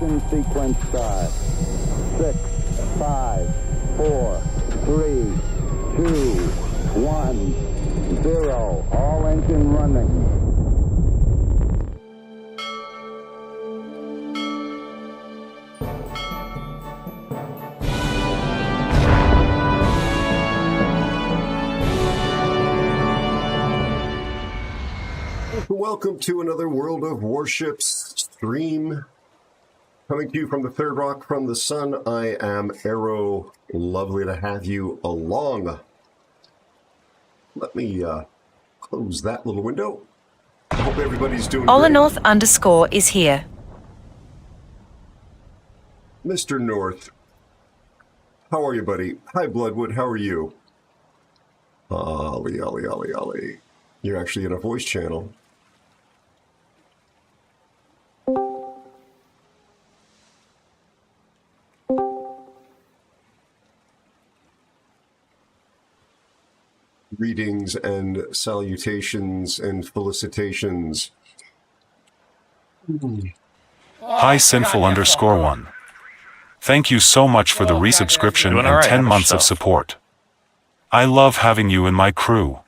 Ignition sequence start. 6, 5, 4, 3, 2, 1, 0. All engine running. Welcome to another World of Warships stream. Coming to you from the third rock from the sun, I am Aero. Lovely to have you along. Let me close that little window. I hope everybody's doing great. North _ is here. Mr. North, how are you, buddy? Hi, Bloodwood, how are you? Ollie. You're actually in a voice channel. Greetings and salutations and felicitations. Hi, Sinful_1. Thank you so much for the resubscription and 10 months of support. I love having you in my crew.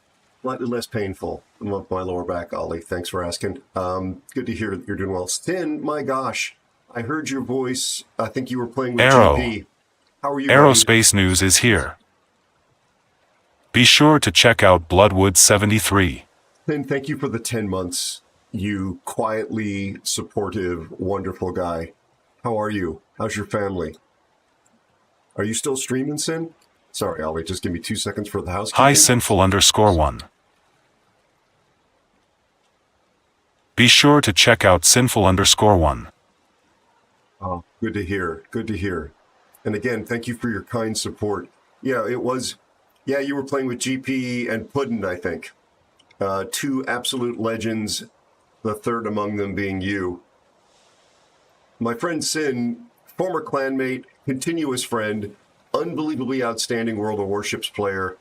Slightly less painful with my lower back, Ollie. Thanks for asking. Good to hear that you're doing well. Stin, my gosh, I heard your voice. I think you were playing with Aero. GP. How are you? AeroSpaceNews is here. Be sure to check out Bloodwood 73. Stin, thank you for the 10 months. You quietly supportive, wonderful guy. How are you? How's your family? Are you still streaming, Sin? Sorry, Ollie, just give me 2 seconds for the housekeeping. Hi, Sinful_1. Be sure to check out Sinful_1. Oh, good to hear. Good to hear. And again, thank you for your kind support. Yeah, it was. Yeah, you were playing with GP and Puddin, I think. Two absolute legends, the third among them being you. My friend Sin, former clanmate, continuous friend, unbelievably outstanding World of Warships player.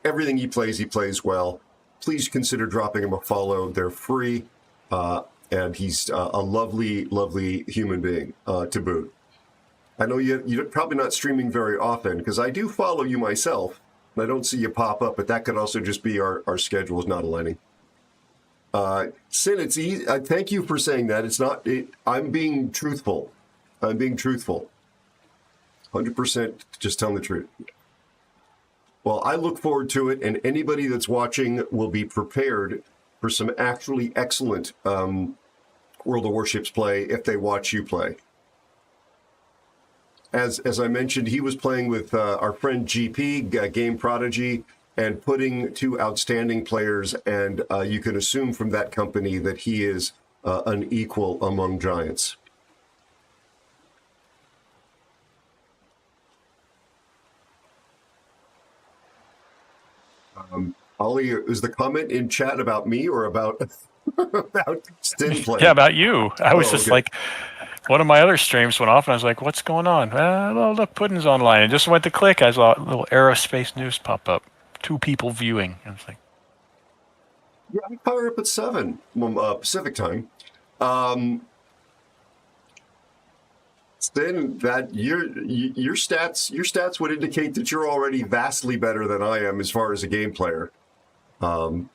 Everything he plays well. Please consider dropping him a follow. They're free, and he's a lovely, lovely human being to boot. I know you're probably not streaming very often, because I do follow you myself. I don't see you pop up, but that could also just be our schedules not aligning. Sin, it's easy. Thank you for saying that. It's not. I'm being truthful. 100% just telling the truth. Well, I look forward to it, and anybody that's watching will be prepared for some actually excellent World of Warships play if they watch you play. As I mentioned, he was playing with our friend GP, Game Prodigy, and putting two outstanding players, and you can assume from that company that he is an equal among giants. Ollie, is the comment in chat about me or about Stin playing? Yeah, about you. I was just okay. like, one of my other streams went off, and I was like, what's going on? Oh, look, Puddin's online. And just went to click. I saw a little AeroSpaceNews pop up. 2 people viewing. I was like, yeah, I power up at 7 Pacific time. Stin, that your stats would indicate that you're already vastly better than I am as far as a game player. So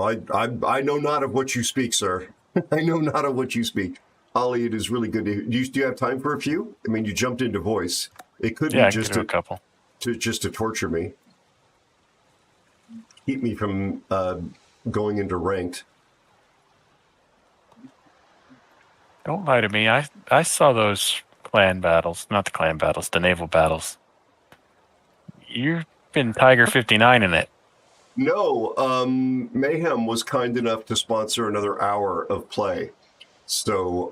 I know not of what you speak, sir. I know not of what you speak. Ollie, it is really good to hear. Do you have time for a few? I mean, you jumped into voice. It could be just a couple. to torture me. Keep me from going into ranked. Don't lie to me. I saw those clan battles. Not the clan battles, the naval battles. You've been Tiger 59 in it. No, Mayhem was kind enough to sponsor another hour of play. So,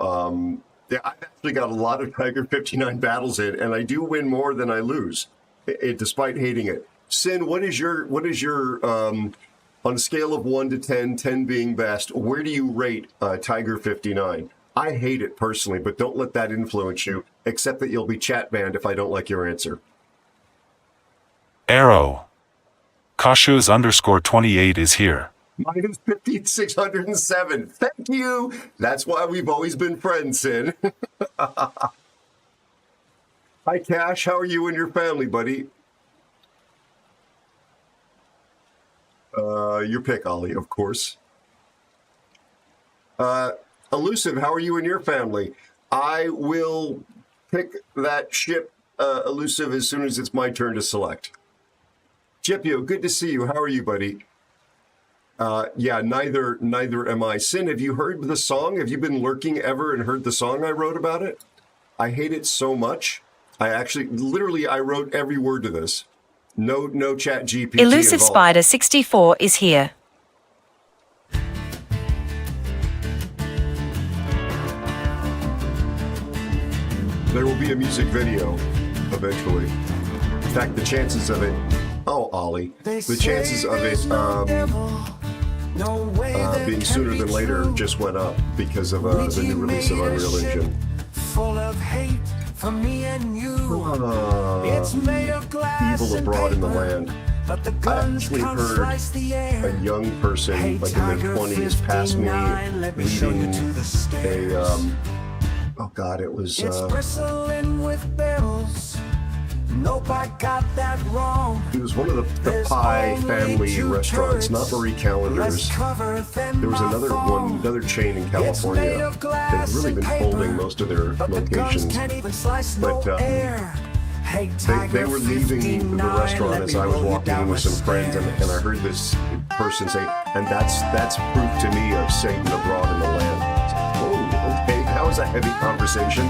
yeah, I've actually got a lot of Tiger 59 battles in, and I do win more than I lose, despite hating it. Sin, what is your on a scale of 1 to 10, 10 being best, where do you rate Tiger 59? I hate it personally, but don't let that influence you, except that you'll be chat banned if I don't like your answer. Aero. Kashuz_28 is here. Mine is 5,607. Thank you. That's why we've always been friends, Sin. Hi, Cash. How are you and your family, buddy? Your pick, Ollie, of course. Elusive, how are you and your family? I will pick that ship, Elusive, as soon as it's my turn to select. Jepio, good to see you. How are you, buddy? Yeah, neither am I. Sin, have you heard the song? Have you been lurking ever and heard the song I wrote about it? I hate it so much. I wrote every word to this. No chat GPT Elusive involved. Spider 64 is here. There will be a music video eventually. In fact, the chances of it... Oh, Ollie. The chances of it being sooner than later just went up because of the new release of Unreal Engine. Full of hate for me and you. It's made of glass Evil abroad in the land. but the I guns actually can't heard slice the air. a young person, like in their 20s, pass me leading oh God, it was... It's bristling with bells. Nope, I got that wrong. It was one of the Pie family restaurants, not Marie Callender's. There was another chain in California. They've really been holding most of their locations. But they were leaving the restaurant as I was walking in with some friends, and I heard this person say, and that's proof to me of Satan abroad in the land. Oh, okay, that was a heavy conversation.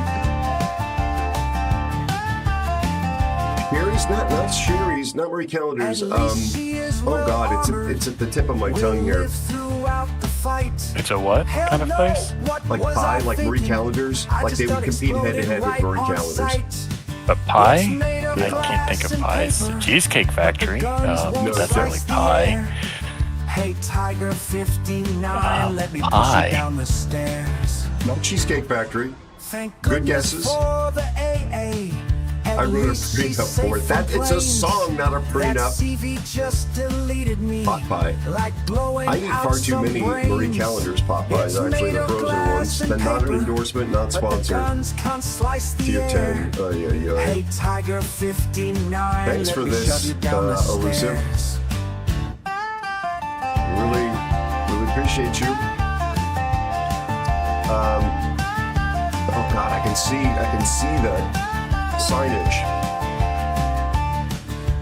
Sherry's, not Marie Callender's. Oh God, it's at the tip of my tongue here. It's a what kind of place? Like Pie, like Marie Callender's. Like they would compete head to head with Marie Callender's. A pie? I can't think of pie. It's a Cheesecake Factory. That's not like pie. Hey, Tiger 59, let me push pie. you down the stairs. No Cheesecake Factory. Thank Good goodness guesses. for the AA. I wrote a prenup for it. It's a song, not a prenup. Just deleted me. Pot pie. Like blowing I eat far too many Marie Callender's pot pies, actually, the frozen ones. And not an endorsement, not sponsored. Tier 10. Hey, Tiger 59. Thanks for this, Elusive. Really appreciate you. Oh God, I can see the signage.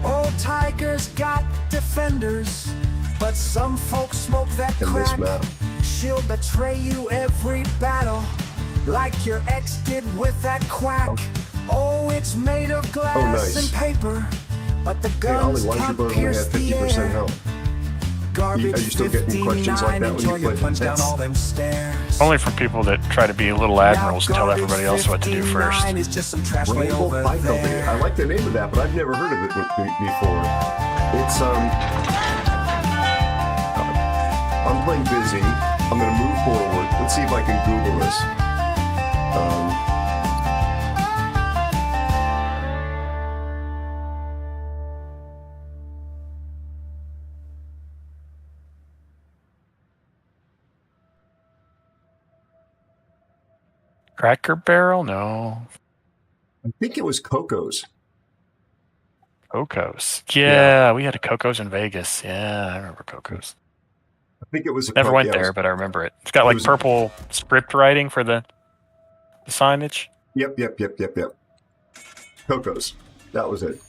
Old Tiger's got defenders, but some folks smoke that And this crack. map. She'll betray you every battle, like your ex did with that quack. Oh, it's made of glass nice. and paper, but the Hey, Ollie, guns why don't you can't both only pierce have the 50% air. health? Are Garbage you still getting questions like that when you play punch down Intense? all them stairs. Only from people that try to be little admirals and tell everybody else what to do first. Is just some trash way Rainbow over Fight Company. there. I like the name of that, but I've never heard of it before. It's I'm playing busy. I'm gonna move forward. Let's see if I can Google this. Cracker Barrel? No. I think it was Coco's. Coco's. Yeah, we had a Coco's in Vegas. Yeah, I remember Coco's. I think it was. Never went there, but I remember it. It's got like purple script writing for the signage. Yep. Coco's. That was it.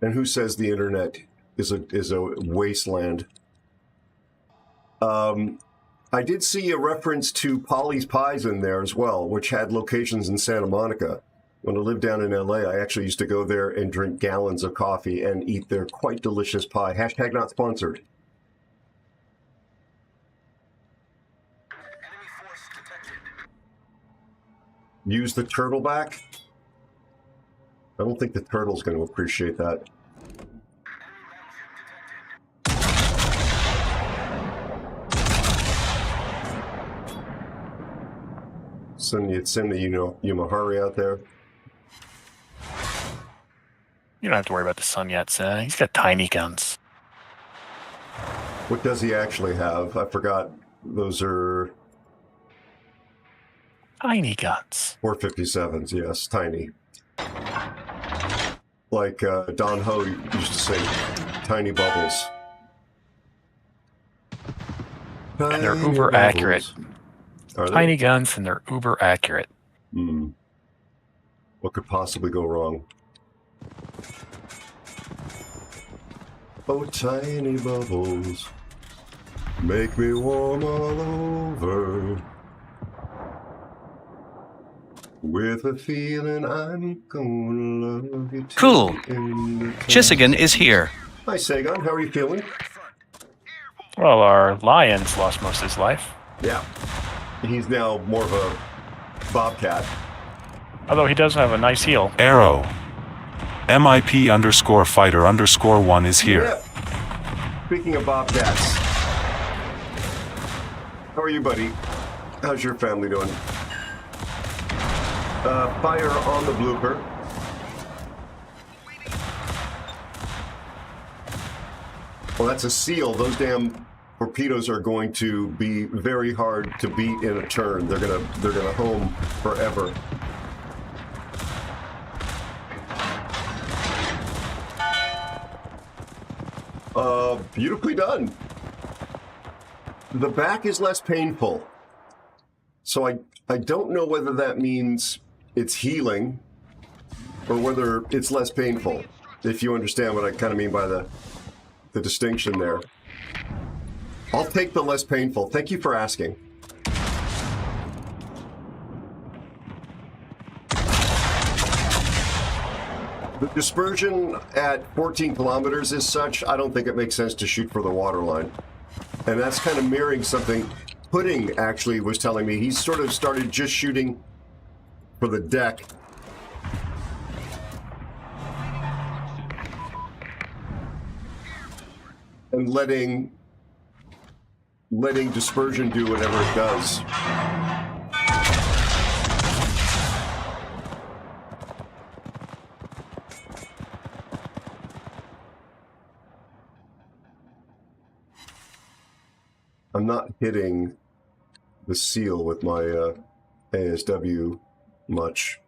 And who says the internet is a wasteland? I did see a reference to Polly's Pies in there as well, which had locations in Santa Monica. When I lived down in LA, I actually used to go there and drink gallons of coffee and eat their quite delicious pie. Hashtag not sponsored. Use the turtle back? I don't think the turtle's going to appreciate that. Send the Yumahari out there. You don't have to worry about the sun yet, son. He's got tiny guns. What does he actually have? I forgot. Those are Tiny guns. 457s, yes, tiny. Like Don Ho used to say, tiny bubbles. And they're Tiny uber accurate. bubbles. Are they? Tiny guns, and they're uber accurate. What could possibly go wrong? Oh, tiny bubbles, make me warm all over. With a feeling I'm gonna love you too. Cool. Chissigan is here. Hi, Sagan. How are you feeling? Well, our lion's lost most of his life. Yeah. He's now more of a bobcat. Although he does have a nice heel. Aero. MIP_fighter_1 is here. Yep. Speaking of bobcats, how are you, buddy? How's your family doing? Fire on the blooper. Well, that's a seal. Those damn torpedoes are going to be very hard to beat in a turn. They're gonna home forever. Beautifully done. The back is less painful. So I don't know whether that means it's healing or whether it's less painful, if you understand what I kind of mean by the distinction there. I'll take the less painful. Thank you for asking. The dispersion at 14 kilometers is such, I don't think it makes sense to shoot for the waterline. And that's kind of mirroring something Pudding actually was telling me. He sort of started just shooting for the deck. And letting dispersion do whatever it does. I'm not hitting the seal with my ASW much.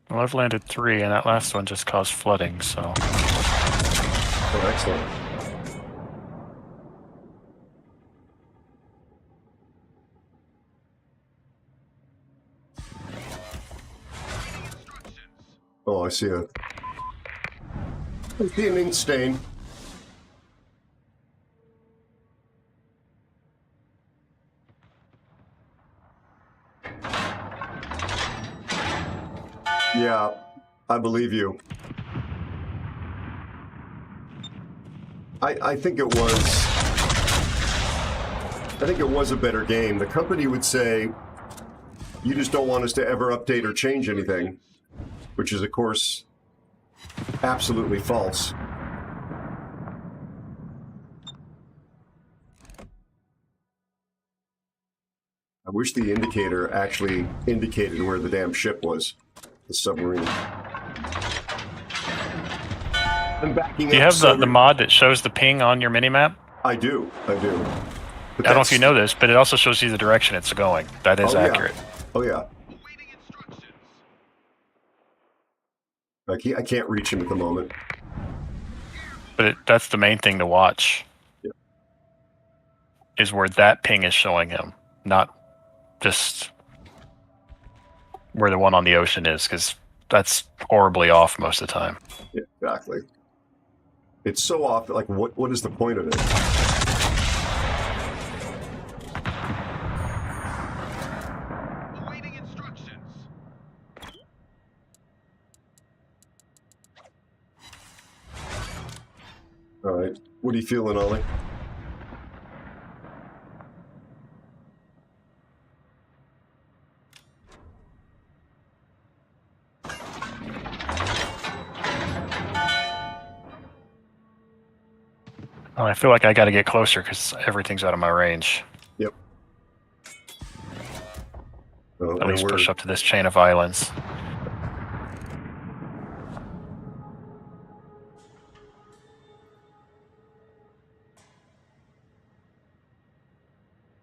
Well, I've landed 3, and that last one just caused flooding, so... Oh, excellent. Oh, I see an ink stain. Yeah, I believe you. I think it was a better game. The company would say, you just don't want us to ever update or change anything, which is, of course, absolutely false. I wish the indicator actually indicated where the damn ship was, the submarine. I'm backing Do you up, have the mod that shows the ping on your minimap? I do. But I don't know if you know this, but it also shows you the direction it's going. That is accurate. Oh, yeah. I can't reach him at the moment. But that's the main thing to watch. Yeah. Is where that ping is showing him, not just where the one on the ocean is, because that's horribly off most of the time. Yeah, exactly. It's so off. Like, what is the point of it? Awaiting instructions. All right. What are you feeling, Ollie? Well, I feel like I got to get closer because everything's out of my range. Yep. Oh, At and least we're- push up to this chain of islands.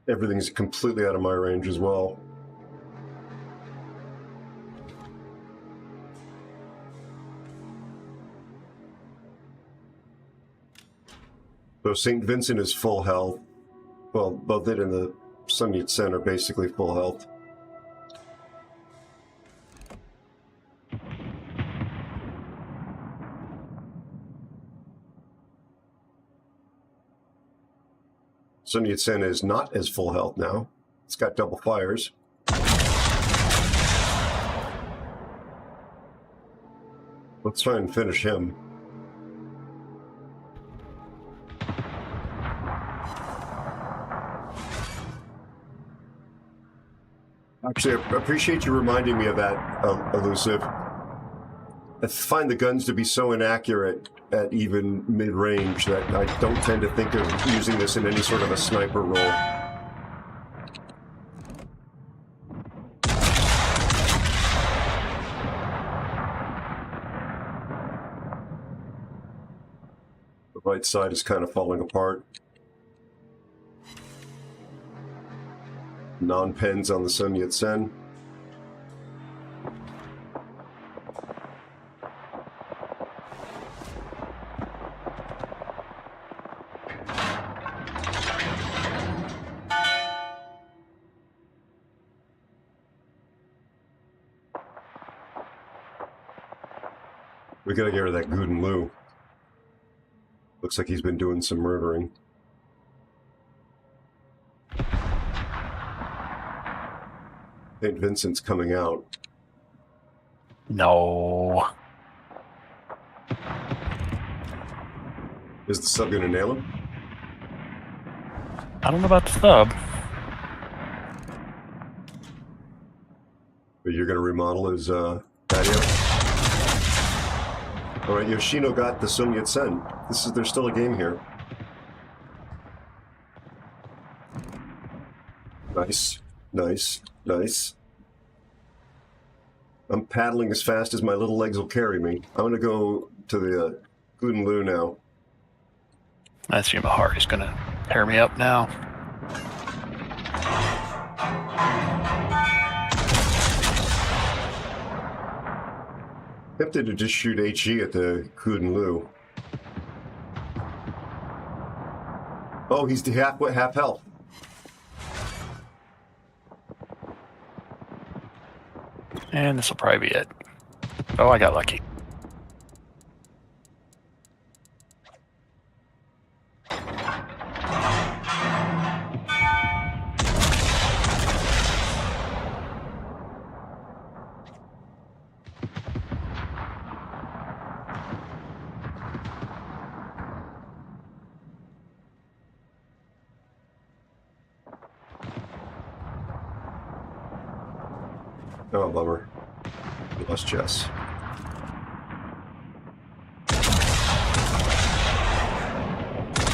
Everything's completely out of my range as well. So St. Vincent is full health. Well, both it and the Sun Yat-sen are basically full health. Sun Yat-sen is not as full health now. It's got double fires. Let's try and finish him. Actually, I appreciate you reminding me of that, Elusive. I find the guns to be so inaccurate at even mid-range that I don't tend to think of using this in any sort of a sniper role. The right side is kind of falling apart. Non-pens on the Sun Yat-sen. We gotta get rid of that Guden Lu. Looks like he's been doing some murdering. St. Vincent's coming out. No. Is the sub gonna nail him? I don't know about the sub. But you're gonna remodel his patio? Alright, Yoshino got the Sun Yat-sen. There's still a game here. Nice, nice, nice. I'm paddling as fast as my little legs will carry me. I'm gonna go to the Guden Lu now. That's Yamahari's gonna tear me up now. Tempted to just shoot HE at the Guden Lu. Oh, he's half health. And this will probably be it. Oh, I got lucky. Oh, bummer. We lost Jess.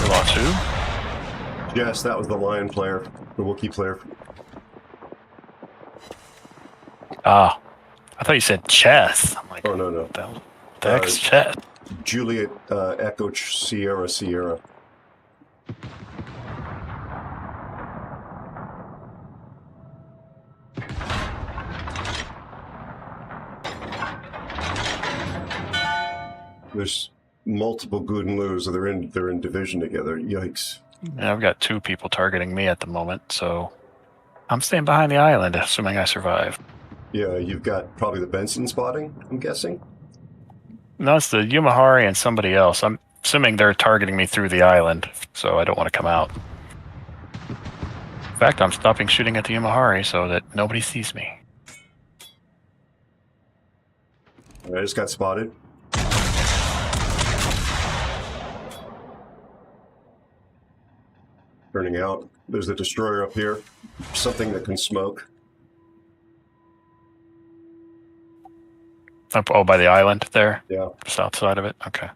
We lost who? Jess, that was the Lion player, the Wookiee player. Ah, I thought you said chess. I'm like, Oh, no, no. the heck's chess? Juliet Echo Sierra Sierra. There's multiple Guden Lus, so they're in division together. Yikes! Yeah, I've got 2 people targeting me at the moment, so I'm staying behind the island, assuming I survive. Yeah, you've got probably the Benson spotting. I'm guessing. No, it's the Yumahari and somebody else. I'm assuming they're targeting me through the island, so I don't want to come out. In fact, I'm stopping shooting at the Yumahari so that nobody sees me. I just got spotted. Turning out. There's a destroyer up here. Something that can smoke. Oh, by the island there? Yeah. South side of it? Okay.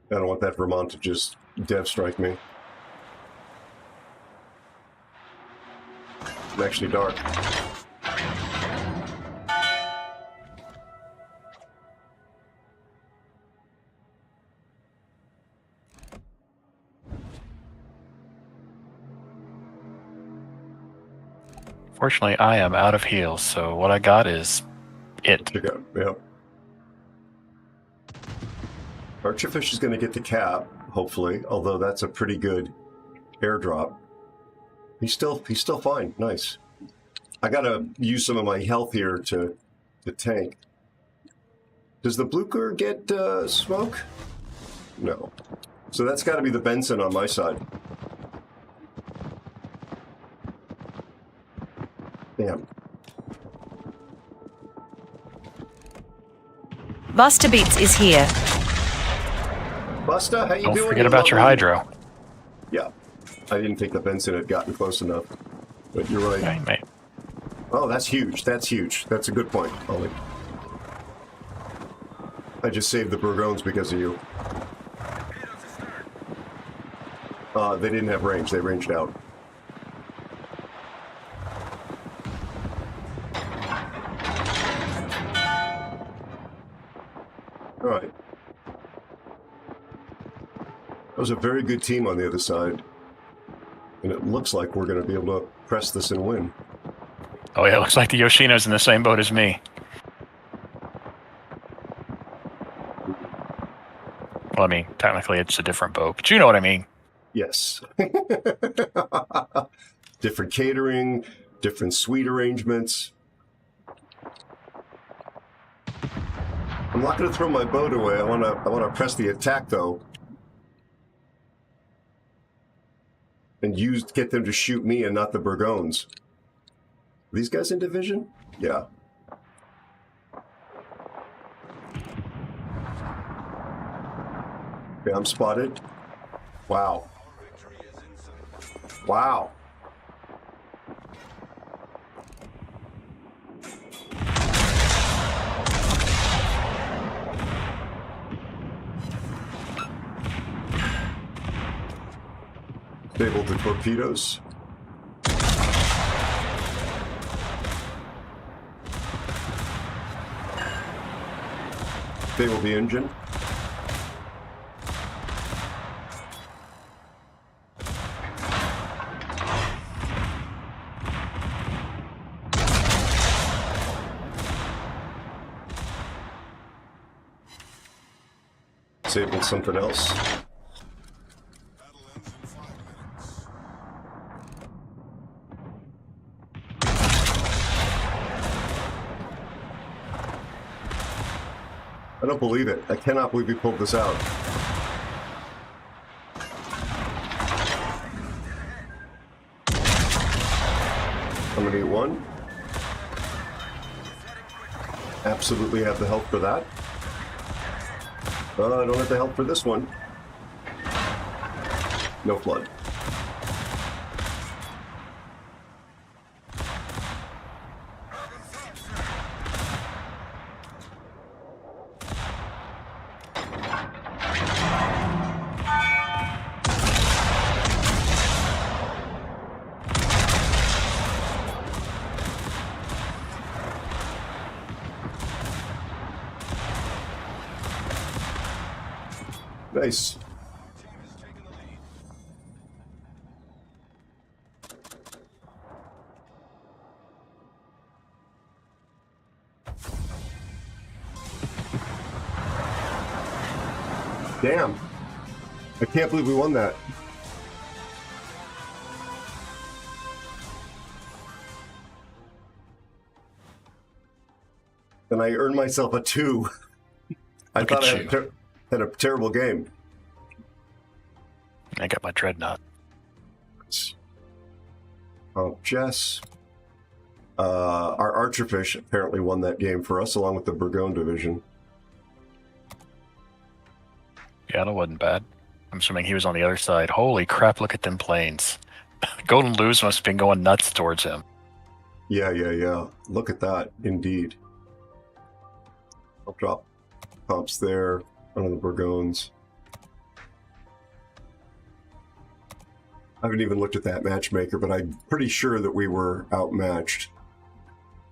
I don't want that Vermont to just dev strike me. It's actually dark. Fortunately, I am out of heals, so what I got is it. Yeah. Archerfish is going to get the cap, hopefully, although that's a pretty good airdrop. He's still fine. Nice. I got to use some of my health here to tank. Does the Blucher get smoke? No. So that's got to be the Benson on my side. Damn. Buster Beats is here. Busta, how you doing? Don't forget about your hydro. Yeah. I didn't think the Benson had gotten close enough. But you're right. Okay, mate. Oh, that's huge. That's huge. That's a good point, Ollie. I just saved the Bourgogne because of you. They didn't have range. They ranged out. All right. That was a very good team on the other side. And it looks like we're going to be able to press this and win. Oh yeah, it looks like the Yoshino's in the same boat as me. Well, I mean, technically it's a different boat, but you know what I mean. Yes. Different catering, different suite arrangements. I'm not going to throw my boat away. I want to press the attack though, and get them to shoot me and not the Bourgognes. Are these guys in division? Yeah. Okay, I'm spotted. Wow. Wow. Stable the torpedoes. Stable the engine. Disable something else. I don't believe it. I cannot believe we pulled this out. I'm gonna get one. Absolutely have the help for that. I don't have the help for this one. No flood. Nice. Damn. I can't believe we won that. And I earned myself a 2. I thought I had a terrible game. I got my dreadnought. Oh, Jess. Our Archerfish apparently won that game for us, along with the Bourgogne division. Yeah, that wasn't bad. I'm assuming he was on the other side. Holy crap, look at them planes. Golden Luz must have been going nuts towards him. Yeah. Look at that, indeed. I'll drop pumps there, one of the Bourgognes. I haven't even looked at that matchmaker, but I'm pretty sure that we were outmatched.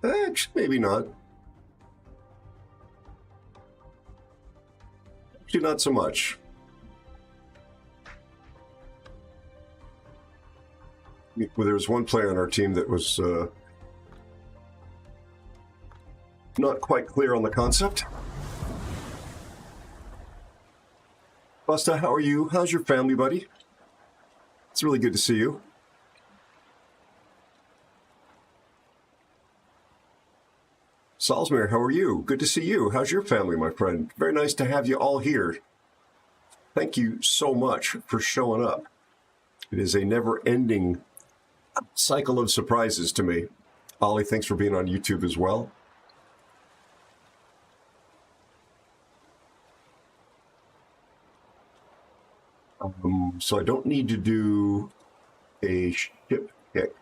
Actually, maybe not. Actually, not so much. Well, there was one player on our team that was not quite clear on the concept. Busta, how are you? How's your family, buddy? It's really good to see you. Salisbury, how are you? Good to see you. How's your family, my friend? Very nice to have you all here. Thank you so much for showing up. It is a never-ending cycle of surprises to me. Ollie, thanks for being on YouTube as well. So I don't need to do a ship pick.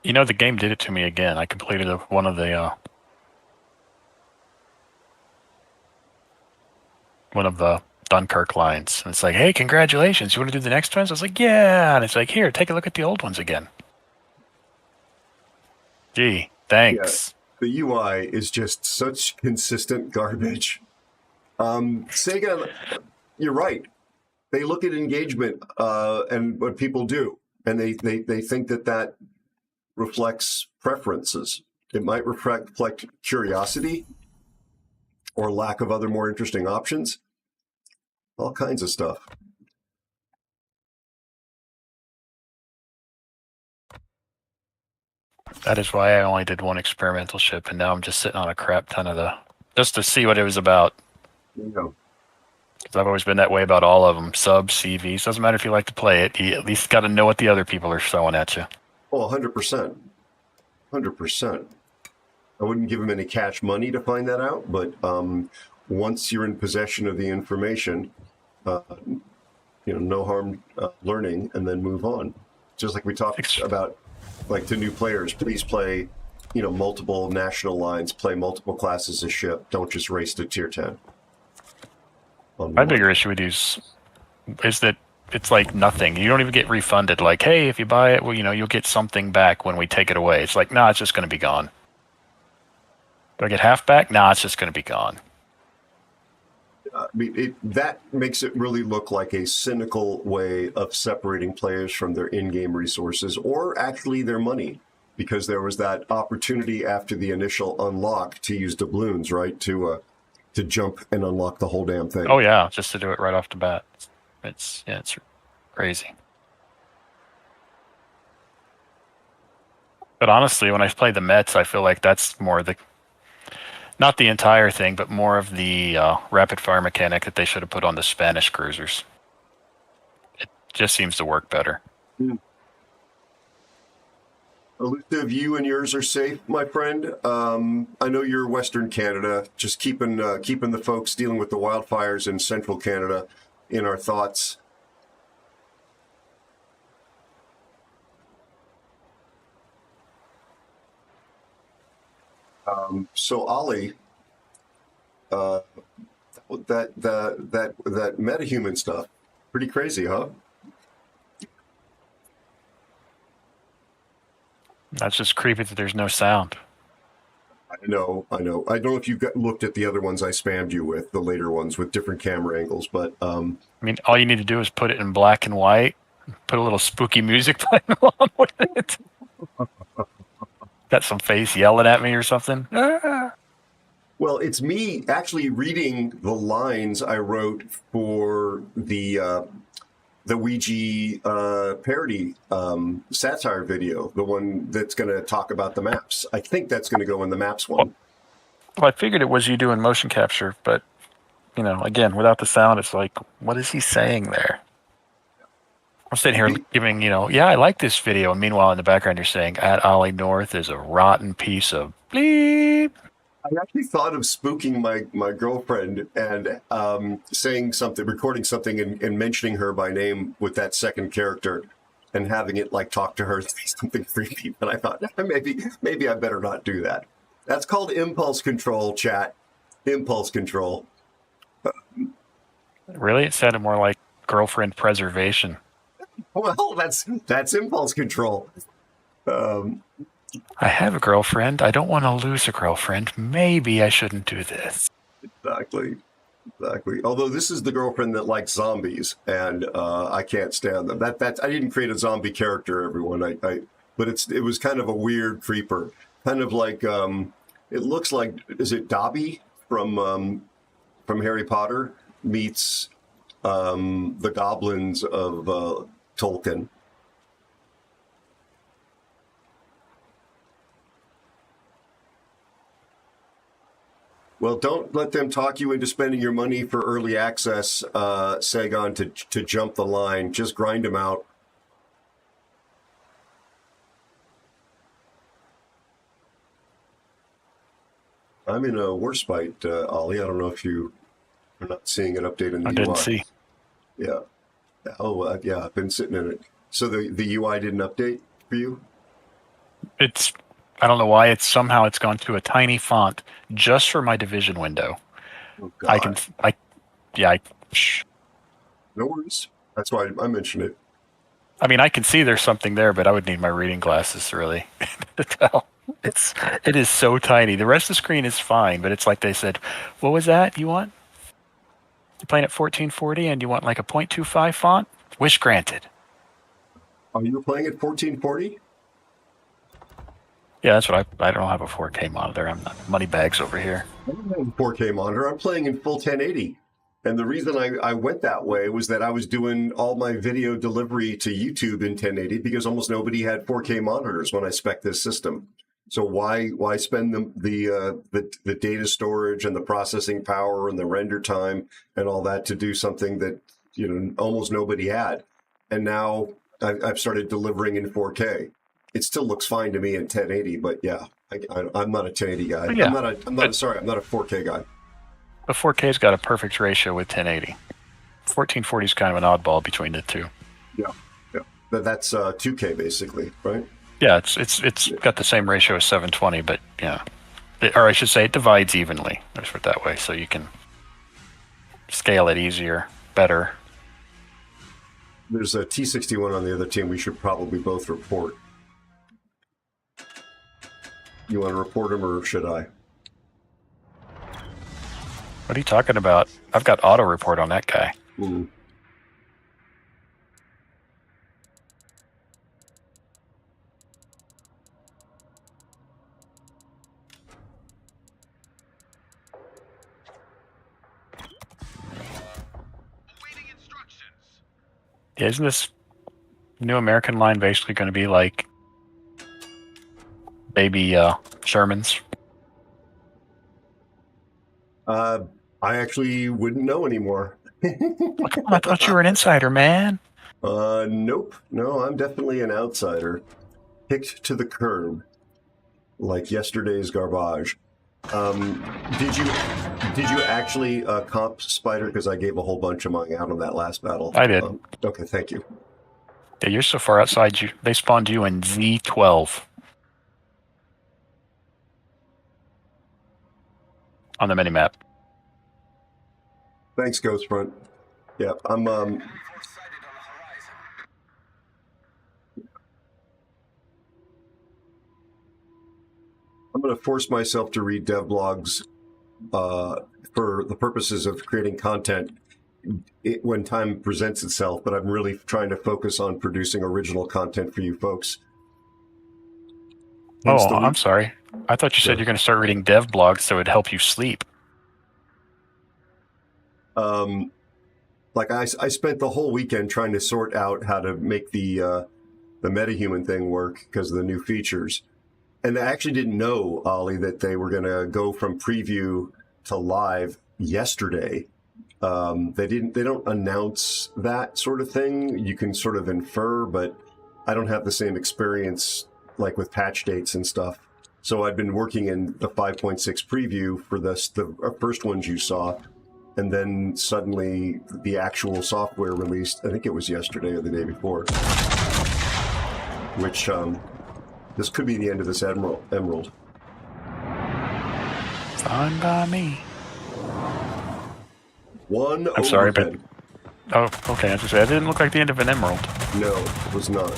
You know, the game did it to me again. I completed one of the Dunkirk lines. And it's like, hey, congratulations. You want to do the next ones? I was like, yeah. And it's like, here, take a look at the old ones again. Gee, thanks. Yeah, the UI is just such consistent garbage. Sega, you're right. They look at engagement and what people do, and they think that reflects preferences. It might reflect curiosity or lack of other more interesting options. All kinds of stuff. That is why I only did one experimental ship, and now I'm just sitting on a crap ton of just to see what it was about. You know. Because I've always been that way about all of them. Subs, CVs, doesn't matter if you like to play it. You at least got to know what the other people are throwing at you. Oh, 100%. 100%. I wouldn't give them any cash money to find that out, but once you're in possession of the information, no harm learning and then move on. Just like we talked about, like to new players, please play, multiple national lines, play multiple classes of ship. Don't just race to tier 10. My bigger issue with these is that it's like nothing. You don't even get refunded. Like, hey, if you buy it, well, you'll get something back when we take it away. It's like, nah, it's just going to be gone. Do I get half back? Nah, it's just going to be gone. That makes it really look like a cynical way of separating players from their in-game resources or actually their money, because there was that opportunity after the initial unlock to use doubloons, right? To jump and unlock the whole damn thing. Oh yeah, just to do it right off the bat. It's crazy. But honestly, when I play the Mets, I feel like that's more not the entire thing, but more of the rapid fire mechanic that they should have put on the Spanish cruisers. It just seems to work better. Elusive, you and yours are safe, my friend. I know you're Western Canada. Just keeping the folks dealing with the wildfires in Central Canada in our thoughts. So Ollie, that metahuman stuff, pretty crazy, huh? That's just creepy that there's no sound. I know. I don't know if you looked at the other ones I spammed you with, the later ones with different camera angles, but I mean, all you need to do is put it in black and white, put a little spooky music playing along with it. Got some face yelling at me or something. Well, it's me actually reading the lines I wrote for the Ouija parody satire video, the one that's going to talk about the maps. I think that's going to go in the maps one. Well, I figured it was you doing motion capture, but, again, without the sound, it's like, what is he saying there? I'm sitting here giving, yeah, I like this video. And meanwhile, in the background, you're saying, at Ollie North is a rotten piece of bleep. I actually thought of spooking my girlfriend and saying something, recording something and mentioning her by name with that second character and having it like talk to her, say something freaky. But I thought maybe I better not do that. That's called impulse control, chat. Impulse control. Really? It sounded more like girlfriend preservation. Well, that's impulse control. I have a girlfriend. I don't want to lose a girlfriend. Maybe I shouldn't do this. Exactly. Although this is the girlfriend that likes zombies, and I can't stand them. That I didn't create a zombie character, everyone. But it was kind of a weird creeper, kind of like it looks like, is it Dobby from Harry Potter meets the goblins of Tolkien. Well, don't let them talk you into spending your money for early access, Sagon, to jump the line. Just grind them out. I'm in a worse fight, Ollie. I don't know if you are not seeing an update in the UI. I didn't see. Yeah. Oh, yeah, I've been sitting in it. So the UI didn't update for you? I don't know why it's gone to a tiny font just for my division window. Oh, God. No worries. That's why I mentioned it. I mean, I can see there's something there, but I would need my reading glasses really to tell. It is so tiny. The rest of the screen is fine, but it's like they said, what was that you want? You're playing at 1440 and you want like a 0.25 font? Wish granted. Are you playing at 1440? Yeah, that's what I don't have a 4K monitor. I'm not money bags over here. I don't have a 4K monitor. I'm playing in full 1080. And the reason I went that way was that I was doing all my video delivery to YouTube in 1080 because almost nobody had 4K monitors when I spec'd this system. So why spend the data storage and the processing power and the render time and all that to do something that almost nobody had? And now I've started delivering in 4K. It still looks fine to me in 1080, but yeah, I'm not a 1080 guy. Yeah, I'm not a 4K guy. The 4K's got a perfect ratio with 1080. 1440 is kind of an oddball between the two. Yeah. That's 2K basically, right? Yeah, it's got the same ratio as 720, but yeah, or I should say, it divides evenly. Let's put it that way, so you can scale it easier, better. There's a T61 on the other team. We should probably both report. You want to report him, or should I? What are you talking about? I've got auto report on that guy. Mm. Yeah, isn't this new American line basically going to be like baby Shermans? I actually wouldn't know anymore. I thought you were an insider, man. Nope. No, I'm definitely an outsider. Kicked to the curb, like yesterday's garbage. Did you actually comp Spider? Because I gave a whole bunch of mine out on that last battle. I did. Okay, thank you. Yeah, you're so far outside. They spawned you in Z12 on the minimap. Thanks, Ghostfront. Yeah, I'm going to force myself to read dev blogs for the purposes of creating content when time presents itself, but I'm really trying to focus on producing original content for you folks. I'm sorry. I thought you said you're going to start reading dev blogs so it'd help you sleep. Like I spent the whole weekend trying to sort out how to make the metahuman thing work because of the new features. And I actually didn't know, Ollie, that they were going to go from preview to live yesterday. They don't announce that sort of thing. You can sort of infer, but I don't have the same experience like with patch dates and stuff. So I've been working in the 5.6 preview for the first ones you saw. And then suddenly the actual software released, I think it was yesterday or the day before, which this could be the end of this Emerald. Fine by me. One I'm sorry, but Oh, okay. I was just say, that didn't look like the end of an emerald. No, it was not.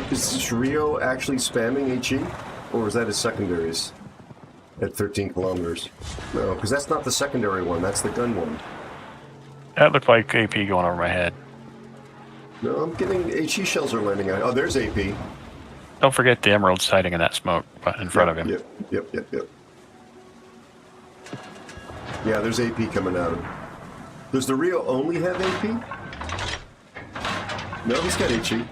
Is this Rio actually spamming HE? Or is that his secondaries at 13 kilometers? No, because that's not the secondary one, that's the gun one. That looked like AP going over my head. No, I'm getting HE shells are landing on. Oh, there's AP. Don't forget the emerald's hiding in that smoke in front of him. Yep. Yeah, there's AP coming at him. Does the Rio only have AP? No, he's got HE.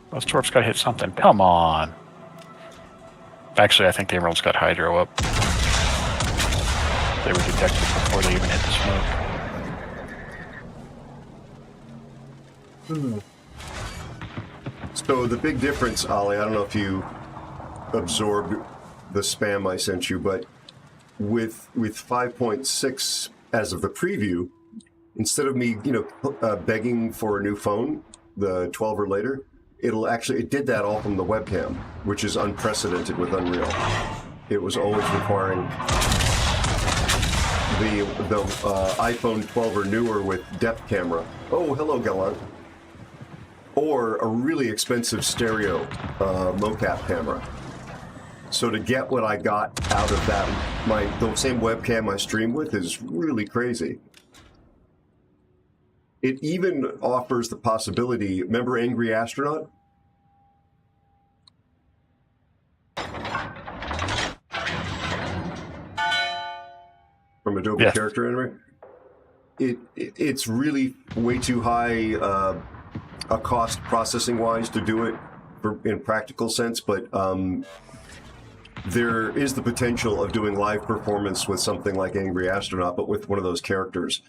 Those torps got to hit something. Come on. Actually, I think the emerald's got hydro up. They were detected before they even hit the smoke. So the big difference, Ollie, I don't know if you absorbed the spam I sent you, but with 5.6 as of the preview, instead of me, begging for a new phone, the 12 or later, it did that all from the webcam, which is unprecedented with Unreal. It was always requiring the iPhone 12 or newer with depth camera. Oh, hello, Gallant. Or a really expensive stereo mocap camera. So to get what I got out of that, the same webcam I stream with is really crazy. It even offers the possibility, remember Angry Astronaut? From Adobe Character Editor? It's really way too high a cost processing-wise to do it in practical sense, but there is the potential of doing live performance with something like Angry Astronaut, but with one of those characters.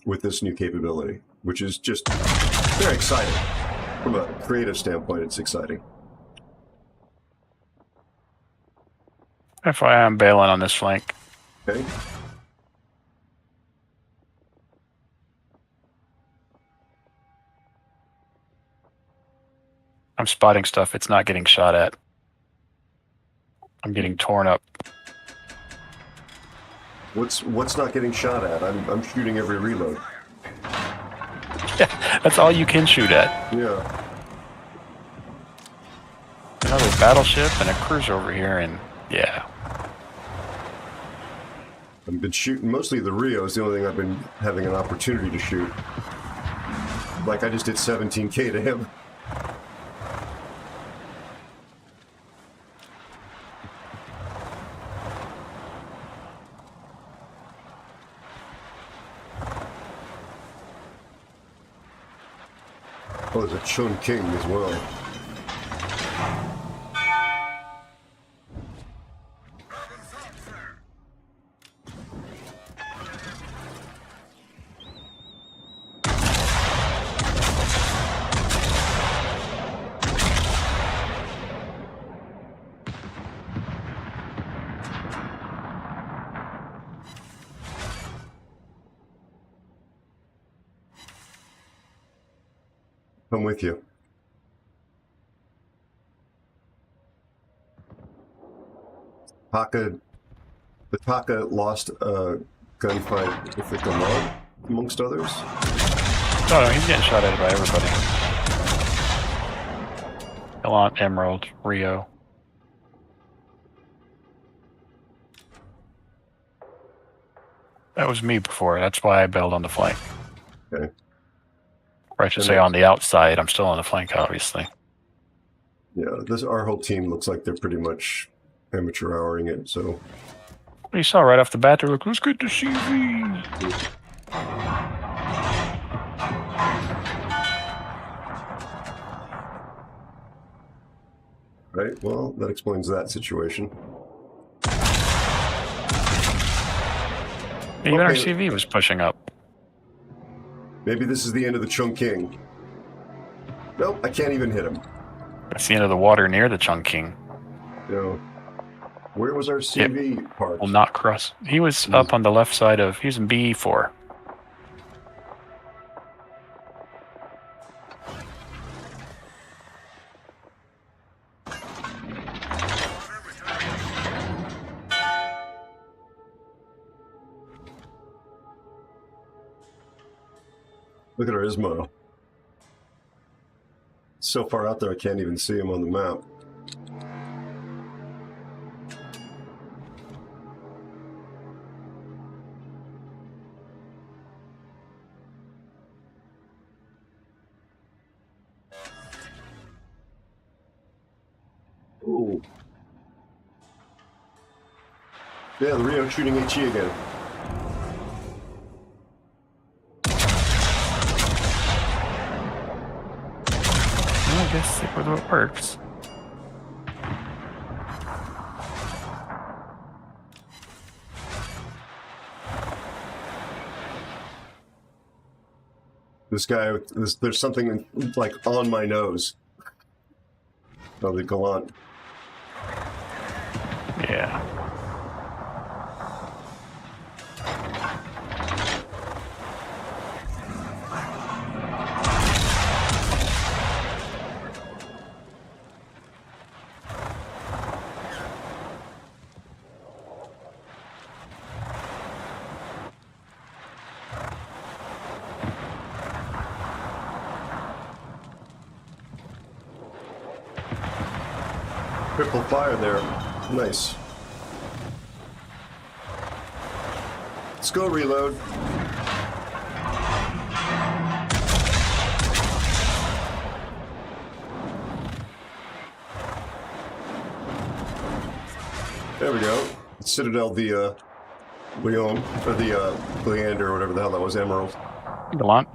With this new capability, which is just very exciting. From a creative standpoint, it's exciting. FYI, I'm bailing on this flank. Okay. I'm spotting stuff. It's not getting shot at. I'm getting torn up. What's not getting shot at? I'm shooting every reload. Yeah, that's all you can shoot at. Yeah. Another battleship and a cruiser over here, and yeah. I've been shooting mostly the Rio is the only thing I've been having an opportunity to shoot. Like I just did 17K to him. Oh, there's a Chun King as well. I'm with you. The Taka lost a gunfight with the Galant, amongst others. No, he's getting shot at by everybody. Galant, Emerald, Rio. That was me before. That's why I bailed on the flank. Okay. Or I should say on the outside. I'm still on the flank, obviously. Yeah, our whole team looks like they're pretty much amateur houring it, so... You saw right off the bat, they're like, let's get the CV. Right, well, that explains that situation. Even our CV was pushing up. Maybe this is the end of the Chun King. Nope, I can't even hit him. That's the end of the water near the Chun King. No. Where was our CV parked? Will not cross. He was up on the left side of. He was in B4. Look at our Ismo. So far out there, I can't even see him on the map. Ooh. Yeah, the Rio shooting HE again. I guess it works. This guy, there's something like on my nose. Oh, the Gallant. Yeah. Triple fire there. Nice. Let's go reload. There we go. Citadel the Leon, or the Leander, or whatever the hell that was, Emerald. Gallant.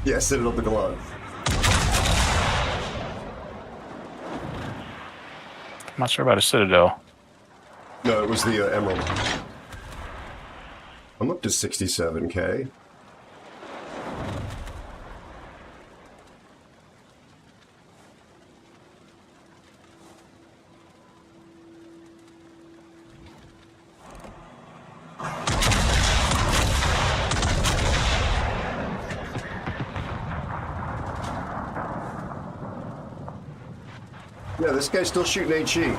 Yeah, Citadel the Gallant. I'm not sure about a Citadel. No, it was the Emerald. I'm up to 67K. Yeah, this guy's still shooting HE.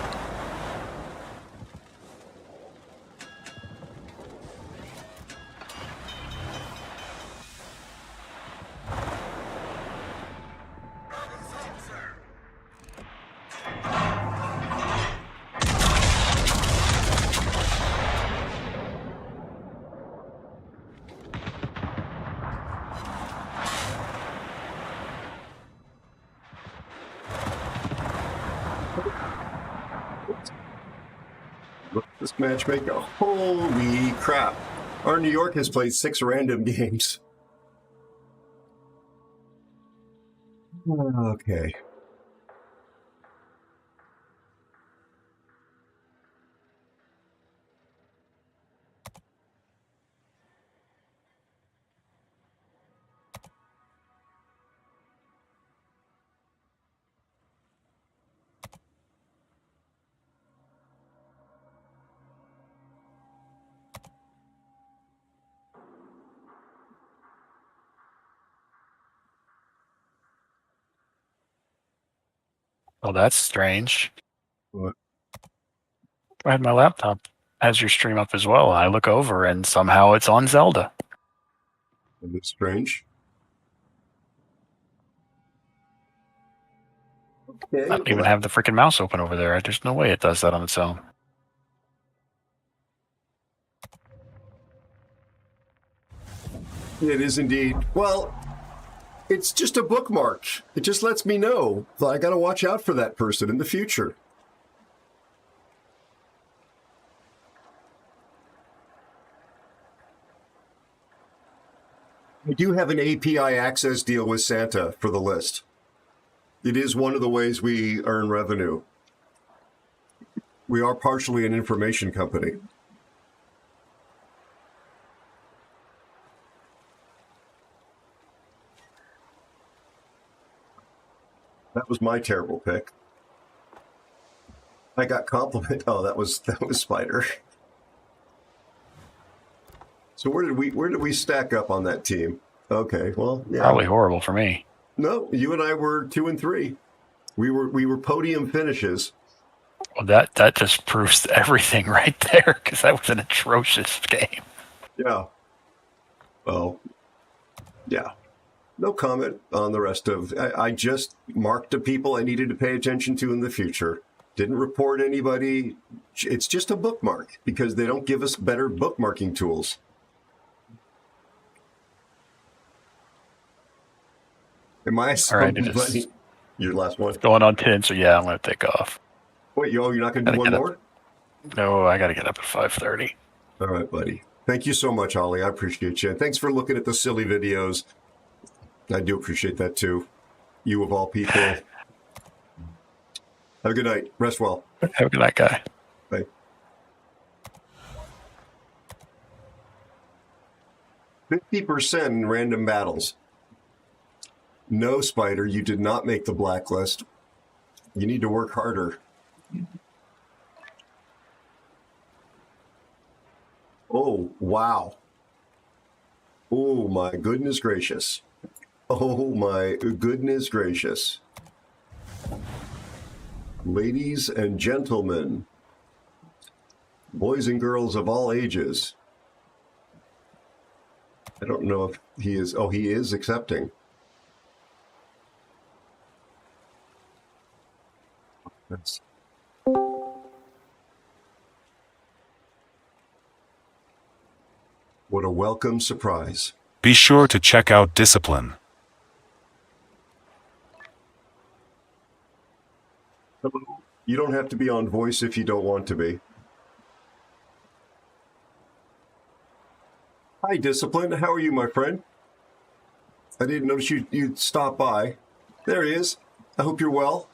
Look at this matchmaker. Holy crap. Our New York has played 6 random games. Okay. Oh, that's strange. What? I had my laptop as your stream up as well. I look over and somehow it's on Zelda. Is it strange? Okay, I don't even have the freaking mouse open over there. There's no way it does that on its own. It is indeed. Well, it's just a bookmark. It just lets me know that I got to watch out for that person in the future. I do have an API access deal with Santa for the list. It is one of the ways we earn revenue. We are partially an information company. That was my terrible pick. I got compliment. Oh, that was Spider. So where did we stack up on that team? Okay, well, yeah. Probably horrible for me. No, you and I were 2 and 3. We were podium finishes. Well, that just proves everything right there, because that was an atrocious game. Yeah. Well, yeah. No comment on the rest of. I just marked the people I needed to pay attention to in the future. Didn't report anybody. It's just a bookmark because they don't give us better bookmarking tools. Am I All right, it is your last one? going on 10, so yeah, I'm going to take off. Wait, you're not going to do one more? No, I got to get up at 5:30. All right, buddy. Thank you so much, Ollie. I appreciate you. Thanks for looking at the silly videos. I do appreciate that, too. You of all people. Have a good night. Rest well. Have a good night, guy. Bye. %50 in random battles. No, Spider, you did not make the blacklist. You need to work harder. Oh, wow. Oh, my goodness gracious. Oh, my goodness gracious. Ladies and gentlemen, boys and girls of all ages. I don't know if he is. Oh, he is accepting. That's... What a welcome surprise. Be sure to check out Discipline. You don't have to be on voice if you don't want to be. Hi, Discipline. How are you, my friend? I didn't notice you'd stop by. There he is. I hope you're well.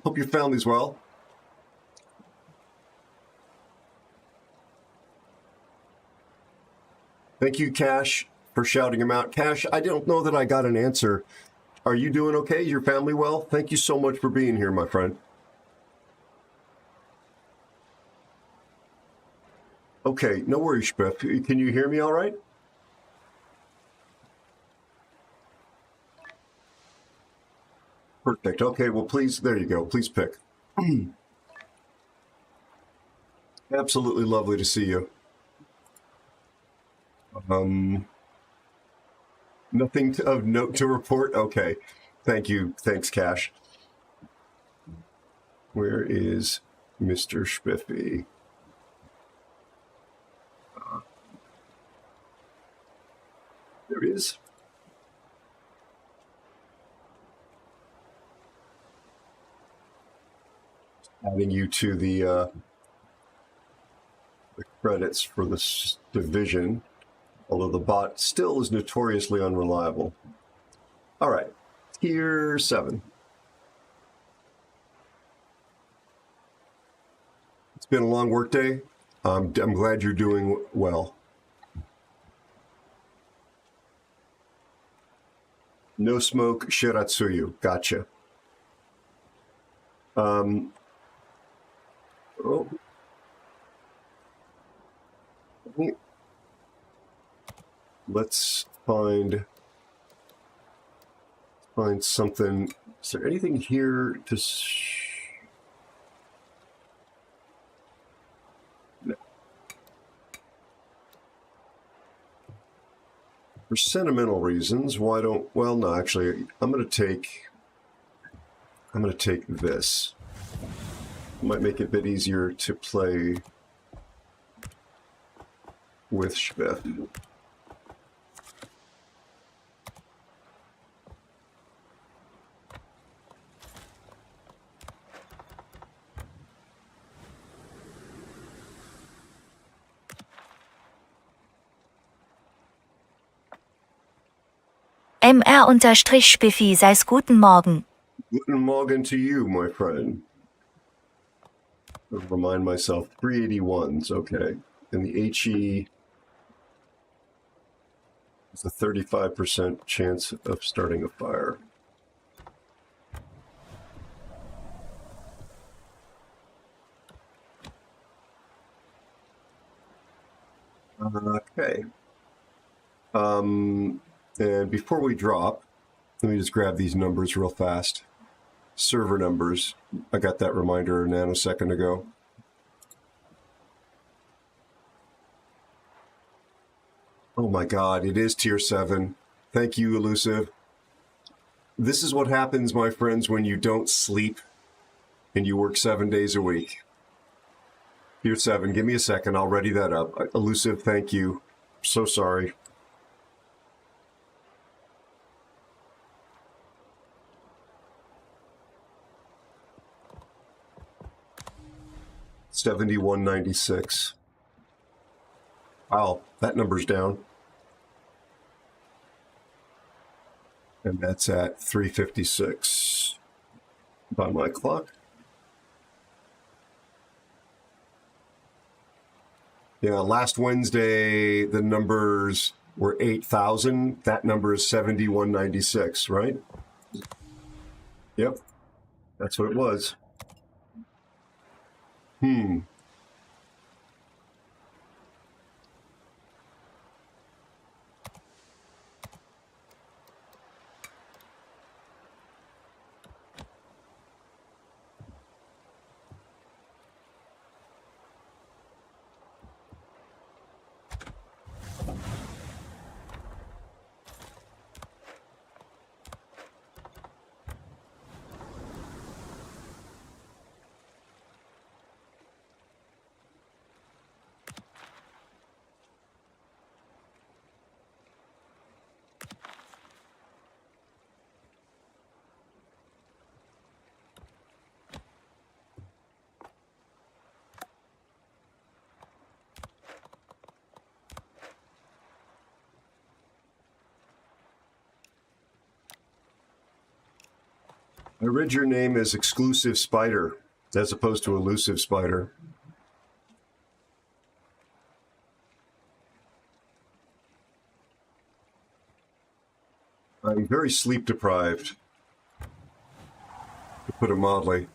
Hope your family's well. Thank you, Cash, for shouting him out. Cash, I don't know that I got an answer. Are you doing okay? Is your family well? Thank you so much for being here, my friend. Okay, no worries, Spiff. Can you hear me all right? Perfect. Okay, well, please, there you go. Please pick. Absolutely lovely to see you. Nothing of note to report? Okay. Thank you. Thanks, Cash. Where is Mr. Spiffy? There he is. Adding you to the credits for this division, although the bot still is notoriously unreliable. All right, Tier 7. It's been a long work day. I'm glad you're doing well. No smoke, Shiratsuyu. Gotcha. Oh. Let's find something. Is there anything here to... No. For sentimental reasons, why don't... Well, no, actually, I'm going to take this. Might make it a bit easier to play with Schmidt. MR-Spiffy, sei's guten Morgen. Guten Morgen to you, my friend. I'll remind myself, 381s, okay. And the HE is a 35% chance of starting a fire. Okay. And before we drop, let me just grab these numbers real fast. Server numbers. I got that reminder a nanosecond ago. Oh my God, it is tier 7. Thank you, Elusive. This is what happens, my friends, when you don't sleep and you work 7 days a week. Tier 7, give me a second, I'll ready that up. Elusive, thank you. So sorry. $71.96. Wow, that number's down. And that's at 3:56 by my clock. Yeah, last Wednesday, the numbers were 8,000. That number is 71.96, right? Yep, that's what it was. I read your name as Exclusive Spider, as opposed to Elusive Spider. I'm very sleep deprived, to put it mildly.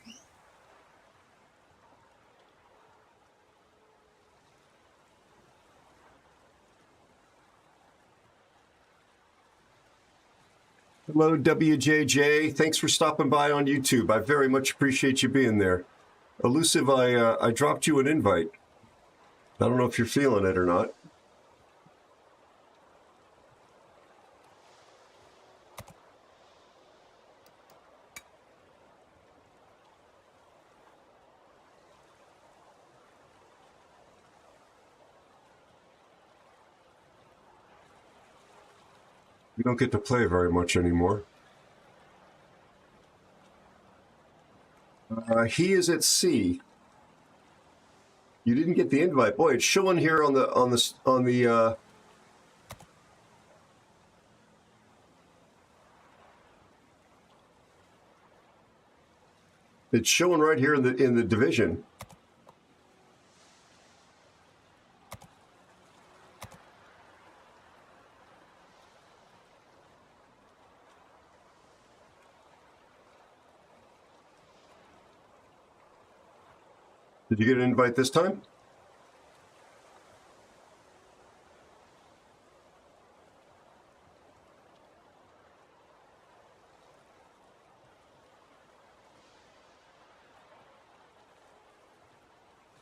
Hello, WJJ. Thanks for stopping by on YouTube. I very much appreciate you being there. Elusive, I dropped you an invite. I don't know if you're feeling it or not. We don't get to play very much anymore. He is at sea. You didn't get the invite. Boy, it's showing here on the it's showing right here in the division. Did you get an invite this time?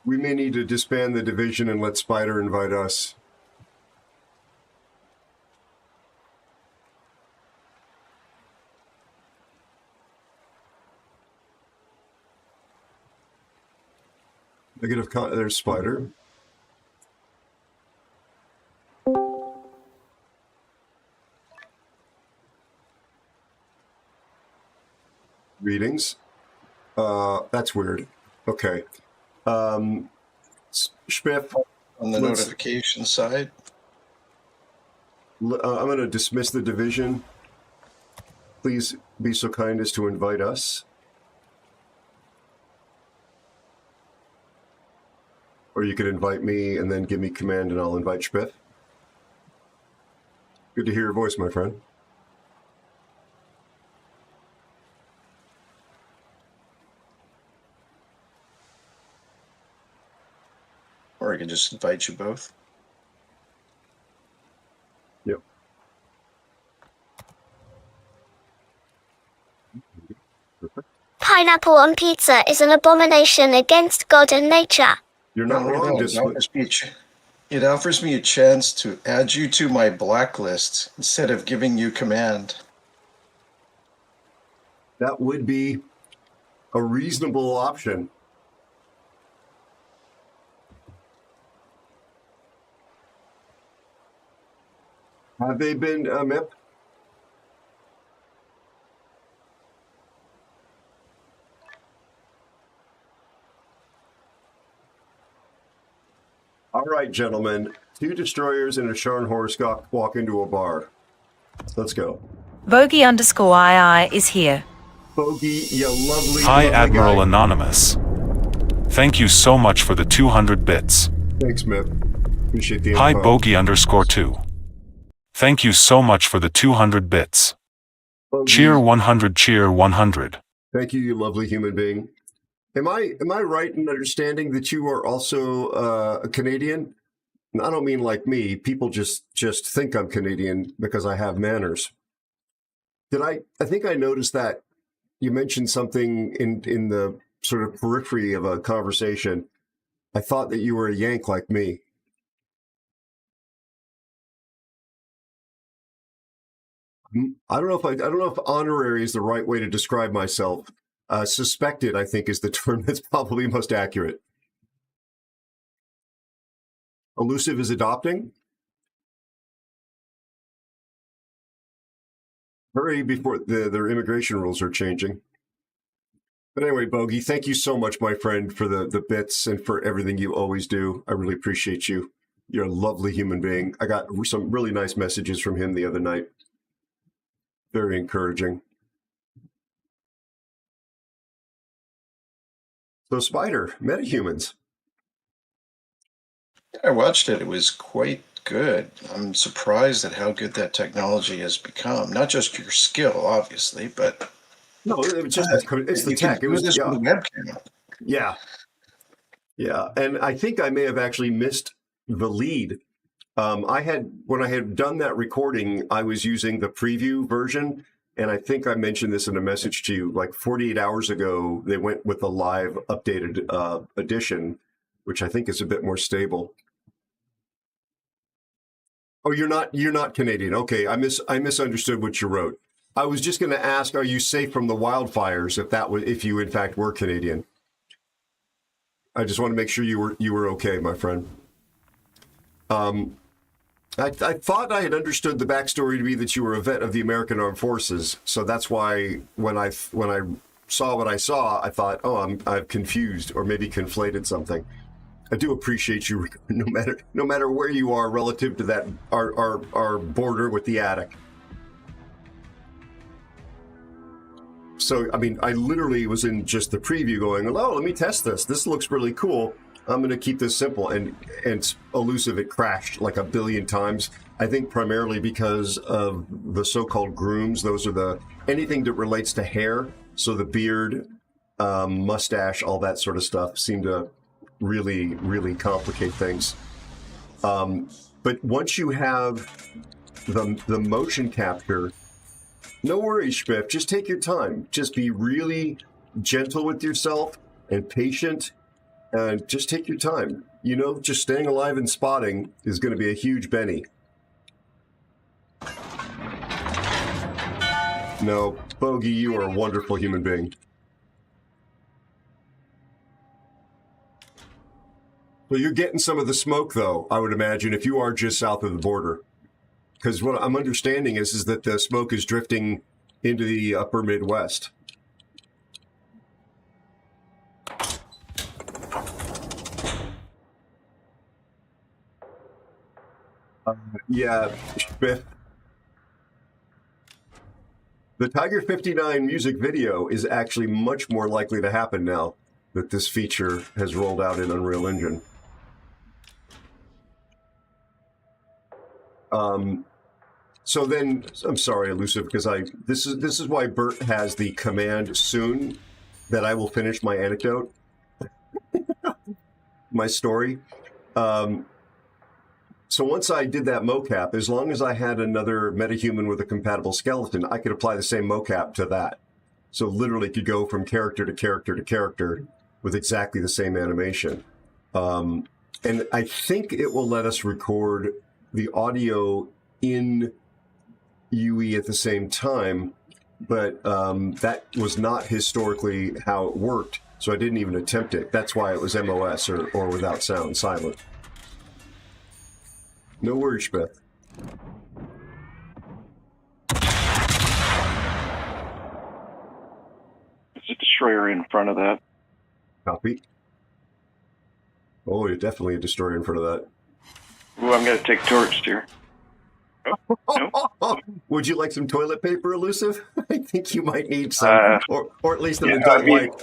We may need to disband the division and let Spider invite us. There's Spider. Readings. That's weird. Okay. Spiff. On the notification side. I'm going to dismiss the division. Please be so kind as to invite us. Or you could invite me and then give me command and I'll invite Spiff. Good to hear your voice, my friend. Or I can just invite you both. pineapple on pizza is an abomination against God and nature. You're not wrong, It offers me a chance to add you to my blacklist instead of giving you command. That would be a reasonable option. Have they been, MIP? All right, gentlemen. 2 destroyers and a Scharnhorst walk into a bar. Let's go. Bogey_II is here. Bogey, you lovely. Hi, lovely Admiral guy. Anonymous. Thank you so much for the 200 bits. Thanks, MIP. Appreciate the Hi, info. Bogey_2. Thank you so much for the 200 bits. Bogey. Cheer 100, cheer 100. Thank you, you lovely human being. Am I right in understanding that you are also a Canadian? And I don't mean like me. People just think I'm Canadian because I have manners. I think I noticed that you mentioned something in the sort of periphery of a conversation. I thought that you were a Yank like me. I don't know if honorary is the right way to describe myself. Suspected, I think, is the term that's probably most accurate. Elusive is adopting. Hurry before their immigration rules are changing. But anyway, Bogey, thank you so much, my friend, for the bits and for everything you always do. I really appreciate you. You're a lovely human being. I got some really nice messages from him the other night. Very encouraging. So, Spider, metahumans. I watched it. It was quite good. I'm surprised at how good that technology has become. Not just your skill, obviously, but no, it's just it's the tech. It was this with a webcam. Yeah, yeah, and I think I may have actually missed the lead. When I had done that recording, I was using the preview version, and I think I mentioned this in a message to you. Like 48 hours ago, they went with the live updated edition, which I think is a bit more stable. Oh, you're not Canadian. Okay, I misunderstood what you wrote. I was just going to ask, are you safe from the wildfires? If you in fact were Canadian. I just want to make sure you were okay, my friend. I thought I had understood the backstory to be that you were a vet of the American Armed Forces, so that's why when I saw what I saw, I thought, oh, I've confused or maybe conflated something. I do appreciate you, no matter where you are relative to that our border with the attic. So, I mean, I literally was in just the preview going, oh, let me test this. This looks really cool. I'm going to keep this simple. And Elusive, it crashed like a billion times. I think primarily because of the so-called grooms. Those are anything that relates to hair. So the beard, mustache, all that sort of stuff seem to really, really complicate things. But once you have the motion capture, no worries, Spiff. Just take your time. Just be really gentle with yourself and patient. And just take your time. You know, just staying alive and spotting is going to be a huge Benny. No, Bogey, you are a wonderful human being. So you're getting some of the smoke, though, I would imagine, if you are just south of the border. Because what I'm understanding is that the smoke is drifting into the upper Midwest. Yeah, Spiff. The Tiger 59 music video is actually much more likely to happen now that this feature has rolled out in Unreal Engine. So then, I'm sorry, Elusive, because this is why Bert has the command soon that I will finish my anecdote, my story. So once I did that mocap, as long as I had another metahuman with a compatible skeleton, I could apply the same mocap to that. So literally could go from character to character to character with exactly the same animation. And I think it will let us record the audio in UE at the same time, but that was not historically how it worked, so I didn't even attempt it. That's why it was MOS, or without sound, silent. No worries, Beth. There's a destroyer in front of that. Copy. Oh, you're definitely a destroyer in front of that. Ooh, I'm going to take torch here. Nope. Would you like some toilet paper, Elusive? I think you might need some, or at least an adult wipe. I'm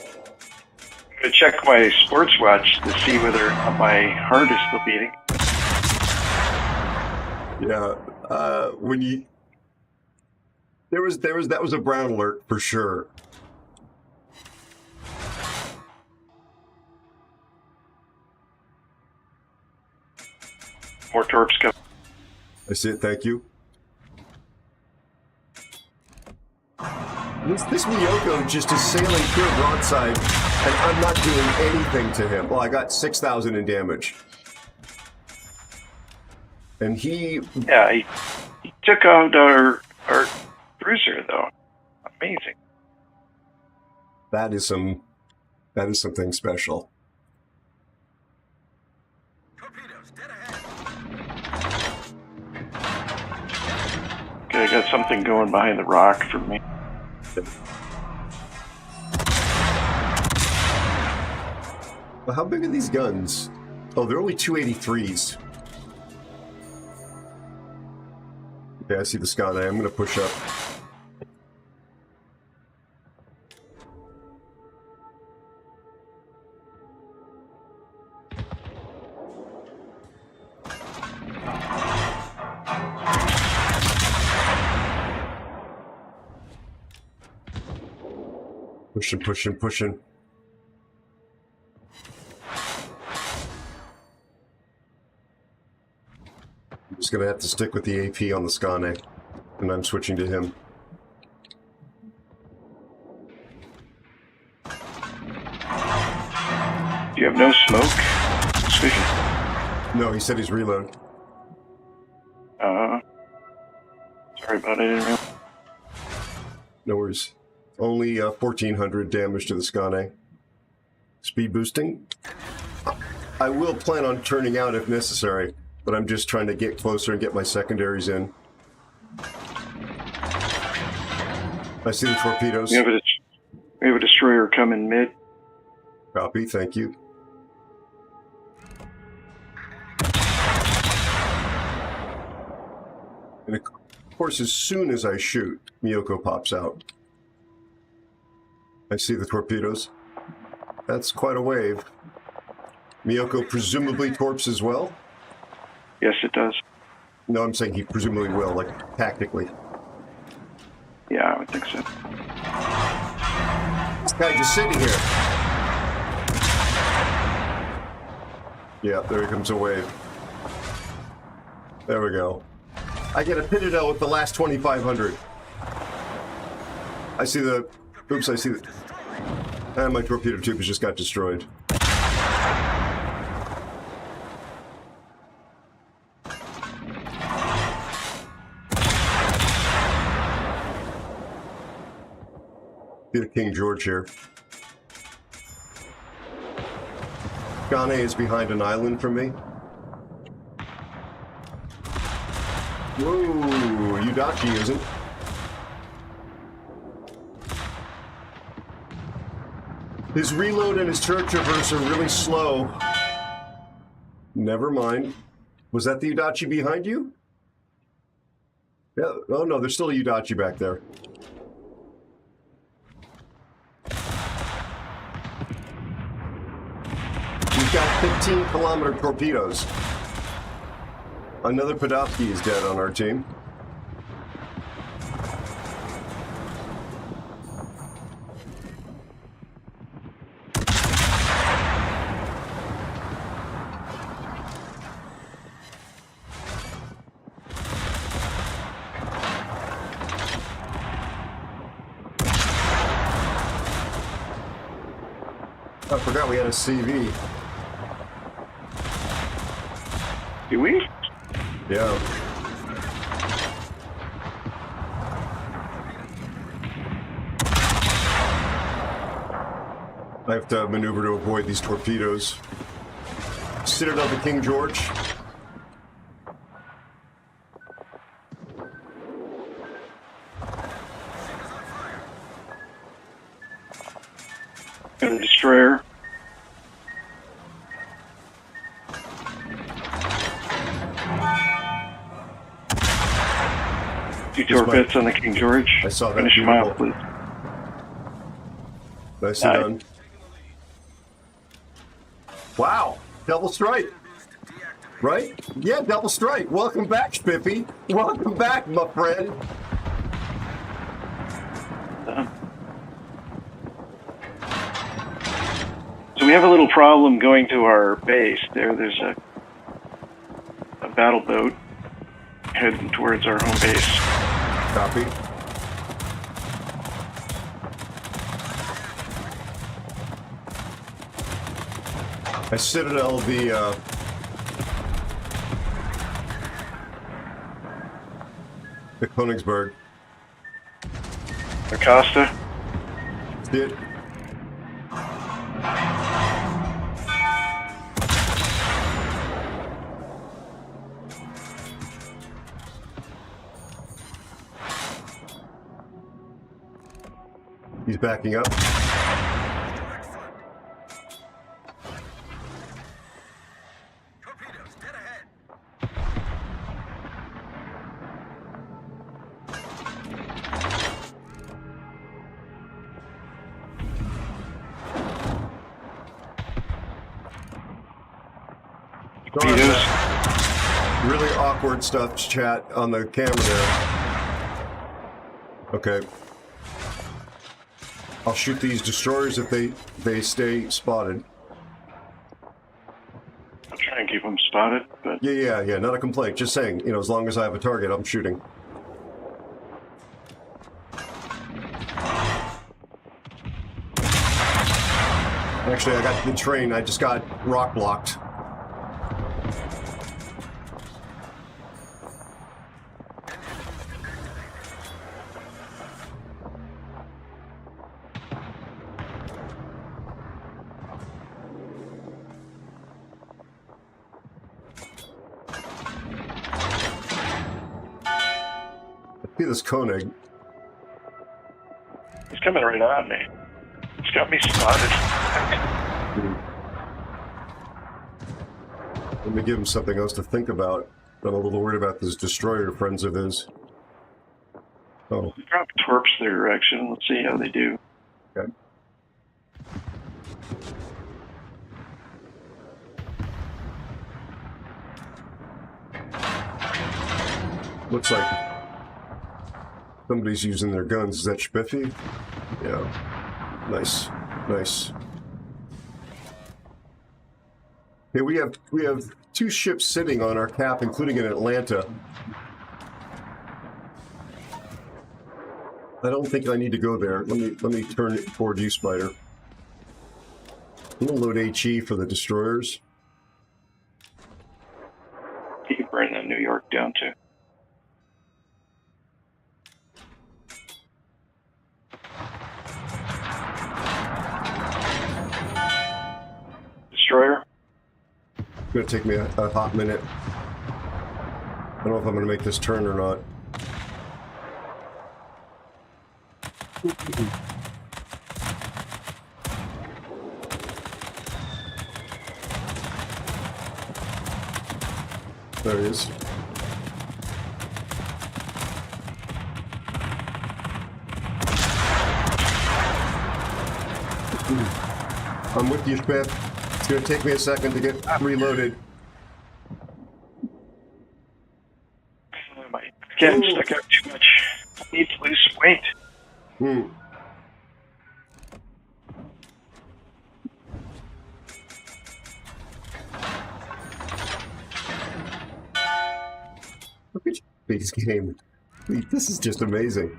going to check my sports watch to see whether my heart is still beating. Yeah, when you that was a brown alert for sure. More torps coming. I see it, thank you. This Miyoko just is sailing pure broadside, and I'm not doing anything to him. Well, I got 6,000 in damage. And he... Yeah, he took out our cruiser, though. Amazing. That is something special. Okay, I got something going behind the rock for me. Well, how big are these guns? Oh, they're only 283s. Okay, I see the Scott. I'm going to push up. Pushing, pushing, pushing. I'm just going to have to stick with the AP on the Skane, and I'm switching to him. Do you have no smoke? Suspicion? No, he said he's reload. Sorry about it. I didn't realize. No worries. Only 1,400 damage to the Skane. Speed boosting. I will plan on turning out if necessary, but I'm just trying to get closer and get my secondaries in. I see the torpedoes. We have a destroyer coming mid. Copy, thank you. And of course, as soon as I shoot, Miyoko pops out. I see the torpedoes. That's quite a wave. Miyoko presumably torps as well? Yes, it does. No, I'm saying he presumably will, like, tactically. Yeah, I would think so. This guy just sitting here. Yeah, there comes a wave. There we go. I get a Pitadel with the last 2,500. I see the... Oops, I see the... And my torpedo tube has just got destroyed. See the King George here. Gane is behind an island from me. Whoa, Udachi isn't. His reload and his turret traverse are really slow. Never mind. Was that the Udachi behind you? Yeah. Oh no, there's still a Udachi back there. We've got 15-kilometer torpedoes. Another Podolsky is dead on our team. I forgot we had a CV. Do we? Yeah. I have to maneuver to avoid these torpedoes. Citadel to King George. Got a destroyer. Two torpedoes on the King George. I saw that. Finish them out, please. Nicely done. Wow, double strike. Right? Yeah, double strike. Welcome back, Spiffy. Welcome back, my friend. So we have a little problem going to our base. There's a battle boat heading towards our home base. Copy. I Citadel the Königsberg. Acosta. See it? He's backing up. Torpedoes. Really awkward stuff, chat, on the camera there. Okay. I'll shoot these destroyers if they stay spotted. I'll try and keep them spotted, but... Yeah, not a complaint. Just saying, you know, as long as I have a target, I'm shooting. Actually, I got the train. I just got rock blocked. See this Koenig. He's coming right on me. He's got me spotted. Let me give him something else to think about. I'm a little worried about this destroyer friends of his. Oh. Drop torps their direction. Let's see how they do. Okay. Looks like somebody's using their guns. Is that Spiffy? Yeah. Nice. Nice. Okay, we have 2 ships sitting on our cap, including in Atlanta. I don't think I need to go there. Let me turn it toward you, Spider. I'm gonna load HE for the destroyers. You can burn the New York down too. Destroyer. It's gonna take me a hot minute. I don't know if I'm gonna make this turn or not. There he is. I'm with you, Smith. It's gonna take me a second to get reloaded. My skin stuck out too much. I need to lose some weight. Look at this game. This is just amazing.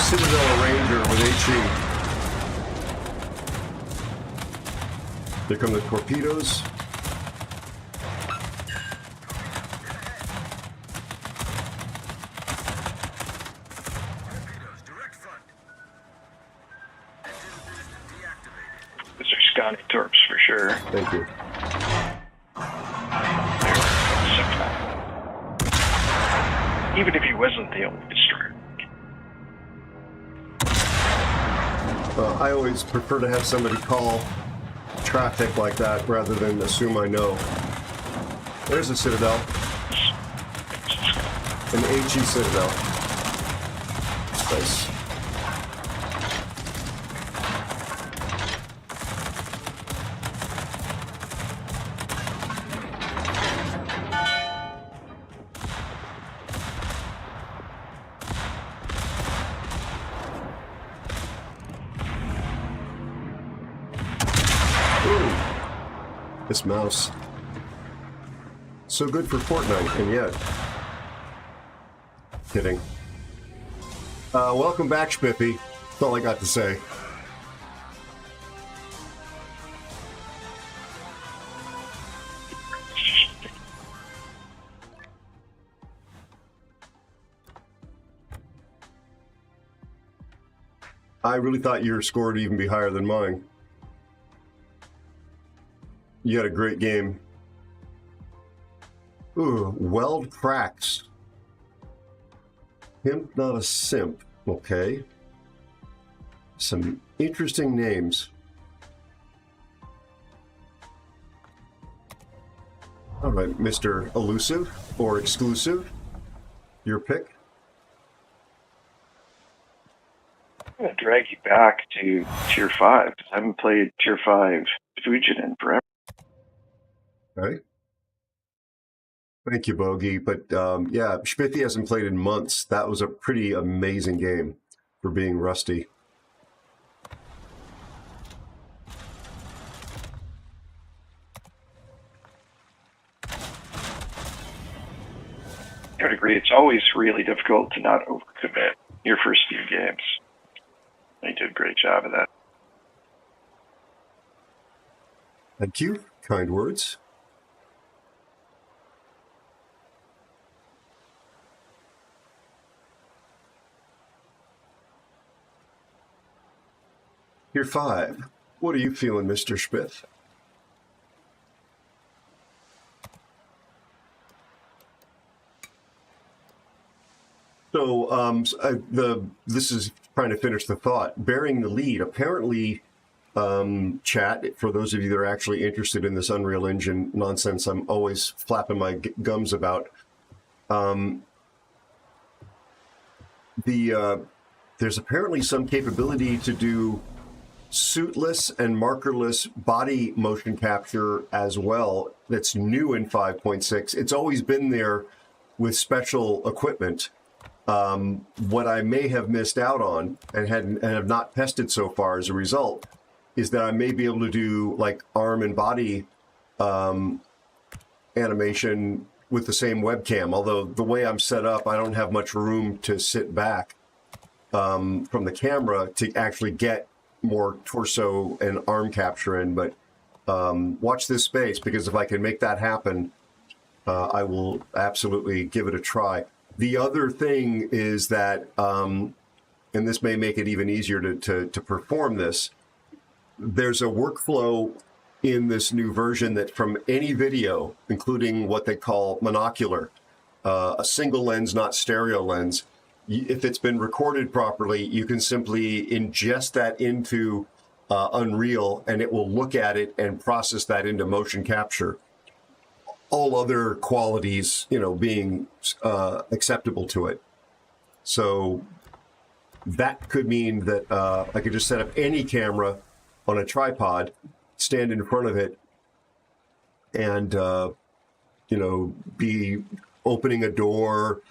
Citadel Ranger with HE. Here come the torpedoes. Those are Scotty torps for sure. Thank you. Even if he wasn't the only destroyer. I always prefer to have somebody call traffic like that rather than assume I know. There's a Citadel. An HE Citadel. Nice. This mouse. So good for Fortnite, and yet. Kidding. Welcome back, Spiffy. That's all I got to say. I really thought your score would even be higher than mine. You had a great game. Ooh, weld cracks. Pimp, not a simp. Okay. Some interesting names. All right, Mr. Elusive or Exclusive, your pick. I'm going to drag you back to Tier 5, because I haven't played Tier 5 Fujin in forever. Okay. Thank you, Bogey. But yeah, Spiffy hasn't played in months. That was a pretty amazing game for being rusty. I would agree. It's always really difficult to not overcommit your first few games. You did a great job of that. Thank you. Kind words. Tier 5. What are you feeling, Mr. Spiff? So this is trying to finish the thought. Bearing the lead, apparently, chat, for those of you that are actually interested in this Unreal Engine nonsense I'm always flapping my gums about, there's apparently some capability to do suitless and markerless body motion capture as well. That's new in 5.6. It's always been there with special equipment. What I may have missed out on and have not tested so far as a result is that I may be able to do like arm and body animation with the same webcam. Although the way I'm set up, I don't have much room to sit back from the camera to actually get more torso and arm capture in. But watch this space, because if I can make that happen, I will absolutely give it a try. The other thing is that, and this may make it even easier to perform this, there's a workflow in this new version that from any video, including what they call monocular, a single lens, not stereo lens, if it's been recorded properly, you can simply ingest that into Unreal, and it will look at it and process that into motion capture. All other qualities, being acceptable to it. So that could mean that I could just set up any camera on a tripod, stand in front of it, and be opening a door,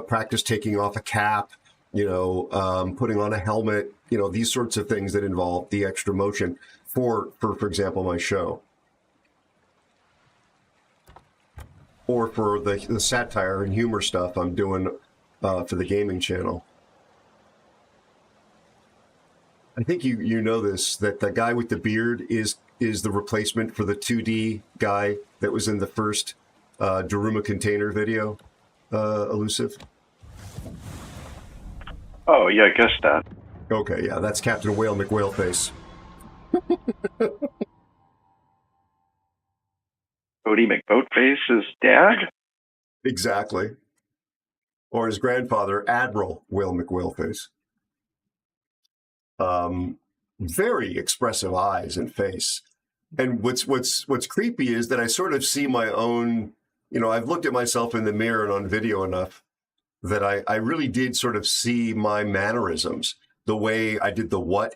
practice taking off a cap, putting on a helmet, these sorts of things that involve the extra motion for example, my show. Or for the satire and humor stuff I'm doing for the gaming channel. I think you know this, that the guy with the beard is the replacement for the 2D guy that was in the first Daruma container video, Elusive. Oh, yeah, I guess that. Okay, yeah, that's Captain Whale McWhaleface. Bodie McBoatface's dad? Exactly. Or his grandfather, Admiral Whale McWhaleface. Very expressive eyes and face. And what's creepy is that I sort of see my own, I've looked at myself in the mirror and on video enough that I really did sort of see my mannerisms, the way I did the what.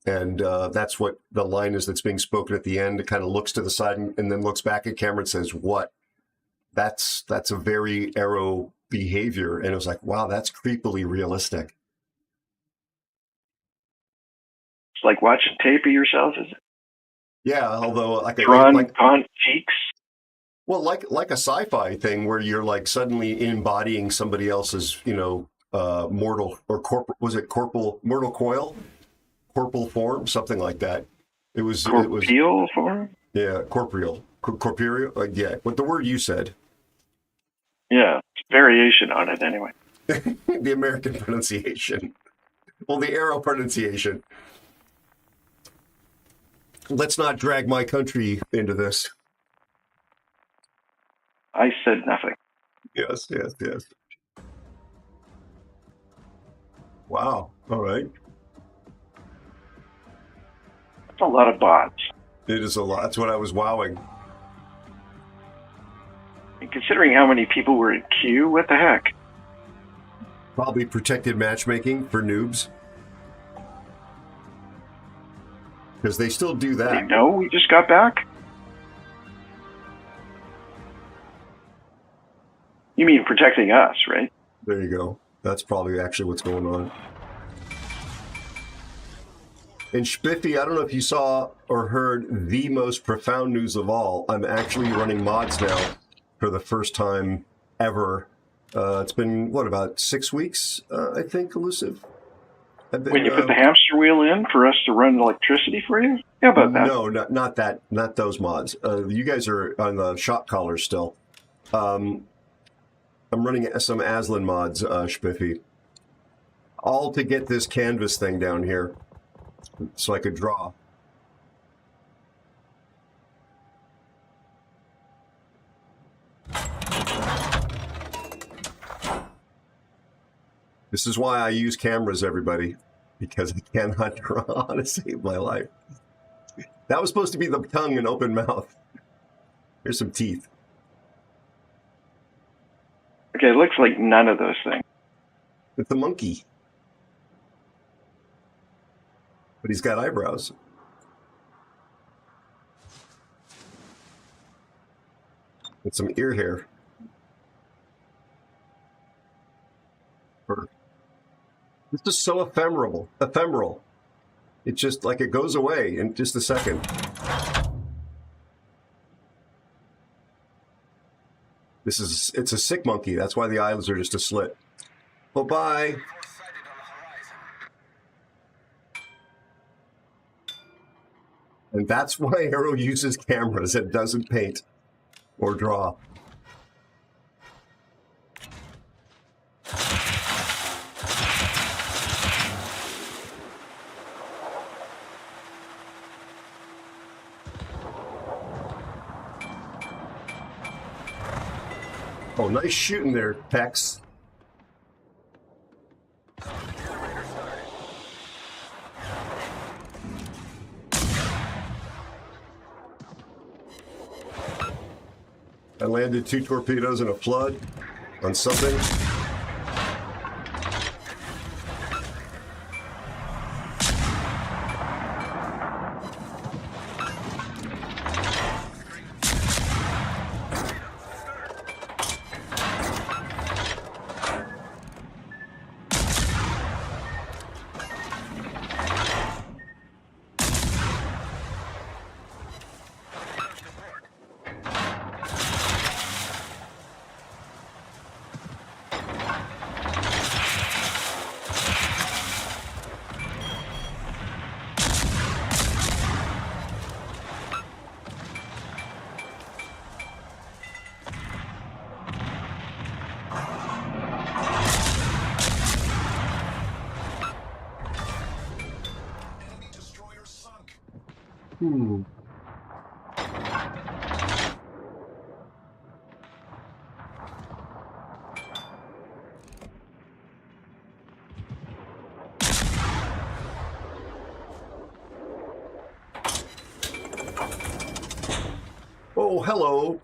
And that's what the line is that's being spoken at the end. It kind of looks to the side and then looks back at camera and says, what? That's a very Aero behavior. And it was like, wow, that's creepily realistic. It's like watching tape of yourself, is it? Yeah, although like on cheeks. Well, like a sci-fi thing where you're like suddenly embodying somebody else's, mortal or mortal coil, corporeal form, something like that. It was form. Yeah, corporeal. Yeah, what the word you said. Yeah, it's variation on it anyway. The American pronunciation. Well, the Aero pronunciation. Let's not drag my country into this. I said nothing. Yes. Wow. All right. That's a lot of bots. It is a lot. That's what I was wowing. And considering how many people were in queue, what the heck? Probably protected matchmaking for noobs. Because they still do that. No, we just got back? You mean protecting us, right? There you go. That's probably actually what's going on. And Spiffy, I don't know if you saw or heard the most profound news of all. I'm actually running mods now for the first time ever. It's been, about 6 weeks, I think, Elusive? When you put the hamster wheel in for us to run electricity for you? How about that? No, not that. Not those mods. You guys are on the shop collars still. I'm running some Aslan mods, Spiffy. All to get this canvas thing down here so I could draw. This is why I use cameras, everybody, because I cannot draw to save my life. That was supposed to be the tongue and open mouth. Here's some teeth. Okay, it looks like none of those things. It's a monkey. But he's got eyebrows. And some ear hair. This is so ephemeral. It's just like it goes away in just a second. It's a sick monkey. That's why the eyelids are just a slit. Well, bye. And that's why Aero uses cameras. It doesn't paint or draw. Oh, nice shooting there, Tex. I landed 2 torpedoes in a flood on something. Oh, hello.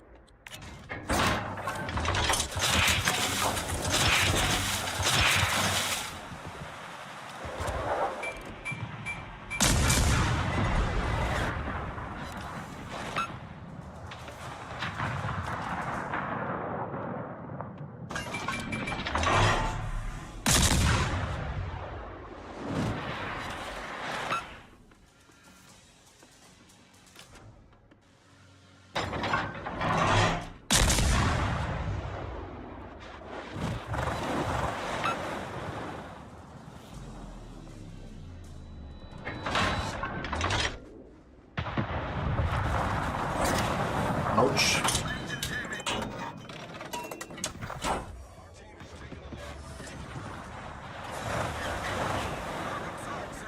Ouch.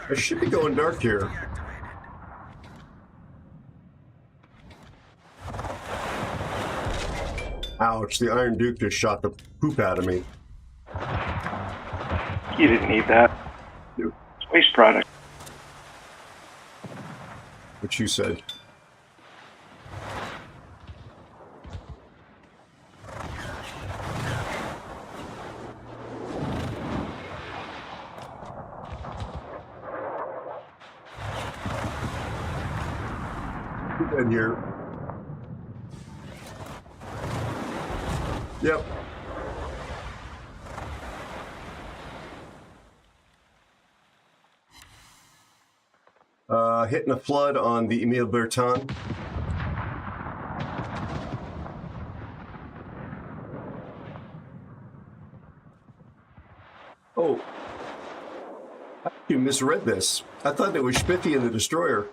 I should be going dark here. Ouch, the Iron Duke just shot the poop out of me. You didn't need that. It's waste product. What you said. In here. Yep. Hitting a flood on the Emile Bertin. Oh. You misread this. I thought it was Spiffy and the Destroyer.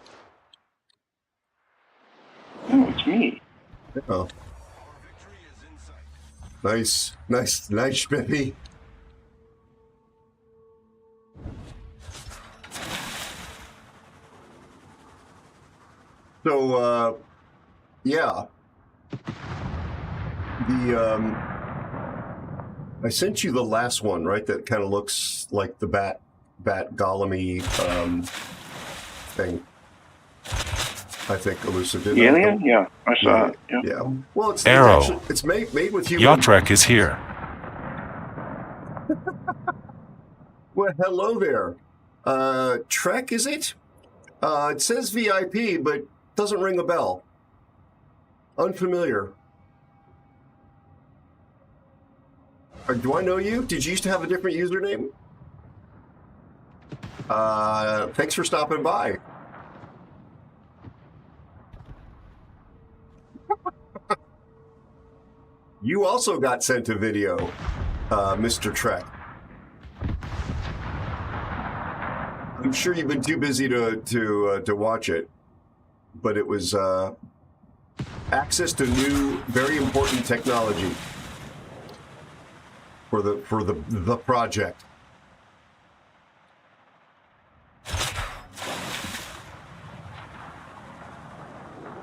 Oh, it's me. Oh. Nice, Spiffy. So, yeah. I sent you the last one, right? That kind of looks like the bat golem-y, thing. I think Elusive did. The alien? Yeah, I saw it. Yeah. Well, it's Aero. It's made with human. Yatrek is here. Well, hello there. Trek, is it? It says VIP, but doesn't ring a bell. Unfamiliar. Do I know you? Did you used to have a different username? Thanks for stopping by. You also got sent a video, Mr. Trek. I'm sure you've been too busy to watch it, but it was access to new, very important technology for the project.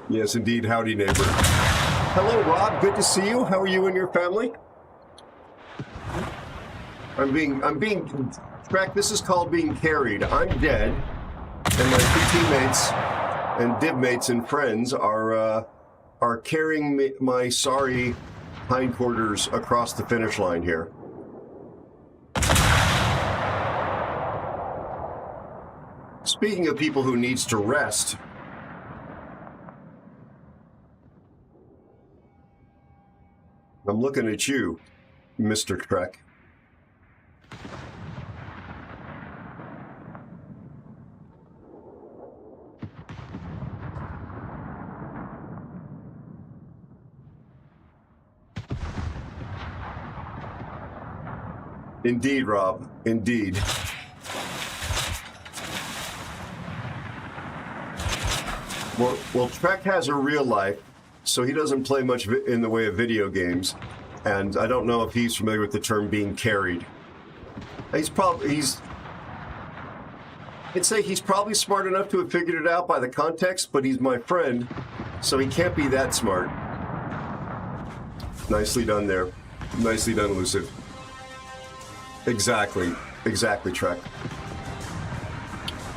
Yes, indeed. Howdy, neighbor. Hello, Rob. Good to see you. How are you and your family? I'm being Trek. This is called being carried. I'm dead, and my two teammates and dibmates and friends are carrying my sorry hindquarters across the finish line here. Speaking of people who needs to rest, I'm looking at you, Mr. Trek. Indeed, Rob. Indeed. Well, Trek has a real life, so he doesn't play much in the way of video games, and I don't know if he's familiar with the term being carried. I'd say he's probably smart enough to have figured it out by the context, but he's my friend, so he can't be that smart. Nicely done there. Nicely done, Elusive. Exactly, Trek.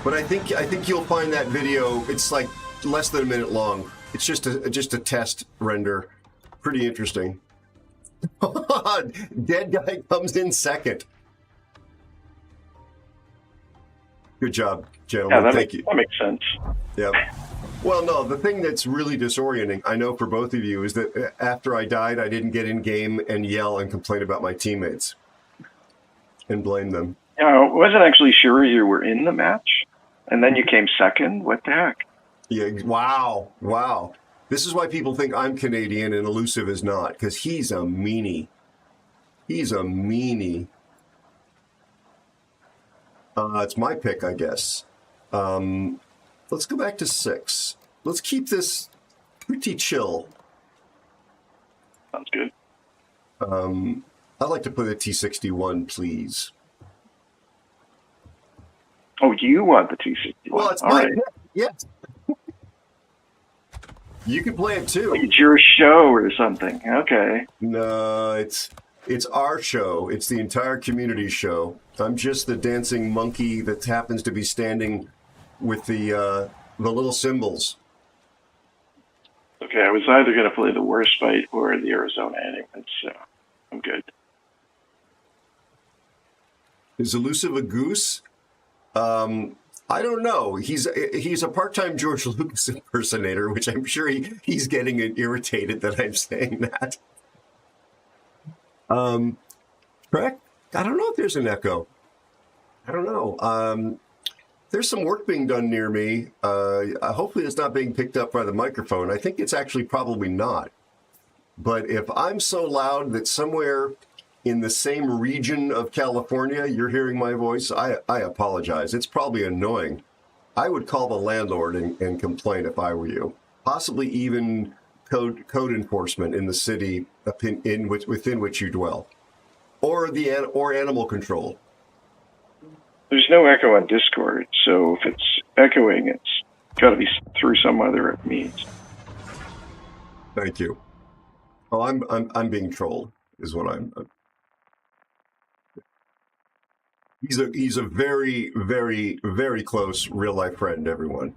But I think you'll find that video. It's like less than a minute long. It's just a test render. Pretty interesting. Dead guy comes in second. Good job, gentlemen. Yeah, Thank you. That makes sense. Yeah. Well, no, the thing that's really disorienting, I know for both of you, is that after I died, I didn't get in game and yell and complain about my teammates and blame them. Yeah, I wasn't actually sure you were in the match, and then you came second. What the heck? Yeah. Wow. This is why people think I'm Canadian and Elusive is not, because he's a meanie. It's my pick, I guess. Let's go back to 6. Let's keep this pretty chill. Sounds good. I'd like to put a T61, please. Oh, you want the T61? Well, it's All my right. pick. Yes. You can play it too. It's your show or something. Okay. No, it's our show. It's the entire community show. I'm just the dancing monkey that happens to be standing with the little symbols. Okay, I was either going to play the worst fight or the Arizona anyway, so I'm good. Is Elusive a goose? I don't know. He's a part-time George Lucas impersonator, which I'm sure he's getting irritated that I'm saying that. Correct? I don't know if there's an echo. I don't know. There's some work being done near me. Hopefully it's not being picked up by the microphone. I think it's actually probably not. But if I'm so loud that somewhere in the same region of California you're hearing my voice, I apologize. It's probably annoying. I would call the landlord and complain if I were you. Possibly even code enforcement in the city within which you dwell. Or animal control. There's no echo on Discord, so if it's echoing, it's got to be through some other means. Thank you. Oh, I'm being trolled, is what I'm. He's a very, very, very close real life friend. Everyone.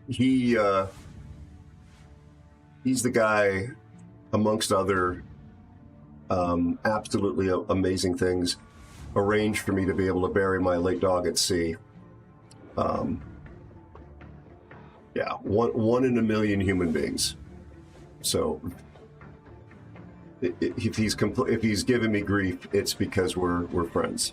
He's the guy, amongst other absolutely amazing things, arranged for me to be able to bury my late dog at sea. Yeah, one in a million human beings. So if he's giving me grief, it's because we're friends.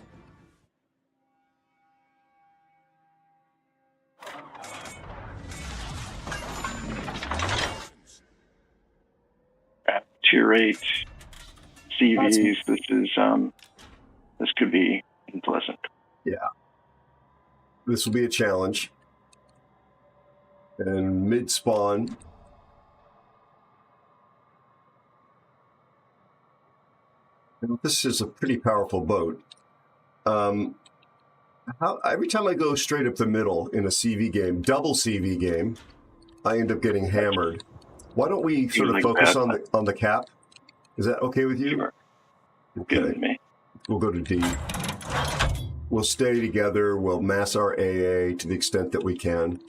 At Tier 8 CVs, this could be unpleasant. Yeah. This will be a challenge. And mid-spawn, this is a pretty powerful boat. Every time I go straight up the middle in a CV game, double CV game, I end up getting hammered. Why don't we sort of focus on the cap? Is that okay with you? Sure. Okay. Good with me. We'll go to D. We'll stay together. We'll mass our AA to the extent that we can.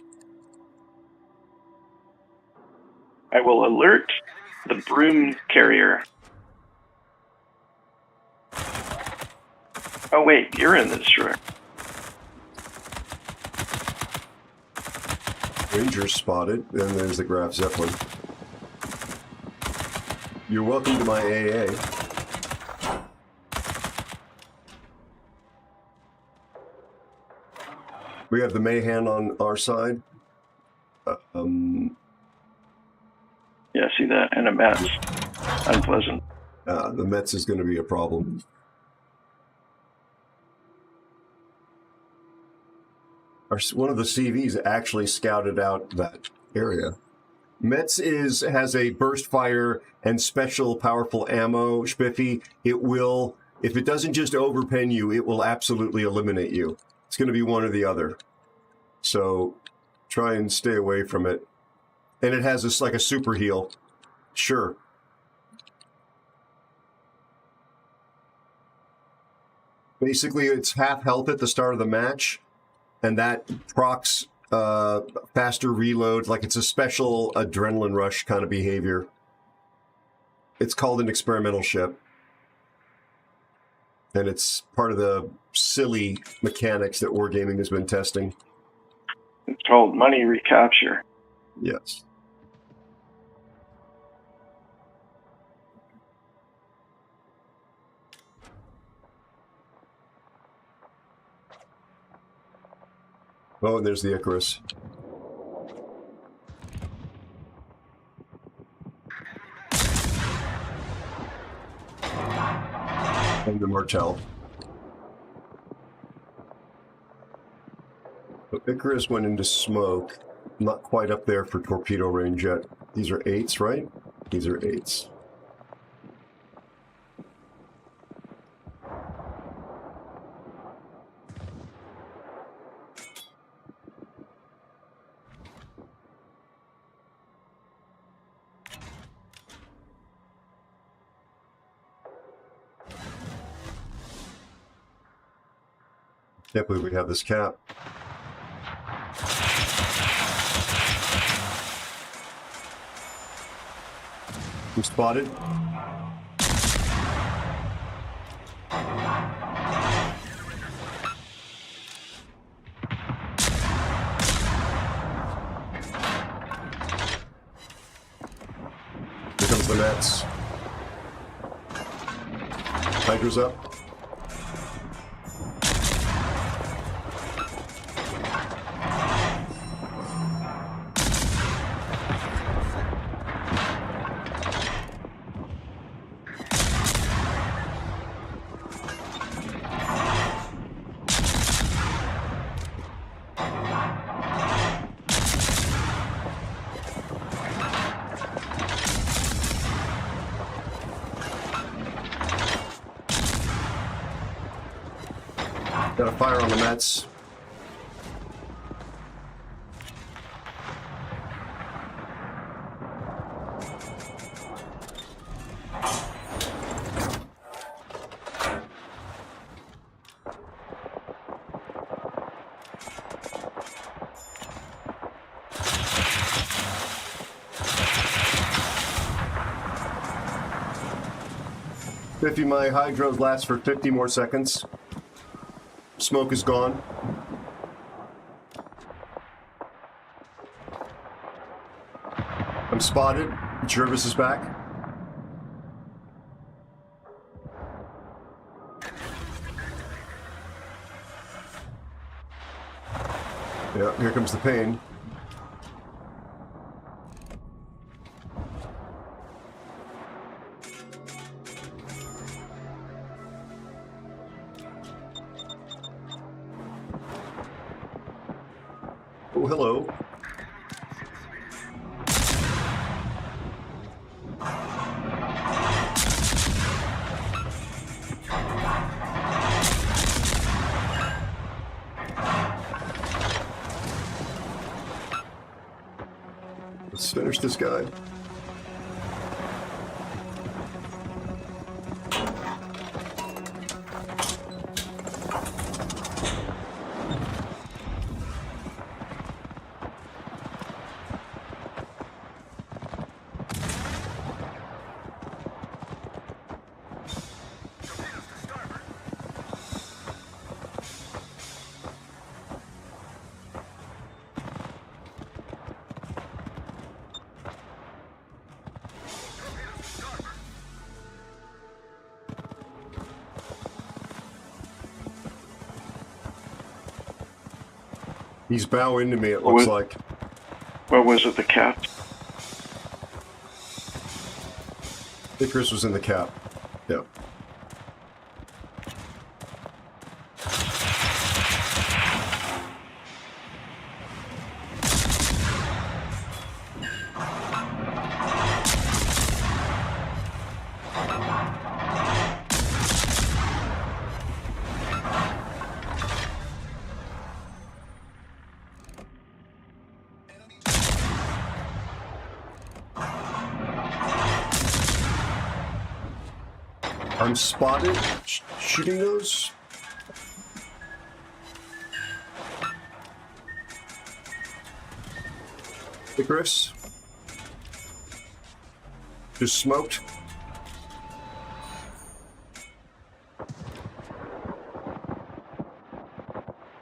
I will alert the broom carrier. Oh wait, you're in the destroyer. Rangers spotted. Then there's the Graf Zeppelin. You're welcome to my AA. We have the Mayhan on our side. Yeah, see that? And a Mets. Unpleasant. The Mets is going to be a problem. One of the CVs actually scouted out that area. Mets has a burst fire and special powerful ammo, Spiffy. It will, if it doesn't just overpen you, it will absolutely eliminate you. It's going to be one or the other. So try and stay away from it. And it has this like a super heal. Sure. Basically, it's half health at the start of the match, and that procs faster reload, like it's a special adrenaline rush kind of behavior. It's called an experimental ship. And it's part of the silly mechanics that Wargaming has been testing. It's called money recapture. Yes. Oh, and there's the Icarus. And the Martel. So Icarus went into smoke. Not quite up there for torpedo range yet. These are 8s, right? These are 8s. Can't believe we have this cap. I'm spotted. Here comes the nets. Hydra's up. Got a fire on the Mets. My hydros last for 50 more seconds. Smoke is gone. I'm spotted. Jervis is back. Yeah, here comes the pain. Oh, hello. Let's finish this guy. He's bowing to me, it looks like. What was it, the cap? Icarus was in the cap. Yeah. I'm spotted shooting those. Icarus. Just smoked.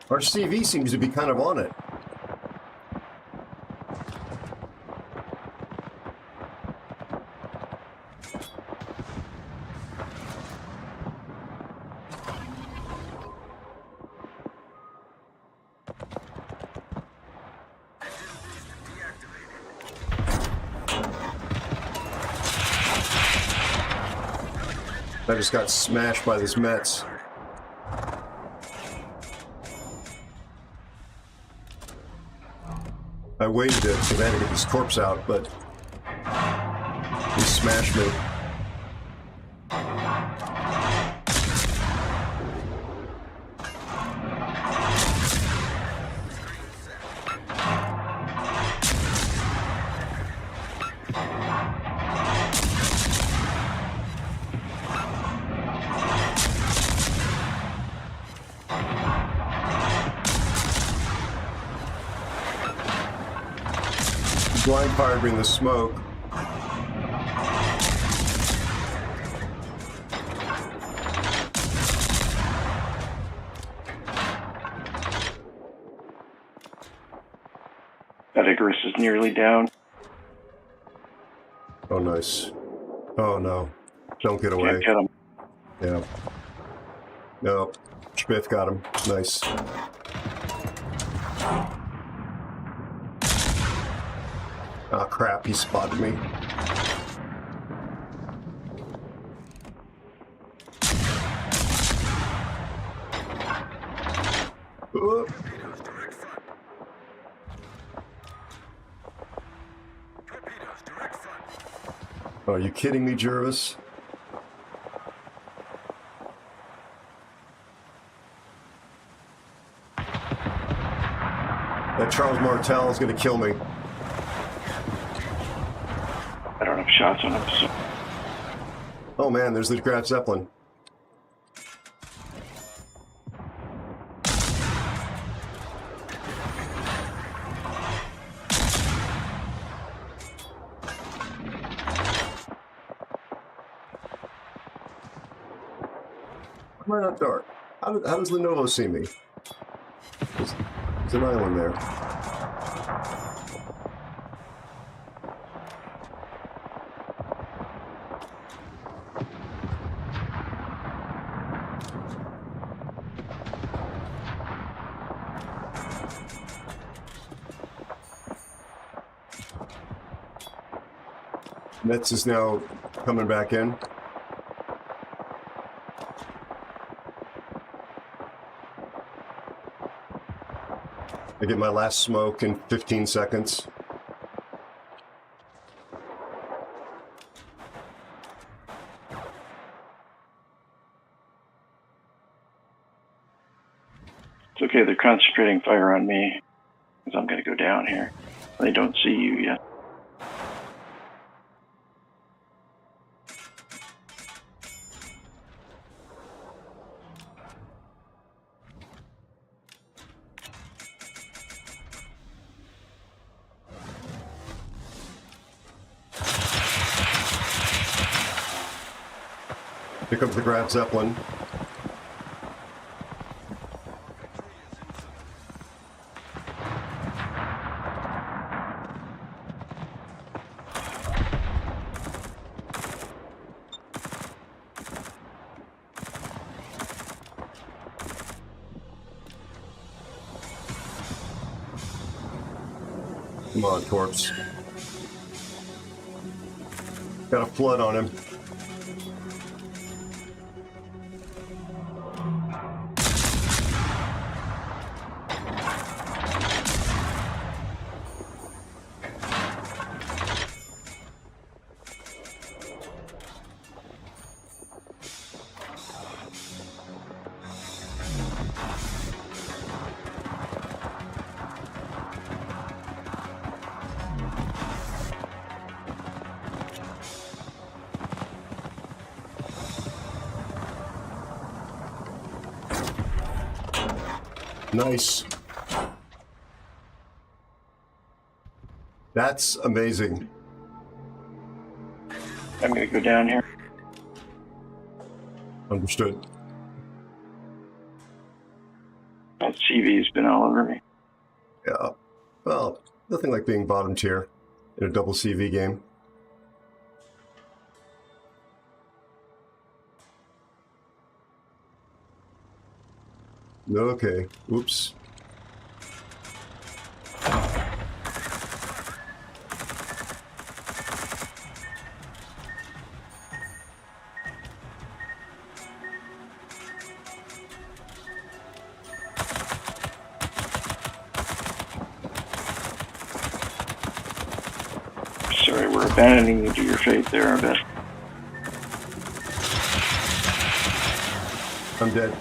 Our CV seems to be kind of on it. I just got smashed by this Mets. I waited it because I had to get this corpse out, but he smashed me. Blind fired me in the smoke. That Icarus is nearly down. Oh, nice. Oh, no. Don't get away. Can't get him. Yeah. No. Smith got him. Nice. Oh, crap. He spotted me. Oh, are you kidding me, Jervis? That Charles Martel is going to kill me. I don't have shots on him, so... Oh man, there's the Graf Zeppelin. Why am I not dark? How does Lenovo see me? There's an island there. Metz is now coming back in. I get my last smoke in 15 seconds. It's okay, they're concentrating fire on me, because I'm going to go down here. They don't see you yet. Pick up the Graf Zeppelin. Come on, Torps. Got a flood on him. Nice. That's amazing. I'm gonna go down here. Understood. That CV's been all over me. Yeah. Well, nothing like being bottom tier in a double CV game. Okay. Oops. Sorry, we're abandoning you to your fate there, I bet. I'm dead.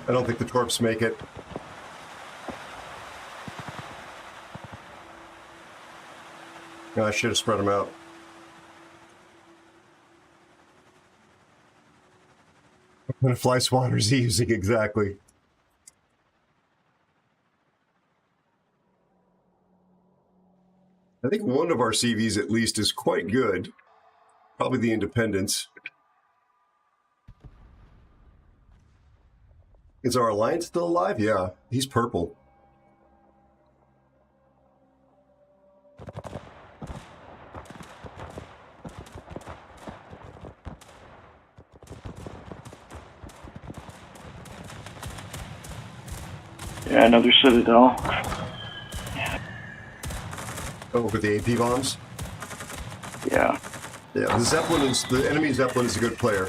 I don't think the Torps make it. No, I should have spread them out. What kind of fly swatter is he using exactly? I think one of our CVs at least is quite good. Probably the Independence. Is our Alliance still alive? Yeah, he's purple. Yeah, another Citadel. Oh, with the AP bombs? Yeah. Yeah, the enemy Zeppelin is a good player.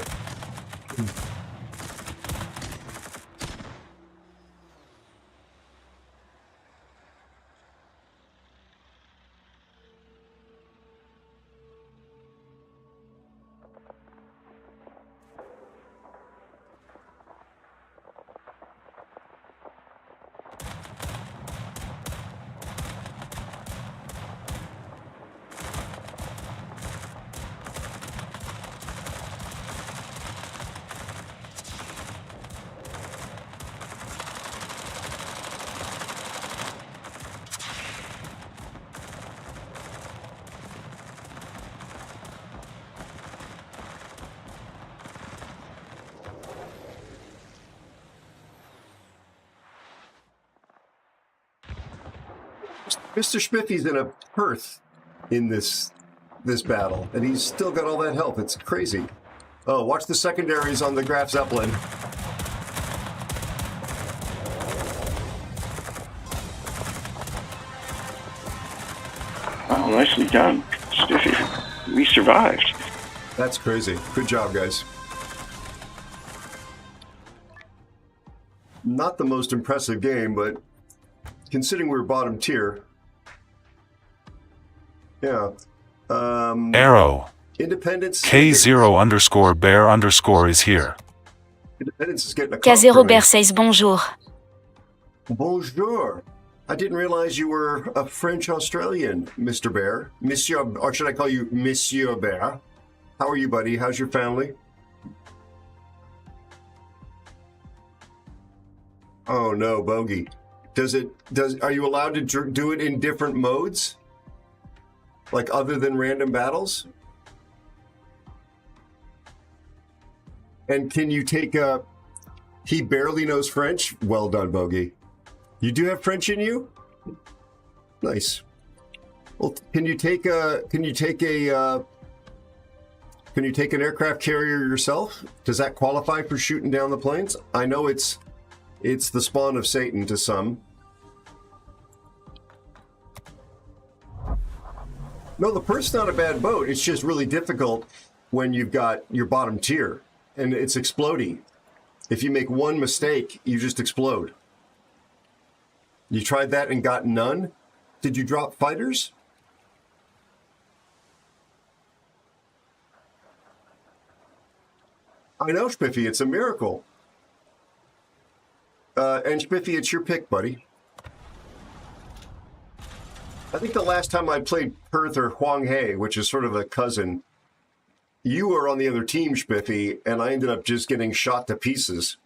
Mr. Spiffy's in a Perth in this battle, and he's still got all that health. It's crazy. Oh, watch the secondaries on the Graf Zeppelin. Oh, nicely done, Spiffy. We survived. That's crazy. Good job, guys. Not the most impressive game, but considering we were bottom tier. Yeah. Aero. Independence. K0_bear_ is here. Independence is getting a K0bear says bonjour. Bonjour. I didn't realize you were a French Australian, Mr. Bear. Monsieur, or should I call you Monsieur Bear? How are you, buddy? How's your family? Oh no, Bogey. Are you allowed to do it in different modes? Like other than random battles? And can you take he barely knows French? Well done, Bogey. You do have French in you? Nice. Well, can you take an aircraft carrier yourself? Does that qualify for shooting down the planes? I know it's the spawn of Satan to some. No, the Perth's not a bad boat. It's just really difficult when you've got your bottom tier and it's exploding. If you make one mistake, you just explode. You tried that and got none? Did you drop fighters? I know, Spiffy, it's a miracle. And Spiffy, it's your pick, buddy. I think the last time I played Perth or Huang He, which is sort of a cousin, You were on the other team, Spiffy, and I ended up just getting shot to pieces.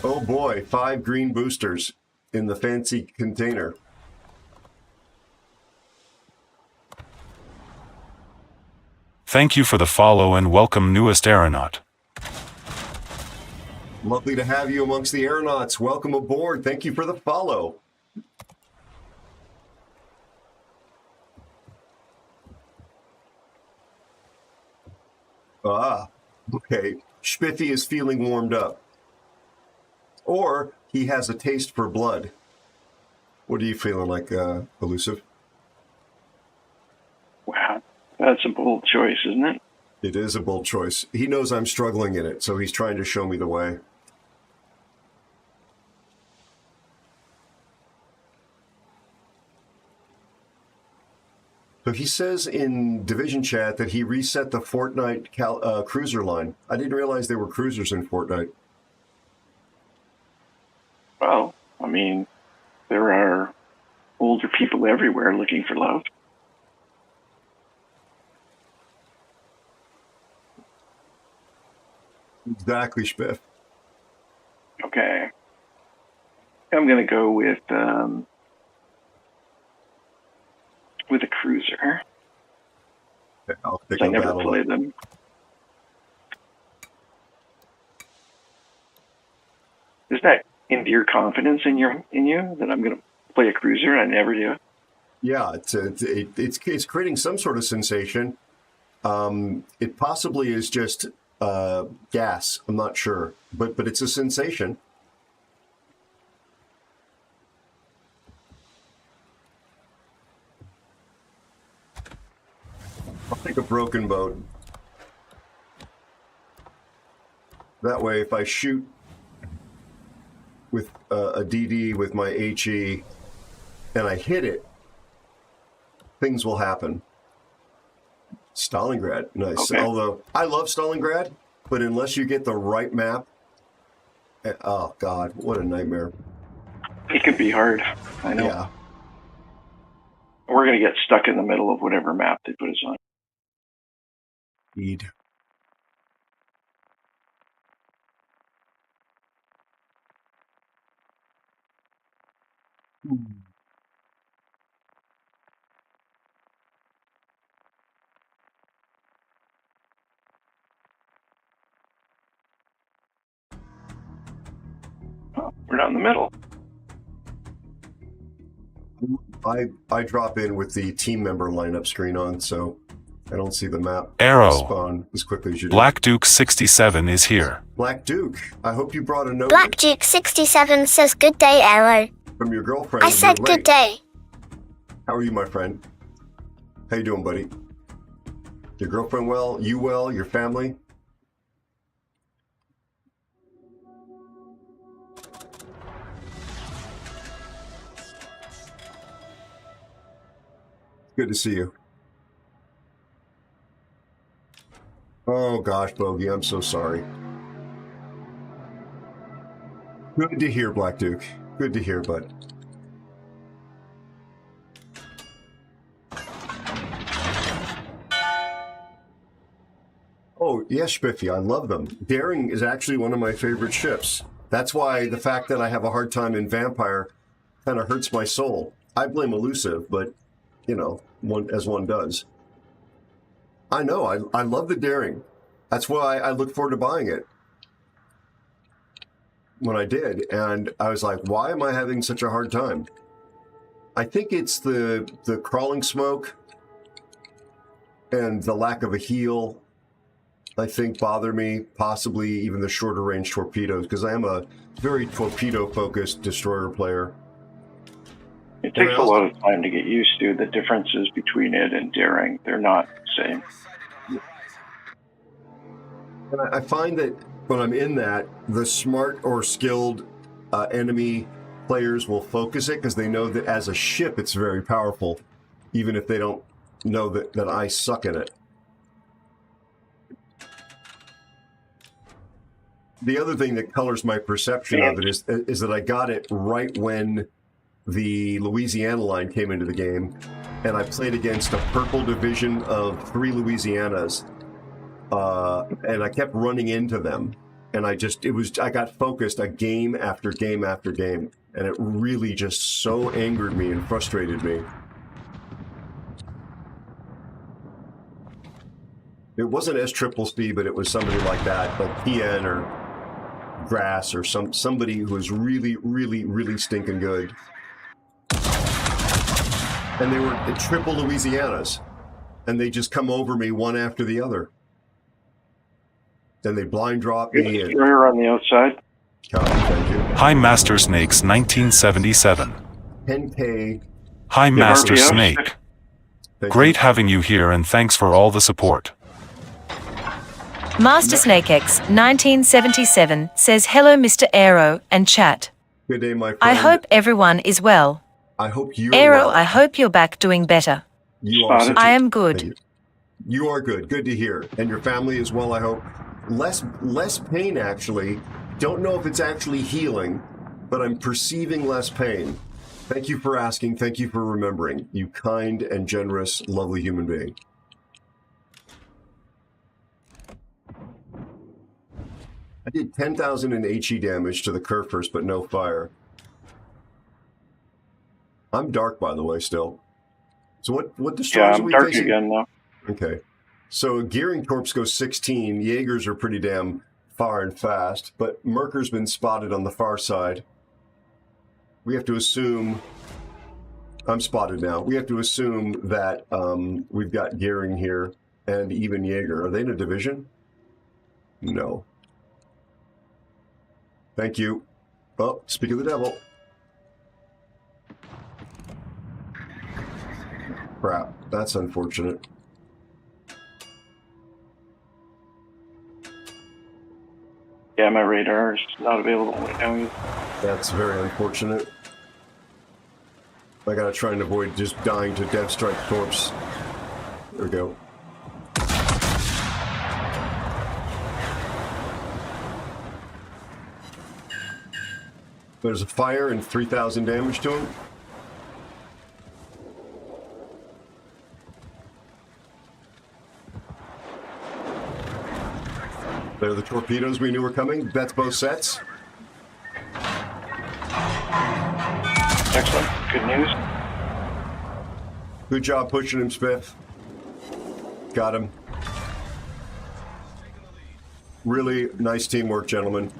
Oh boy, 5 green boosters in the fancy container. Thank you for the follow and welcome newest aeronaut. Lovely to have you amongst the aeronauts. Welcome aboard. Thank you for the follow. Ah, okay. Spiffy is feeling warmed up. Or he has a taste for blood. What are you feeling like, Elusive? Wow, that's a bold choice, isn't it? It is a bold choice. He knows I'm struggling in it, so he's trying to show me the way. So he says in Division Chat that he reset the Fortnite cruiser line. I didn't realize there were cruisers in Fortnite. Well, I mean, there are older people everywhere looking for love. Exactly, Spiff. Okay. I'm going to go with a cruiser. Okay, I'll pick I a never battle. play them. Does that endear confidence in you that I'm going to play a cruiser and I never do? Yeah, it's creating some sort of sensation. It possibly is just gas. I'm not sure, but it's a sensation. I'll take a broken boat. That way, if I shoot with a DD with my HE and I hit it, things will happen. Stalingrad, nice. Okay. Although I love Stalingrad, but unless you get the right map, oh God, what a nightmare. It could be hard. I know. Yeah. We're going to get stuck in the middle of whatever map they put us on. Indeed. Oh, we're not in the middle. I drop in with the team member lineup screen on, so I don't see the map Aero. spawn as quickly as you do. Black Duke 67 is here. Black Duke, I hope you brought a note Black Duke 67 says good day, Aero. from your girlfriend. I You're said late. good day. How are you, my friend? How you doing, buddy? Your girlfriend well? You well? Your family? Good to see you. Oh gosh, Bogey, I'm so sorry. Good to hear, Black Duke. Good to hear, bud. Oh, yes, Spiffy, I love them. Daring is actually one of my favorite ships. That's why the fact that I have a hard time in Vampire kind of hurts my soul. I blame Elusive, but, you know, as one does. I know, I love the Daring. That's why I look forward to buying it. When I did, and I was like, why am I having such a hard time? I think it's the crawling smoke and the lack of a heel, I think, bother me, possibly even the shorter range torpedoes, because I am a very torpedo-focused destroyer player. It takes a lot of time to get used to the differences between it and Daring. They're not the same. And I find that when I'm in that, the smart or skilled enemy players will focus it because they know that as a ship it's very powerful, even if they don't know that I suck in it. The other thing that colors my perception of it is that I got it right when the Louisiana line came into the game, and I played against a purple division of 3 Louisianas, and I kept running into them, and I got focused game after game after game, and it really just so angered me and frustrated me. It wasn't S-Triple-C, but it was somebody like that, like PN or Grass or somebody who was really, really, really stinking good. And they were triple Louisianas, and they just come over me one after the other. Then they blind drop me. Destroyer on the outside. Thank you. Hi, Master Snakes 1977. 10K. Hi, Master RPO. Snake. Thank Great you. having you here and thanks for all the support. Master Snake X 1977 says hello, Mr. Aero, and chat. Good day, my friend. I hope everyone is well. I hope you're Aero, well. I hope you're back doing better. You are. Spotted. I am Thank good. you. You are good. Good to hear. And your family as well, I hope. Less pain, actually. Don't know if it's actually healing, but I'm perceiving less pain. Thank you for asking. Thank you for remembering. You kind and generous, lovely human being. I did 10,000 in HE damage to the Kerfers, but no fire. I'm dark, by the way, still. So what destroys Yeah, are we I'm dark facing? again now. Okay. So Gearing Torps goes 16. Jaegers are pretty damn far and fast, but Merker's been spotted on the far side. We have to assume... I'm spotted now. We have to assume that we've got Gearing here and even Jaeger. Are they in a division? No. Thank you. Oh, speak of the devil. Crap, that's unfortunate. Yeah, my radar is not available right now either. That's very unfortunate. I gotta try and avoid just dying to Dev Strike Torps. There we go. There's a fire and 3,000 damage to him. There are the torpedoes we knew were coming. That's both sets. Excellent. Good news. Good job pushing him, Spiff. Got him. Really nice teamwork, gentlemen.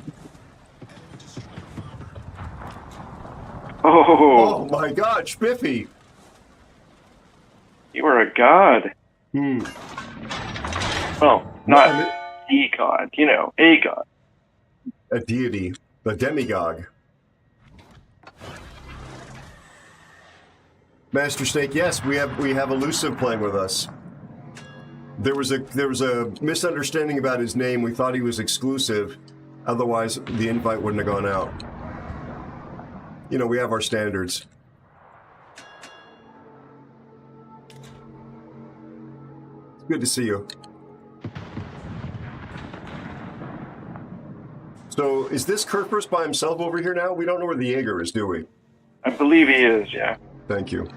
Oh, Oh my God, Spiffy! you are a god. Well, not the god, you know, a god. A deity, a demigod. Master Snake, yes, we have Elusive playing with us. There was a misunderstanding about his name. We thought he was exclusive. Otherwise, the invite wouldn't have gone out. You know, we have our standards. It's good to see you. So, is this Kerfers by himself over here now? We don't know where the Jaeger is, do we? I believe he is, yeah. Thank you.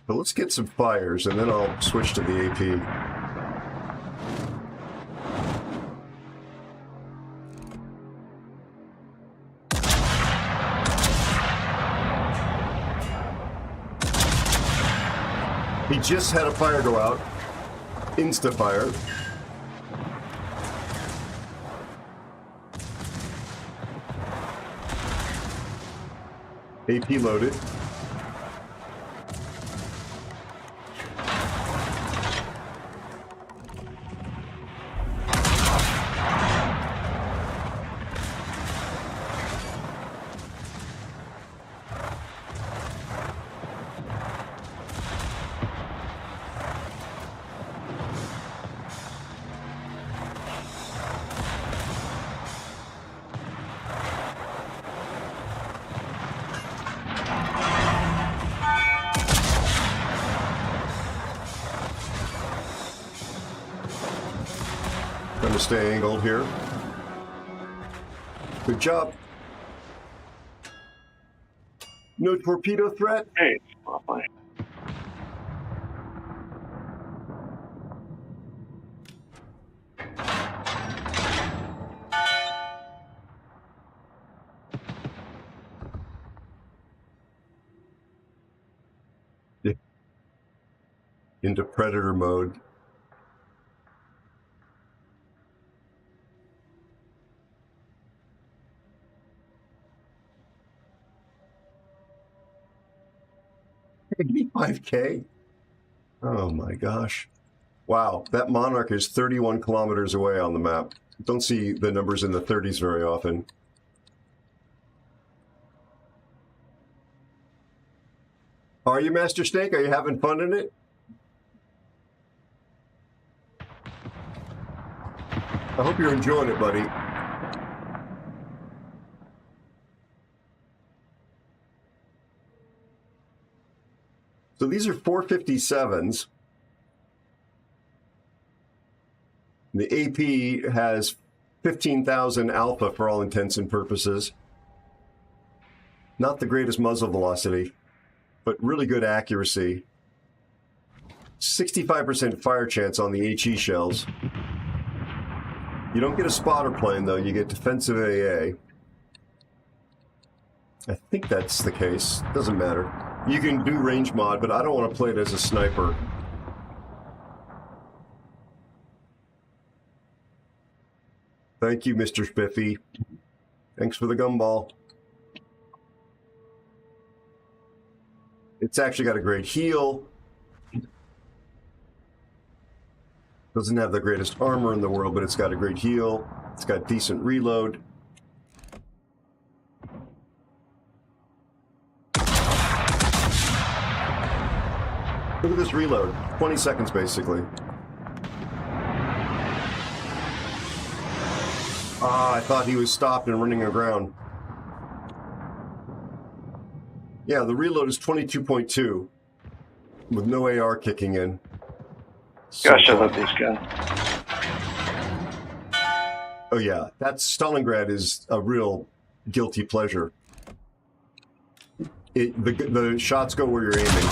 But let's get some fires, and then I'll switch to the AP. He just had a fire go out. Insta-fire. AP loaded. Going to stay angled here. Good job. No torpedo threat? Hey, lovely. Into predator mode. Hey, give me 5K. Oh my gosh. Wow, that Monarch is 31 kilometers away on the map. Don't see the numbers in the 30s very often. Are you, Master Snake? Are you having fun in it? I hope you're enjoying it, buddy. So these are 457s. The AP has 15,000 alpha for all intents and purposes. Not the greatest muzzle velocity, but really good accuracy. 65% fire chance on the HE shells. You don't get a spotter plane, though. You get defensive AA. I think that's the case. Doesn't matter. You can do range mod, but I don't want to play it as a sniper. Thank you, Mr. Spiffy. Thanks for the gumball. It's actually got a great heel. Doesn't have the greatest armor in the world, but it's got a great heel. It's got decent reload. Look at this reload. 20 seconds, basically. Ah, I thought he was stopped and running aground. Yeah, the reload is 22.2 with no AR kicking in. Gosh, I love this gun. Oh yeah, that Stalingrad is a real guilty pleasure. The shots go where you're aiming.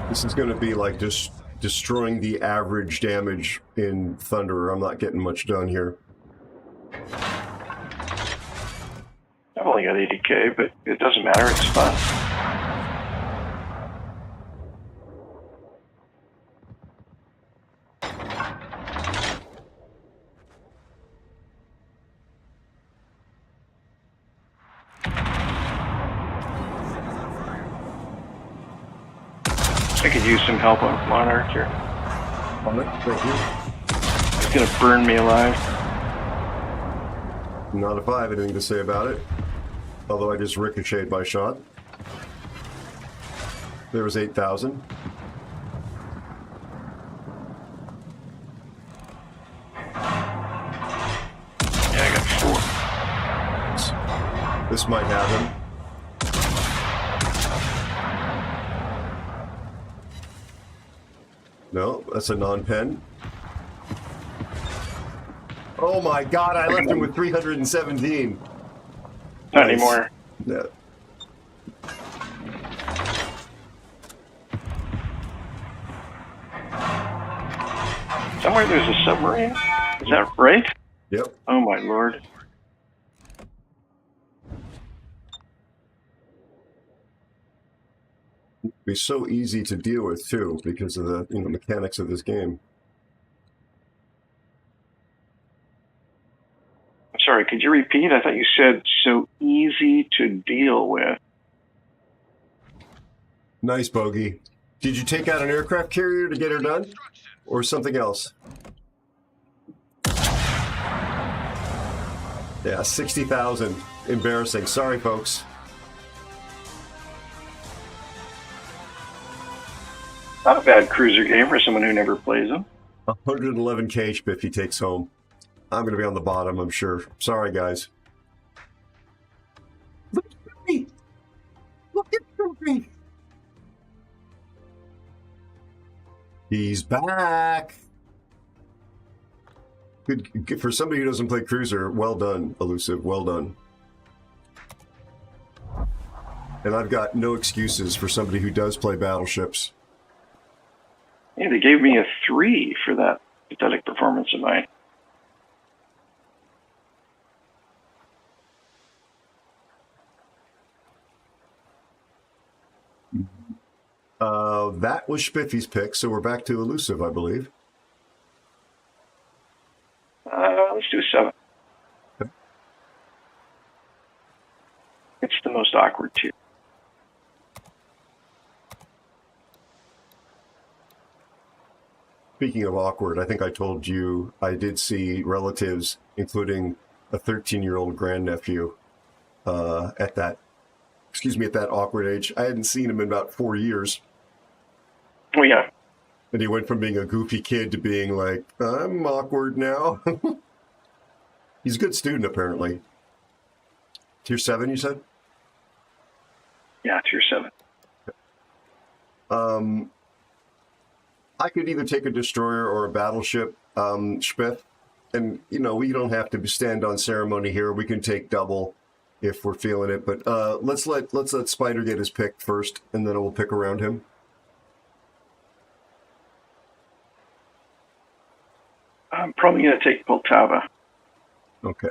This is going to be like just destroying the average damage in Thunderer. I'm not getting much done here. I've only got 80K, but it doesn't matter. It's fun. I could use some help on Monarch here. Thank you. It's gonna burn me alive. Not if I have anything to say about it. Although I just ricocheted my shot. There was 8,000. Yeah, I got 4. This might have him. No, that's a non-pen. Oh my god, I left him with 317. Not anymore. Yeah. Somewhere there's a submarine? Is that right? Yep. Oh my lord. It'd be so easy to deal with too, because of the mechanics of this game. Sorry, could you repeat? I thought you said so easy to deal with. Nice, Bogey. Did you take out an aircraft carrier to get her done? Or something else? Yeah, 60,000. Embarrassing. Sorry, folks. Not a bad cruiser game for someone who never plays them. 111K Spiffy takes home. I'm going to be on the bottom, I'm sure. Sorry, guys. Look at me. He's back. Good for somebody who doesn't play cruiser. Well done, Elusive. Well done. And I've got no excuses for somebody who does play battleships. Yeah, they gave me a 3 for that pathetic performance of mine. That was Spiffy's pick, so we're back to Elusive, I believe. Let's do a 7. Okay. It's the most awkward tier. Speaking of awkward, I think I told you I did see relatives, including a 13-year-old grandnephew, at that awkward age. I hadn't seen him in about 4 years. Oh, yeah. And he went from being a goofy kid to being like, I'm awkward now. He's a good student, apparently. Tier 7, you said? Yeah, tier 7. I could either take a destroyer or a battleship, Spiff. And, you know, we don't have to stand on ceremony here. We can take double if we're feeling it. But let's let Spider get his pick first, and then we'll pick around him. I'm probably going to take Poltava. Okay.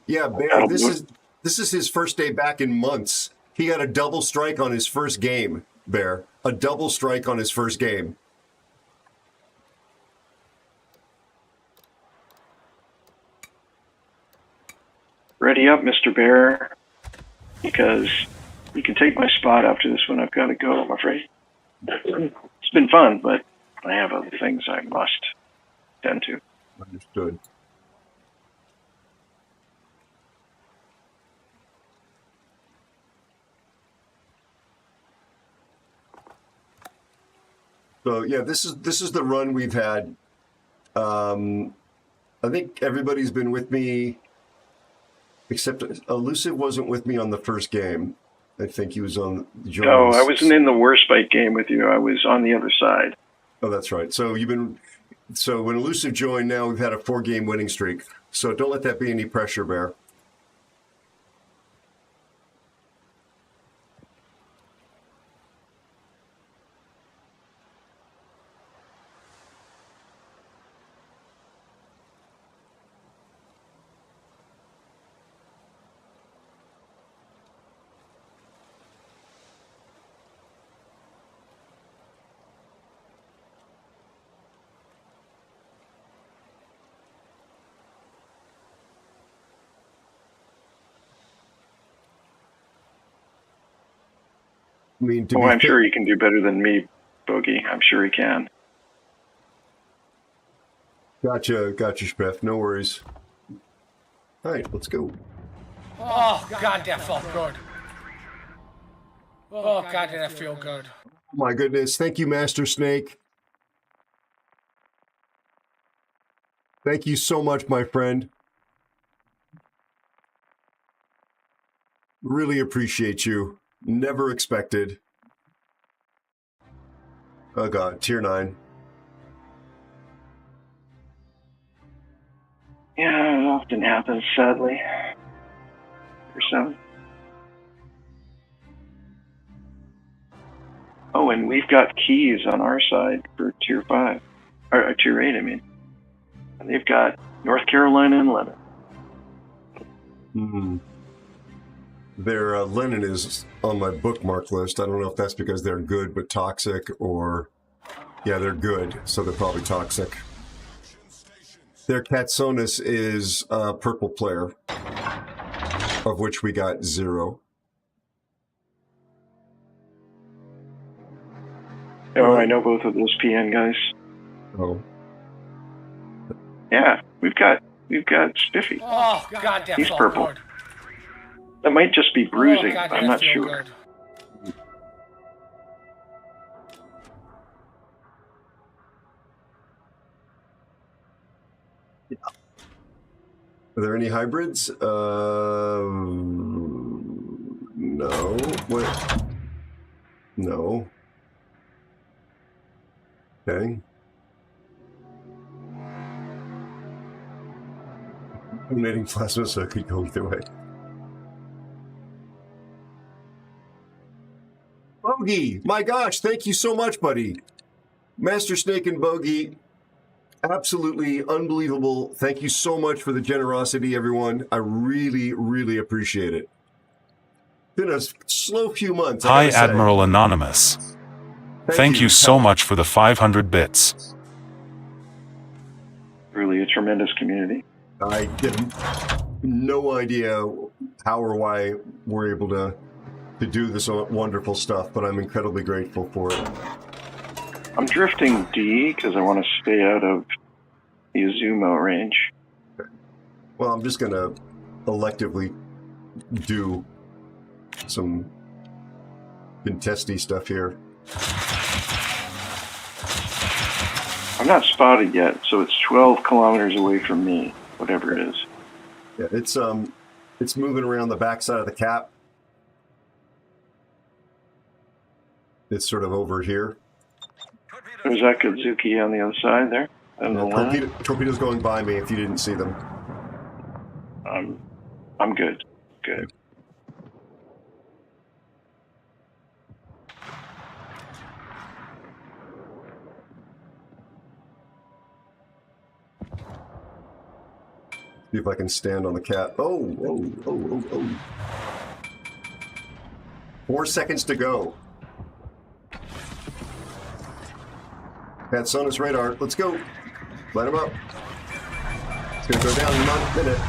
Yeah, Bear, this is his first day back in months. He got a double strike on his first game, Bear. A double strike on his first game. Ready up, Mr. Bear, because you can take my spot after this one. I've got to go, I'm afraid. It's been fun, but I have other things I must tend to. Understood. So yeah, this is the run we've had. I think everybody's been with me, except Elusive wasn't with me on the first game. I think he was on. No, I wasn't in the Warship game with you. I was on the other side. Oh, that's right. So when Elusive joined, now we've had a 4-game winning streak. So don't let that be any pressure, Bear. I mean, I'm sure he can do better than me, Bogey. I'm sure he can. Gotcha, Spiff. No worries. All right, let's go. Oh, God, that felt good. Oh, God, did that feel good. Oh, my goodness. Thank you, Master Snake. Thank you so much, my friend. Really appreciate you. Never expected. Oh, God. Tier 9. Yeah, it often happens, sadly. Tier 7. Oh, and we've got keys on our side for tier 5. Or tier 8, I mean. And they've got North Carolina and Lebanon. Mm-hmm. Their Lenin is on my bookmark list. I don't know if that's because they're good but toxic, or... Yeah, they're good, so they're probably toxic. Their Katsonis is a purple player, of which we got 0. Oh, I know both of those PN guys. Oh. Yeah, we've got Spiffy. Oh, God, that He's felt purple. good. That might just be bruising. Oh, God, I'm that not feel sure. good. Are there any hybrids? No. What? No. Okay. Donating plasma, so it could go either way. Bogey, my gosh, thank you so much, buddy. Master Snake and Bogey, absolutely unbelievable. Thank you so much for the generosity, everyone. I really, really appreciate it. Been a slow few months. Hi, Admiral Anonymous. Thank you so much for the 500 bits. Really a tremendous community. I have no idea how or why we're able to do this wonderful stuff, but I'm incredibly grateful for it. I'm drifting D because I want to stay out of the Azumo range. Well, I'm just going to electively do some contesty stuff here. I'm not spotted yet, so it's 12 kilometers away from me, whatever it is. Yeah, it's moving around the backside of the cap. It's sort of over here. There's that Godzuki on the other side there. Torpedoes going by me if you didn't see them. I'm good. Good. See if I can stand on the cap. Oh. 4 seconds to go. That Sonus radar. Let's go. Light him up. It's going to go down in a minute.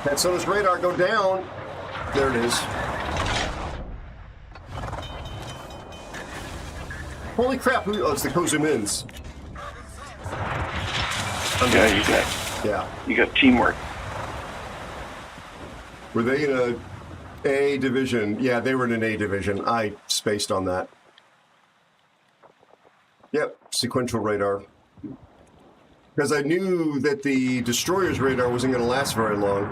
That Sonus radar, go down. There it is. Holy crap. Oh, it's the Kozumins. Yeah, you got teamwork. Were they in a A division? Yeah, they were in an A division. I spaced on that. Yep, sequential radar. Because I knew that the destroyer's radar wasn't going to last very long.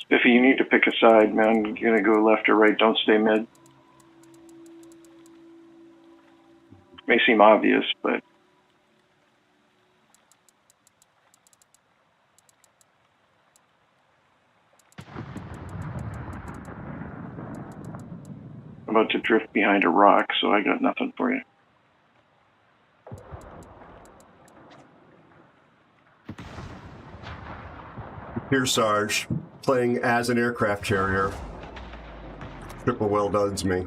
Spiffy, you need to pick a side, man. You're going to go left or right. Don't stay mid. May seem obvious, but I'm about to drift behind a rock, so I got nothing for you. Here, Sarge, playing as an aircraft carrier. Triple well done's me.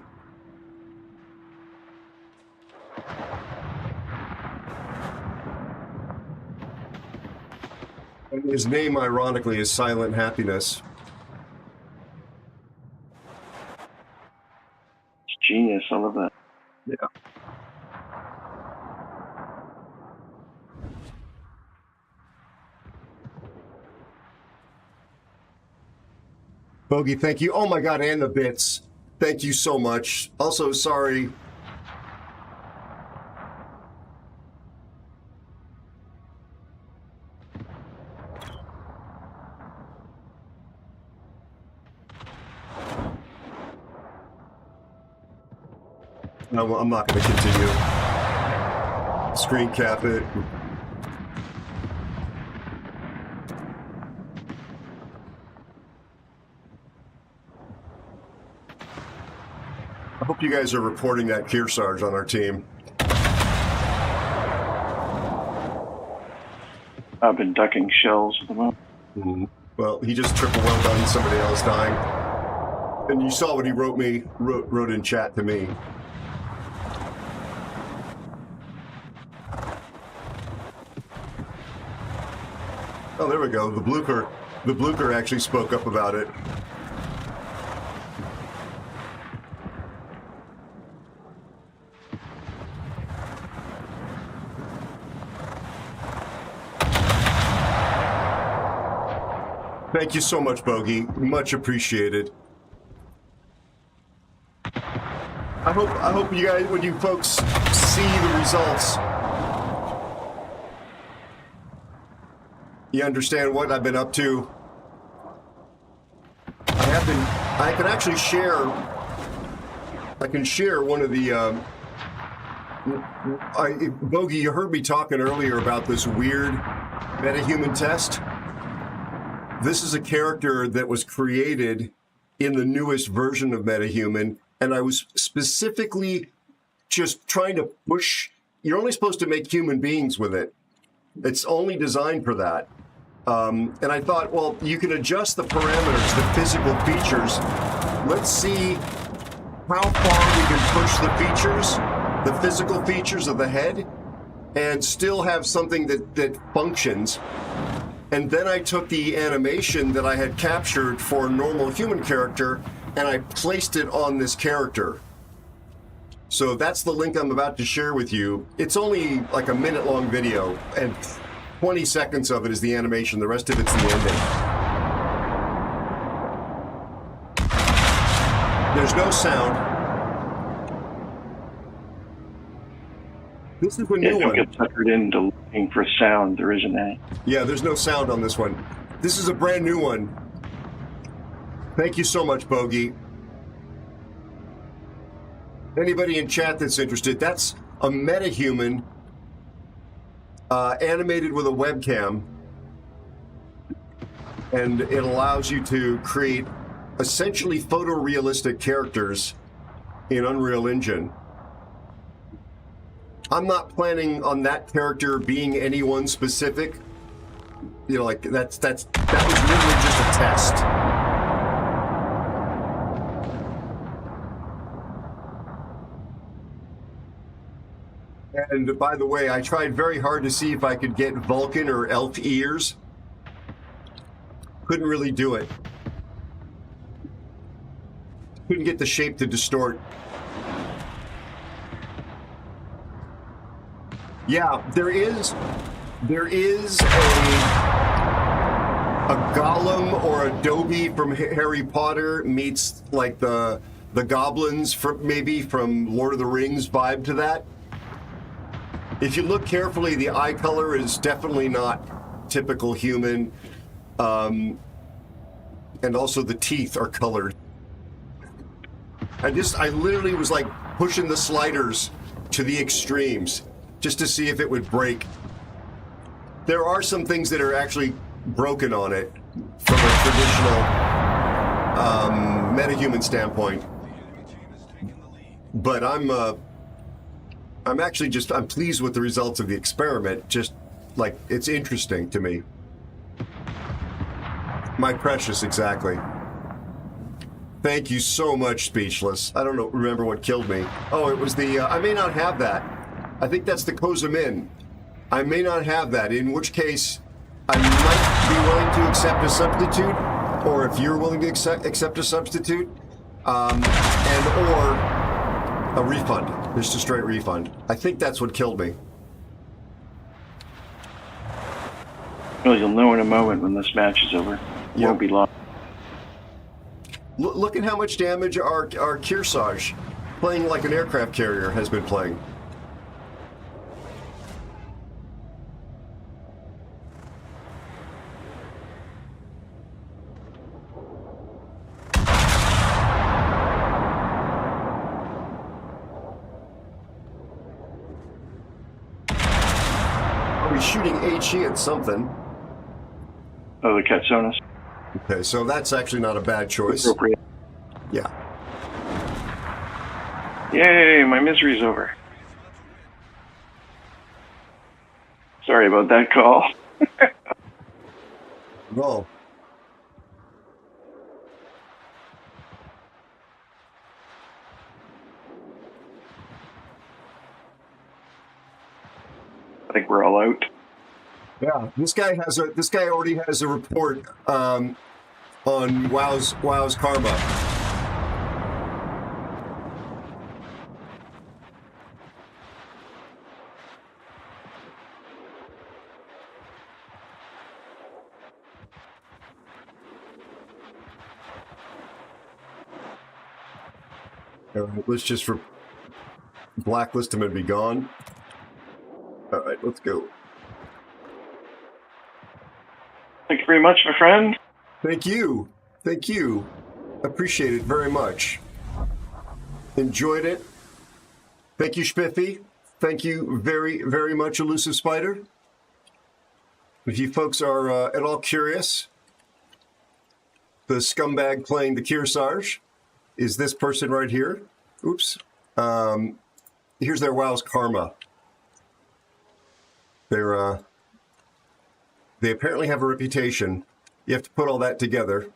And his name, ironically, is Silent Happiness. It's genius, I love that. Yeah. Bogey, thank you. Oh my God, and the bits. Thank you so much. Also, sorry. No, I'm not going to continue. Screen cap it. I hope you guys are reporting that Kearsarge on our team. I've been ducking shells at the moment. Mm-hmm. Well, he just triple well done somebody else dying. And you saw what he wrote in chat to me. Oh, there we go. The Blucher actually spoke up about it. Thank you so much, Bogey. Much appreciated. I hope you guys, when you folks see the results, you understand what I've been up to. I have been I can actually share. I can share one of the. Bogey, you heard me talking earlier about this weird metahuman test. This is a character that was created in the newest version of metahuman, and I was specifically just trying to push. You're only supposed to make human beings with it. It's only designed for that. And I thought, well, you can adjust the parameters, the physical features. Let's see how far we can push the features, the physical features of the head, and still have something that functions. And then I took the animation that I had captured for a normal human character, and I placed it on this character. So that's the link I'm about to share with you. It's only like a minute-long video, and 20 seconds of it is the animation. The rest of it's the ending. There's no sound. This is a new one. Don't get suckered into looking for sound. There isn't any. Yeah, there's no sound on this one. This is a brand new one. Thank you so much, Bogey. Anybody in chat that's interested, that's a metahuman animated with a webcam. And it allows you to create essentially photorealistic characters in Unreal Engine. I'm not planning on that character being anyone specific. You know, like that was literally just a test. And by the way, I tried very hard to see if I could get Vulcan or elf ears. Couldn't really do it. Couldn't get the shape to distort. Yeah, there is a Gollum or a Dobby from Harry Potter meets like the goblins from maybe from Lord of the Rings vibe to that. If you look carefully, the eye color is definitely not typical human, and also the teeth are colored. I literally was like pushing the sliders to the extremes just to see if it would break. There are some things that are actually broken on it from a traditional metahuman standpoint. But I'm pleased with the results of the experiment. Just like, it's interesting to me. My precious, exactly. Thank you so much, Speechless. I don't remember what killed me. Oh, it was the, I may not have that. I think that's the Kozamin. I may not have that, in which case I might be willing to accept a substitute, or if you're willing to accept a substitute, or a refund, just a straight refund. I think that's what killed me. Well, you'll know in a moment when this match is over. It won't be long. Look at how much damage our Kearsarge, playing like an aircraft carrier, has been playing. He's shooting HE at something. Oh, the Katsonis. Okay, so that's actually not a bad choice. Appropriate. Yeah. Yay, my misery's over. Sorry about that call. No. I think we're all out. Yeah, this guy already has a report on WoW's karma. All right, let's just blacklist him and be gone. All right, let's go. Thank you very much, my friend. Thank you. Thank you. Appreciate it very much. Enjoyed it. Thank you, Spiffy. Thank you very, very much, Elusive Spider. If you folks are at all curious, the scumbag playing the Kearsarge is this person right here. Oops. Here's their WoW's karma. They apparently have a reputation. You have to put all that together.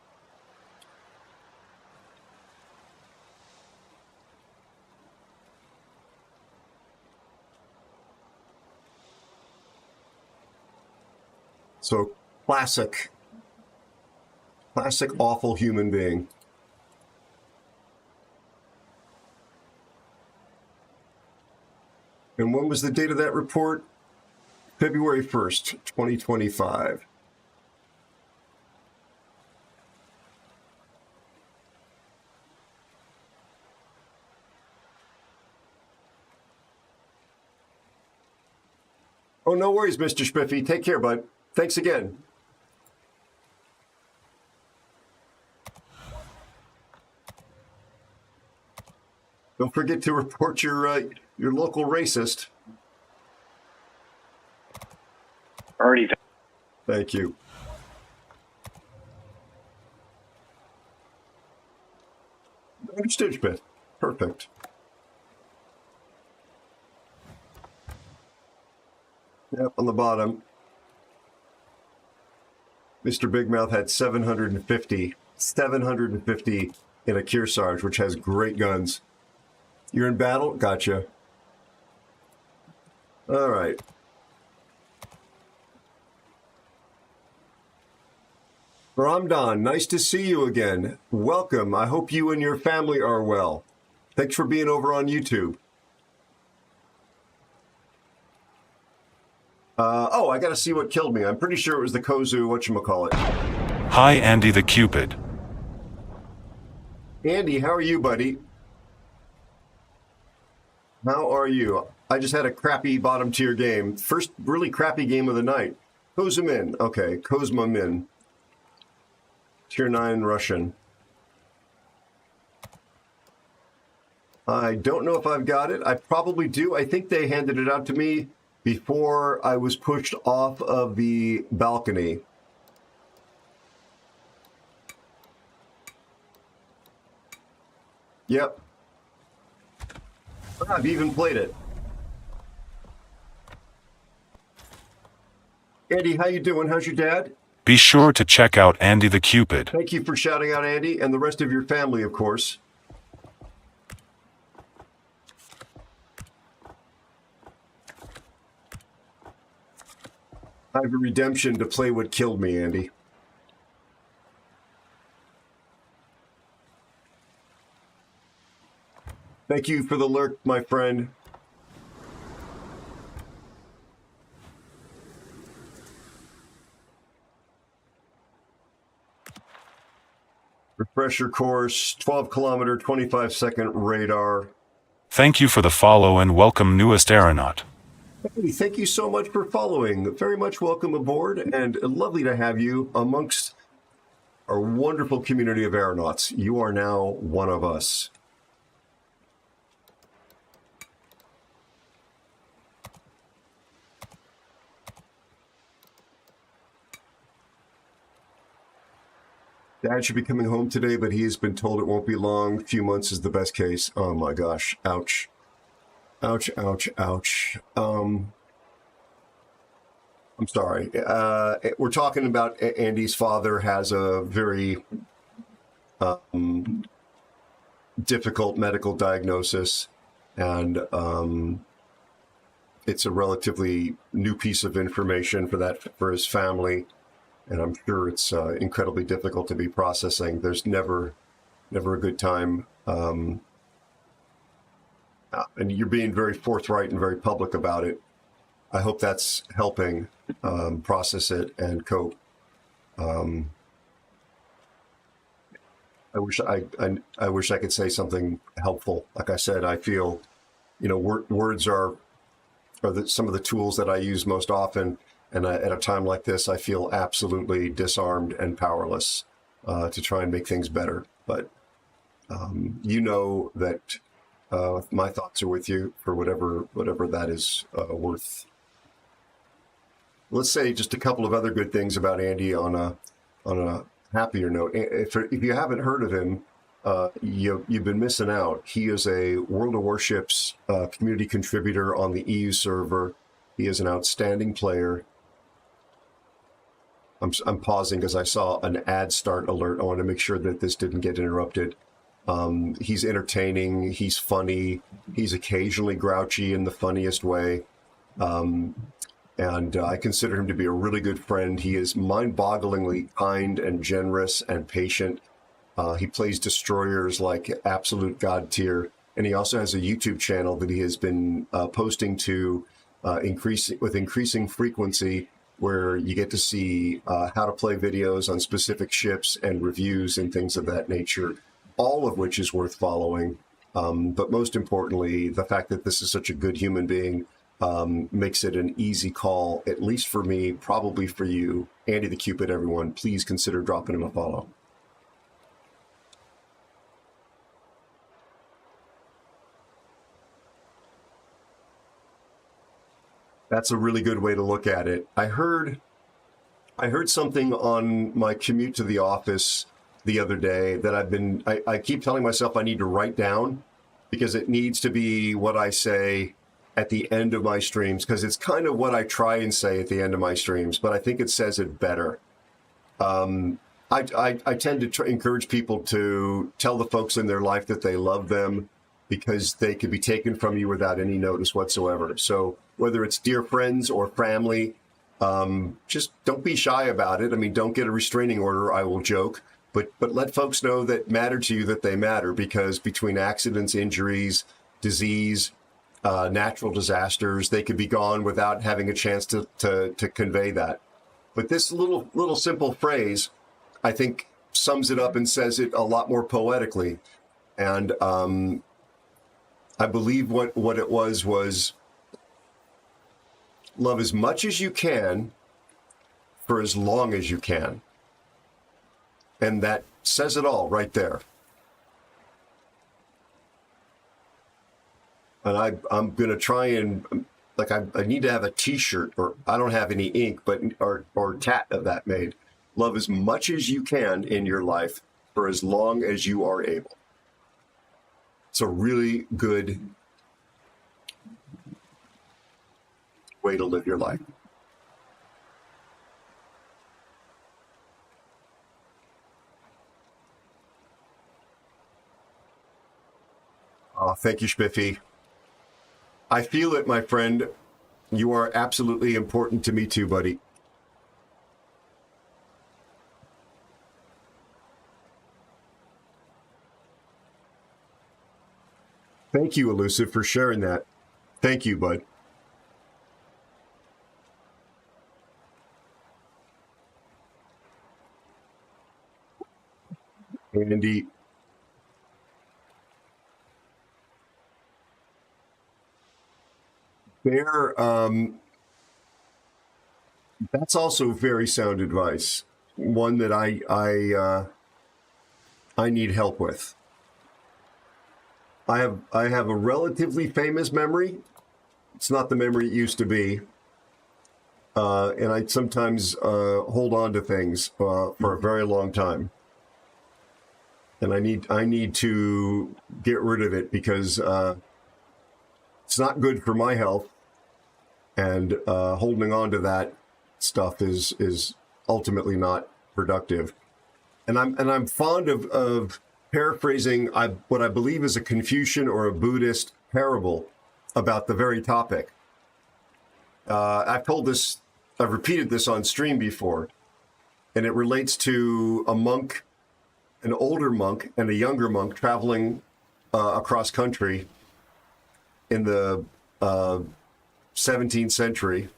So, classic awful human being. And when was the date of that report? February 1st, 2025. Oh, no worries, Mr. Spiffy. Take care, bud. Thanks again. Don't forget to report your local racist. Already done. Thank you. Understood, Schmidt. Perfect. Yep, on the bottom. Mr. Big Mouth had 750 in a Kearsarge, which has great guns. You're in battle? Gotcha. All right. Ramdan, nice to see you again. Welcome. I hope you and your family are well. Thanks for being over on YouTube. Oh, I got to see what killed me. I'm pretty sure it was the Kozu, whatchamacallit. Hi, Andy the Cupid. Andy, how are you, buddy? How are you? I just had a crappy bottom tier game. First really crappy game of the night. Kozma Min. Okay, Kozma Min. Tier 9 Russian. I don't know if I've got it. I probably do. I think they handed it out to me before I was pushed off of the balcony. Yep. I've even played it. Andy, how you doing? How's your dad? Be sure to check out Andy the Cupid. Thank you for shouting out Andy and the rest of your family, of course. I have a redemption to play what killed me, Andy. Thank you for the lurk, my friend. Refresher course, 12-kilometer, 25-second radar. Thank you for the follow and welcome newest aeronaut. Hey, thank you so much for following. Very much welcome aboard and lovely to have you amongst our wonderful community of aeronauts. You are now one of us. Dad should be coming home today, but he's been told it won't be long. A few months is the best case. Oh my gosh. Ouch. Ouch, ouch, ouch. I'm sorry. We're talking about Andy's father has a very difficult medical diagnosis, and it's a relatively new piece of information for his family. And I'm sure it's incredibly difficult to be processing. There's never a good time. And you're being very forthright and very public about it. I hope that's helping process it and cope. I wish I could say something helpful. Like I said, I feel, words are some of the tools that I use most often. And at a time like this, I feel absolutely disarmed and powerless to try and make things better. But you know that my thoughts are with you for whatever that is worth. Let's say just a couple of other good things about Andy on a happier note. If you haven't heard of him, you've been missing out. He is a World of Warships community contributor on the EU server. He is an outstanding player. I'm pausing because I saw an ad start alert. I want to make sure that this didn't get interrupted. He's entertaining. He's funny. He's occasionally grouchy in the funniest way. And I consider him to be a really good friend. He is mind-bogglingly kind and generous and patient. He plays destroyers like absolute god tier. And he also has a YouTube channel that he has been posting to increasing frequency, where you get to see how to play videos on specific ships and reviews and things of that nature, all of which is worth following. But most importantly, the fact that this is such a good human being makes it an easy call, at least for me, probably for you. Andy the Cupid, everyone, please consider dropping him a follow. That's a really good way to look at it. I heard something on my commute to the office the other day that I keep telling myself I need to write down, because it needs to be what I say at the end of my streams, because it's kind of what I try and say at the end of my streams, but I think it says it better. I tend to encourage people to tell the folks in their life that they love them, because they could be taken from you without any notice whatsoever. So whether it's dear friends or family, just don't be shy about it. I mean, don't get a restraining order, I will joke, but let folks know that matter to you, that they matter, because between accidents, injuries, disease, natural disasters, they could be gone without having a chance to convey that. But this little simple phrase, I think, sums it up and says it a lot more poetically. And I believe what it was love as much as you can for as long as you can. And that says it all right there. And I'm going to try and, like, I need to have a t-shirt, or I don't have any ink, but or tat of that made. Love as much as you can in your life for as long as you are able. It's a really good way to live your life. Oh, thank you, Spiffy. I feel it, my friend. You are absolutely important to me too, buddy. Thank you, Elusive, for sharing that. Thank you, bud. Andy. Bear, that's also very sound advice. One that I need help with. I have a relatively famous memory. It's not the memory it used to be. And I sometimes hold on to things for a very long time. And I need to get rid of it, because it's not good for my health. And holding on to that stuff is ultimately not productive. And I'm fond of paraphrasing what I believe is a Confucian or a Buddhist parable about the very topic. I've repeated this on stream before, and it relates to a monk, an older monk and a younger monk traveling across country in the 17th century,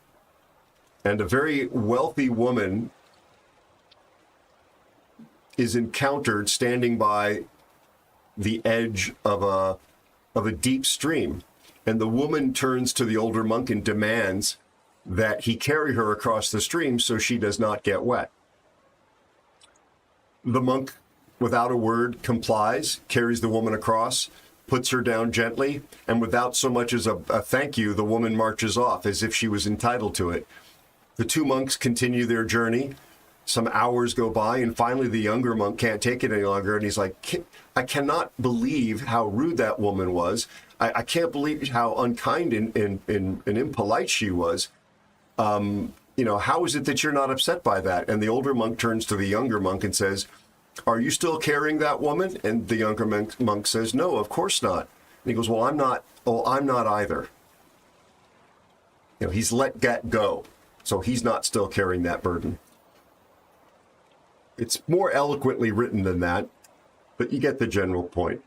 and a very wealthy woman is encountered standing by the edge of a deep stream, and the woman turns to the older monk and demands that he carry her across the stream so she does not get wet. The monk without a word, complies, carries the woman across, puts her down gently, and without so much as a thank you, the woman marches off as if she was entitled to it. The two monks continue their journey. Some hours go by, and finally the younger monk can't take it any longer, and he's like, I cannot believe how rude that woman was. I can't believe how unkind and impolite she was. How is it that you're not upset by that? And the older monk turns to the younger monk and says, are you still carrying that woman? And the younger monk says, no, of course not. And he goes, well, I'm not either. He's let that go. So he's not still carrying that burden. It's more eloquently written than that, but you get the general point.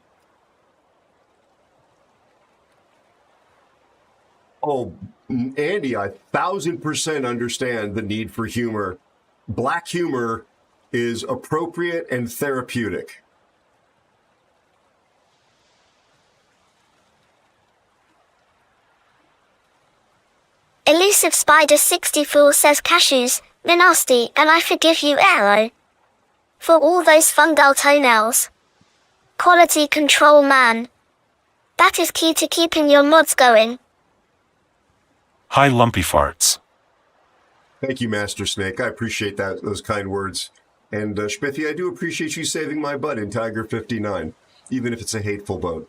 Oh, Andy, I 1,000% understand the need for humor. Black humor is appropriate and therapeutic. Elusive Spider 64 says cashews, nasty, and I forgive you, Aero. For all those fungal toenails. Quality control, man. That is key to keeping your mods going. Hi, lumpy farts. Thank you, Master Snake. I appreciate those kind words. And Spiffy, I do appreciate you saving my butt in Tiger 59, even if it's a hateful boat.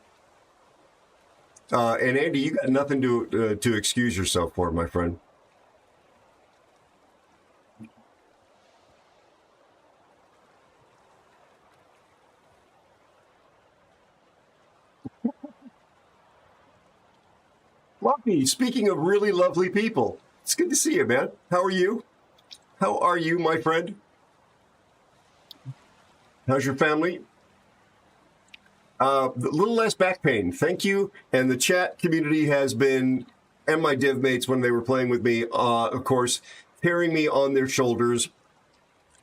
And Andy, you got nothing to excuse yourself for, my friend. Lumpy, speaking of really lovely people, it's good to see you, man. How are you? How are you, my friend? How's your family? A little less back pain, thank you. And the chat community has been, and my div mates when they were playing with me, of course, carrying me on their shoulders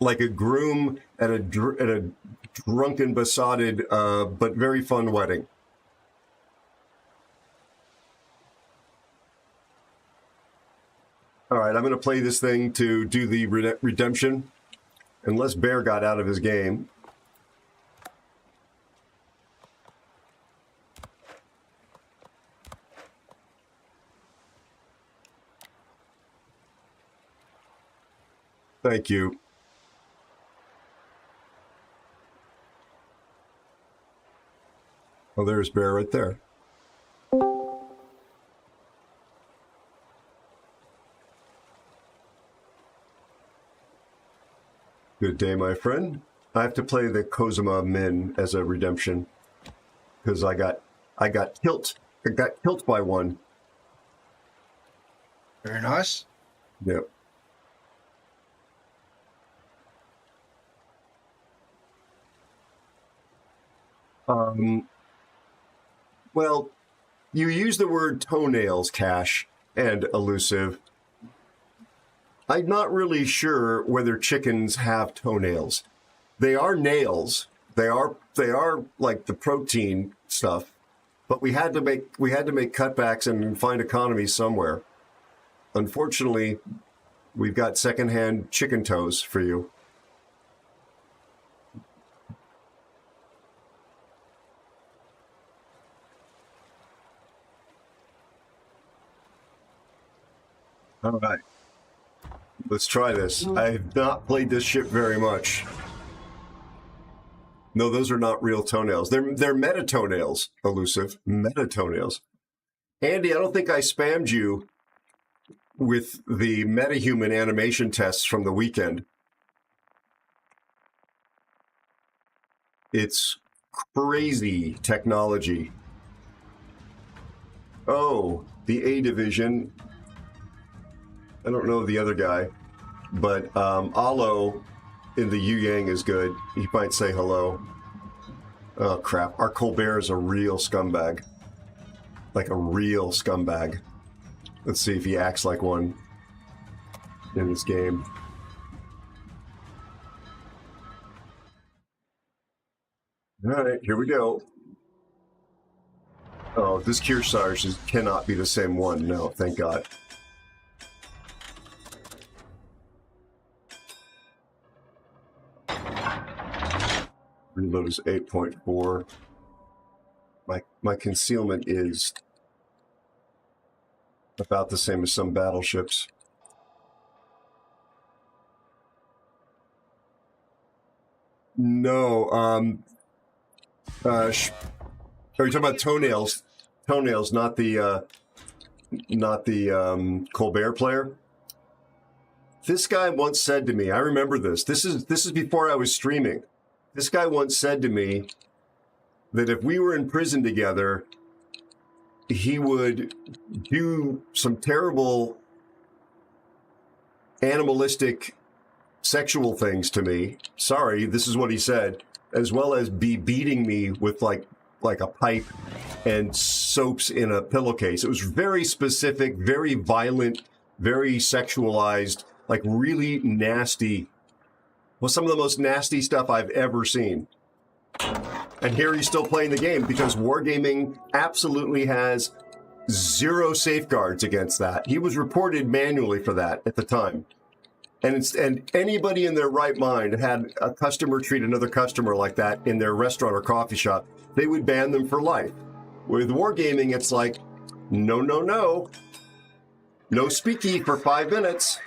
like a groom at a drunken, besotted, but very fun wedding. All right, I'm going to play this thing to do the redemption, unless Bear got out of his game. Thank you. Oh, there's Bear right there. Good day, my friend. I have to play the Kozuma Min as a redemption because I got killed by one. Very nice. Yep. Well, you use the word toenails, Cash, and elusive. I'm not really sure whether chickens have toenails. They are nails. They are like the protein stuff. But we had to make cutbacks and find economies somewhere. Unfortunately, we've got secondhand chicken toes for you. All right. Let's try this. I have not played this ship very much. No, those are not real toenails. They're meta toenails, elusive. Meta toenails. Andy, I don't think I spammed you with the metahuman animation tests from the weekend. It's crazy technology. Oh, the A division. I don't know the other guy, but Alo in the Yu Yang is good. He might say hello. Oh, crap. Our Colbert is a real scumbag. Like a real scumbag. Let's see if he acts like one in this game. All right, here we go. Oh, this Kearsarge cannot be the same one. No, thank God. Reload is 8.4. My concealment is about the same as some battleships. No, are you talking about toenails? Toenails, not the Colbert player. This guy once said to me, I remember this. This is before I was streaming. This guy once said to me that if we were in prison together, he would do some terrible animalistic sexual things to me. Sorry, this is what he said, as well as be beating me with like a pipe and soaps in a pillowcase. It was very specific, very violent, very sexualized, like really nasty. Was some of the most nasty stuff I've ever seen. And here he's still playing the game because wargaming absolutely has zero safeguards against that. He was reported manually for that at the time. And anybody in their right mind had a customer treat another customer like that in their restaurant or coffee shop, they would ban them for life. With wargaming, it's like, no, no, no. No speaky for 5 minutes.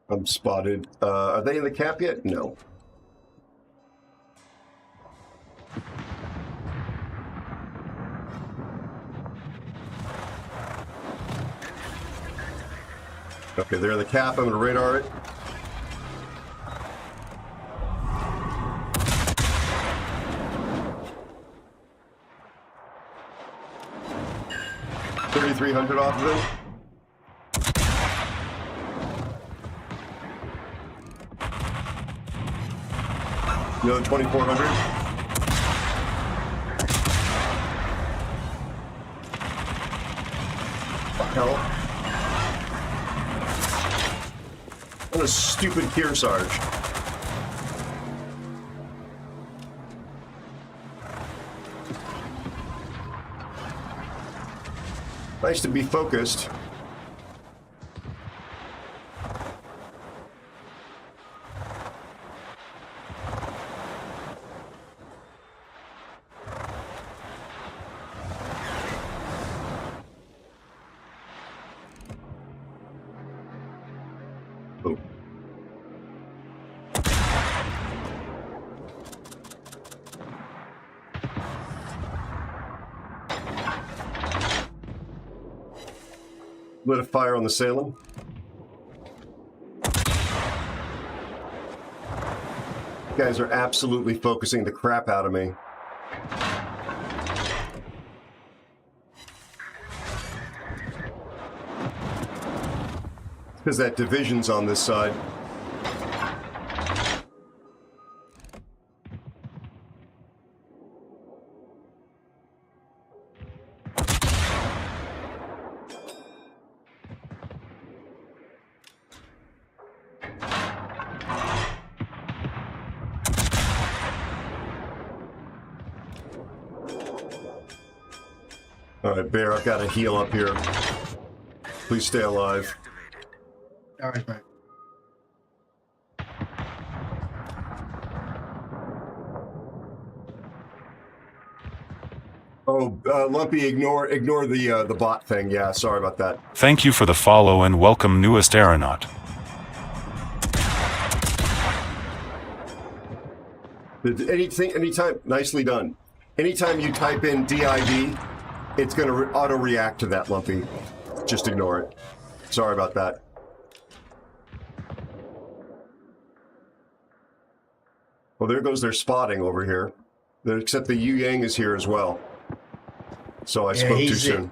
I'm spotted. Are they in the cap yet? No. Okay, they're in the cap. I'm going to radar it. $3,300 off of them. The other 2,400. Hell. What a stupid Kearsarge. Nice to be focused. Lit a fire on the Salem. You guys are absolutely focusing the crap out of me. Because that division's on this side. All right, Bear, I've got to heal up here. Please stay alive. All right, mate. Oh, Lumpy, ignore the bot thing. Yeah, sorry about that. Thank you for the follow and welcome newest aeronaut. Anytime, nicely done. Anytime you type in DIV, it's going to auto-react to that, Lumpy. Just ignore it. Sorry about that. Well, there goes their spotting over here. Except the Yu Yang is here as well. So I spoke too soon.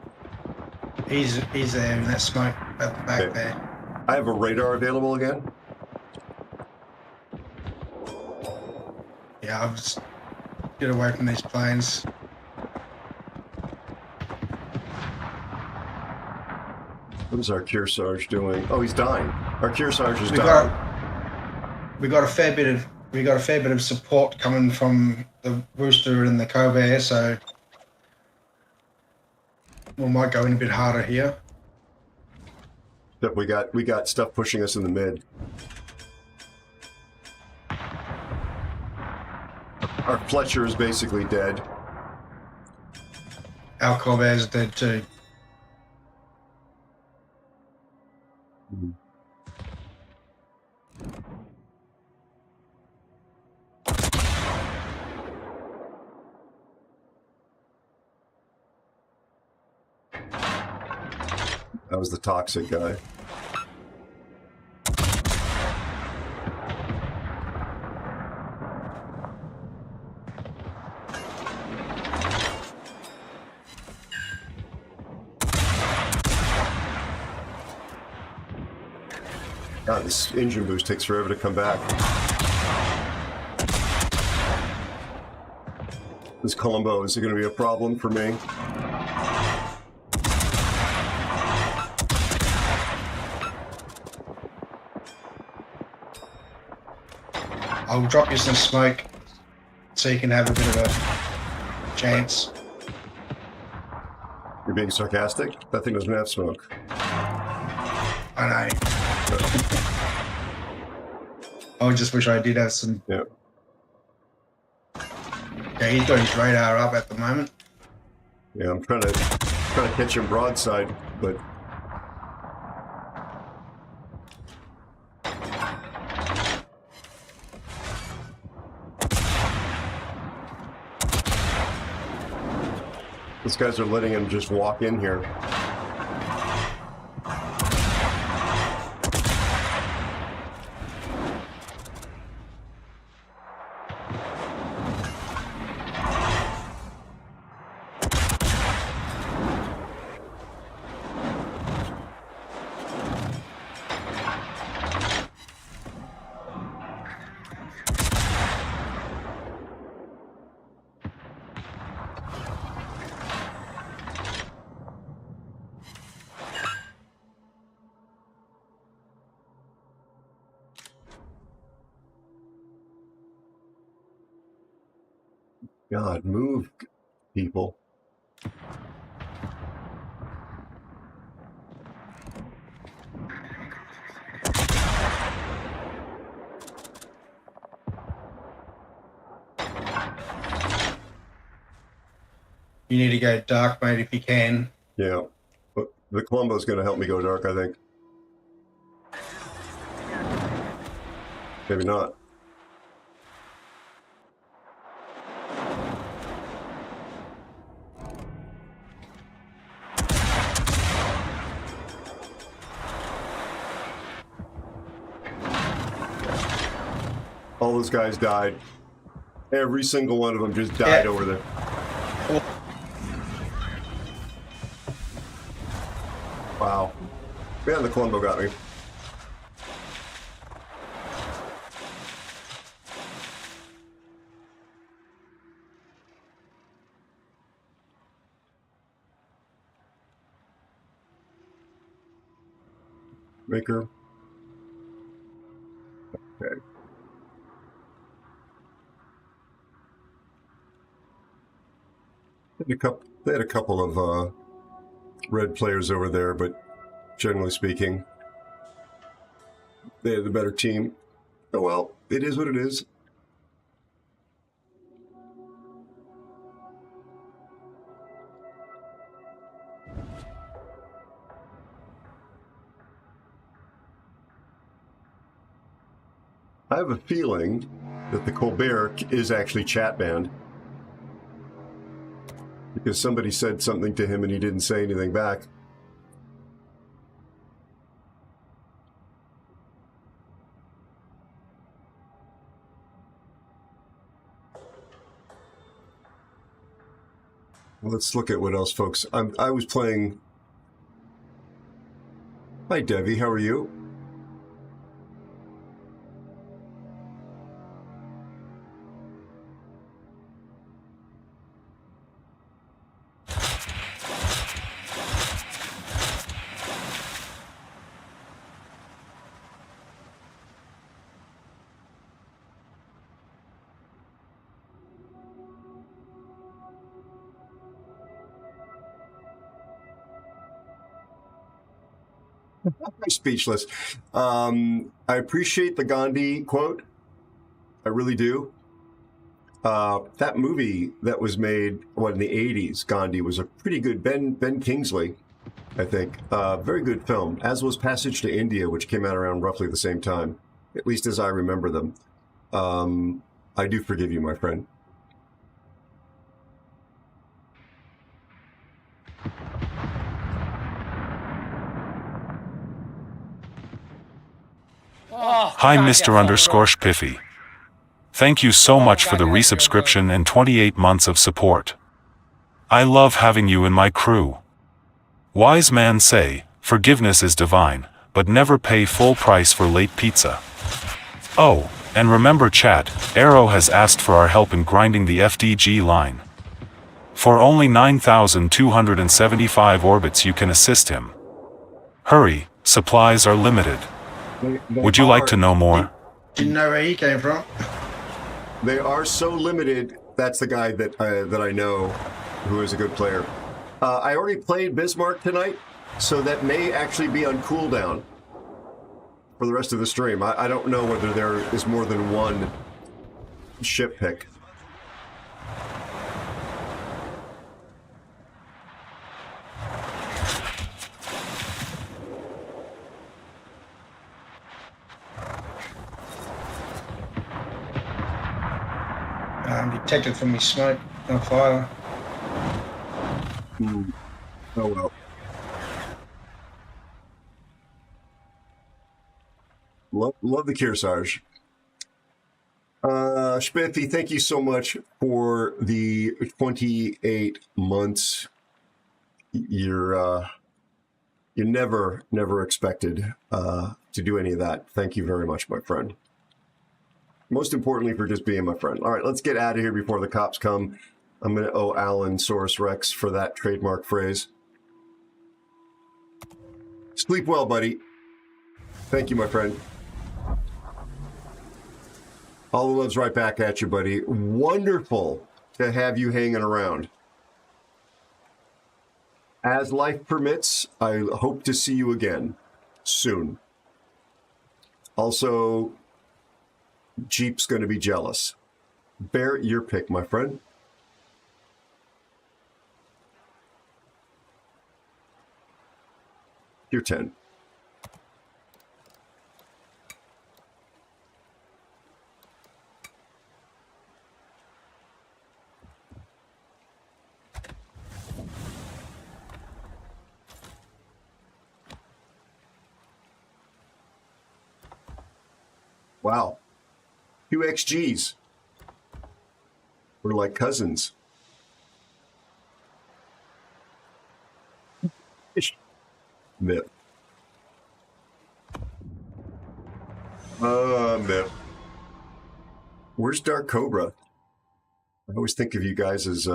He's there in that smoke at the back there. I have a radar available again. Yeah, I'll just get away from these planes. What is our Kearsarge doing? Oh, he's dying. Our Kearsarge is dying. We got a fair bit of support coming from the Rooster and the Colbert, so we might go in a bit harder here. Yep, we got stuff pushing us in the mid. Our Fletcher is basically dead. Our Corvair's dead too. That was the toxic guy. God, this engine boost takes forever to come back. This Colombo, is it going to be a problem for me? I'll drop you some smoke so you can have a bit of a chance. You're being sarcastic? That thing doesn't have smoke. I know. I just wish I did have some. Yeah. Yeah, he's got his radar up at the moment. Yeah, I'm trying to catch him broadside, but these guys are letting him just walk in here. God, move, people. You need to go dark, mate, if you can. Yeah. But the Colombo's going to help me go dark, I think. Maybe not. All those guys died. Every single one of them just died over there. Wow. Yeah, the Colombo got me. Maker. Okay. They had a couple of red players over there, but generally speaking, they had the better team. Oh well, it is what it is. I have a feeling that the Colbert is actually chat banned. Because somebody said something to him and he didn't say anything back. Well, let's look at what else, folks. I was playing... Hi, Debbie. How are you? Speechless. I appreciate the Gandhi quote. I really do. That movie that was made, in the 80s, Gandhi, was a pretty good, Ben Kingsley, I think. Very good film, as was Passage to India, which came out around roughly the same time, at least as I remember them. I do forgive you, my friend. Hi, Mr. Underscore Spiffy. Thank you so much for the resubscription and 28 months of support. I love having you in my crew. Wise man say, forgiveness is divine, but never pay full price for late pizza. Oh, and remember chat, Aero has asked for our help in grinding the FDG line. For only 9,275 orbits you can assist him. Hurry, supplies are limited. Would you like to know more? Didn't know where he came from. They are so limited. That's the guy that I know who is a good player. I already played Bismarck tonight, so that may actually be on cooldown for the rest of the stream. I don't know whether there is more than one ship pick. I'm detected from me smoke, no fire. Oh well. Love the Kearsarge. Spiffy, thank you so much for the 28 months. You never expected to do any of that. Thank you very much, my friend. Most importantly, for just being my friend. All right, let's get out of here before the cops come. I'm going to owe Alan Source Rex for that trademark phrase. Sleep well, buddy. Thank you, my friend. All the love's right back at you, buddy. Wonderful to have you hanging around. As life permits, I hope to see you again soon. Also, Jeep's going to be jealous. Bear, your pick, my friend. You're 10. Wow. 2 XGs. We're like cousins. Myth. Myth. Where's Dark Cobra? I always think of you guys as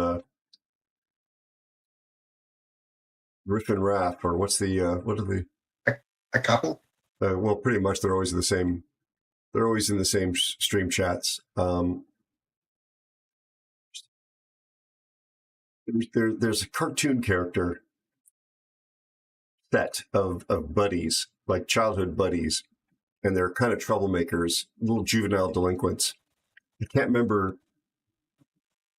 Riff and Raff, or what's the what are they? A couple. Well, pretty much they're always the same. They're always in the same stream chats. There's a cartoon character set of buddies, like childhood buddies, and they're kind of troublemakers, little juvenile delinquents. I can't remember.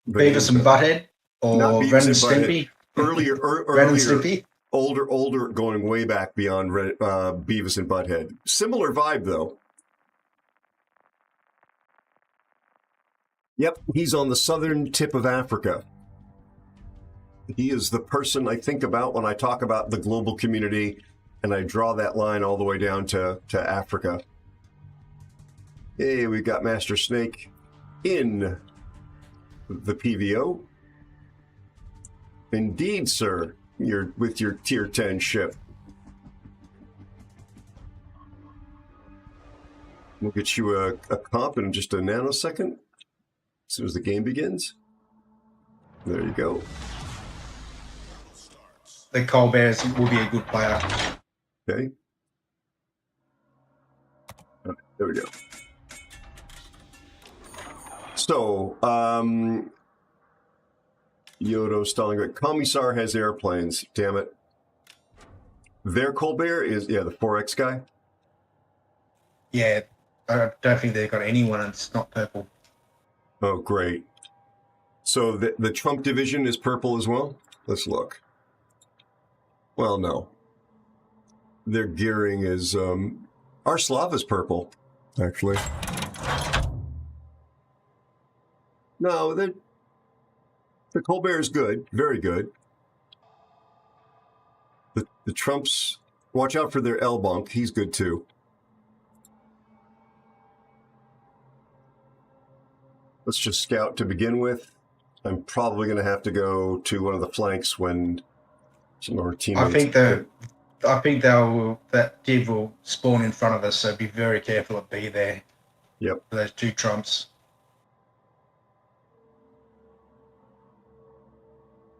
Beavis and Butthead, or Ren and Stimpy. Earlier, Ren and Stimpy. Older, going way back beyond Beavis and Butthead. Similar vibe, though. Yep, he's on the southern tip of Africa. He is the person I think about when I talk about the global community, and I draw that line all the way down to Africa. Hey, we've got Master Snake in the PVO. Indeed, sir. You're with your tier 10 ship. We'll get you a comp in just a nanosecond. As soon as the game begins. There you go. The Colberts will be a good player. Okay. There we go. So, Yodo, Stalingrad. Commissar has airplanes. Damn it. Their Colbert is, the 4X guy. Yeah, I don't think they've got anyone that's not purple. Oh, great. So the Trump division is purple as well? Let's look. Well, no. Their gearing is... our Slav is purple, actually. No, the Colbert is good. Very good. The Trumps... Watch out for their L-Bunk. He's good, too. Let's just scout to begin with. I'm probably going to have to go to one of the flanks when some of our teammates... I think that div will spawn in front of us, so be very careful of B there. Yep. For those two Trumps.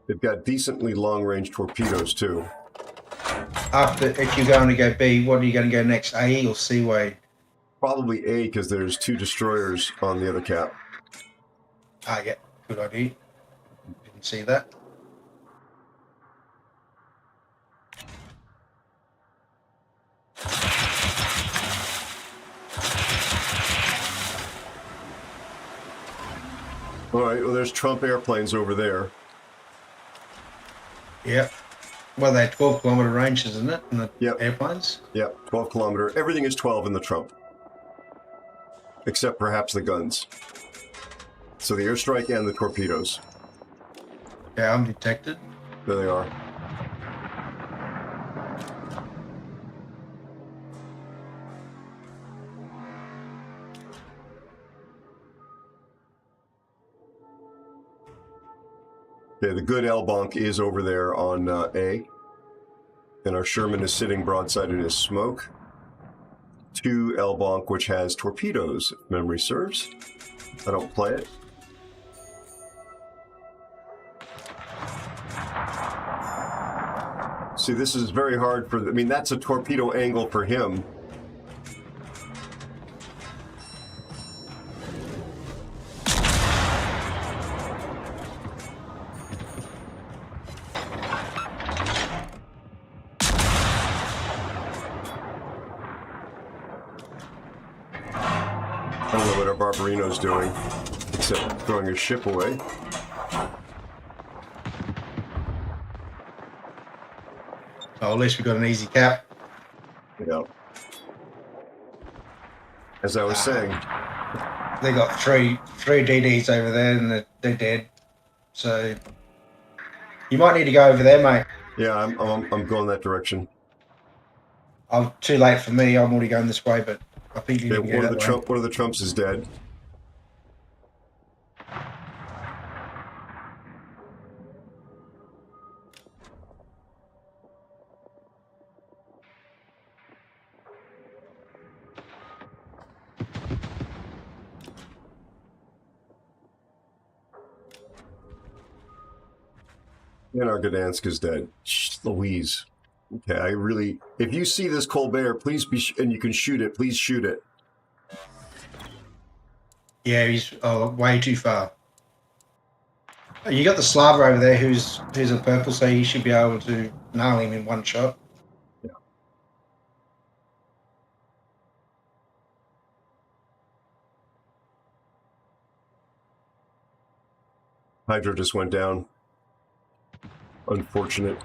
They've got decently long-range torpedoes, too. If you're going to go B, what are you going to go next, A or C way? Probably A, because there's 2 destroyers on the other cap. Ah, yeah. Good idea. Didn't see that. All right, well, there's Trump airplanes over there. Yep. Well, they're 12-kilometer ranges, isn't it? In the airplanes? Yep, 12 kilometer. Everything is 12 in the Trump. Except perhaps the guns. So the airstrike and the torpedoes. Yeah, I'm detected. There they are. Okay, the good L-Bonk is over there on A. And our Sherman is sitting broadside in his smoke. 2 L-Bonk, which has torpedoes, if memory serves. I don't play it. See, this is very hard for... I mean, that's a torpedo angle for him. I don't know what our Barbarino's doing, except throwing his ship away. Oh, at least we got an easy cap. Yeah. As I was saying, they got three DDs over there, and they're dead. So you might need to go over there, mate. Yeah, I'm going that direction. I'm too late for me. I'm already going this way, but I think you need to go that way. One of the Trumps is dead. And our Gdansk is dead. Shh, Louise. Okay, I really... If you see this Colbert, please be... and you can shoot it, please shoot it. Yeah, he's way too far. You got the Slava over there who's a purple, so you should be able to nail him in one shot. Yeah. Hydra just went down. Unfortunate.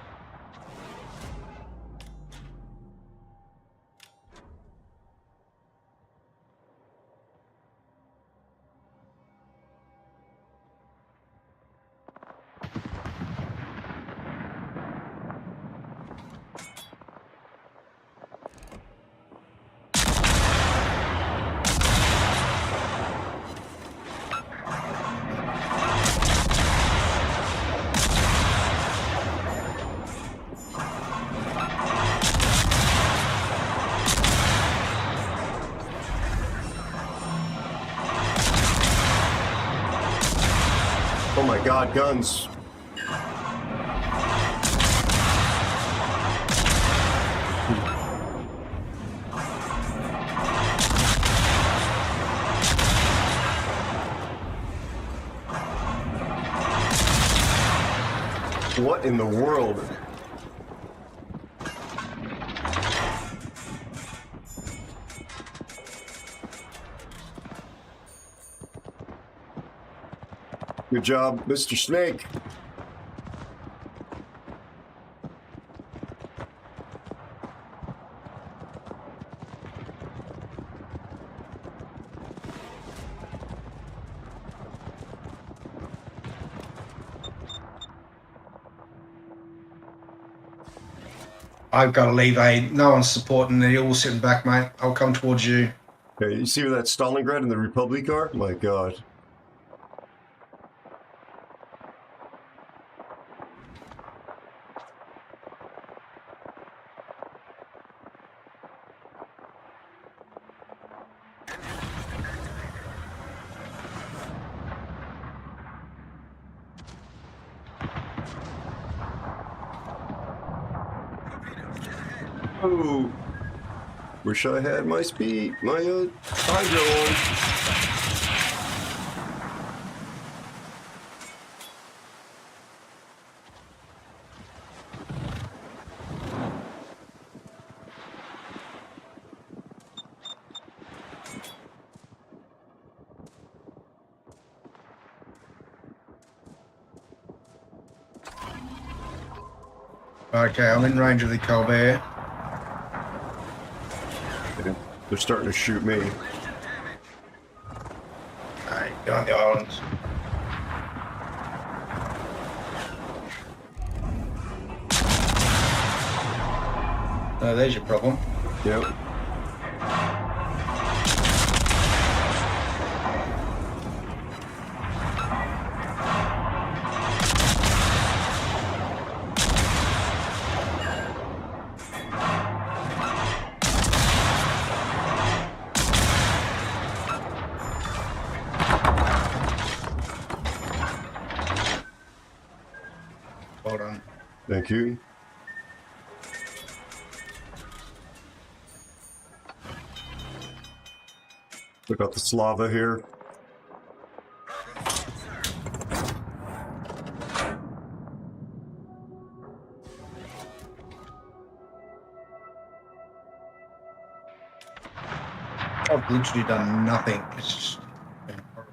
Oh my God, guns. What in the world? Good job, Mr. Snake. I've got to leave, no one's supporting, they're all sitting back, mate. I'll come towards you. Okay, you see where that Stalingrad and the Republic are? My God. Oh, wish I had my speed, my hydro on. Okay, I'm in range of the Colbert. They're starting to shoot me. Alright, go on the islands. Oh, there's your problem. Yep. Well done. Thank you. Look out the Slava here. I've literally done nothing. It's just been horrible.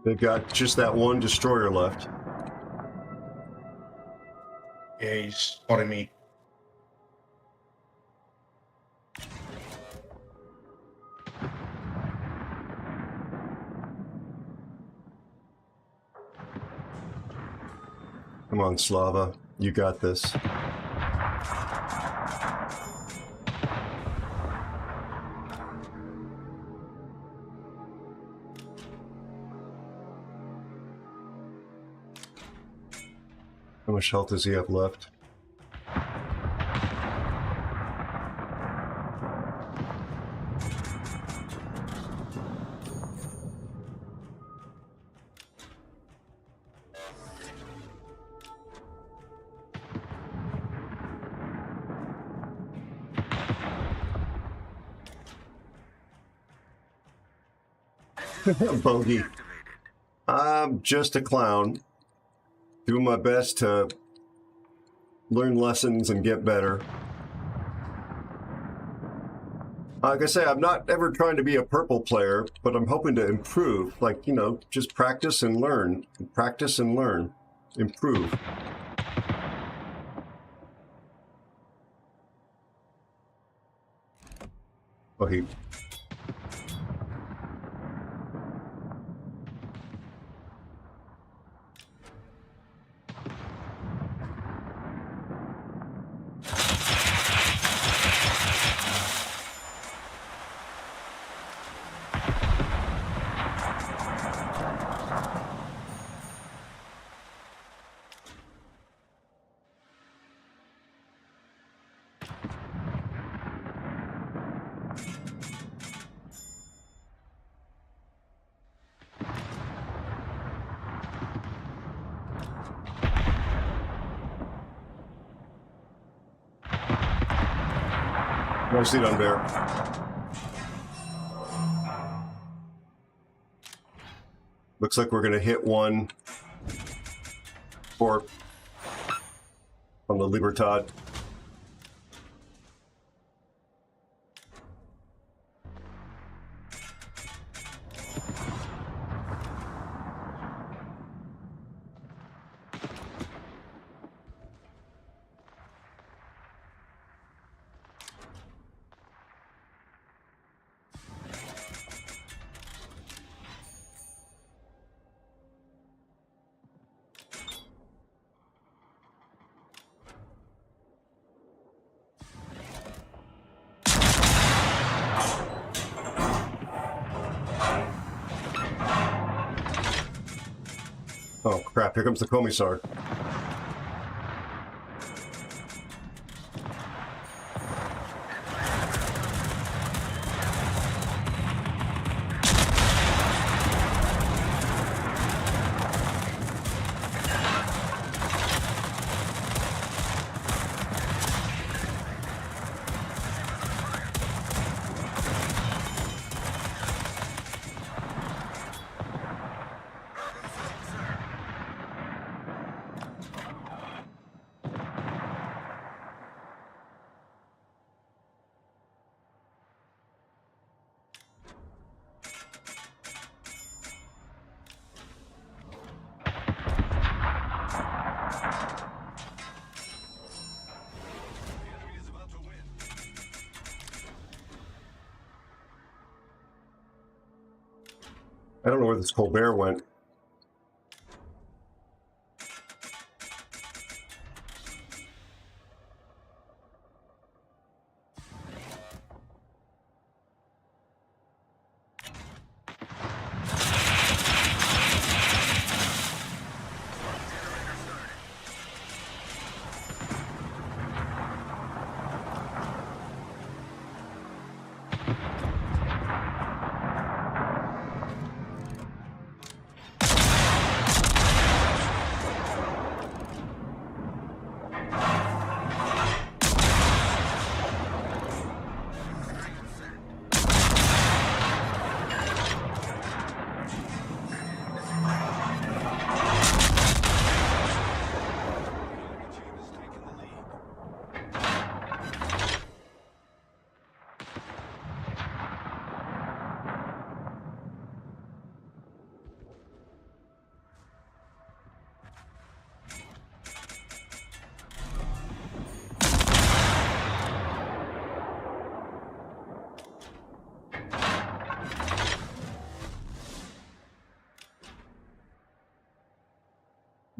They've got just that one destroyer left. Yeah, he's spotting me. Come on, Slava. You got this. How much health does he have left? Bogey. I'm just a clown. Doing my best to learn lessons and get better. Like I say, I'm not ever trying to be a purple player, but I'm hoping to improve. Like, you know, just practice and learn. Practice and learn. Improve. Oh, he... Nicely done, Bear. Looks like we're going to hit one Or on the Libertad. Oh crap, here comes the Commissar. I don't know where this Colbert went.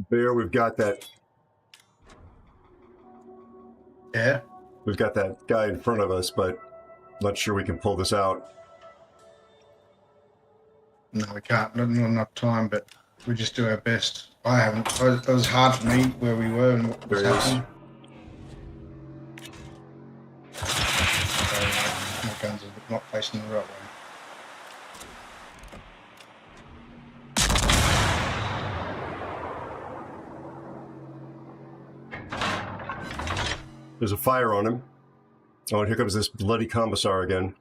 Bear, we've got that. Yeah. We've got that guy in front of us, but not sure we can pull this out. No, we can't. Not enough time, but we just do our best. I haven't. It was hard for me where we were and what was happening. So, my guns are not facing the right way. There's a fire on him. Oh, and here comes this bloody Commissar again.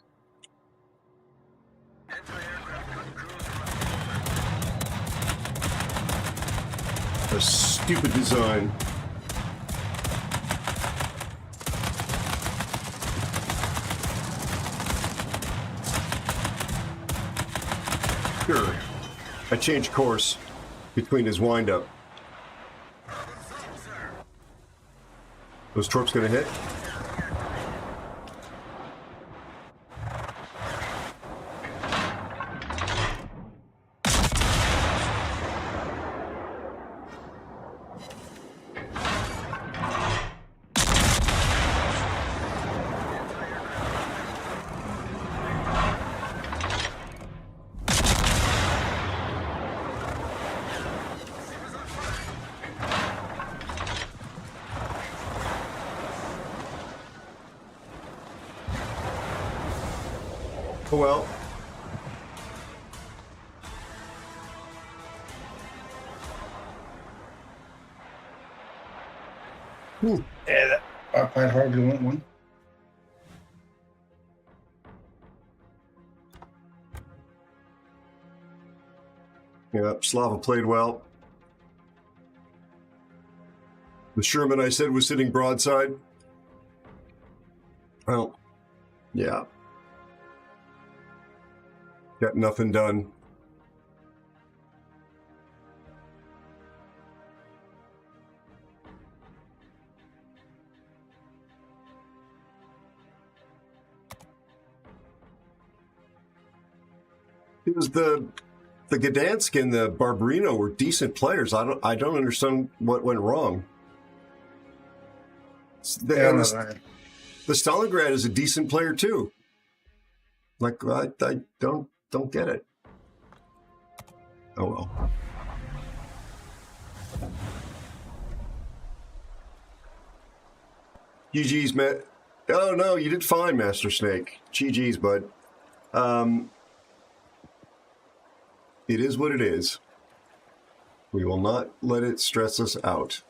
A stupid design. Sure. I changed course between his windup. Those torps gonna hit? Oh well. Yeah, I played horribly on that one. Yeah, Slava played well. The Sherman I said was sitting broadside. Well, yeah. Got nothing done. It was the Gdansk and the Barbarino were decent players. I don't understand what went wrong. The Stalingrad is a decent player too. Like I don't get it. Oh well. GG's, man. Oh no, you did fine, Master Snake. GG's, bud. It is what it is. We will not let it stress us out.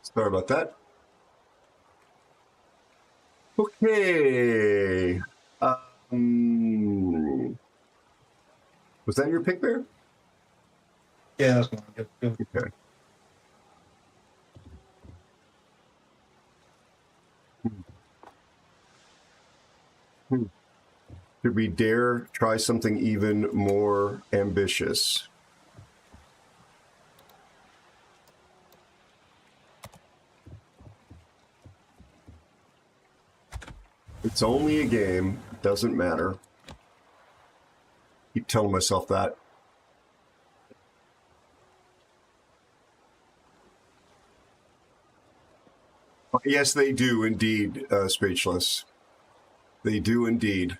Sorry about that. Okay. Was that your pick, Bear? Yeah, that's mine. Okay. Should we dare try something even more ambitious? It's only a game. Doesn't matter. Keep telling myself that. Yes, they do indeed, Speechless. They do indeed.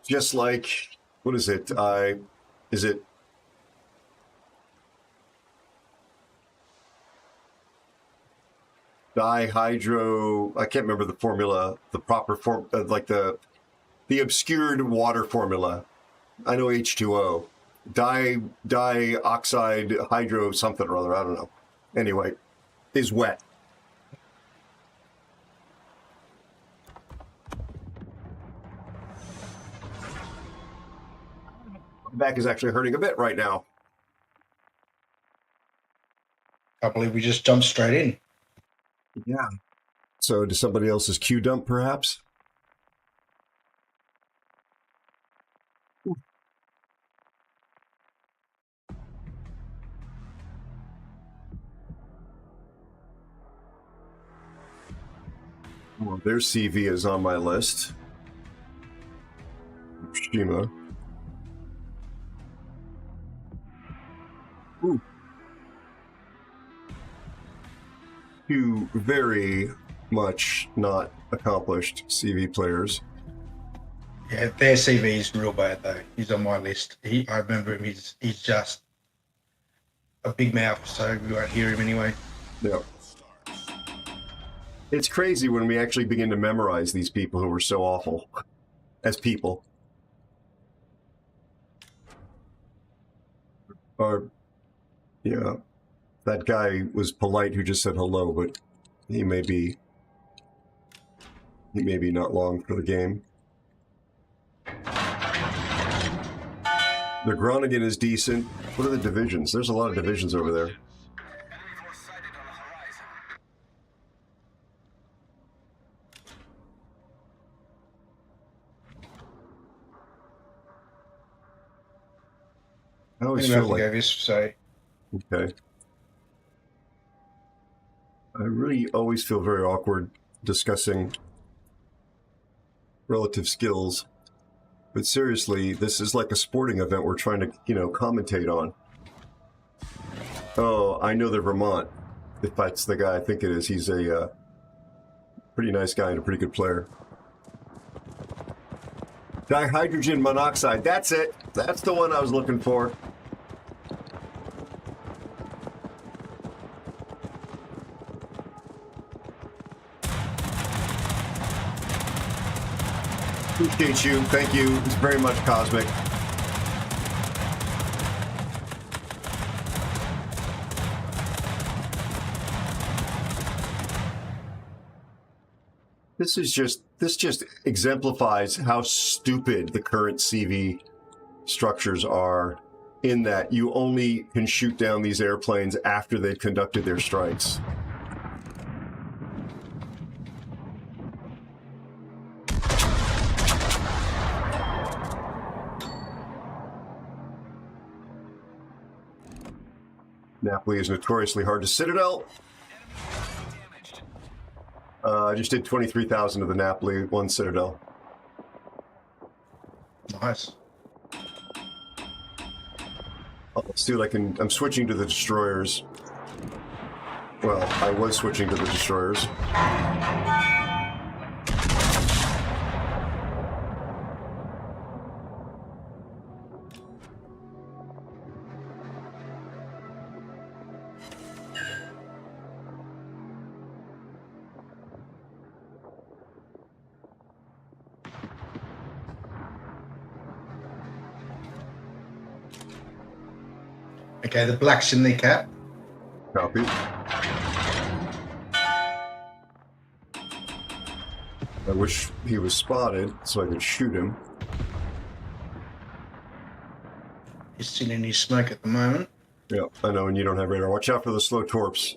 Just like, what is it? Is it dihydro? I can't remember the formula, the proper form, like the obscured water formula. I know H2O. Dioxide hydro something or other, I don't know. Anyway, is wet. My back is actually hurting a bit right now. I believe we just jumped straight in. Yeah. So to somebody else's Q dump, perhaps? Well, their CV is on my list. Shima. Ooh. Two very much not accomplished CV players. Yeah, their CV is real bad though. He's on my list. I remember him. He's just a big mouth, so we won't hear him anyway. Yeah. It's crazy when we actually begin to memorize these people who were so awful as people. Or, yeah, that guy was polite who just said hello, but he may be not long for the game. The Groningen is decent. What are the divisions? There's a lot of divisions over there. I always feel like this, so. Okay. I really always feel very awkward discussing relative skills. But seriously, this is like a sporting event we're trying to, commentate on. Oh, I know the Vermont. If that's the guy I think it is, he's a pretty nice guy and a pretty good player. Dihydrogen monoxide, that's it. That's the one I was looking for. Appreciate you. Thank you. It's very much cosmic. This just exemplifies how stupid the current CV structures are, in that you only can shoot down these airplanes after they've conducted their strikes. Napoli is notoriously hard to citadel. I just did 23,000 of the Napoli, one citadel. Nice. Let's see what I can. I'm switching to the destroyers. Well, I was switching to the destroyers. Okay, the black's in the cap. Copy. I wish he was spotted so I could shoot him. He's sitting in his smoke at the moment. Yeah, I know, and you don't have radar. Watch out for the slow torps.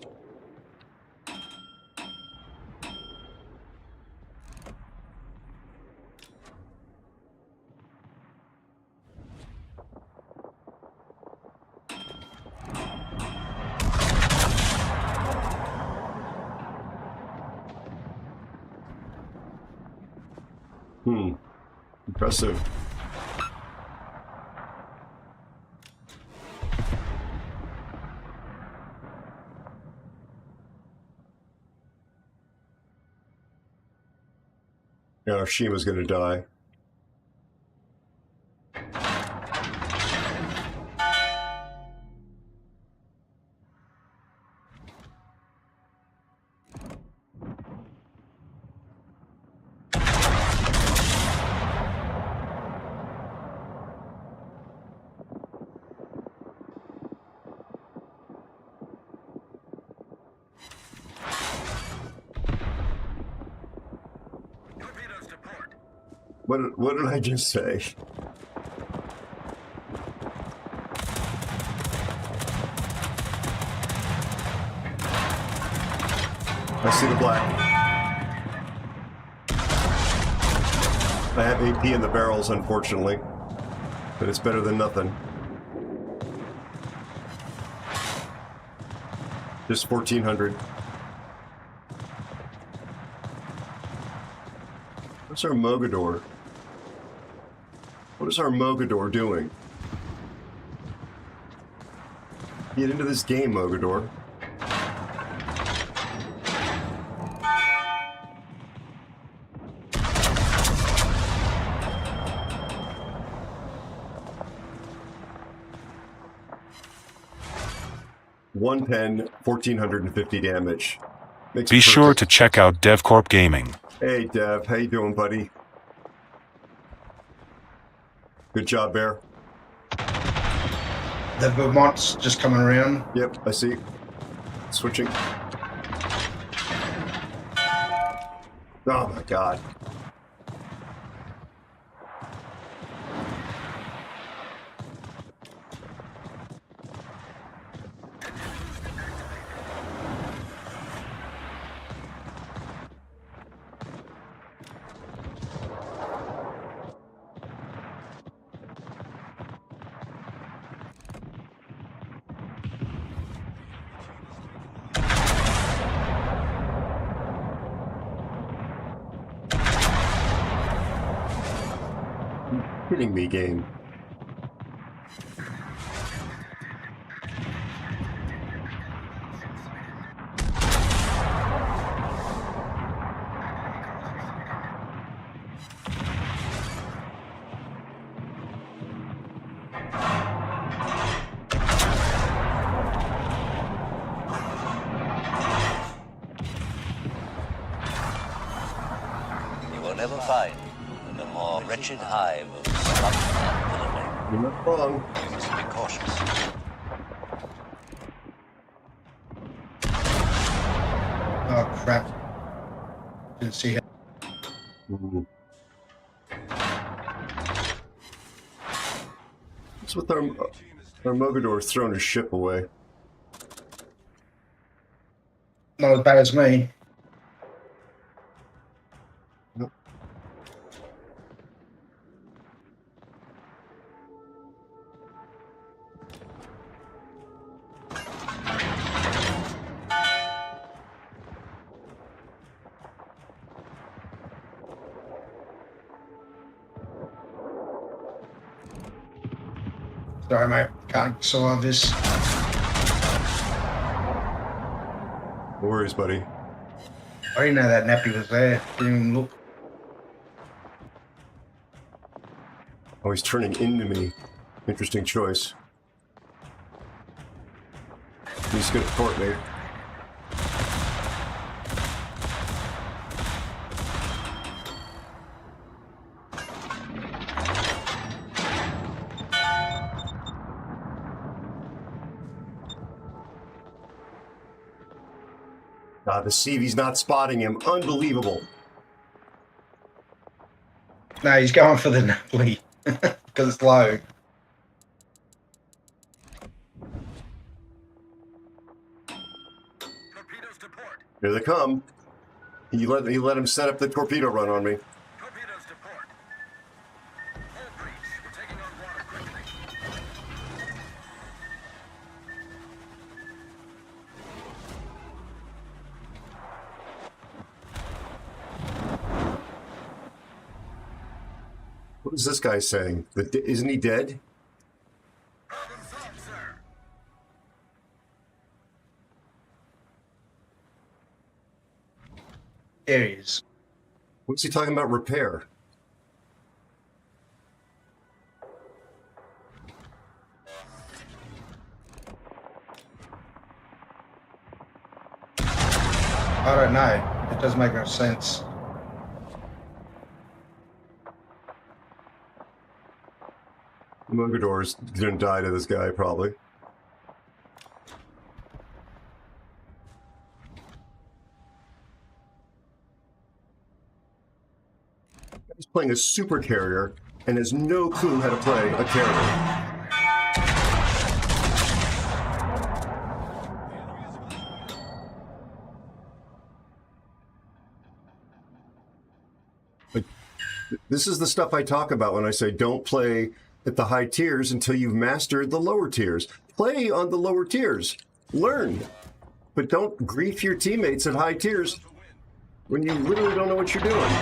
Impressive. Yeah, Shima's gonna die. What did I just say? I see the black. I have AP in the barrels, unfortunately, but it's better than nothing. Just 1,400. What's our Mogador? What is our Mogador doing? Get into this game, Mogador. $110, 1,450 damage. Makes Be sure to check out DevCorp Gaming. Hey, Dev. How you doing, buddy? Good job, Bear. The Vermont's just coming around. Yep, I see. Switching. Oh, my God. Kidding me, game. You will never find a more wretched hive of slum and villainy. You're not wrong. You must be cautious. Oh crap! Didn't see how. Ooh. What's with our Mogador throwing his ship away? Not as bad as me. Sorry, mate. Can't survive this. No worries, buddy. I didn't know that nappy was there. Didn't even look. Oh, he's turning into me. Interesting choice. He's gonna court me. The CV's not spotting him. Unbelievable. No, he's going for the nappy because it's low. Here they come. He let him set up the torpedo run on me. What is this guy saying? Isn't he dead? There he is. What's he talking about? Repair. I don't know. It doesn't make no sense. Mogador's gonna die to this guy, probably. He's playing a super carrier and has no clue how to play a carrier. But this is the stuff I talk about when I say don't play at the high tiers until you've mastered the lower tiers. Play on the lower tiers. Learn. But don't grief your teammates at high tiers when you literally don't know what you're doing.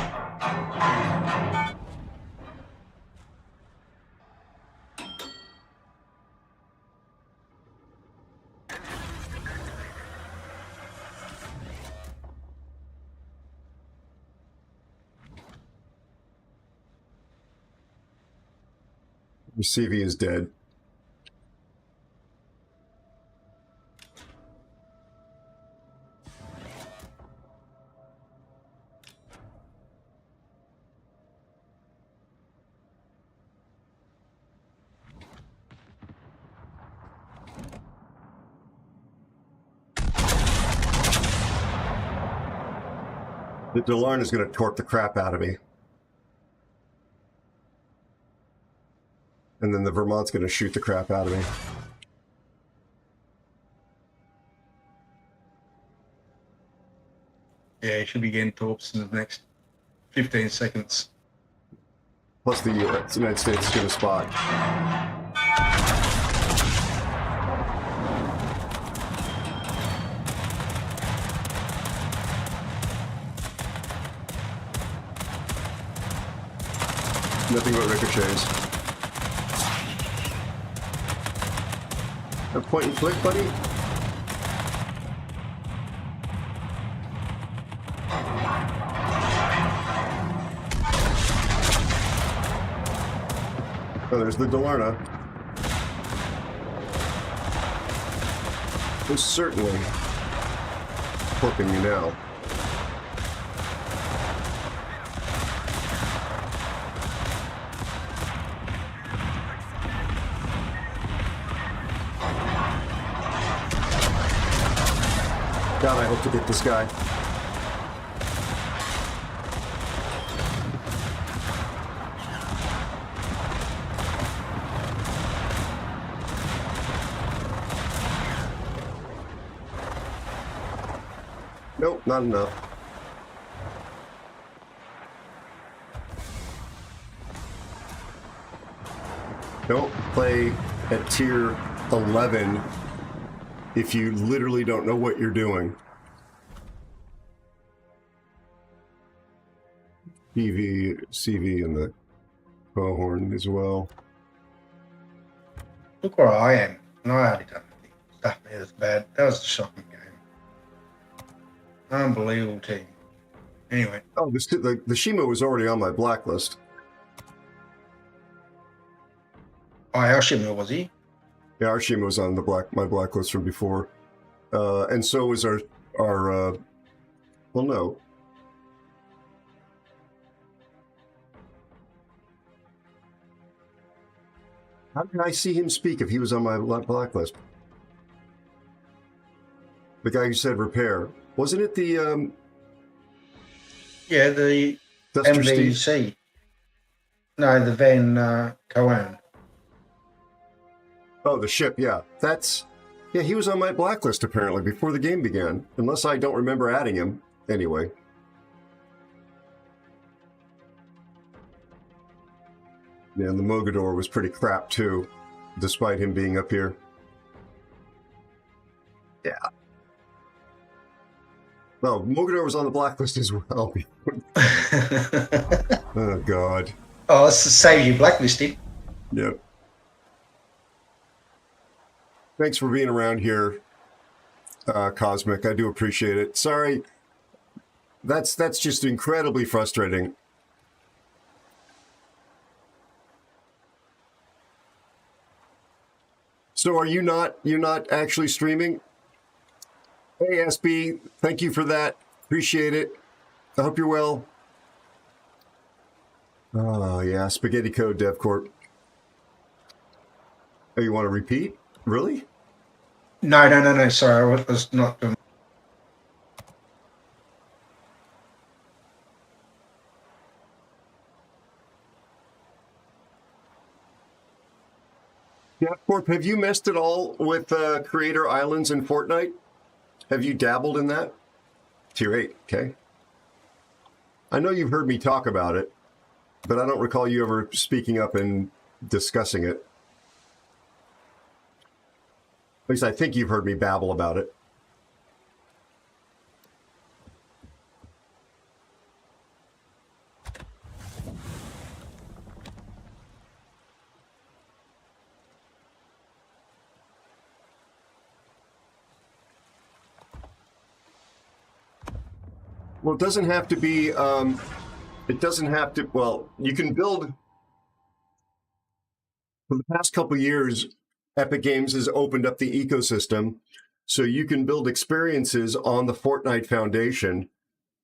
Your CV is dead. The DeLarn is going to torque the crap out of me. And then the Vermont's going to shoot the crap out of me. Yeah, he should be getting torps in the next 15 seconds. Plus the United States is going to spot. Nothing but ricochets. A point and click, buddy? Oh, there's the Delarna. Who's certainly flipping you now. God, I hope to get this guy. Nope, not enough. Don't play at tier 11 if you literally don't know what you're doing. CV, and the Cohorn as well. Look where I am. And I hardly done anything. Stuff me was bad. That was a shocking game. Unbelievable team. Anyway. Oh, the Shima was already on my blacklist. Oh, our Shima, was he? Yeah, our Shima was on my blacklist from before. And so was our well, no. How did I see him speak if he was on my blacklist? The guy who said repair. Wasn't it the... Yeah, the Duster MVC. Steve? No, the Van Cohen. Oh, the ship, yeah. Yeah, he was on my blacklist apparently before the game began. Unless I don't remember adding him. Anyway. Yeah, and the Mogador was pretty crap too, despite him being up here. Yeah. No, Mogador was on the blacklist as well. Oh, God. Oh, that's the save you blacklisted. Yep. Thanks for being around here, Cosmic. I do appreciate it. Sorry. That's just incredibly frustrating. So you're not actually streaming? Hey, SB, thank you for that. Appreciate it. I hope you're well. Oh, yeah, Spaghetti Code Dev Corp. Oh, you want to repeat? Really? No. Sorry, I was not doing. Yeah, Corp, have you messed at all with Creator Islands in Fortnite? Have you dabbled in that? Tier 8, okay. I know you've heard me talk about it, but I don't recall you ever speaking up and discussing it. At least I think you've heard me babble about it. Well, it doesn't have to be, well, you can build, for the past couple of years, Epic Games has opened up the ecosystem, so you can build experiences on the Fortnite Foundation,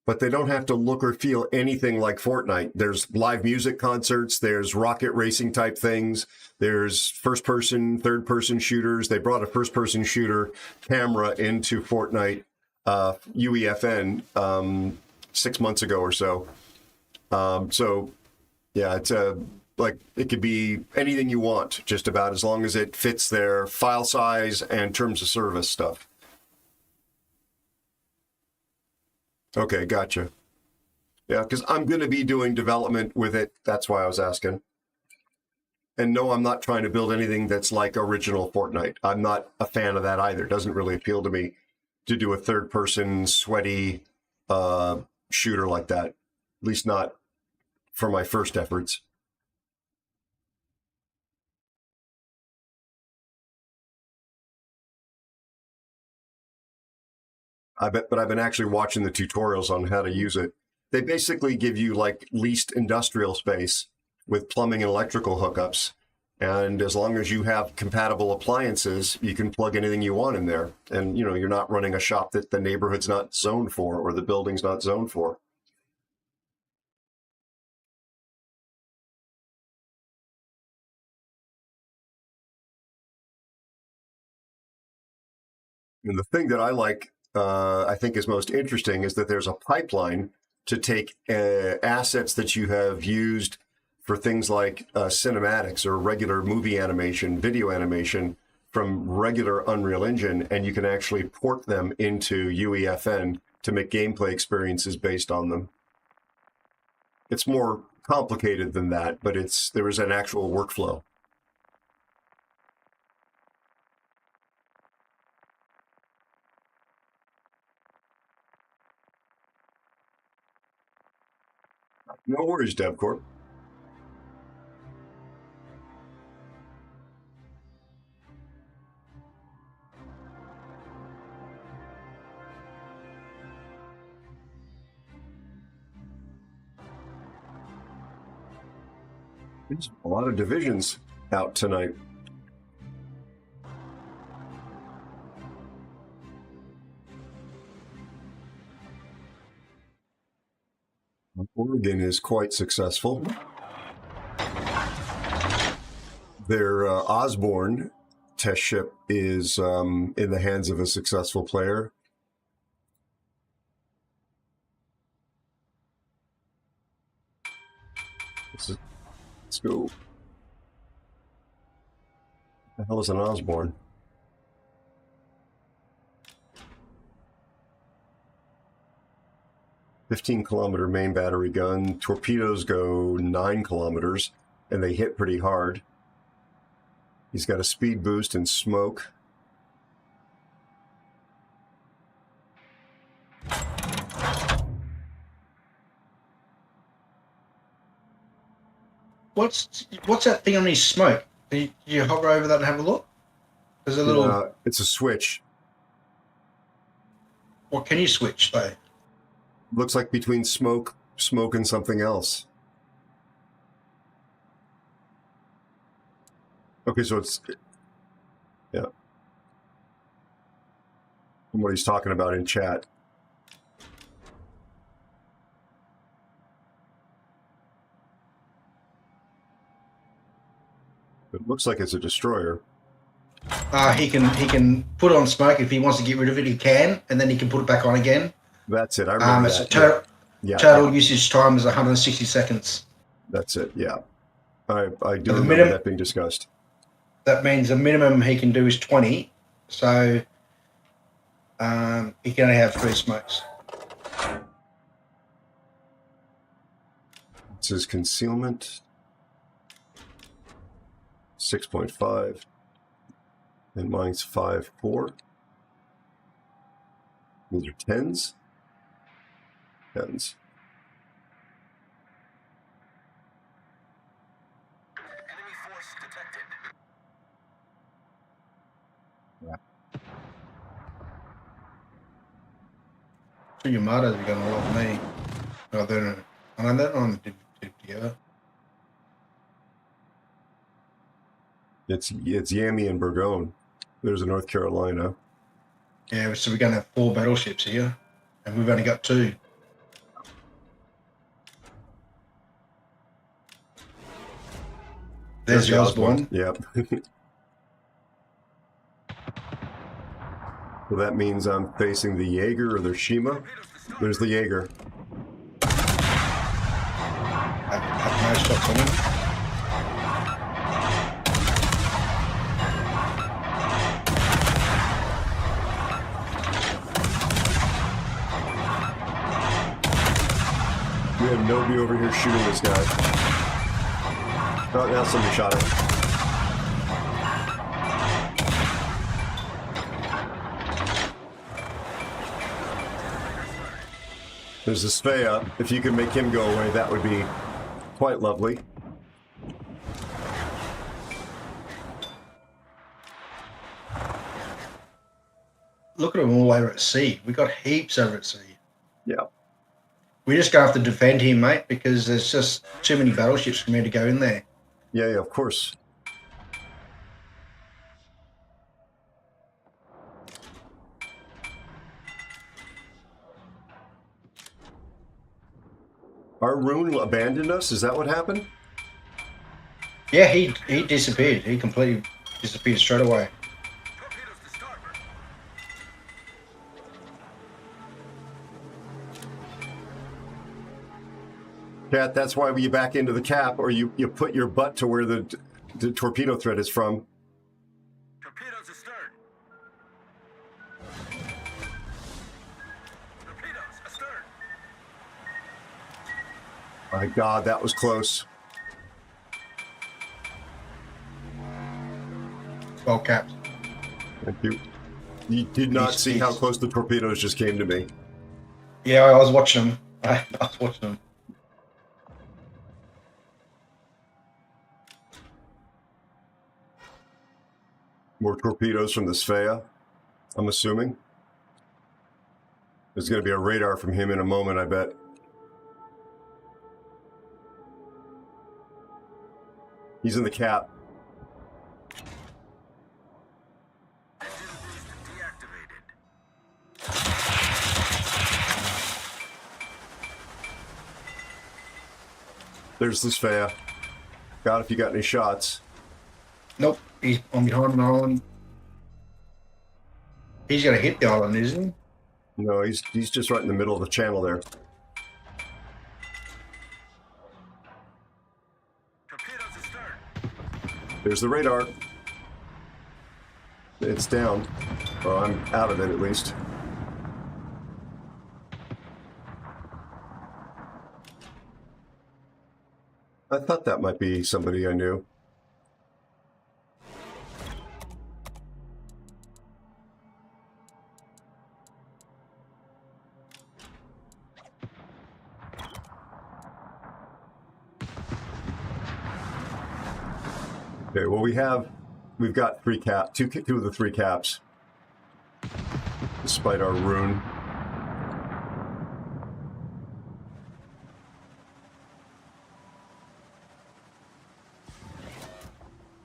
but they don't have to look or feel anything like Fortnite. There's live music concerts, there's rocket racing type things, there's first-person, third-person shooters. They brought a first-person shooter camera into Fortnite UEFN 6 months ago or so. So, yeah, it's like it could be anything you want, just about, as long as it fits their file size and terms of service stuff. Okay, gotcha. Yeah, because I'm going to be doing development with it. That's why I was asking. And no, I'm not trying to build anything that's like original Fortnite. I'm not a fan of that either. It doesn't really appeal to me to do a third-person sweaty shooter like that. At least not for my first efforts. But I've been actually watching the tutorials on how to use it. They basically give you like leased industrial space with plumbing and electrical hookups. And as long as you have compatible appliances, you can plug anything you want in there. And, you know, you're not running a shop that the neighborhood's not zoned for or the building's not zoned for. And the thing that I like, I think is most interesting, is that there's a pipeline to take assets that you have used for things like cinematics or regular movie animation, video animation from regular Unreal Engine, and you can actually port them into UEFN to make gameplay experiences based on them. It's more complicated than that, but there is an actual workflow. No worries, DevCorp. There's a lot of divisions out tonight. Oregon is quite successful. Their Osborne test ship is in the hands of a successful player. Let's go. What the hell is an Osborne? "15-kilometer main battery gun. Torpedoes go 9 kilometers, and they hit pretty hard. He's got a speed boost and smoke. What's that thing on his smoke? Do you hover over that and have a look? There's a little... it's a switch. What can you switch, though? Looks like between smoke and something else. Okay, so it's... Yeah. From what he's talking about in chat. It looks like it's a destroyer. He can put on smoke. If he wants to get rid of it, he can, and then he can put it back on again. That's it. I remember that. Total usage time is 160 seconds. That's it. Yeah, I do remember that being discussed. That means the minimum he can do is 20. So he can only have 3 smokes. It says concealment 6.5, and mine's 5.4. These are 10s. 10s. Enemy force detected. Yeah. So your Yamada's going to love me. No, they're on that on the together. It's Yami and Burgone. There's a North Carolina. Yeah, so we're going to have 4 battleships here, and we've only got 2. There's the Osborne. Yep. So that means I'm facing the Jaeger or the Shima. There's the Jaeger. Have no shots on him. We have nobody over here shooting this guy. Oh, now somebody shot it. There's a Svea. If you could make him go away, that would be quite lovely. Look at them all over at sea. We got heaps over at sea. Yeah. We're just going to have to defend him, mate, because there's just too many battleships for me to go in there. Yeah, of course. Our Rune abandoned us? Is that what happened? Yeah, he disappeared. He completely disappeared straight away. Cat, that's why you back into the cap, or you put your butt to where the torpedo thread is from. Torpedoes astern. Torpedo. My God, that was close. Well capped. Thank you. You did not see how close the torpedoes just came to me. Yeah, I was watching them. I was watching them. More torpedoes from the Svea, I'm assuming. There's going to be a radar from him in a moment, I bet. He's in the cap. There's the Svea. God, if you got any shots. Nope, he's on behind an island. He's going to hit the island, isn't he? No, he's just right in the middle of the channel there. There's the radar. It's down. Well, I'm out of it at least. I thought that might be somebody I knew. Okay, well we've got two of the three caps, despite our rune.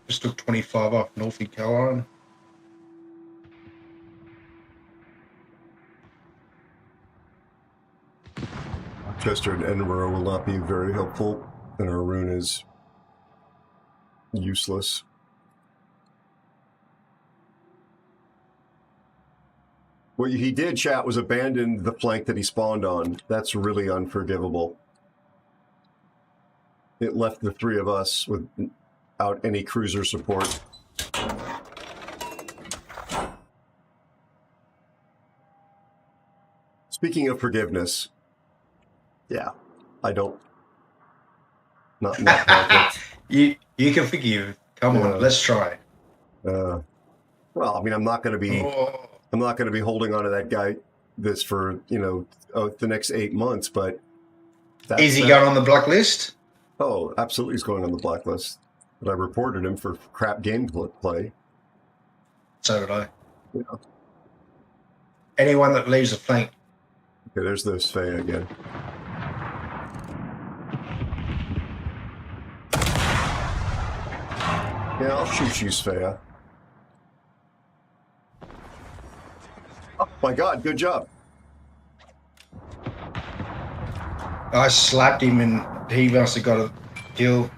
Just took 25 off North Carolina. Chester and Edinburgh will not be very helpful, and our rune is useless. What he did, chat, was abandon the flank that he spawned on. That's really unforgivable. It left the three of us without any cruiser support. Speaking of forgiveness, yeah, I don't. Not perfect. You can forgive. Come on, let's try. Well, I mean, I'm not going to be. Oh. I'm not going to be holding on to that guy this for the next 8 months. But is he going on the blacklist? Oh, absolutely, he's going on the blacklist. But I reported him for crap gameplay. So did I. Yeah. Anyone that leaves a flank. Okay, there's the Svea again. Yeah, I'll shoot you, Svea. Oh my God, good job. I slapped him and he must have got a kill.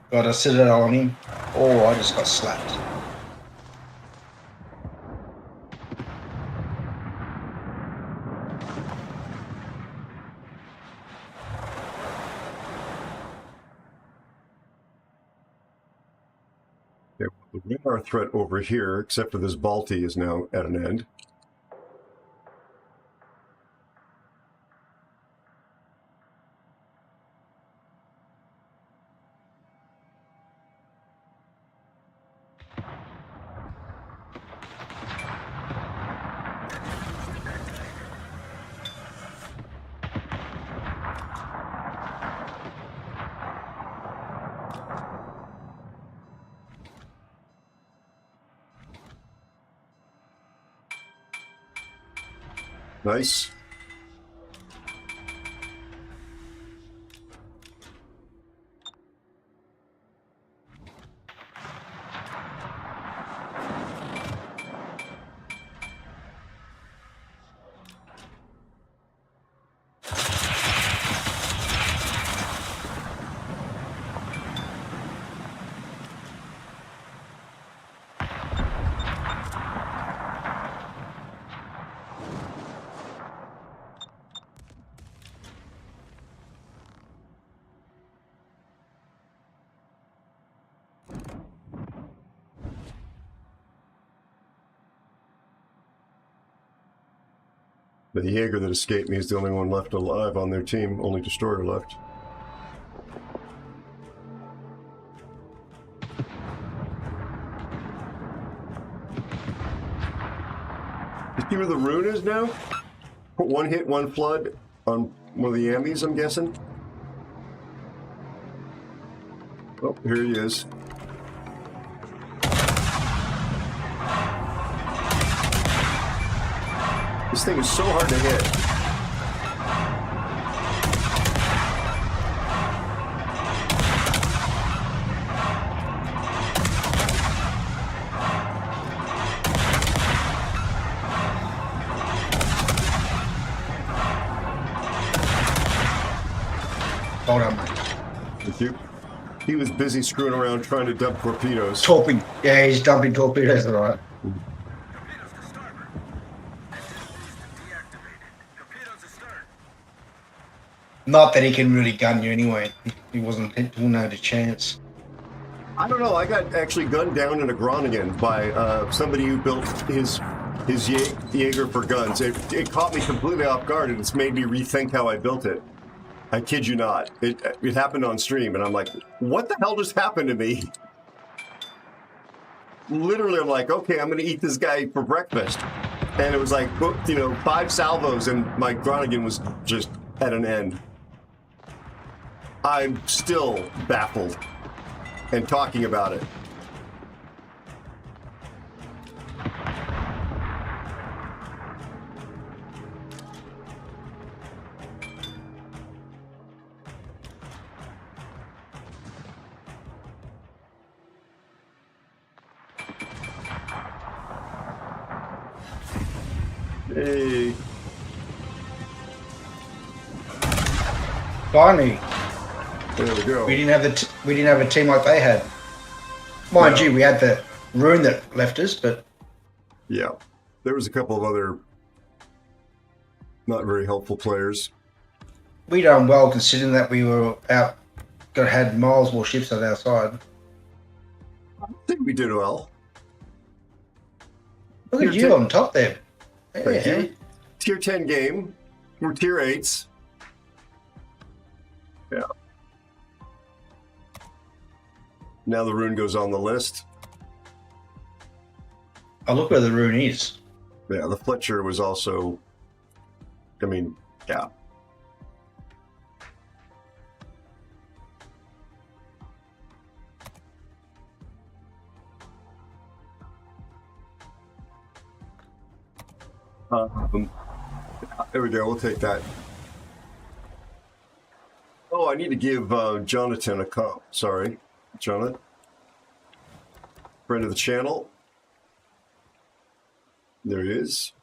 Got a citadel on him. Oh, I just got slapped. Okay, the radar threat over here, except for this Balti, is now at an end. Nice. The Jaeger that escaped me is the only one left alive on their team, only destroyer left. See where the rune is now? Put one hit, one flood on one of the Amis, I'm guessing. Oh, here he is. This thing is so hard to hit. Hold on, mate. Thank you. He was busy screwing around trying to dump torpedoes. Yeah, he's dumping torpedoes, all right. Not that he can really gun you anyway. He wouldn't have a chance. I don't know. I got actually gunned down in a Groningen by somebody who built his Jaeger for guns. It caught me completely off guard, and it's made me rethink how I built it. I kid you not. It happened on stream, and I'm like, what the hell just happened to me? Literally, I'm like, okay, I'm going to eat this guy for breakfast. And it was like, 5 salvos, and my Groningen was just at an end. I'm still baffled and talking about it. Hey. Finally. There we go. We didn't have a team like they had. Mind you, we had the rune that left us, but yeah, there was a couple of other not very helpful players. we done well considering that we were had miles more ships on our side. I think we did well. Look at you on top there. Thank you. Tier 10 game. We're tier 8s. Yeah. Now the rune goes on the list. Oh, look where the rune is. Yeah, the Fletcher was also, I mean, yeah. There we go, we'll take that. Oh, I need to give Jonathan a comp. Sorry, Jonathan. Friend of the channel. There he is.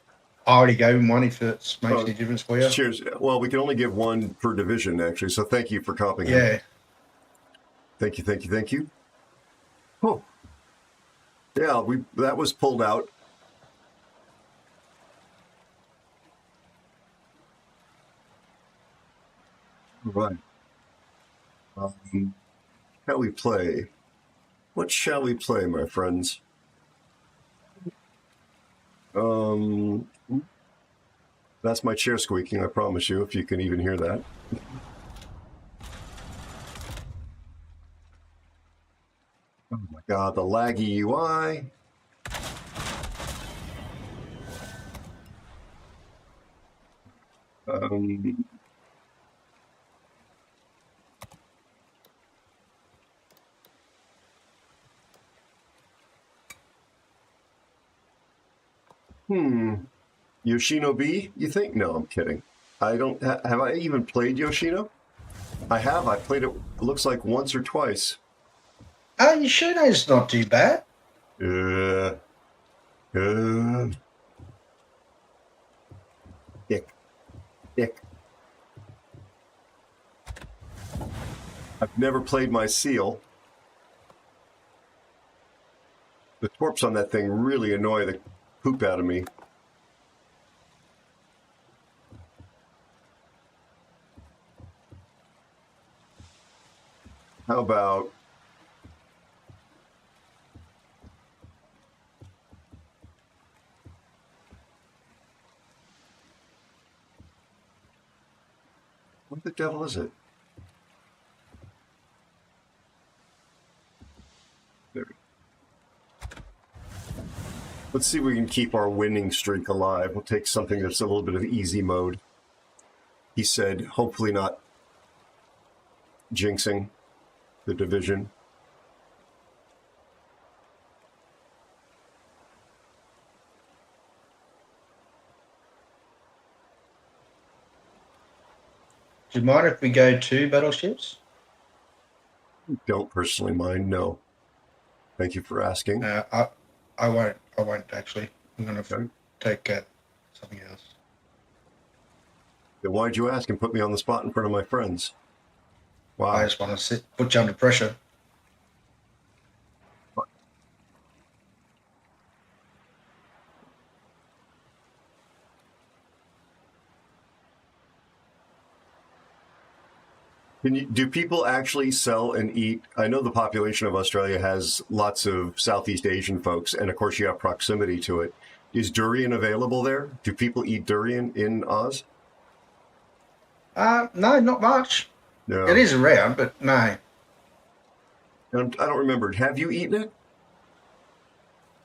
I already gave him one if it makes any difference for you. Cheers. Well, we can only give one per division, actually, so thank you for comping him. Yeah. Thank you, thank you, thank you. Oh. Yeah, that was pulled out. Right. Shall we play? What shall we play, my friends? That's my chair squeaking, I promise you, if you can even hear that. Oh my god, the laggy UI. Yoshino B, you think? No, I'm kidding. I don't have I even played Yoshino? I have. I played it looks like once or twice. Yoshino's not too bad. Ick. I've never played my seal. The torps on that thing really annoy the poop out of me. How about what the devil is it? There. Let's see if we can keep our winning streak alive. We'll take something that's a little bit of easy mode. He said, hopefully not jinxing the division. Do you mind if we go 2 battleships? Don't personally mind, no. Thank you for asking. I won't actually. I'm going to take something else. Then why'd you ask and put me on the spot in front of my friends? Wow. I just want to put you under pressure. Do people actually sell and eat? I know the population of Australia has lots of Southeast Asian folks, and of course you have proximity to it. Is durian available there? Do people eat durian in Oz? No, not much. No. It is around, but no. I don't remember. Have you eaten it?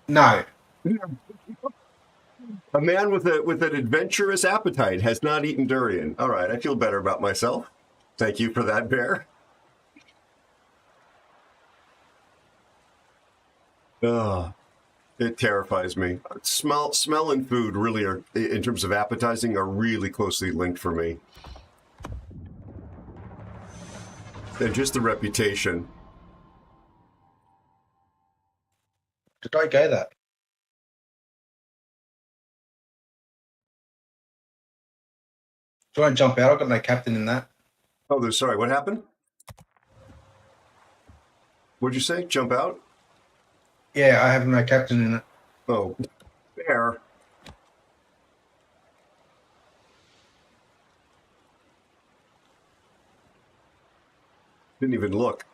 No. A man with an adventurous appetite has not eaten durian. All right, I feel better about myself. Thank you for that, Bear. It terrifies me. Smell and food really are, in terms of appetizing, are really closely linked for me. And just the reputation. Did I go that? Do I jump out? I've got no captain in that. Oh, sorry, what happened? What'd you say? Jump out? Yeah, I have no captain in it. Oh, Bear. Didn't even look.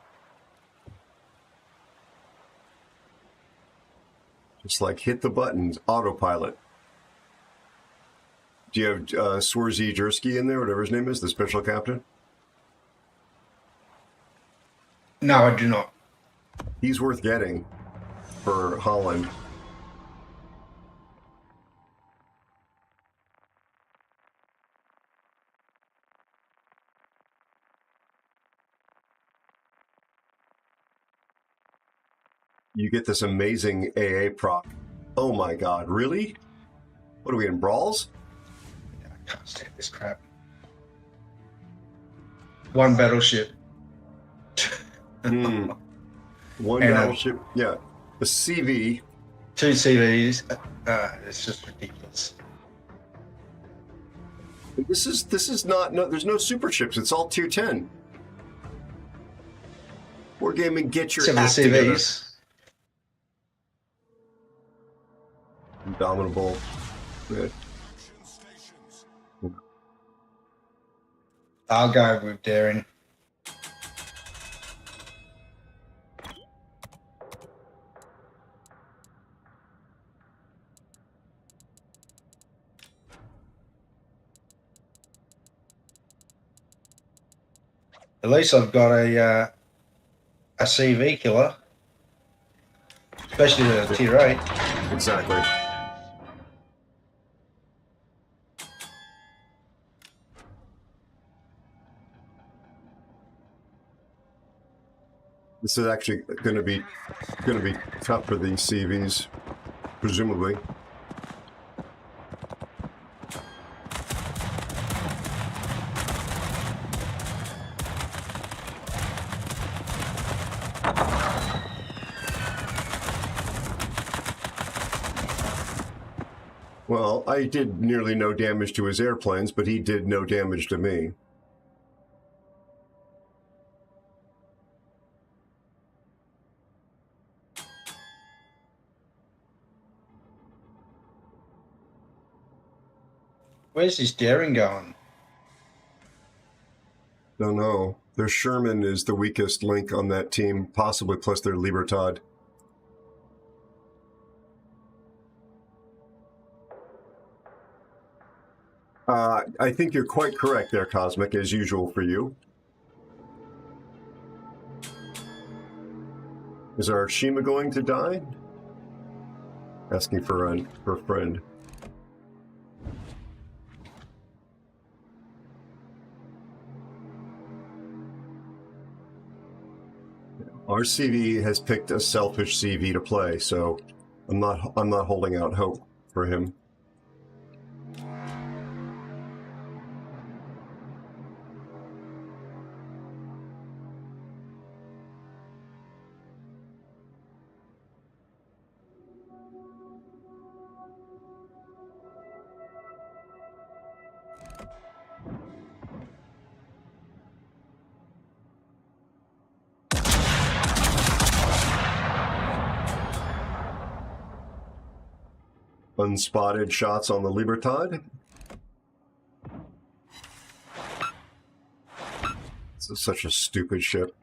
Just like hit the buttons, autopilot. Do you have Swarzy Jersky in there, whatever his name is, the special captain? No, I do not. He's worth getting for Holland. You get this amazing AA proc. Oh my god, really? What are we in brawls? I can't stand this crap. 1 battleship. One And, battleship, yeah. A CV. 2 CVs. It's just ridiculous. This is not, no, there's no super ships. It's all tier 10. War gaming, get your Except act for the together. CVs. Indomitable. Good. I'll go with daring. At least I've got a CV killer, especially the tier 8. Exactly. This is actually going to be tough for the CVs, presumably. Well, I did nearly no damage to his airplanes, but he did no damage to me. Where's this daring going? Don't know. Their Sherman is the weakest link on that team, possibly plus their Libertad. I think you're quite correct there, Cosmic, as usual for you. Is our Shima going to die? Asking for a friend. Our CV has picked a selfish CV to play, so I'm not holding out hope for him. Unspotted shots on the Libertad. This is such a stupid ship.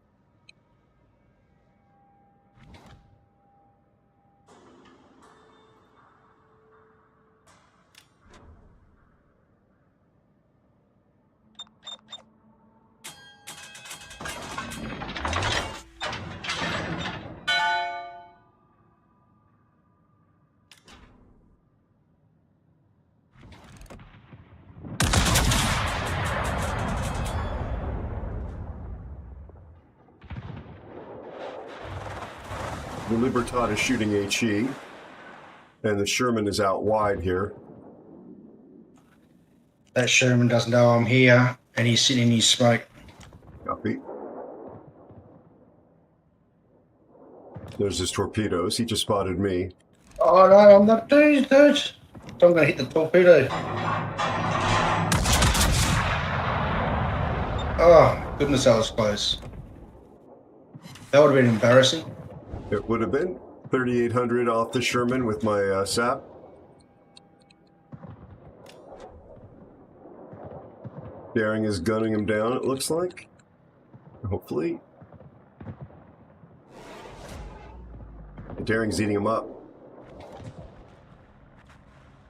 The Libertad is shooting HE, and the Sherman is out wide here. That Sherman doesn't know I'm here, and he's sitting in his smoke. Copy. There's his torpedoes. He just spotted me. Oh no, I'm not doing it. I'm going to hit the torpedo. Oh, goodness, that was close. That would have been embarrassing. It would have been 3,800 off the Sherman with my SAP. Daring is gunning him down, it looks like. Hopefully. Daring's eating him up.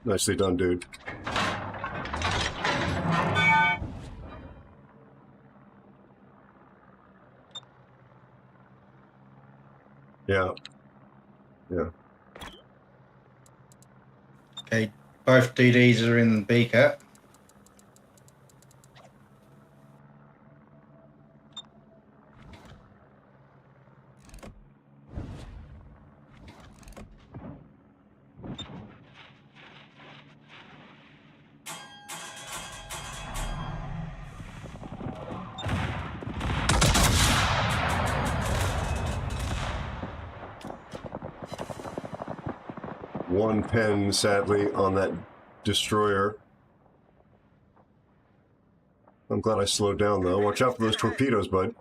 Nicely done, dude. Yeah. Yeah. Okay, both DDs are in B cap. One pen, sadly, on that destroyer. I'm glad I slowed down, though. Watch out for those torpedoes, bud.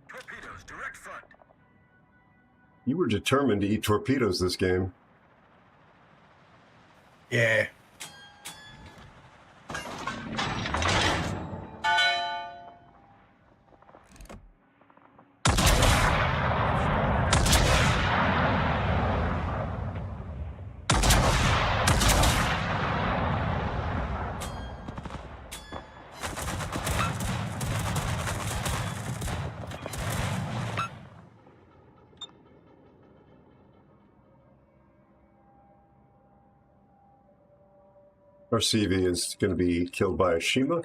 Torpedoes, direct front. You were determined to eat torpedoes this game. Yeah. Our CV is going to be killed by a Shima.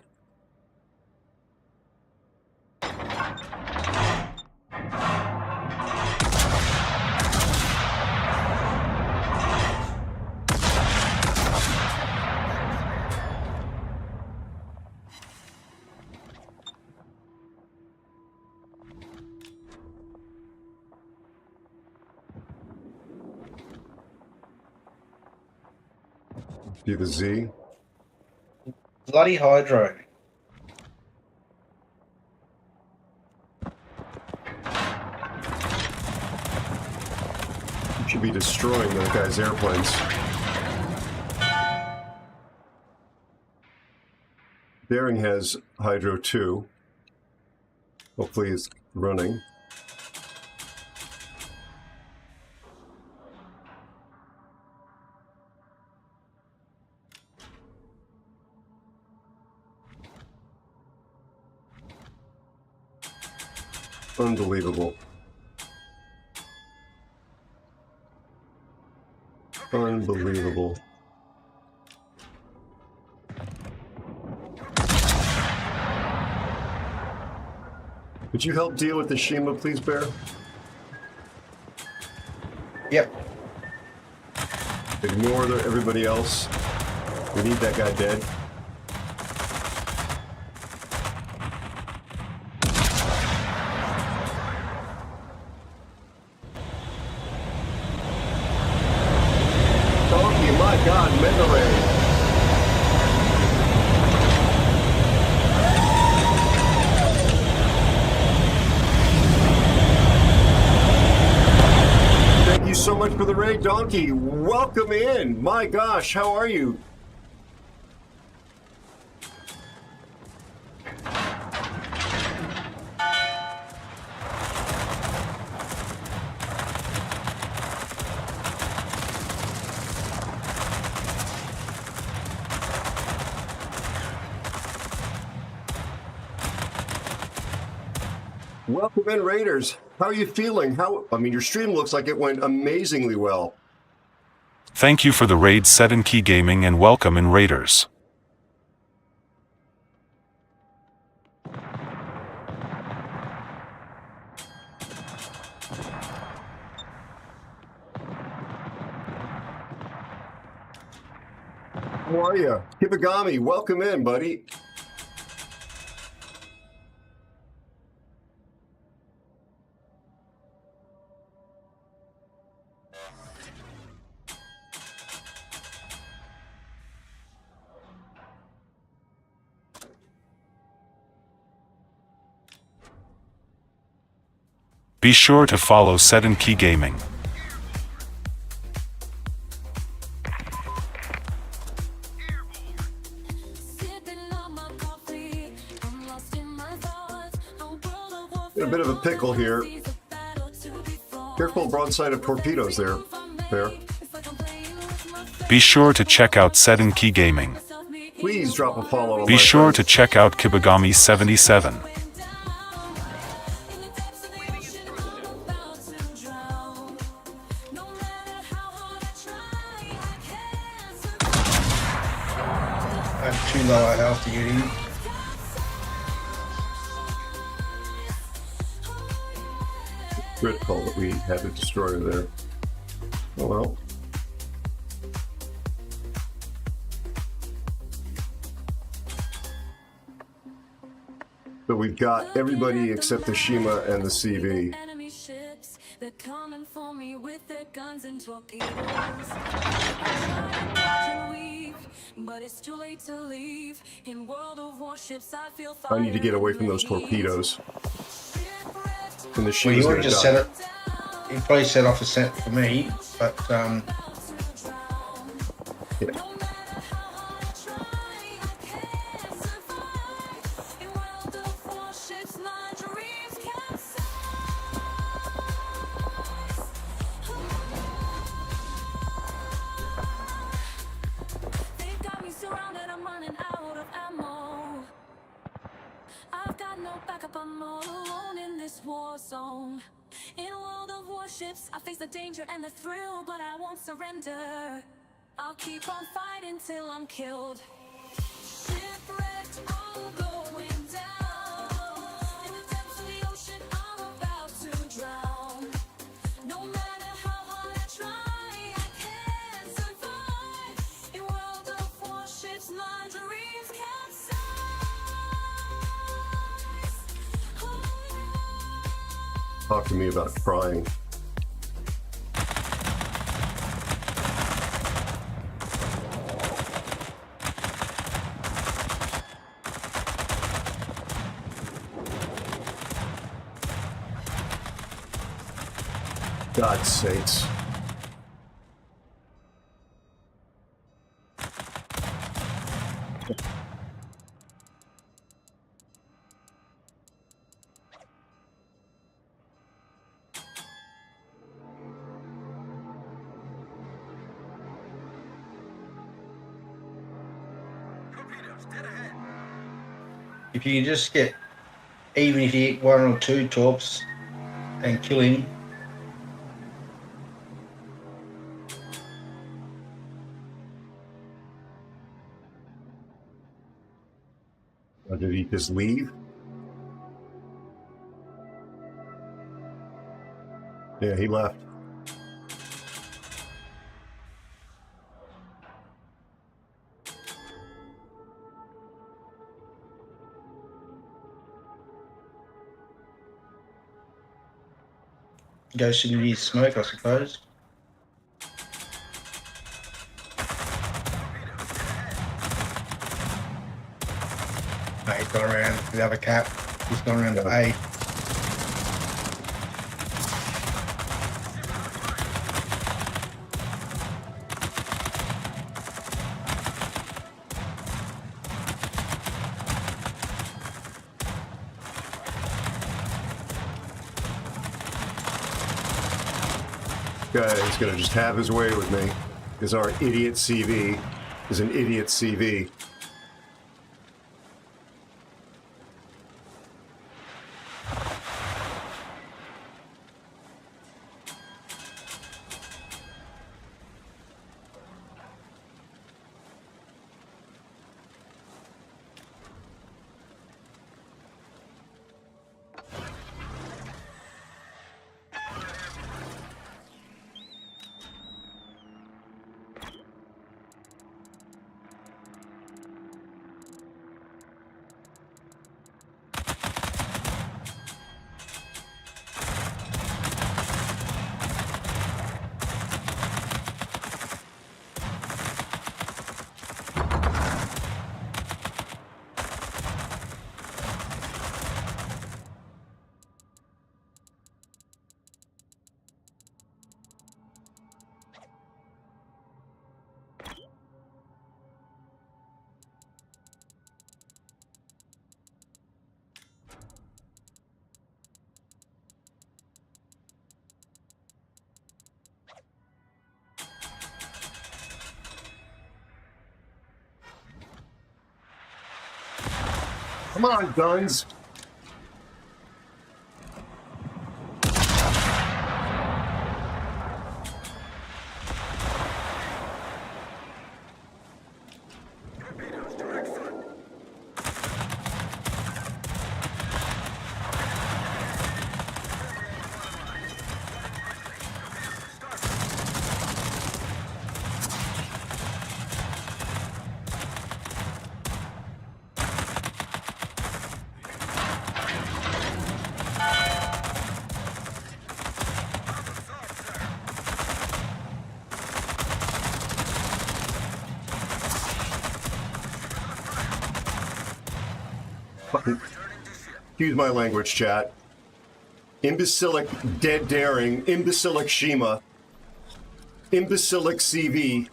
Do the Z. Bloody hydro. You should be destroying those guys' airplanes. Daring has Hydro 2. Hopefully it's running. Unbelievable. Unbelievable. Could you help deal with the Shima, please, Bear? Yep. Ignore everybody else. We need that guy dead. Oh my God, melee! Thank you so much for the raid, Donkey. Welcome in. My gosh, how are you? Welcome in, Raiders. How are you feeling? I mean, your stream looks like it went amazingly well. Thank you for the raid, Set and Key Gaming, and welcome in, Raiders. How are you? Kibagami, welcome in, buddy. Be sure to follow Set and Key Gaming. In a bit of a pickle here. Careful broadside of torpedoes there. Be sure to check out Set and Key Gaming. Please drop a follow. Be sure to check out Kibagami 77. I'm too low health to get in. Grit call that we had a destroyer there. Oh well. So we've got everybody except the Shima and the CV. They're coming for me with their guns and torpedoes. But it's too late to leave. In World of Warships, I feel I need to get away from those torpedoes. And the Well, Shima's you would gonna just die. set it. You probably set off a set for me, but Yeah. I'm all alone in this war zone. In World of Warships, I face the danger and the thrill, but I won't surrender. I'll keep on fighting till I'm killed. Shipwrecked, all going down. In the depths of the ocean, I'm about to drown. No matter how hard I try, I can't survive. In World of Warships, my dreams capsize. Talk to me about crying. God's sakes. if you can just get, even if you get one or two torps and kill him, did he just leave? Yeah, he left. Ghost in need smoke, I suppose. No, he's gone around the other cap. He's gone around to A. Guy's gonna just have his way with me, because our idiot CV is an idiot CV. Come on, guns. Excuse my language, chat. Imbecilic, dead daring, imbecilic Shima, imbecilic CV.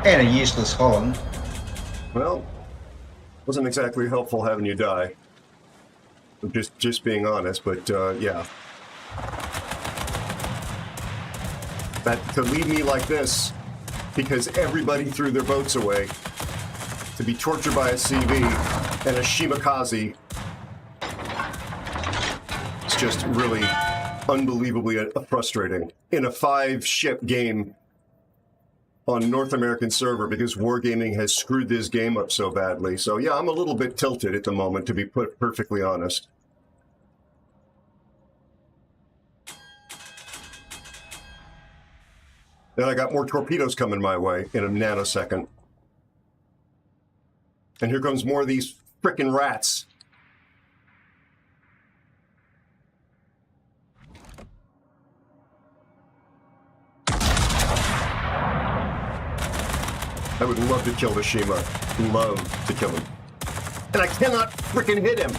And a useless Holland. Well, wasn't exactly helpful having you die. I'm just being honest, but yeah. That to leave me like this because everybody threw their boats away, to be tortured by a CV and a Shimakaze. It's just really unbelievably frustrating in a 5-ship game on North American server because Wargaming has screwed this game up so badly. So yeah, I'm a little bit tilted at the moment, to be perfectly honest. Then I got more torpedoes coming my way in a nanosecond. And here comes more of these frickin' rats. I would love to kill the Shima. Love to kill him. And I cannot frickin' hit him.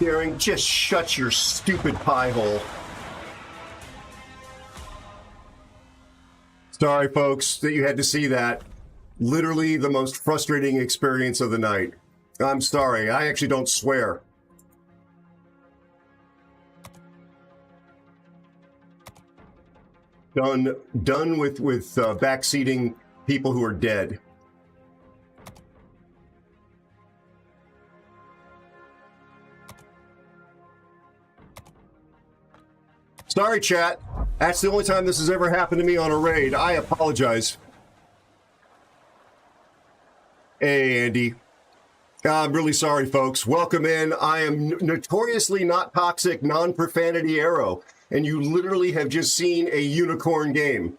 Daring, just shut your stupid pie hole. Sorry, folks, that you had to see that. Literally the most frustrating experience of the night. I'm sorry, I actually don't swear. Done with backseating people who are dead. Sorry, chat. That's the only time this has ever happened to me on a raid. I apologize. Hey, Andy. I'm really sorry, folks. Welcome in. I am notoriously not toxic, non-profanity Aero, and you literally have just seen a unicorn game.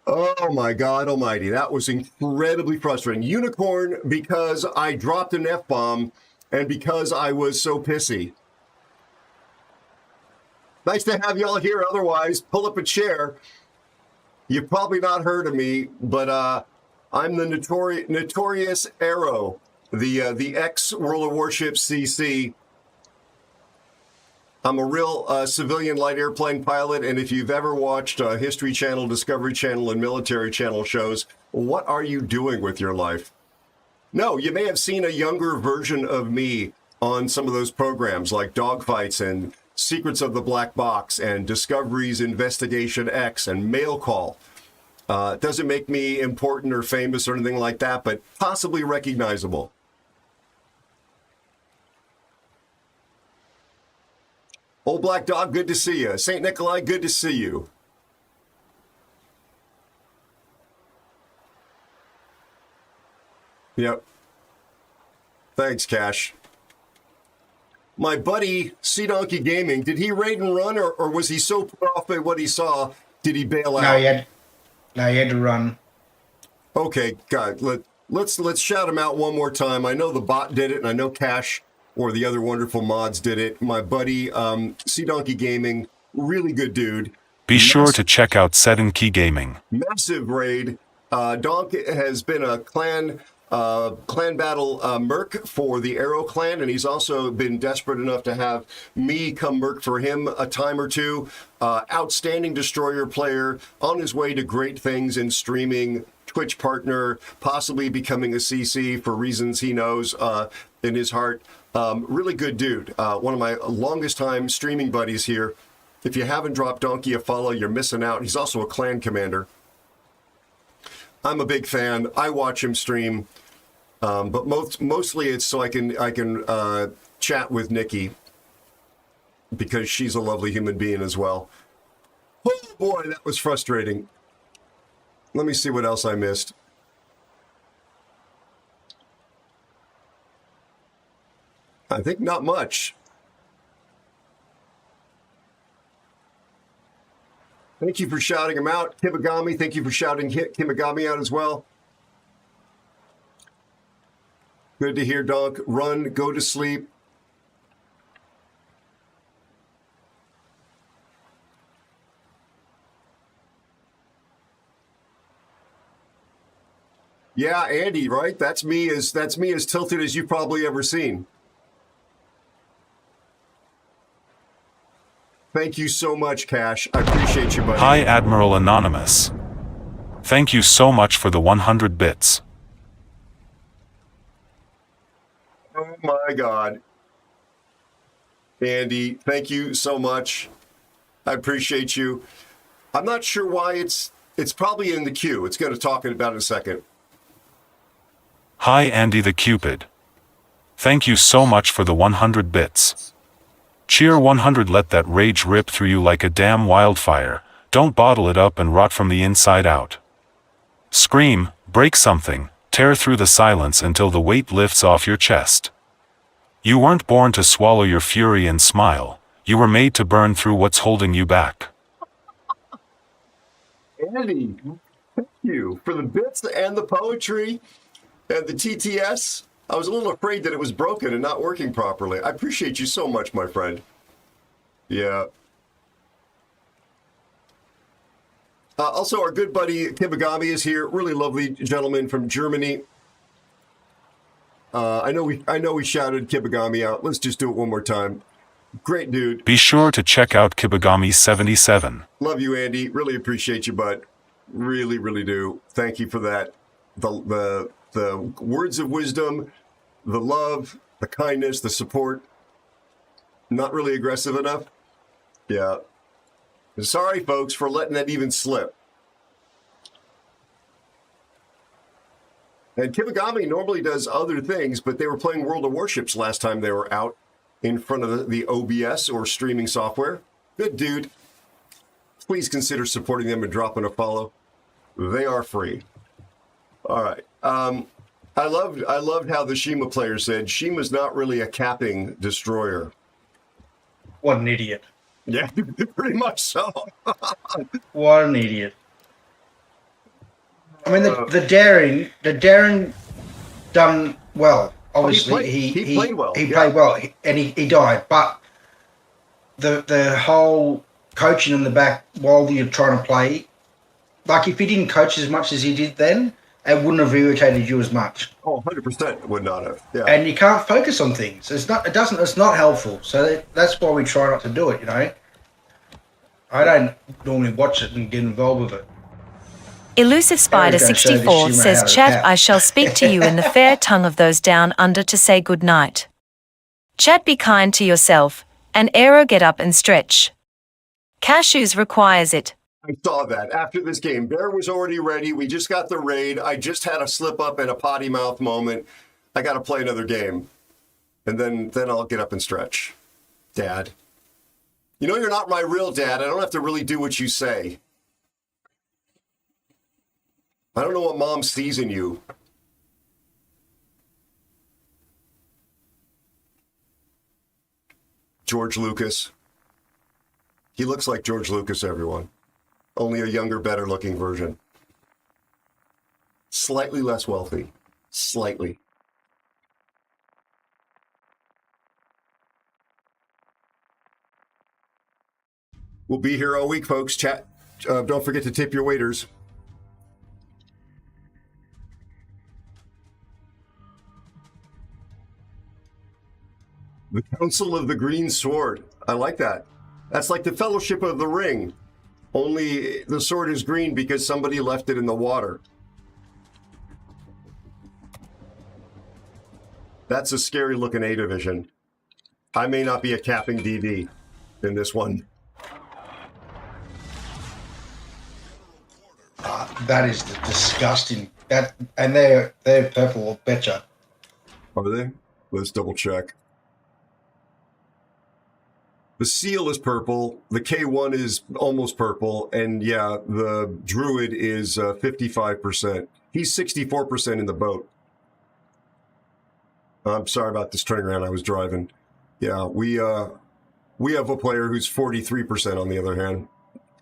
Oh my God almighty. That was incredibly frustrating. Unicorn because I dropped an F-bomb and because I was so pissy. Nice to have y'all here. Otherwise, pull up a chair. You've probably not heard of me, but I'm the notorious Aero, the ex World of Warships CC. I'm a real civilian light airplane pilot, and if you've ever watched History Channel, Discovery Channel, and Military Channel shows, what are you doing with your life? No, you may have seen a younger version of me on some of those programs like Dogfights and Secrets of the Black Box and Discovery's Investigation X and Mail Call. It doesn't make me important or famous or anything like that, but possibly recognizable. Old Black Dog, good to see you. St. Nikolai, good to see you. Yep. Thanks, Cash. My buddy, Sea Donkey Gaming, did he raid and run, or was he so put off by what he saw, did he bail out? No, he had to run. Okay, God, let's shout him out one more time. I know the bot did it, and I know Cash or the other wonderful mods did it. My buddy, Sea Donkey Gaming, really good dude. Be sure to check out Set and Key Gaming. Massive raid. Donk has been a clan battle merc for the Aero clan, and he's also been desperate enough to have me come merc for him a time or two. Outstanding destroyer player, on his way to great things in streaming, Twitch partner, possibly becoming a CC for reasons he knows in his heart. Really good dude. One of my longest time streaming buddies here. If you haven't dropped Donkey a follow, you're missing out. He's also a clan commander. I'm a big fan. I watch him stream, but mostly it's so I can chat with Nikki because she's a lovely human being as well. Oh boy, that was frustrating. Let me see what else I missed. I think not much. Thank you for shouting him out. Kimigami, thank you for shouting Kimigami out as well. Good to hear, Donk. Run, go to sleep. Yeah, Andy, right? That's me as tilted as you've probably ever seen. Thank you so much, Cash. I appreciate you, buddy. Hi, Admiral Anonymous. Thank you so much for the 100 bits. Oh my God. Andy, thank you so much. I appreciate you. I'm not sure why it's probably in the queue. It's going to talk about it in a second. Hi, Andy the Cupid. Thank you so much for the 100 bits. Cheer 100, let that rage rip through you like a damn wildfire. Don't bottle it up and rot from the inside out. Scream, break something, tear through the silence until the weight lifts off your chest. You weren't born to swallow your fury and smile. You were made to burn through what's holding you back. Andy, thank you for the bits and the poetry and the TTS. I was a little afraid that it was broken and not working properly. I appreciate you so much, my friend. Yeah. Also, our good buddy Kimigami is here. Really lovely gentleman from Germany. I know we shouted Kimigami out. Let's just do it one more time. Great dude. Be sure to check out Kibagami 77. Love you, Andy. Really appreciate you, bud. Really, really do. Thank you for that. The words of wisdom, the love, the kindness, the support. Not really aggressive enough? Yeah. Sorry, folks, for letting that even slip. And Kimigami normally does other things, but they were playing World of Warships last time they were out in front of the OBS or streaming software. Good dude. Please consider supporting them and dropping a follow. They are free. All right. I loved how the Shima player said Shima's not really a capping destroyer. What an idiot. Yeah, pretty much so. What an idiot. I mean, the daring done well. Obviously, he played well. He played well, and he died. But the whole coaching in the back while you're trying to play, like if he didn't coach as much as he did then, it wouldn't have irritated you as much. Oh, 100% would not have. Yeah. And you can't focus on things. It's not helpful. So that's why we try not to do it, you know. I don't normally watch it and get involved with it. Elusive Spider 64 says, Chat, I shall speak to you in the fair tongue of those down under to say good night. Chat, be kind to yourself, and Aero, get up and stretch. Cashews requires it. I saw that. After this game, Bear was already ready. We just got the raid. I just had a slip up and a potty mouth moment. I got to play another game. And then I'll get up and stretch. Dad. You know you're not my real dad. I don't have to really do what you say. I don't know what mom sees in you. George Lucas. He looks like George Lucas, everyone. Only a younger, better-looking version. Slightly less wealthy. Slightly. We'll be here all week, folks. Chat. Don't forget to tip your waiters. The Council of the Green Sword. I like that. That's like the Fellowship of the Ring. Only the sword is green because somebody left it in the water. That's a scary looking A division. I may not be a capping DD in this one. That is disgusting. And they're purple or better. Are they? Let's double check. The seal is purple, the K1 is almost purple, and yeah, the Druid is 55%. He's 64% in the boat. I'm sorry about this turning around, I was driving. Yeah, we have a player who's 43% on the other hand.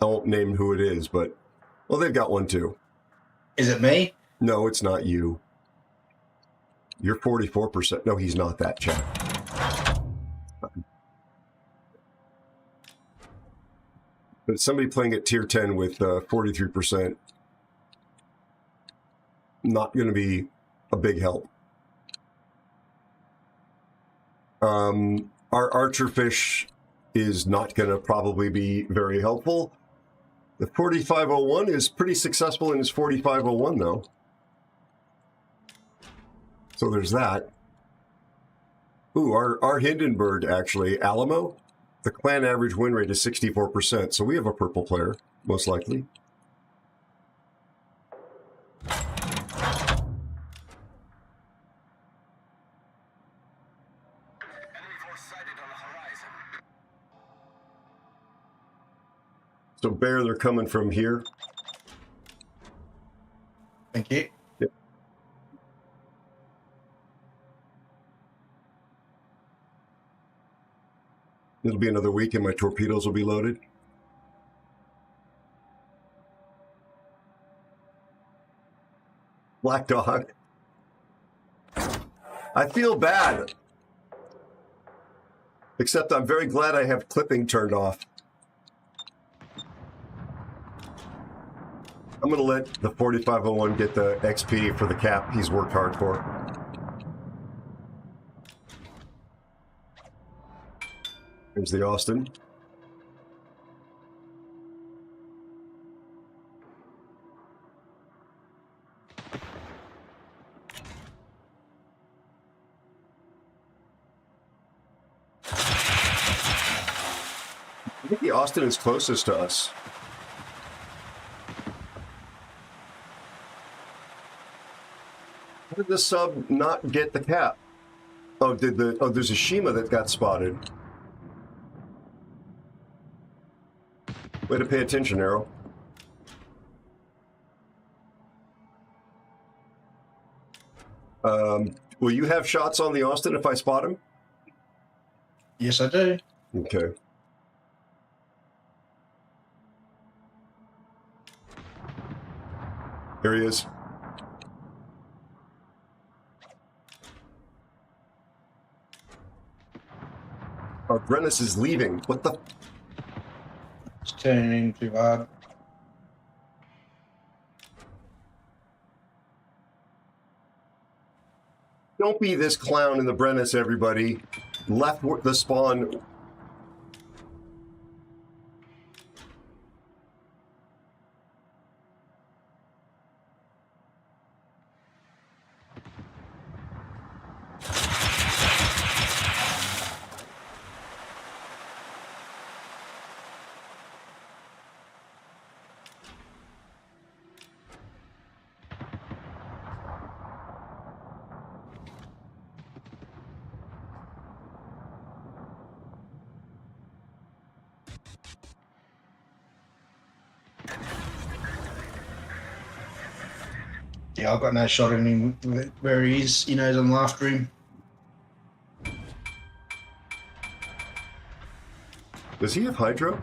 I won't name who it is, but, well, they've got one too. Is it me? No, it's not you. You're 44%. No, he's not that, chap. But somebody playing at tier 10 with 43%, not going to be a big help. Our archer fish is not going to probably be very helpful. The 4501 is pretty successful in his 4501, though. So there's that. Ooh, our Hindenburg, actually, Alamo. The clan average win rate is 64%, so we have a purple player, most likely. So, Bear, they're coming from here. Thank you. Yep. It'll be another week and my torpedoes will be loaded. Black Dog. I feel bad. Except I'm very glad I have clipping turned off. I'm going to let the 4501 get the XP for the cap he's worked hard for. Here's the Austin. I think the Austin is closest to us. How did the sub not get the cap? Oh, there's a Shima that got spotted. Way to pay attention, Aero. Will you have shots on the Austin if I spot him? Yes, I do. Okay. Here he is. Oh, Brennis is leaving. What the? It's turning too hard. Don't be this clown in the Brennis, everybody. Left the spawn. Yeah, I've got no shot in him where he is. You know, I'm after him. Does he have hydro?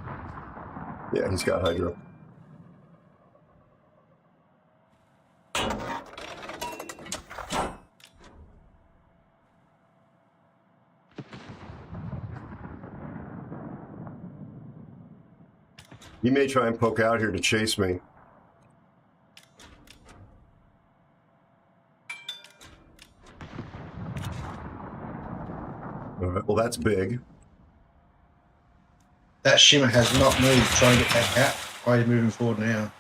Yeah, he's got hydro. He may try and poke out here to chase me. All right, well, that's big. That shimmer has not moved. Try and get that cat. Why are you moving forward now?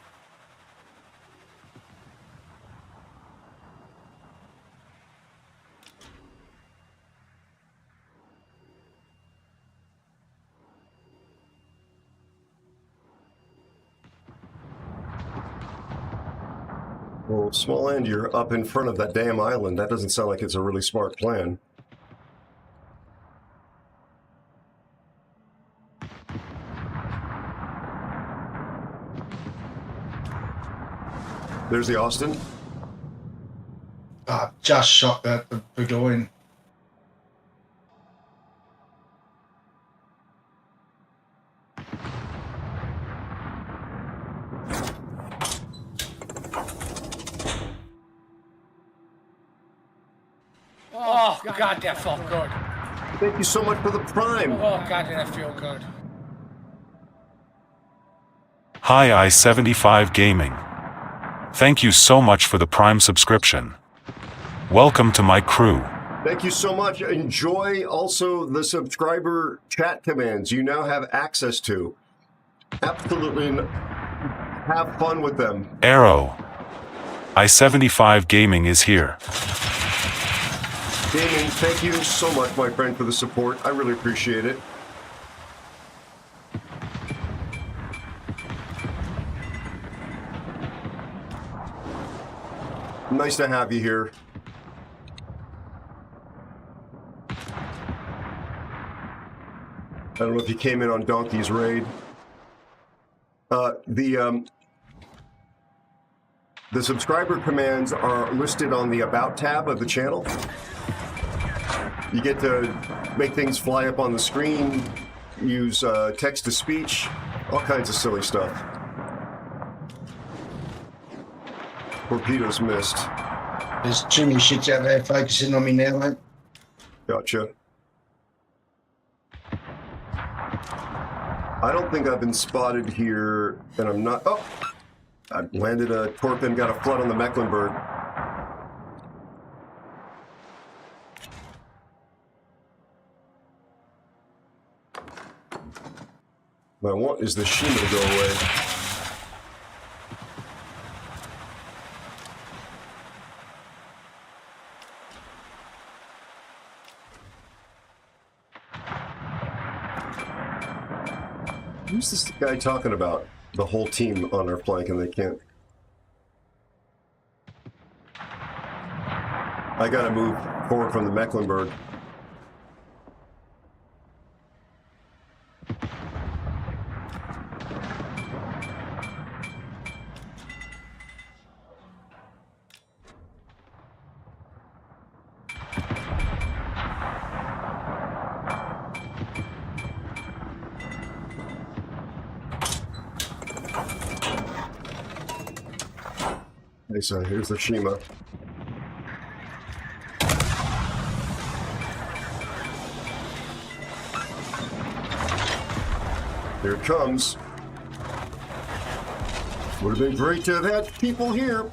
Well, small end, you're up in front of that damn island. That doesn't sound like it's a really smart plan. There's the Austin. Just shot that the Burgoyne. Oh, God, that felt good. Thank you so much for the prime. Oh, God, did that feel good. Hi I-75 Gaming. Thank you so much for the Prime subscription. Welcome to my crew. Thank you so much. Enjoy also the subscriber chat commands you now have access to. Absolutely have fun with them. Aero. I-75 Gaming is here. Gaming, thank you so much, my friend, for the support. I really appreciate it. Nice to have you here. I don't know if you came in on Donkey's raid. The subscriber commands are listed on the About tab of the channel. You get to make things fly up on the screen, use text-to-speech, all kinds of silly stuff. Torpedoes missed. There's too many shits out there focusing on me now, mate. Gotcha. I don't think I've been spotted here, and I'm not... Oh! I landed a torp and got a flood on the Mecklenburg. What I want is the shimmer to go away. Who's this guy talking about? The whole team on our flank and they can't. I gotta move forward from the Mecklenburg. Okay, so here's the Shima. Here it comes. Would have been great to have had people here.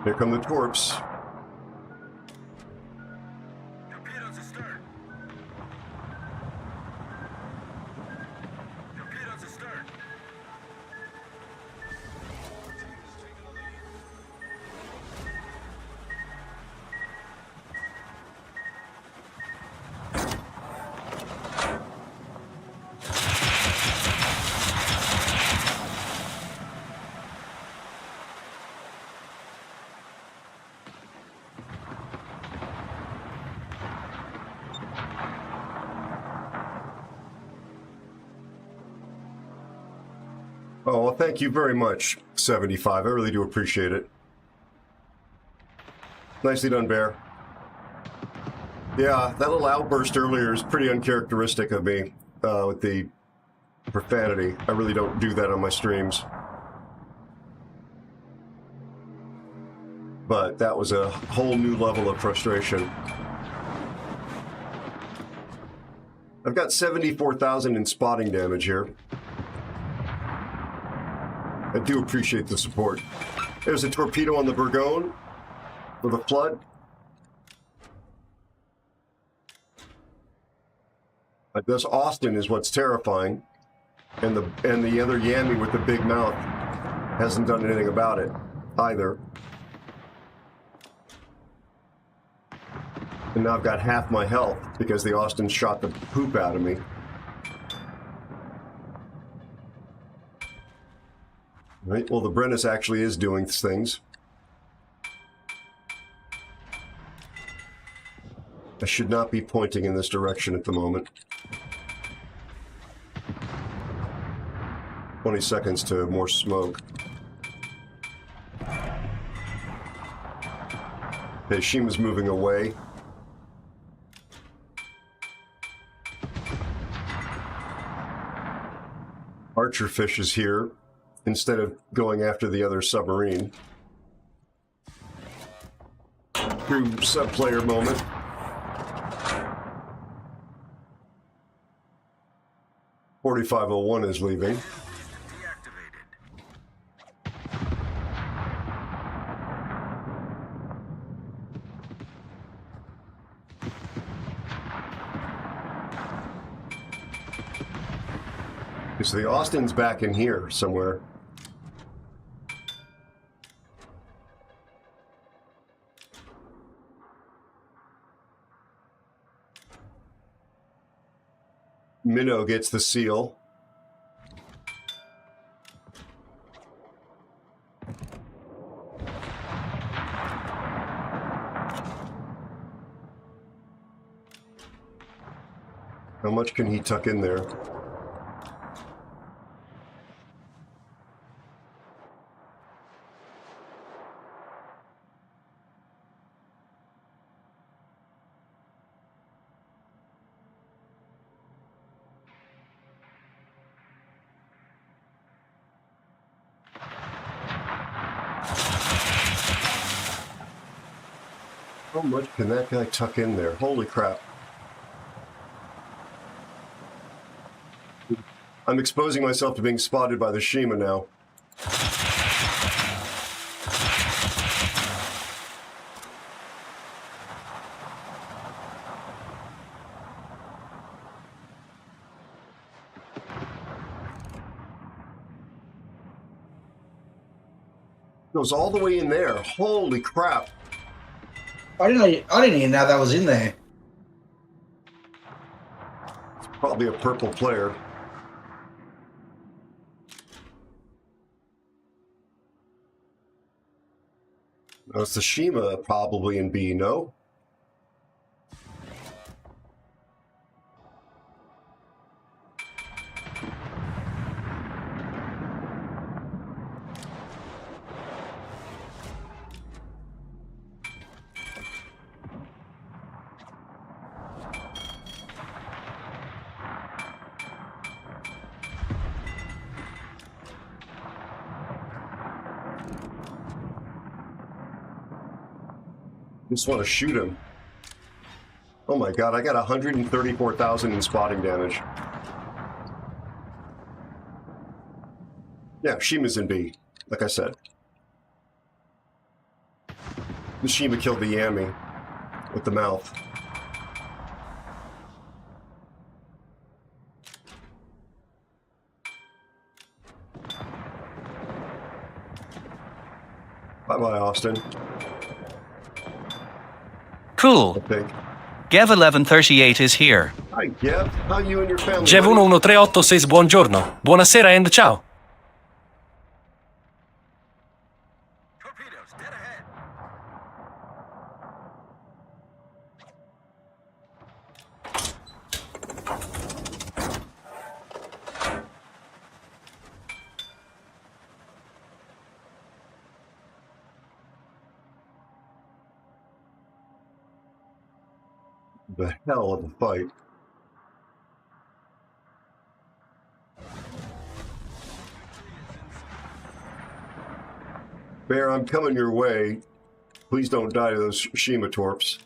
Here come the torps. Oh, well, thank you very much, 75. I really do appreciate it. Nicely done, Bear. Yeah, that little outburst earlier is pretty uncharacteristic of me with the profanity. I really don't do that on my streams. But that was a whole new level of frustration. I've got 74,000 in spotting damage here. I do appreciate the support. There's a torpedo on the Burgone for the flood. This Austin is what's terrifying, and the other Yami with the big mouth hasn't done anything about it either. And now I've got half my health because the Austin shot the poop out of me. Right, well, the Brennus actually is doing things. I should not be pointing in this direction at the moment. 20 seconds to more smoke. Okay, Shima's moving away. Archerfish is here instead of going after the other submarine. True sub-player moment. .4501 is leaving. So the Austin's back in here somewhere. Minnow gets the seal. How much can he tuck in there? How much can that guy tuck in there? Holy crap. I'm exposing myself to being spotted by the Shima now. Goes all the way in there. Holy crap. I didn't even know that was in there. It's probably a purple player. Tsushima probably in B, no? Just want to shoot him. Oh my god, I got 134,000 in spotting damage. Yeah, Shima's in B, like I said. The Shima killed the Yami with the mouth. Bye-bye, Austin. Cool. Gev 1138 is here. Hi, Gev. How you and your family? Gev 1138 says buongiorno. Buonasera and ciao. The hell of a fight. Bear, I'm coming your way. Please don't die to those Shima torps.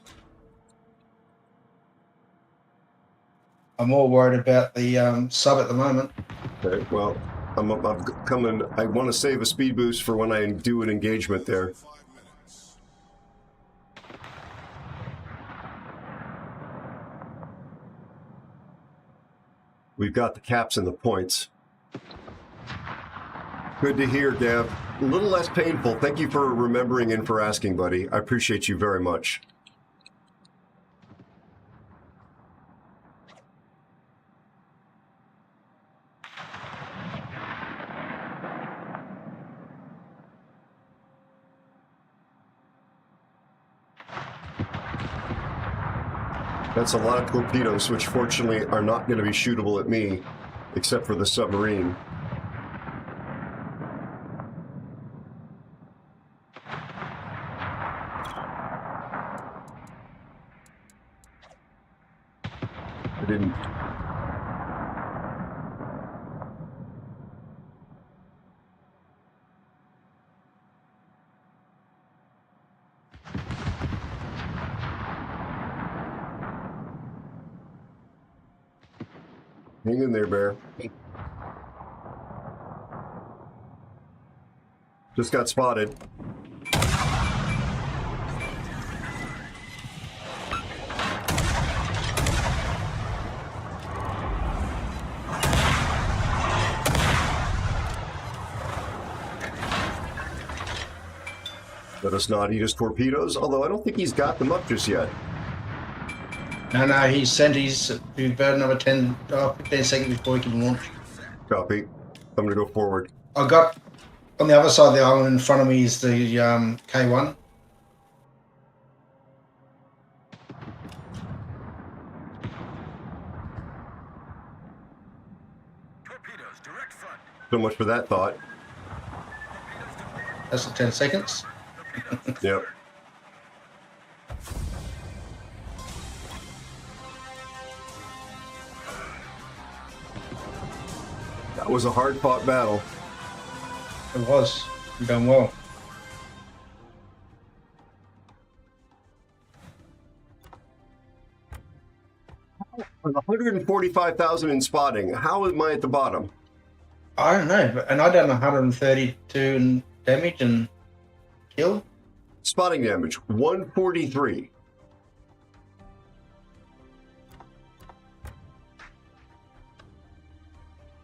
I'm more worried about the sub at the moment. Okay, well, I'm coming. I want to save a speed boost for when I do an engagement there. We've got the caps and the points. Good to hear, Gav. A little less painful. Thank you for remembering and for asking, buddy. I appreciate you very much. That's a lot of torpedoes, which fortunately are not going to be shootable at me, except for the submarine. I didn't. Hang in there, Bear. Just got spotted. Let us not eat his torpedoes, although I don't think he's got them up just yet. No, he sent his about another 15 seconds before he can launch. Copy. I'm going to go forward. I got, on the other side of the island in front of me is the K1. Torpedoes, direct front. So much for that thought. That's the 10 seconds. Yep. That was a hard-fought battle. It was. You've done well. With 145,000 in spotting, how am I at the bottom? I don't know, and I done 132 in damage and kill. Spotting damage, 143.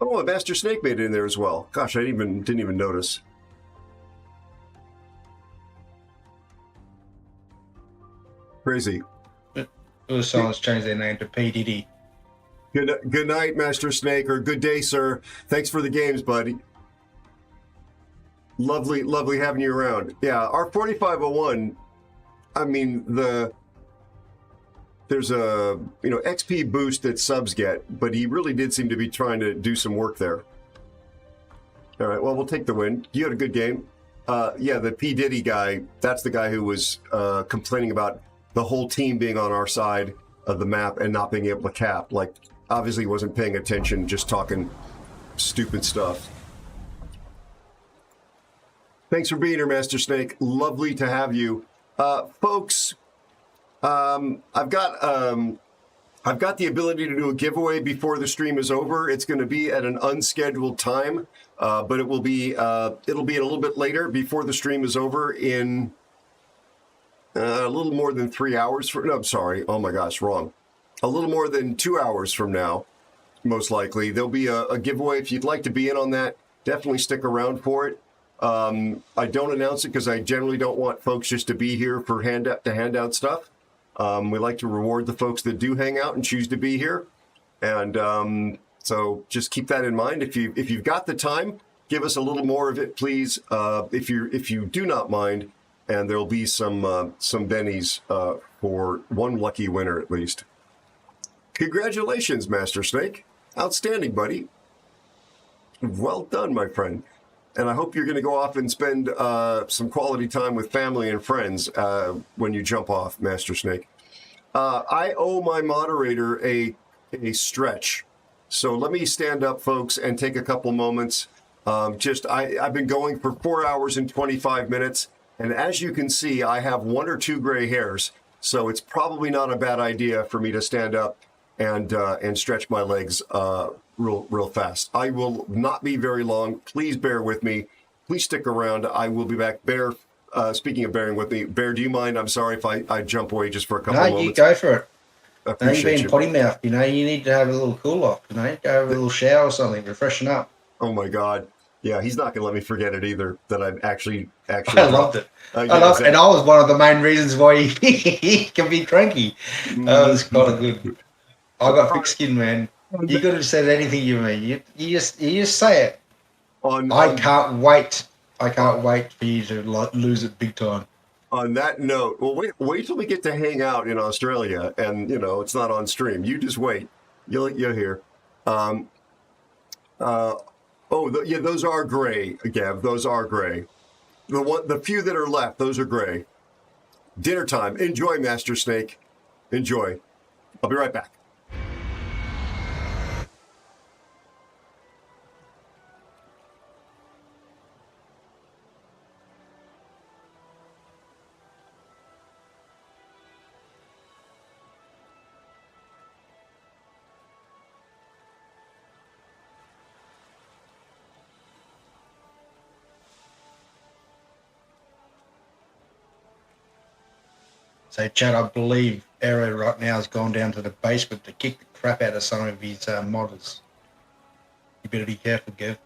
Oh, a Master Snake made it in there as well. Gosh, I didn't even notice. Crazy. Someone's changed their name to P. Diddy. Good night, Master Snake, or good day, sir. Thanks for the games, buddy. Lovely having you around. Yeah, our 4501, I mean, there's a, XP boost that subs get, but he really did seem to be trying to do some work there. All right, well, we'll take the win. You had a good game. Yeah, the P. Diddy guy, that's the guy who was complaining about the whole team being on our side of the map and not being able to cap. Like, obviously he wasn't paying attention, just talking stupid stuff. Thanks for being here, Master Snake. Lovely to have you. Folks, I've got the ability to do a giveaway before the stream is over. It's going to be at an unscheduled time, but it'll be a little bit later before the stream is over in a little more than 3 hours. No, I'm sorry. Oh my gosh, wrong. A little more than 2 hours from now, most likely. There'll be a giveaway. If you'd like to be in on that, definitely stick around for it. I don't announce it because I generally don't want folks just to be here for hand out stuff. We like to reward the folks that do hang out and choose to be here. And so just keep that in mind. If you've got the time, give us a little more of it, please. If you do not mind, and there'll be some bennies for one lucky winner at least. Congratulations, Master Snake. Outstanding, buddy. Well done, my friend. And I hope you're going to go off and spend some quality time with family and friends when you jump off, Master Snake. I owe my moderator a stretch. So let me stand up, folks, and take a couple moments. I've been going for 4 hours and 25 minutes. And as you can see, I have 1 or 2 gray hairs. So it's probably not a bad idea for me to stand up and stretch my legs real fast. I will not be very long. Please bear with me. Please stick around. I will be back. Bear, speaking of bearing with me, Bear, do you mind? I'm sorry if I jump away just for a couple moments. No, you go for it. I appreciate you've been potty mouth. You need to have a little cool off. Go have a little shower or something to freshen up. Oh my God. Yeah, he's not going to let me forget it either, that I've actually I loved it. Yeah, I loved it. And I was one of the main reasons why he can be cranky. That was kind of good. I got thick skin, man. You could have said anything you mean. You just say it. I can't wait. I can't wait for you to lose it big time. On that note, well, wait till we get to hang out in Australia, and it's not on stream. You just wait. You'll hear. Those are gray, Gav. Those are gray. The few that are left, those are gray. Dinner time. Enjoy, Master Snake. Enjoy. I'll be right back. So, Chad, I believe Aero right now has gone down to the basement to kick the crap out of some of his modders. You better be careful, Gav.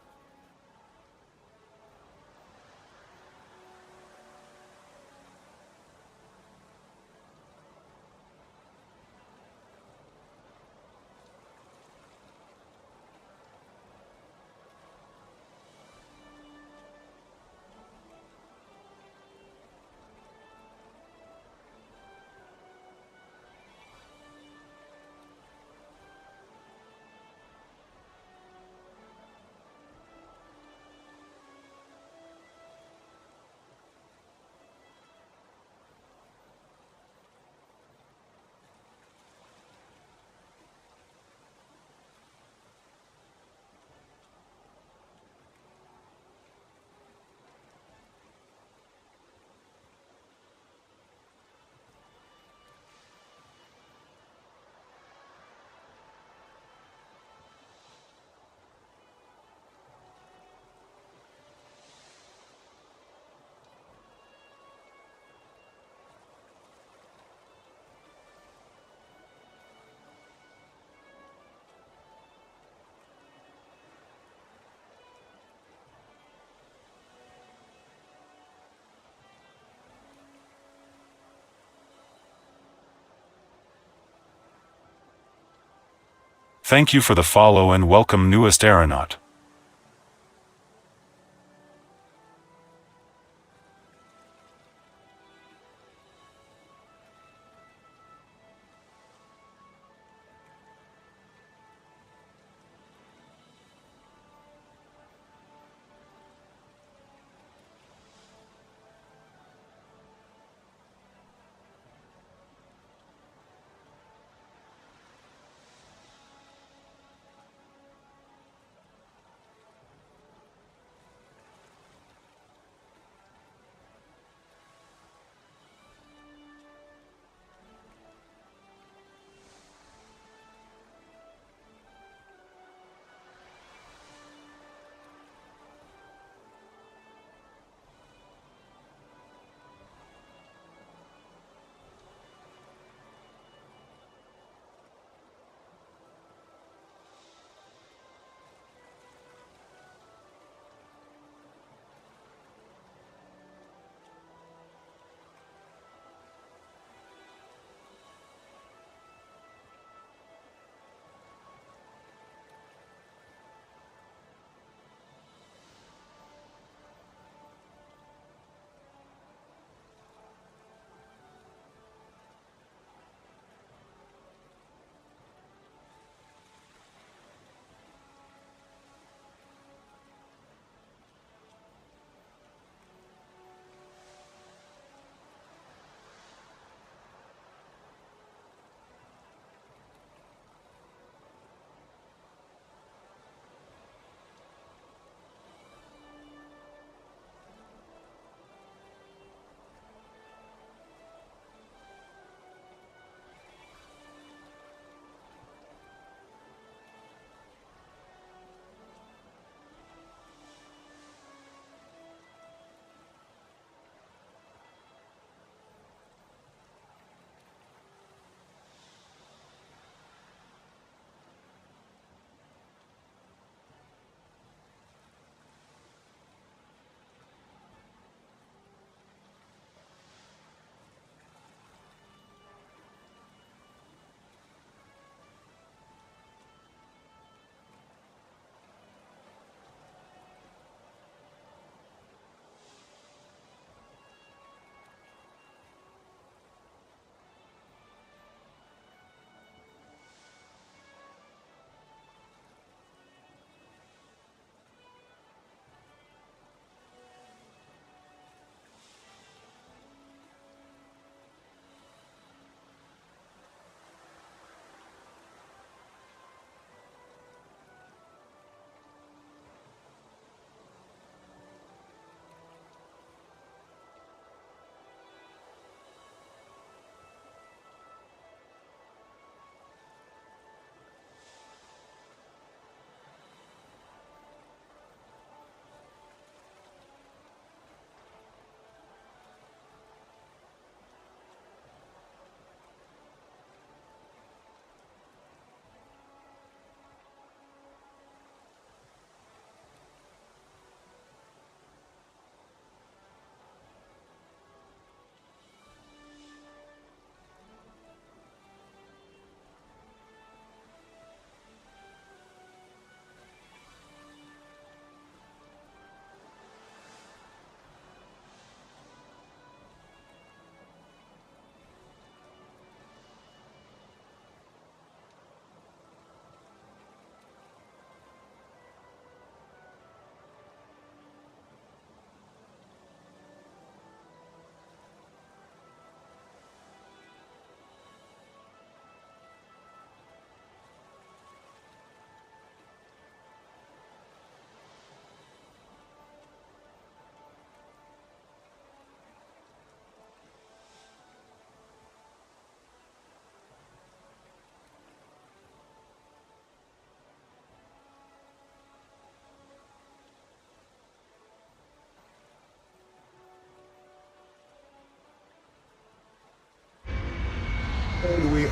Thank you for the follow and welcome newest aeronaut.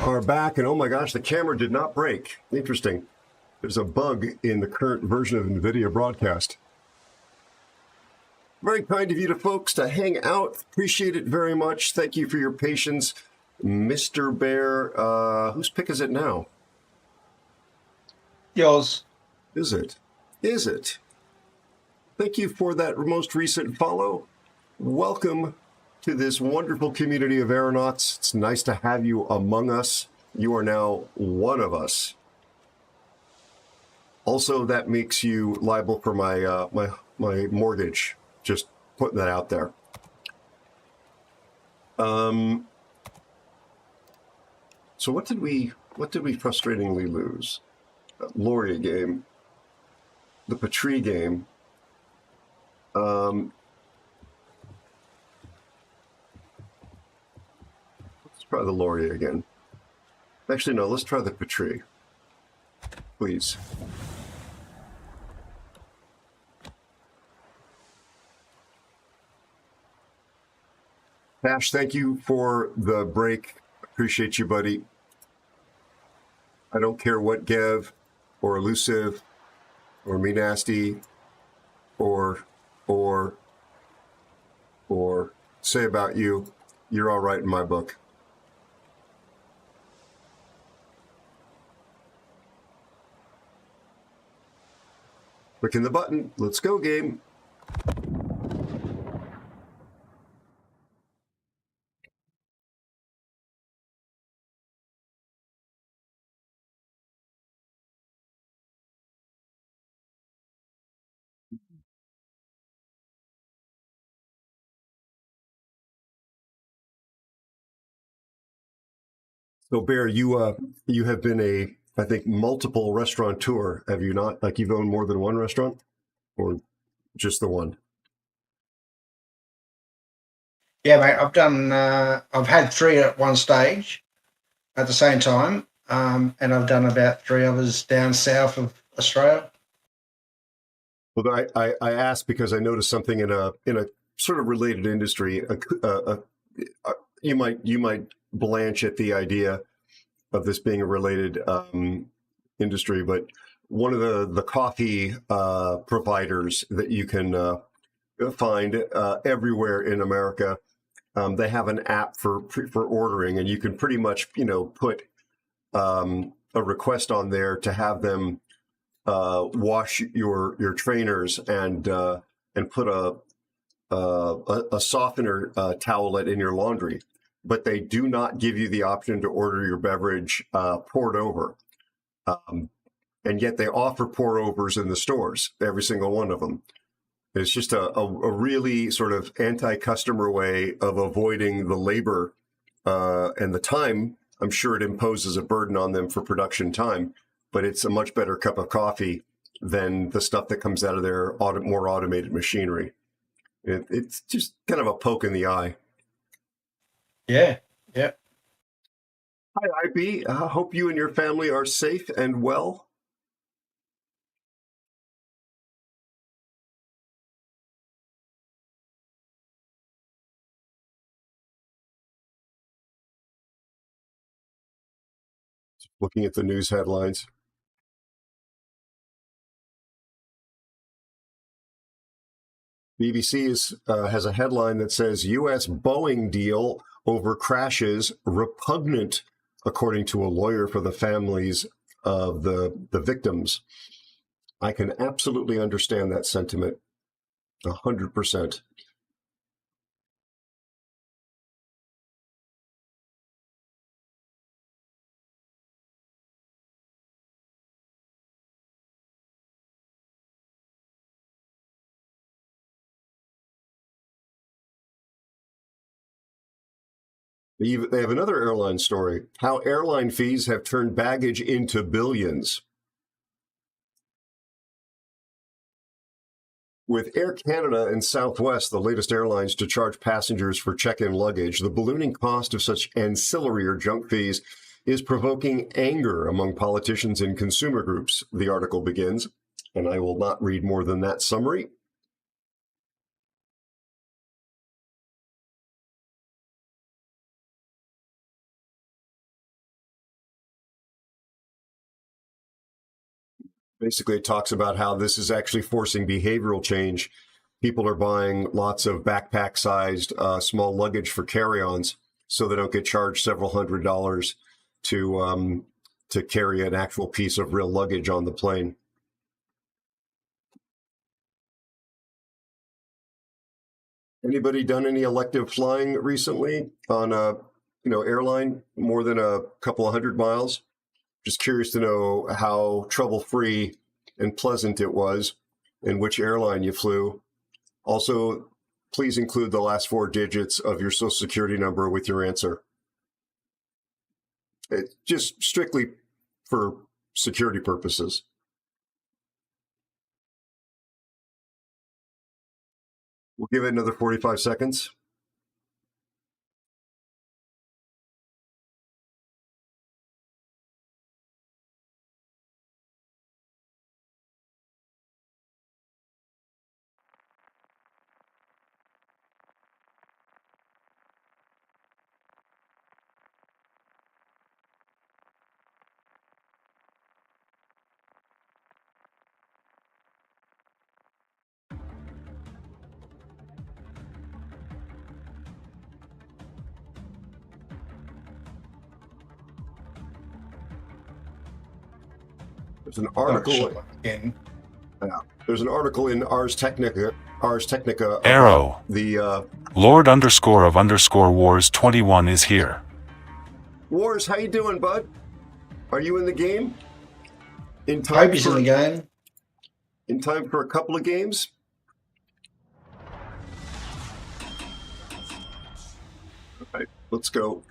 are back, and oh my gosh, the camera did not break. Interesting. There's a bug in the current version of NVIDIA broadcast. Very kind of you to folks to hang out. Appreciate it very much. Thank you for your patience. Mr. Bear, whose pick is it now? Yours. Is it? Is it? Thank you for that most recent follow. Welcome to this wonderful community of aeronauts. It's nice to have you among us. You are now one of us. Also, that makes you liable for my my mortgage. Just putting that out there. So what did we frustratingly lose? Laurier game, the Petrie game. Let's try the Laurier again. Actually, no, let's try the Petrie, please. Ash, thank you for the break. Appreciate you, buddy. I don't care what Gev or Elusive or Me Nasty or say about you. You're all right in my book. Clicking the button. Let's go, game. So, Bear, you have been I think, multiple restaurateur, have you not? Like, you've owned more than one restaurant, or just the one? Yeah, mate. I've had 3 at one stage at the same time, and I've done about 3 others down south of Australia. Well, I asked because I noticed something in a sort of related industry. You might blanch at the idea of this being a related industry, but one of the coffee providers that you can find everywhere in America, they have an app for ordering, and you can pretty much put a request on there to have them wash your trainers and put a softener towelette in your laundry, but they do not give you the option to order your beverage poured over. And yet they offer pour overs in the stores, every single one of them. It's just a really sort of anti-customer way of avoiding the labor and the time. I'm sure it imposes a burden on them for production time, but it's a much better cup of coffee than the stuff that comes out of their more automated machinery. It's just kind of a poke in the eye. Yeah, yeah. Hi, IP. I hope you and your family are safe and well. Looking at the news headlines. BBC has a headline that says U.S. Boeing deal over crashes repugnant, according to a lawyer for the families of the victims. I can absolutely understand that sentiment, 100%. They have another airline story, how airline fees have turned baggage into billions. With Air Canada and Southwest, the latest airlines to charge passengers for check-in luggage, the ballooning cost of such ancillary or junk fees is provoking anger among politicians and consumer groups, the article begins, and I will not read more than that summary. Basically, it talks about how this is actually forcing behavioral change. People are buying lots of backpack-sized small luggage for carry-ons, so they don't get charged several $100s to carry an actual piece of real luggage on the plane. Anybody done any elective flying recently on a airline more than a couple of 100 miles? Just curious to know how trouble-free and pleasant it was and which airline you flew. Also, please include the last 4 digits of your social security number with your answer. It's just strictly for security purposes. We'll give it another 45 seconds. There's an article in. There's an article in Ars Technica. Aero. The Lord_of_Wars 21 is here. Wars, how you doing, bud? Are you in the game? In time? Hope he's in the game. In time for a couple of games. All right, let's go.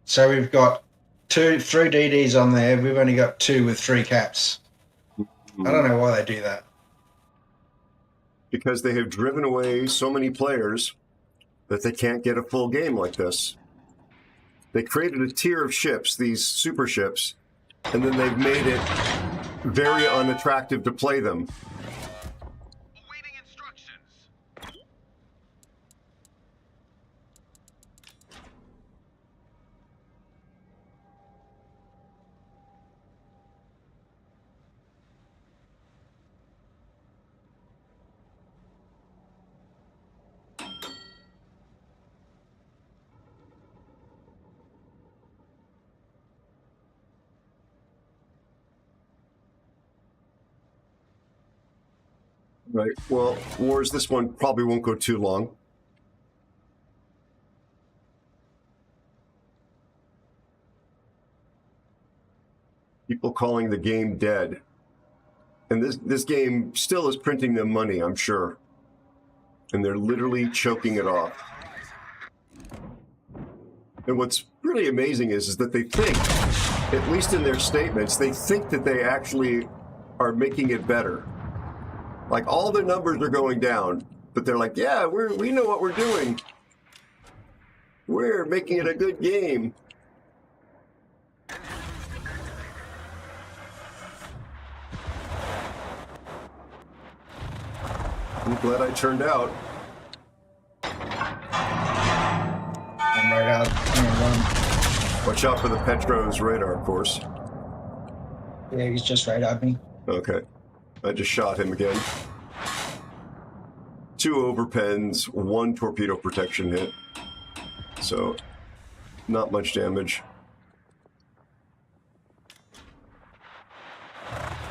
So we've got 3 DDs on there. We've only got 2 with 3 caps. I don't know why they do that. Because they have driven away so many players that they can't get a full game like this. They created a tier of ships, these super ships, and then they've made it very unattractive to play them. Right. Well, Wars, this one probably won't go too long. People calling the game dead. And this game still is printing them money, I'm sure. And they're literally choking it off. And what's really amazing is that they think, at least in their statements, they think that they actually are making it better. Like, all the numbers are going down, but they're like, yeah, we know what we're doing. We're making it a good game. I'm glad I turned out. I'm right out. Watch out for the Petro's radar, of course. Yeah, he's just right at me. Okay. I just shot him again. 2 overpens, 1 torpedo protection hit. So, not much damage.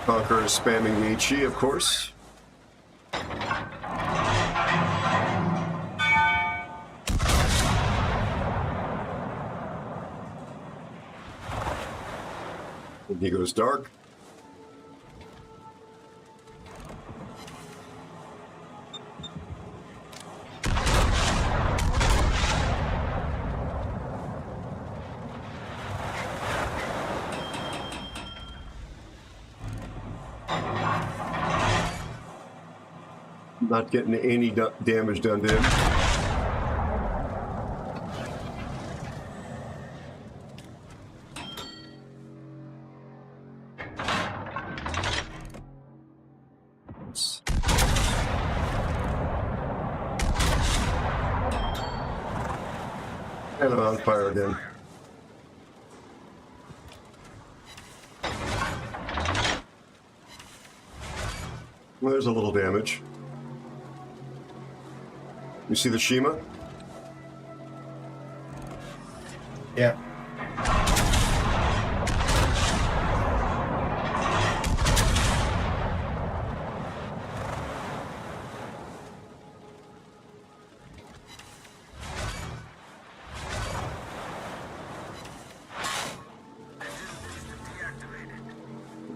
Conqueror is spamming the HE, of course. And he goes dark. Not getting any damage done to him. And I'm on fire again. Well, there's a little damage. You see the Shima? Yeah.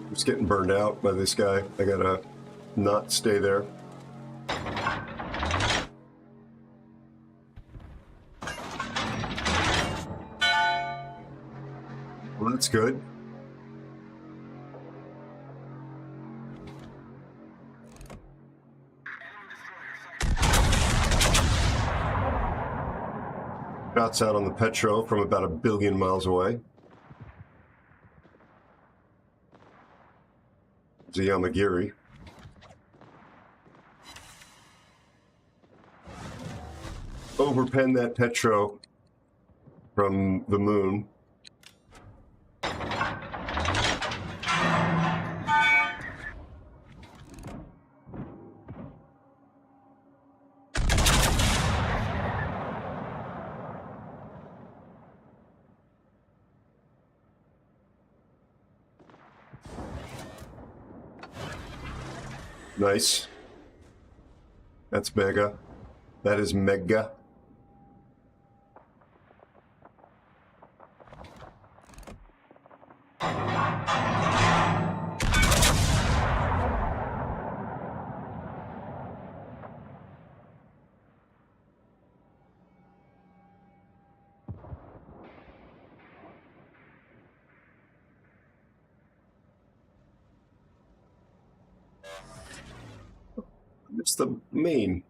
Just getting burned out by this guy. I gotta not stay there. Well, that's good. Shots out on the Petro from about 1 billion miles away. It's a Yamagiri. Overpen that Petro from the moon. Nice. That's mega. That is mega. It's the main.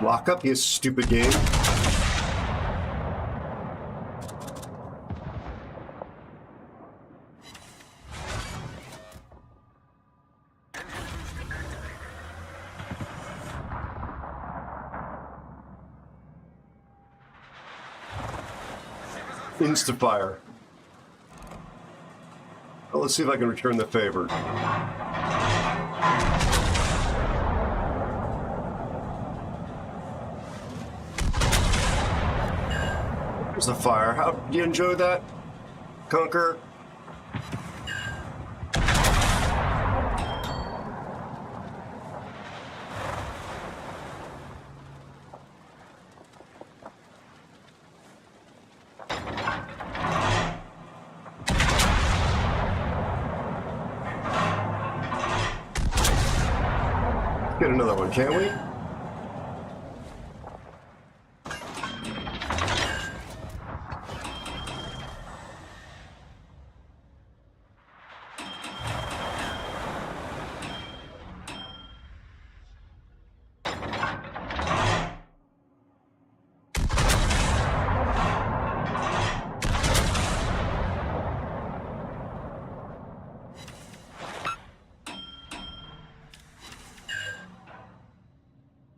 Lock up, you stupid game. Insta-fire. Well, let's see if I can return the favor. There's the fire. How do you enjoy that, Conquer? Get another one, can't we?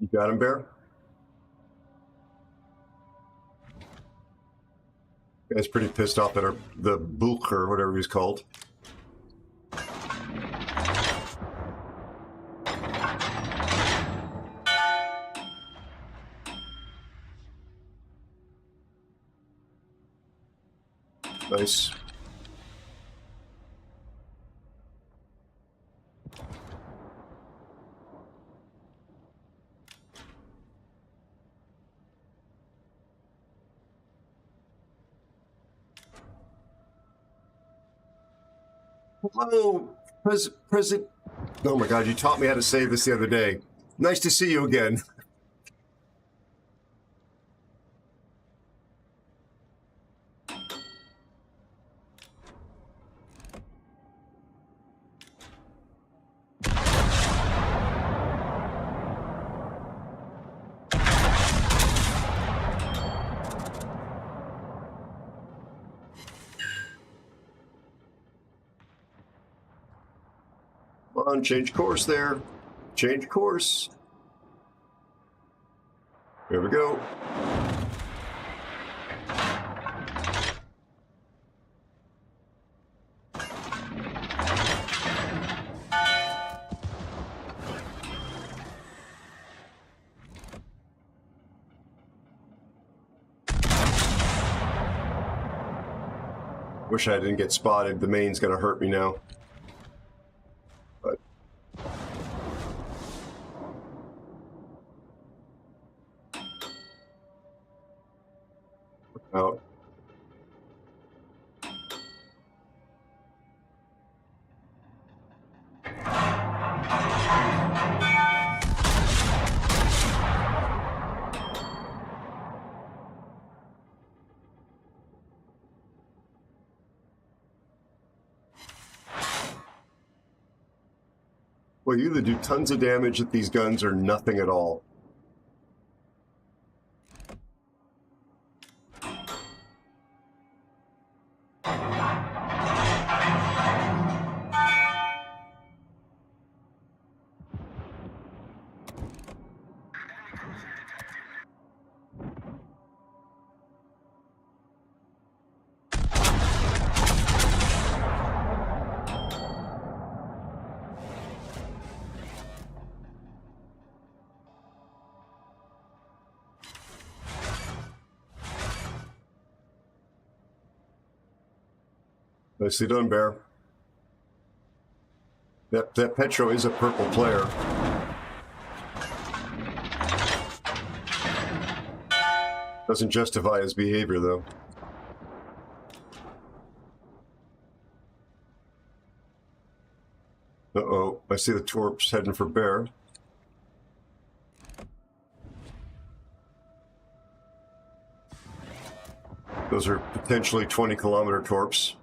You got him, Bear? Guy's pretty pissed off at the Bulk or whatever he's called. Nice. Hello, President. Oh my God, you taught me how to say this the other day. Nice to see you again. Come on, change course there. Change course. Here we go. Wish I didn't get spotted. The main's gonna hurt me now. But out. Well, you either do tons of damage at these guns or nothing at all. Nicely done, Bear. That Petro is a purple player. Doesn't justify his behavior, though. Uh-oh, I see the torps heading for Bear. Those are potentially 20-kilometer torps.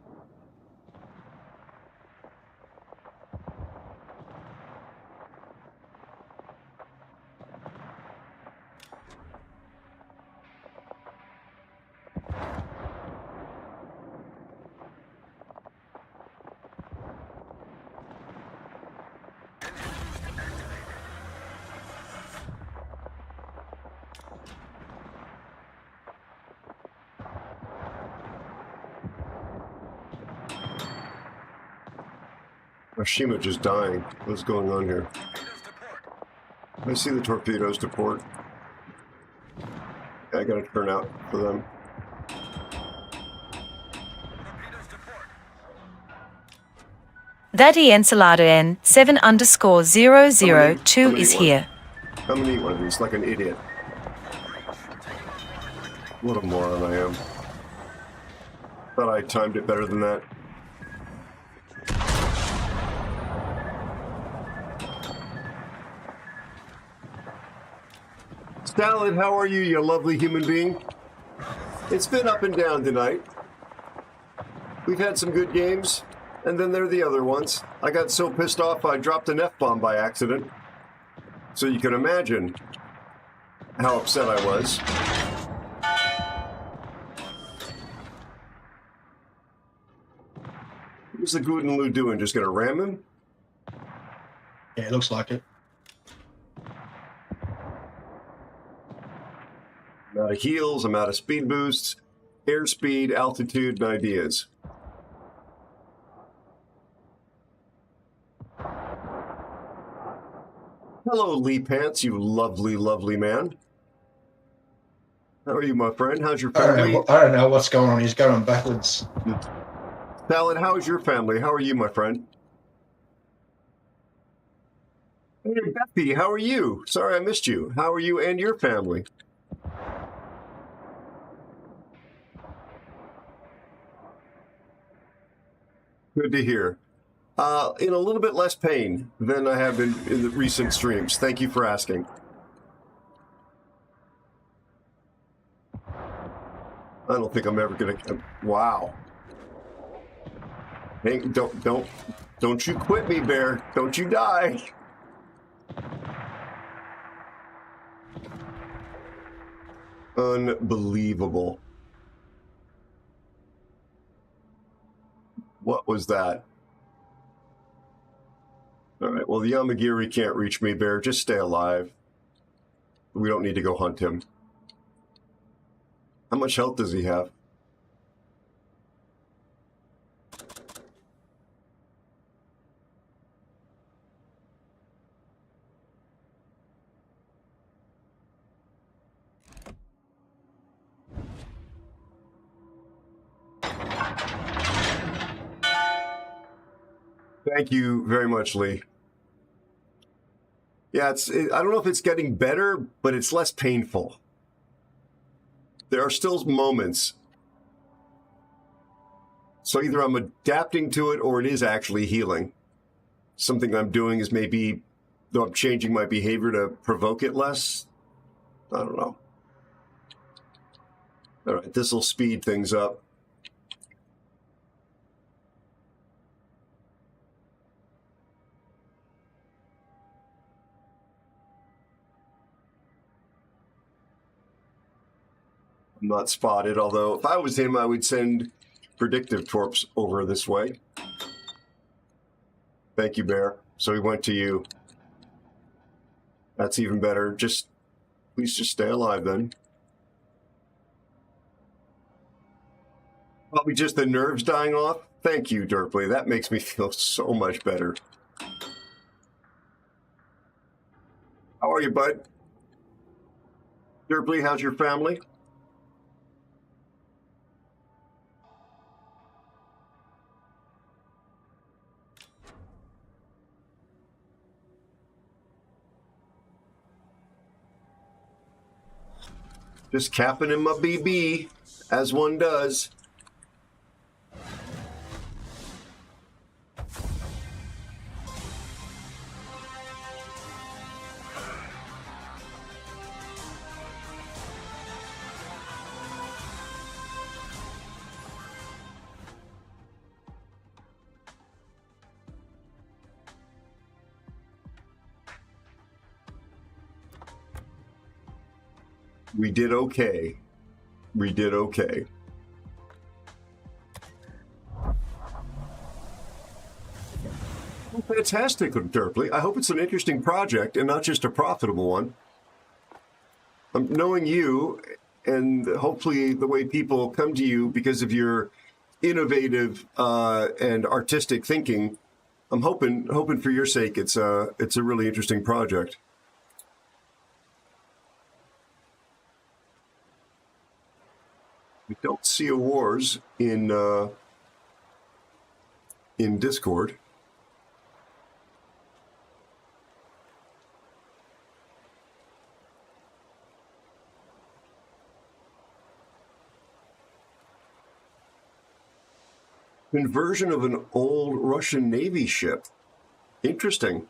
Shima just dying. What's going on here? I see the torpedoes to port. I gotta turn out for them. Daddy Ensalada N 7_002 is here. I'm gonna eat one of these like an idiot. What a moron I am. Thought I timed it better than that. Salad, how are you, you lovely human being? It's been up and down tonight. We've had some good games, and then there are the other ones. I got so pissed off I dropped an F-bomb by accident. So you can imagine how upset I was. What's the Goodenloo doing? Just gonna ram him? Yeah, it looks like it. I'm out of heals, I'm out of speed boosts, airspeed, altitude, and ideas. Hello, Lee Pants, you lovely, lovely man. How are you, my friend? How's your family? I don't know what's going on. He's going backwards. Salad, how is your family? How are you, my friend? Hey, Bethany, how are you? Sorry I missed you. How are you and your family? Good to hear. In a little bit less pain than I have been in the recent streams. Thank you for asking. I don't think I'm ever gonna. Wow. Hey, don't you quit me, Bear. Don't you die. Unbelievable. What was that? All right, well, the Yamagiri can't reach me, Bear. Just stay alive. We don't need to go hunt him. How much health does he have? Thank you very much, Lee. Yeah, I don't know if it's getting better, but it's less painful. There are still moments. So either I'm adapting to it or it is actually healing. Something I'm doing is maybe, though I'm changing my behavior to provoke it less. I don't know. All right, this will speed things up. I'm not spotted, although if I was him, I would send predictive torps over this way. Thank you, Bear. So he went to you. That's even better. Please just stay alive then. Probably just the nerves dying off. Thank you, Derpley. That makes me feel so much better. How are you, bud? Derpley, how's your family? Just capping in my BB, as one does. We did okay. We did okay. Well, fantastic, Derpley. I hope it's an interesting project and not just a profitable one. Knowing you, and hopefully the way people come to you because of your innovative and artistic thinking, I'm hoping for your sake it's a really interesting project. We don't see a wars in Discord. Conversion of an old Russian Navy ship. Interesting.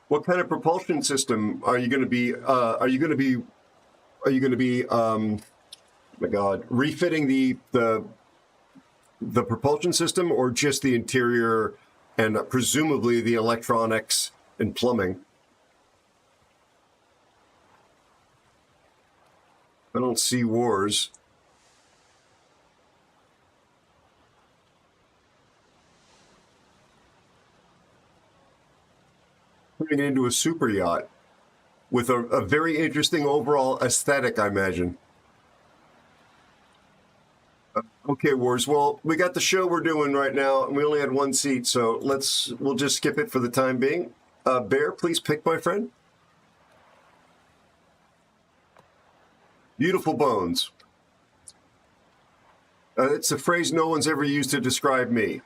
What kind of propulsion system are you going to be? Oh my God, refitting the propulsion system, or just the interior and presumably the electronics and plumbing? I don't see wars. Turning it into a super yacht with a very interesting overall aesthetic, I imagine. Okay, Wars. Well, we got the show we're doing right now, and we only had one seat, so we'll just skip it for the time being. Bear, please pick, my friend. Beautiful bones. It's a phrase no one's ever used to describe me,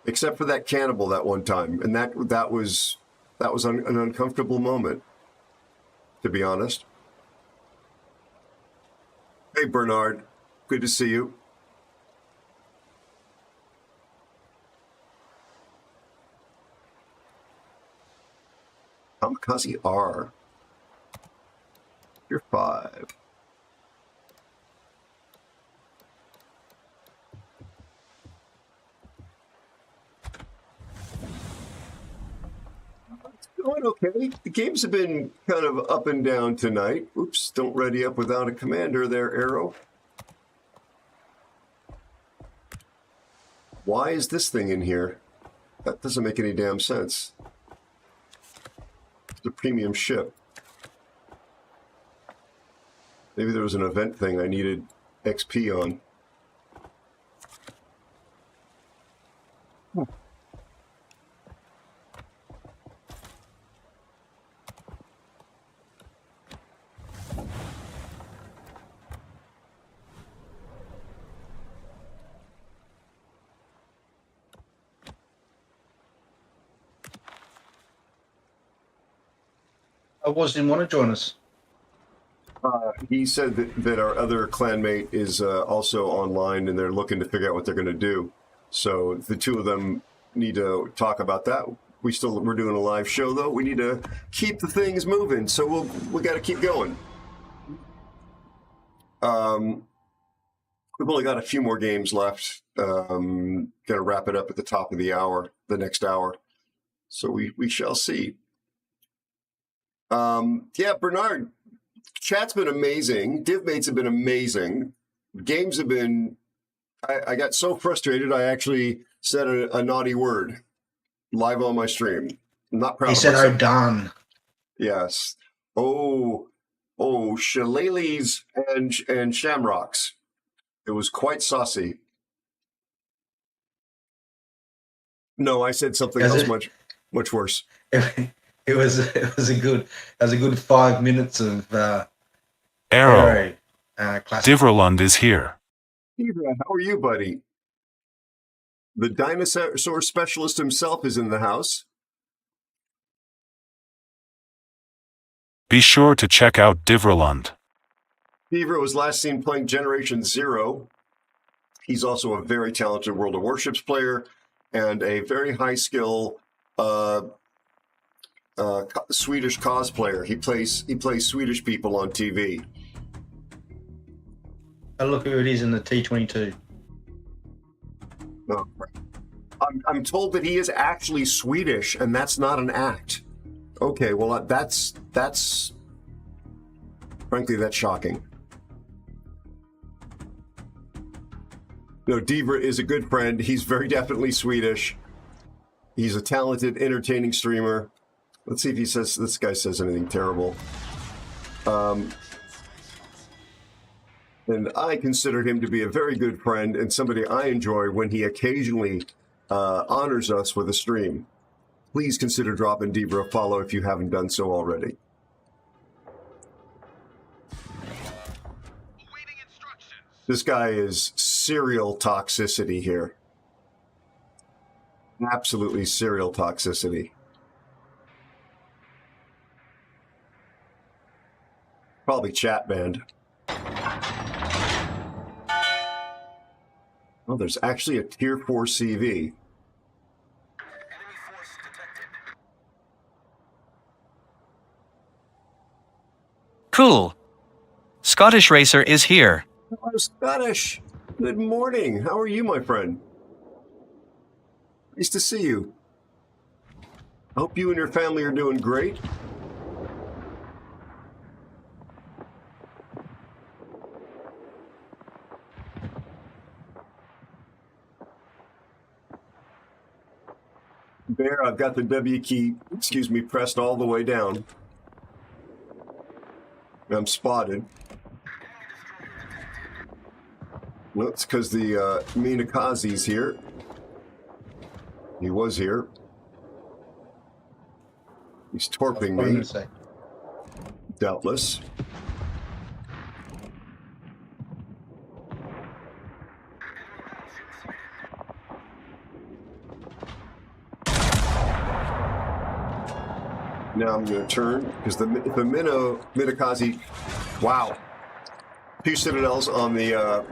except for that cannibal that one time, and that was an uncomfortable moment, to be honest. Hey, Bernard. Good to see you. Kamikaze R. You're 5. It's going okay. The games have been kind of up and down tonight. Oops, don't ready up without a commander there, Aero. Why is this thing in here? That doesn't make any damn sense. It's a premium ship. Maybe there was an event thing I needed XP on. Didn't want to join us. He said that our other clanmate is also online, and they're looking to figure out what they're going to do. So the two of them need to talk about that. We're doing a live show though. We need to keep the things moving, so we got to keep going. We've only got a few more games left. Going to wrap it up at the top of the hour, the next hour. So we shall see. Yeah, Bernard, chat's been amazing. DivMates have been amazing. Games have been. I got so frustrated. I actually said a naughty word live on my stream. I'm not proud. He said, "Oh, darn." Yes. Oh, shillelaghs and shamrocks. It was quite saucy. No, I said something else much worse. It was a good 5 minutes of Aero. classic. Diverlund is here. Eva, how are you, buddy? The dinosaur specialist himself is in the house. Be sure to check out Diverlund. Beaver was last seen playing Generation Zero. He's also a very talented World of Warships player and a very high skill Swedish cosplayer. He plays Swedish people on TV. Oh, look who it is in the T-22. Oh, I'm told that he is actually Swedish, and that's not an act. Okay, well that's frankly that's shocking. No, Diva is a good friend. He's very definitely Swedish. He's a talented, entertaining streamer. Let's see if this guy says anything terrible. And I consider him to be a very good friend and somebody I enjoy when he occasionally honors us with a stream. Please consider dropping Diva a follow if you haven't done so already. This guy is serial toxicity here. Absolutely serial toxicity. Probably chat banned. Oh, there's actually a Tier 4 CV. Cool. Scottish Racer is here. Hello, Scottish. Good morning. How are you, my friend? Nice to see you. I hope you and your family are doing great. Bear, I've got the W key, pressed all the way down. I'm spotted. Well, it's because the Minakazi's here. He was here. He's torping me. Doubtless. Now I'm going to turn because the Minakazi, wow, 2 Citadels on the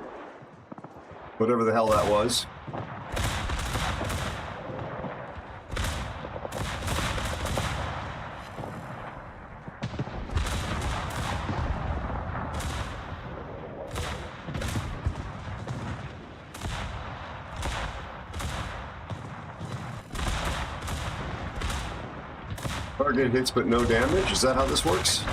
whatever the hell that was. Target hits but no damage? Is that how this works?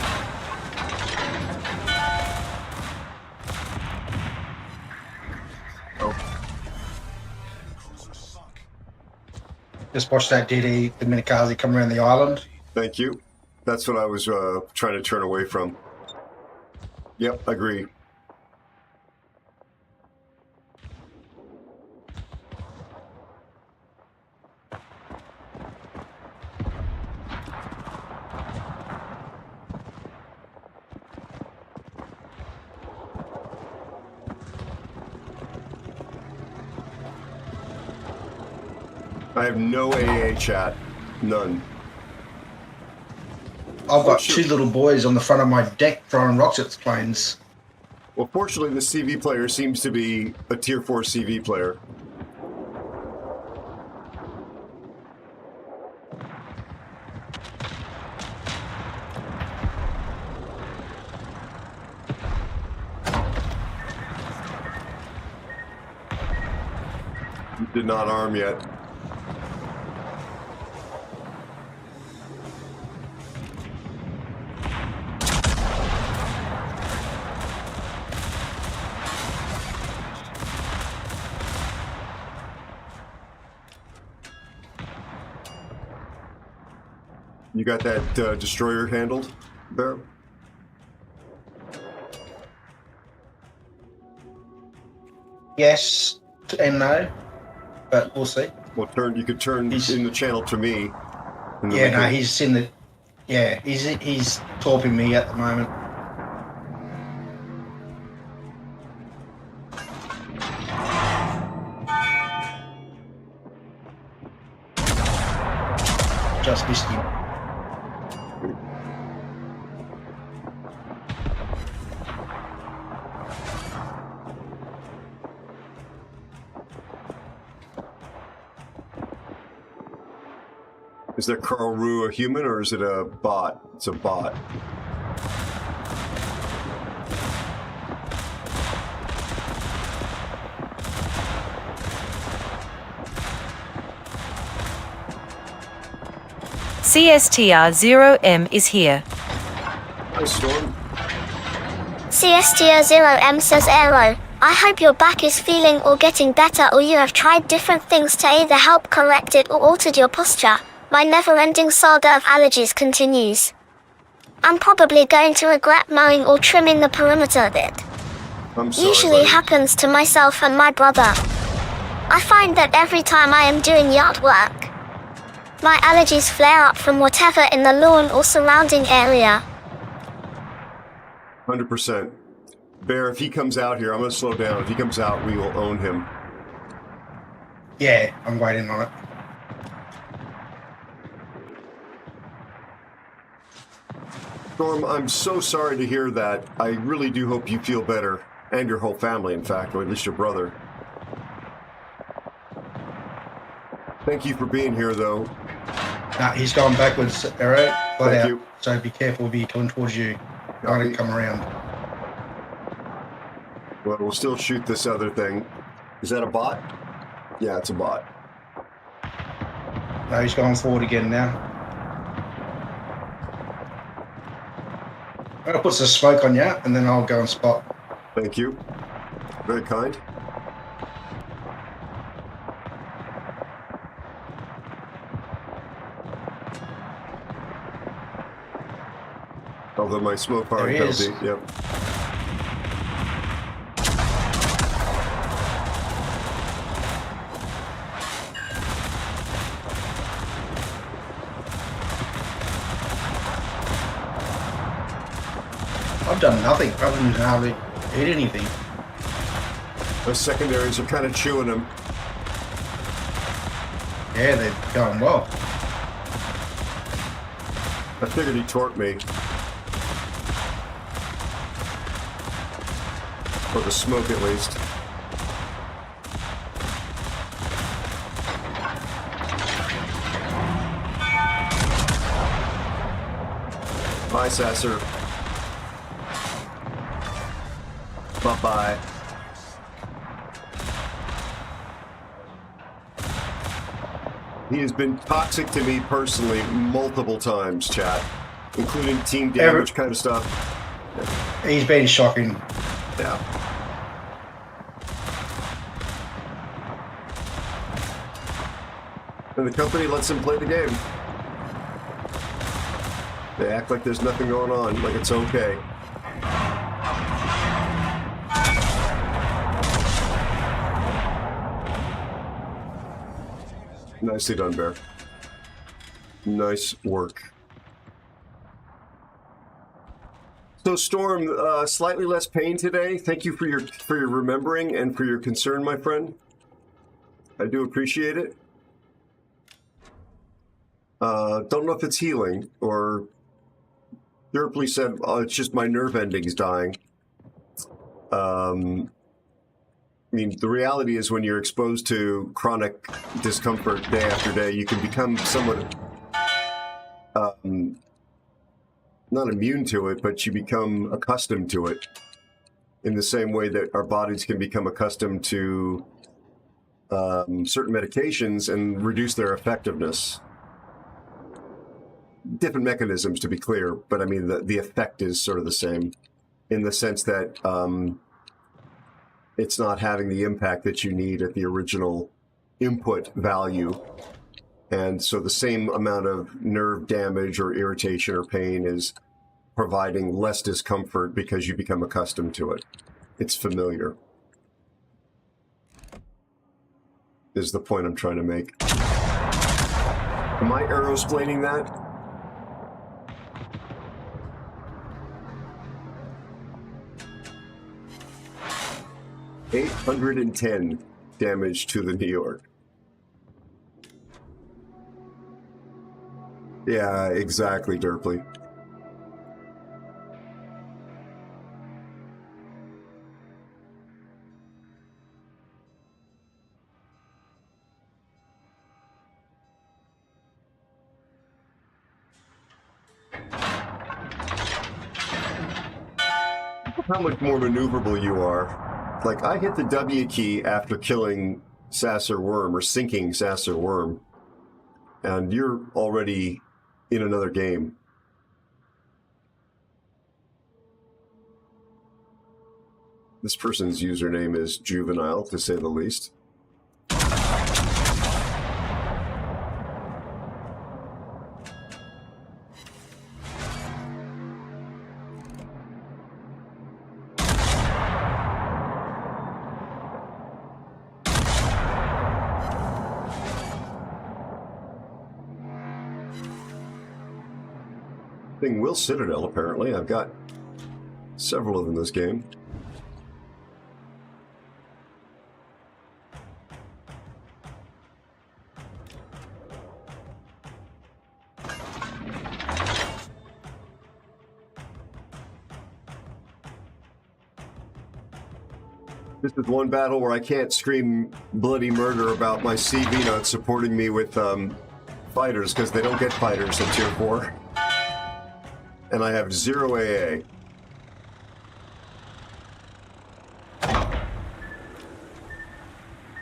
Oh. Just watch that DD, the Minakazi, come around the island. Thank you. That's what I was trying to turn away from. Yep, agree. I have no AA chat. None. I've got two little boys on the front of my deck throwing rocks at planes. Well, fortunately, the CV player seems to be a Tier 4 CV player. Did not arm yet. You got that destroyer handled, Bear? Yes and no, but we'll see. Well, you could turn in the channel to me. Yeah, no, he's in the. Yeah, he's torping me at the moment. Just missed him. Is that Carl Rue a human or is it a bot? It's a bot. CSTR0M is here. Hi, Storm. CSTR0M says Aero, I hope your back is feeling or getting better, or you have tried different things to either help correct it or altered your posture. My never-ending saga of allergies continues. I'm probably going to regret mowing or trimming the perimeter a bit. I'm sorry, Usually buddy. happens to myself and my brother. I find that every time I am doing yard work, my allergies flare up from whatever in the lawn or surrounding area. 100%. Bear, if he comes out here, I'm going to slow down. If he comes out, we will own him. Yeah, I'm waiting on it. Storm, I'm so sorry to hear that. I really do hope you feel better. And your whole family, in fact, or at least your brother. Thank you for being here, though. Nah, he's going backwards, Aero. Thank you. So be careful if he's coming towards you. Trying to come around. Well, we'll still shoot this other thing. Is that a bot? Yeah, it's a bot. No, he's going forward again now. I'm going to put some smoke on you, and then I'll go and spot. Thank you. Very kind. Although my smoke fire penalty, yep. I've done nothing other than hardly hit anything. Those secondaries are kind of chewing them. Yeah, they're going well. I figured he torqued me. Or the smoke, at least. Bye, Sasser. Bye-bye. He has been toxic to me personally multiple times, chat, including team damage kind of stuff. He's been shocking. Yeah. And the company lets him play the game. They act like there's nothing going on, like it's okay. Nicely done, Bear. Nice work. So, Storm, slightly less pain today. Thank you for your remembering and for your concern, my friend. I do appreciate it. Don't know if it's healing or Derpley said, oh, it's just my nerve endings dying. I mean, the reality is when you're exposed to chronic discomfort day after day, you can become somewhat not immune to it, but you become accustomed to it in the same way that our bodies can become accustomed to certain medications and reduce their effectiveness. Different mechanisms, to be clear, but I mean, the effect is sort of the same in the sense that it's not having the impact that you need at the original input value. And so the same amount of nerve damage or irritation or pain is providing less discomfort because you become accustomed to it. It's familiar, is the point I'm trying to make. Am I aerosplaining that? $810 damage to the New York. Yeah, exactly, Derpley. How much more maneuverable you are. Like, I hit the W key after killing Sasser Worm, or sinking Sasser Worm, and you're already in another game. This person's username is juvenile, to say the least. Will Citadel, apparently. I've got several of them in this game. This is one battle where I can't scream bloody murder about my CV not supporting me with fighters, because they don't get fighters at Tier 4. And I have 0 AA.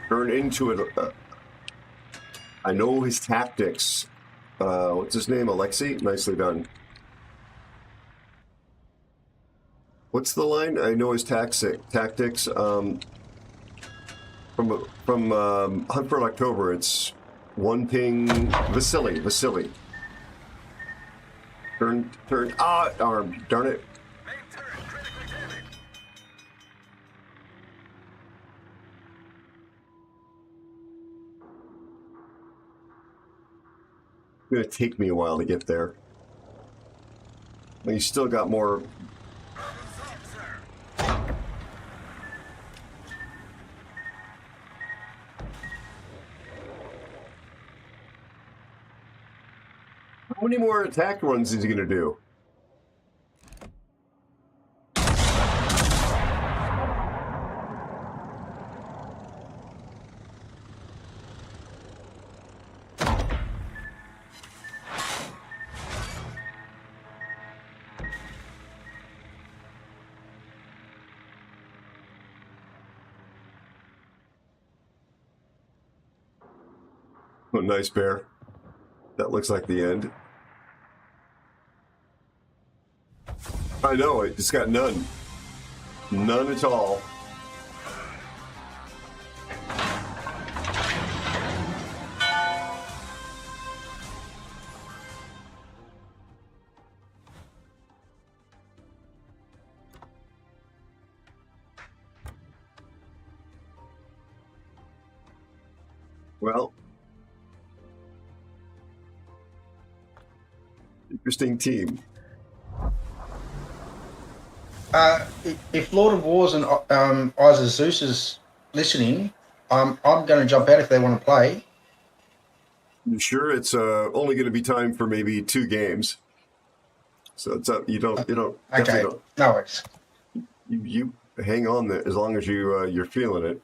Turn into it. I know his tactics. What's his name? Alexei? Nicely done. What's the line? I know his tactics. From Hunt for October, it's one ping. Vasily. Turn, arm, darn it. It's gonna take me a while to get there. But you still got more. How many more attack runs is he gonna do? Oh, nice, Bear. That looks like the end. I know, it just got none. None at all. Well, Interesting team. If Lord of Wars and Eyes of Zeus is listening, I'm going to jump out if they want to play. You sure it's only going to be time for maybe 2 games? So it's up. You don't. Okay, Definitely don't. no worries. You hang on there as long as you're feeling it.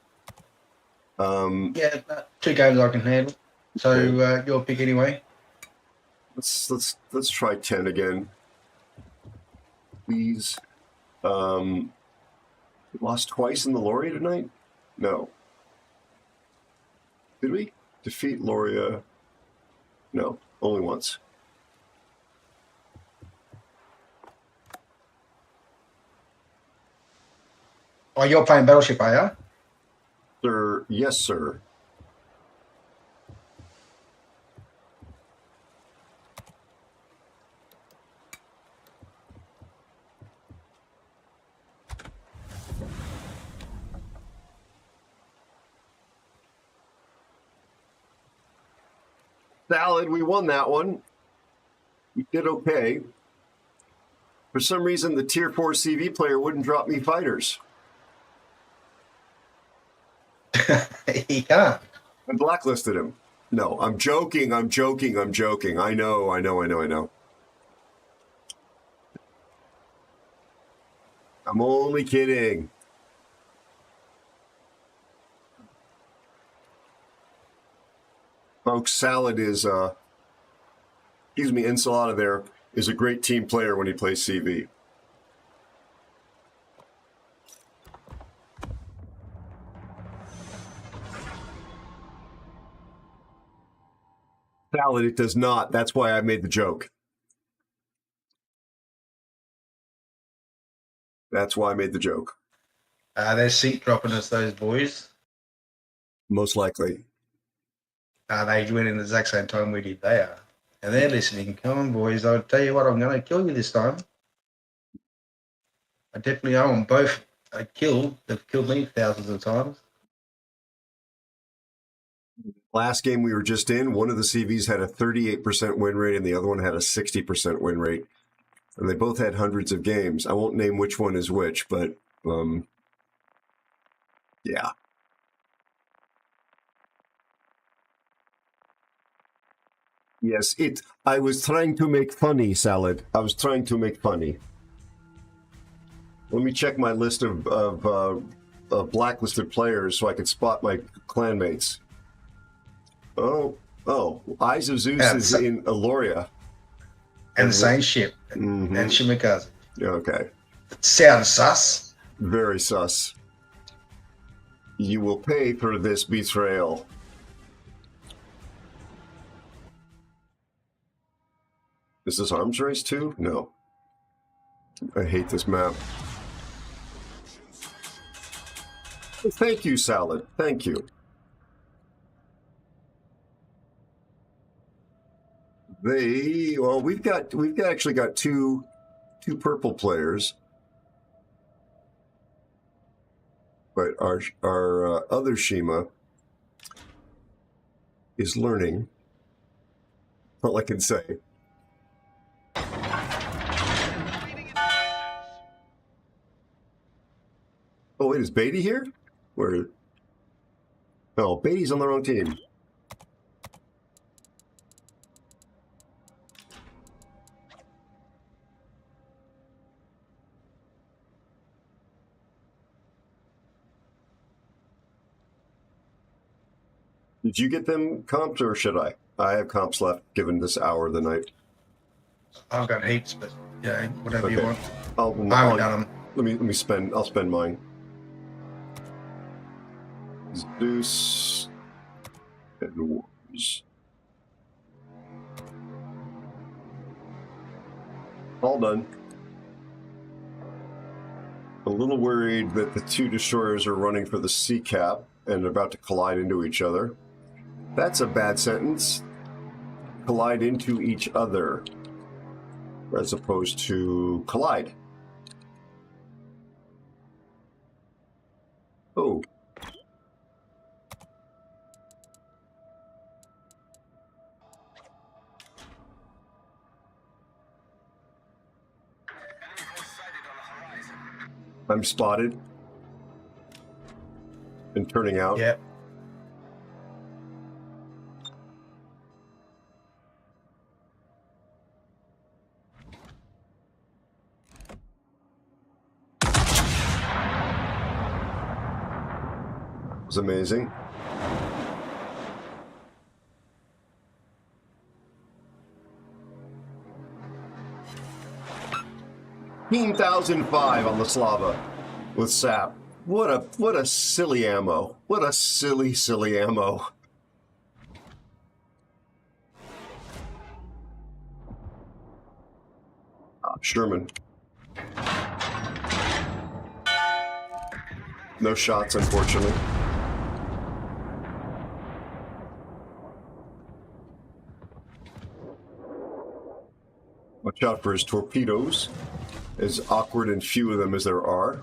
Yeah, 2 games I can handle. So okay. your pick anyway. Let's try 10 again, please. We lost twice in the Lauria tonight? No. Did we defeat Lauria? No, only once. Oh, you're playing Battleship, are you? Sir, yes, sir. Salad, we won that one. We did okay. For some reason, the Tier 4 CV player wouldn't drop me fighters. He can't. I blacklisted him. No, I'm joking. I know. I'm only kidding. Folks, Salad is, Ensalada there is a great team player when he plays CV. Salad, it does not. That's why I made the joke. That's why I made the joke. They're seat dropping us, those boys. Most likely. They went in the exact same time we did. They are. And they're listening. Come on, boys. I'll tell you what, I'm going to kill you this time. I definitely owe them both a kill. They've killed me thousands of times. Last game we were just in, one of the CVs had a 38% win rate and the other one had a 60% win rate. And they both had hundreds of games. I won't name which one is which, but yeah. Yes, I was trying to make funny, Salad. I was trying to make funny. Let me check my list of blacklisted players so I could spot my clanmates. Oh, Eyes of Zeus is in Aloria. And the same ship. And Shimikaze. Okay. Sounds sus. Very sus. You will pay for this betrayal. Is this arms race too? No. I hate this map. Thank you, Salad. Thank you. We've actually got two purple players, but our other Shima is learning. All I can say. Oh wait, is Beatty here? Where? No, Beatty's on the wrong team. Did you get them comps or should I? I have comps left given this hour of the night. I've got heaps, but yeah, whatever you want. I haven't done them. Let me spend. I'll spend mine. Zeus and Wars. All done. A little worried that the two destroyers are running for the sea cap and about to collide into each other. That's a bad sentence. Collide into each other as opposed to collide. Oh. I'm spotted. And turning out. Yep. It was amazing. $15,005 on the Slava with SAP. What a silly ammo. What a silly ammo. Sherman. No shots, unfortunately. Watch out for his torpedoes. As awkward and few of them as there are.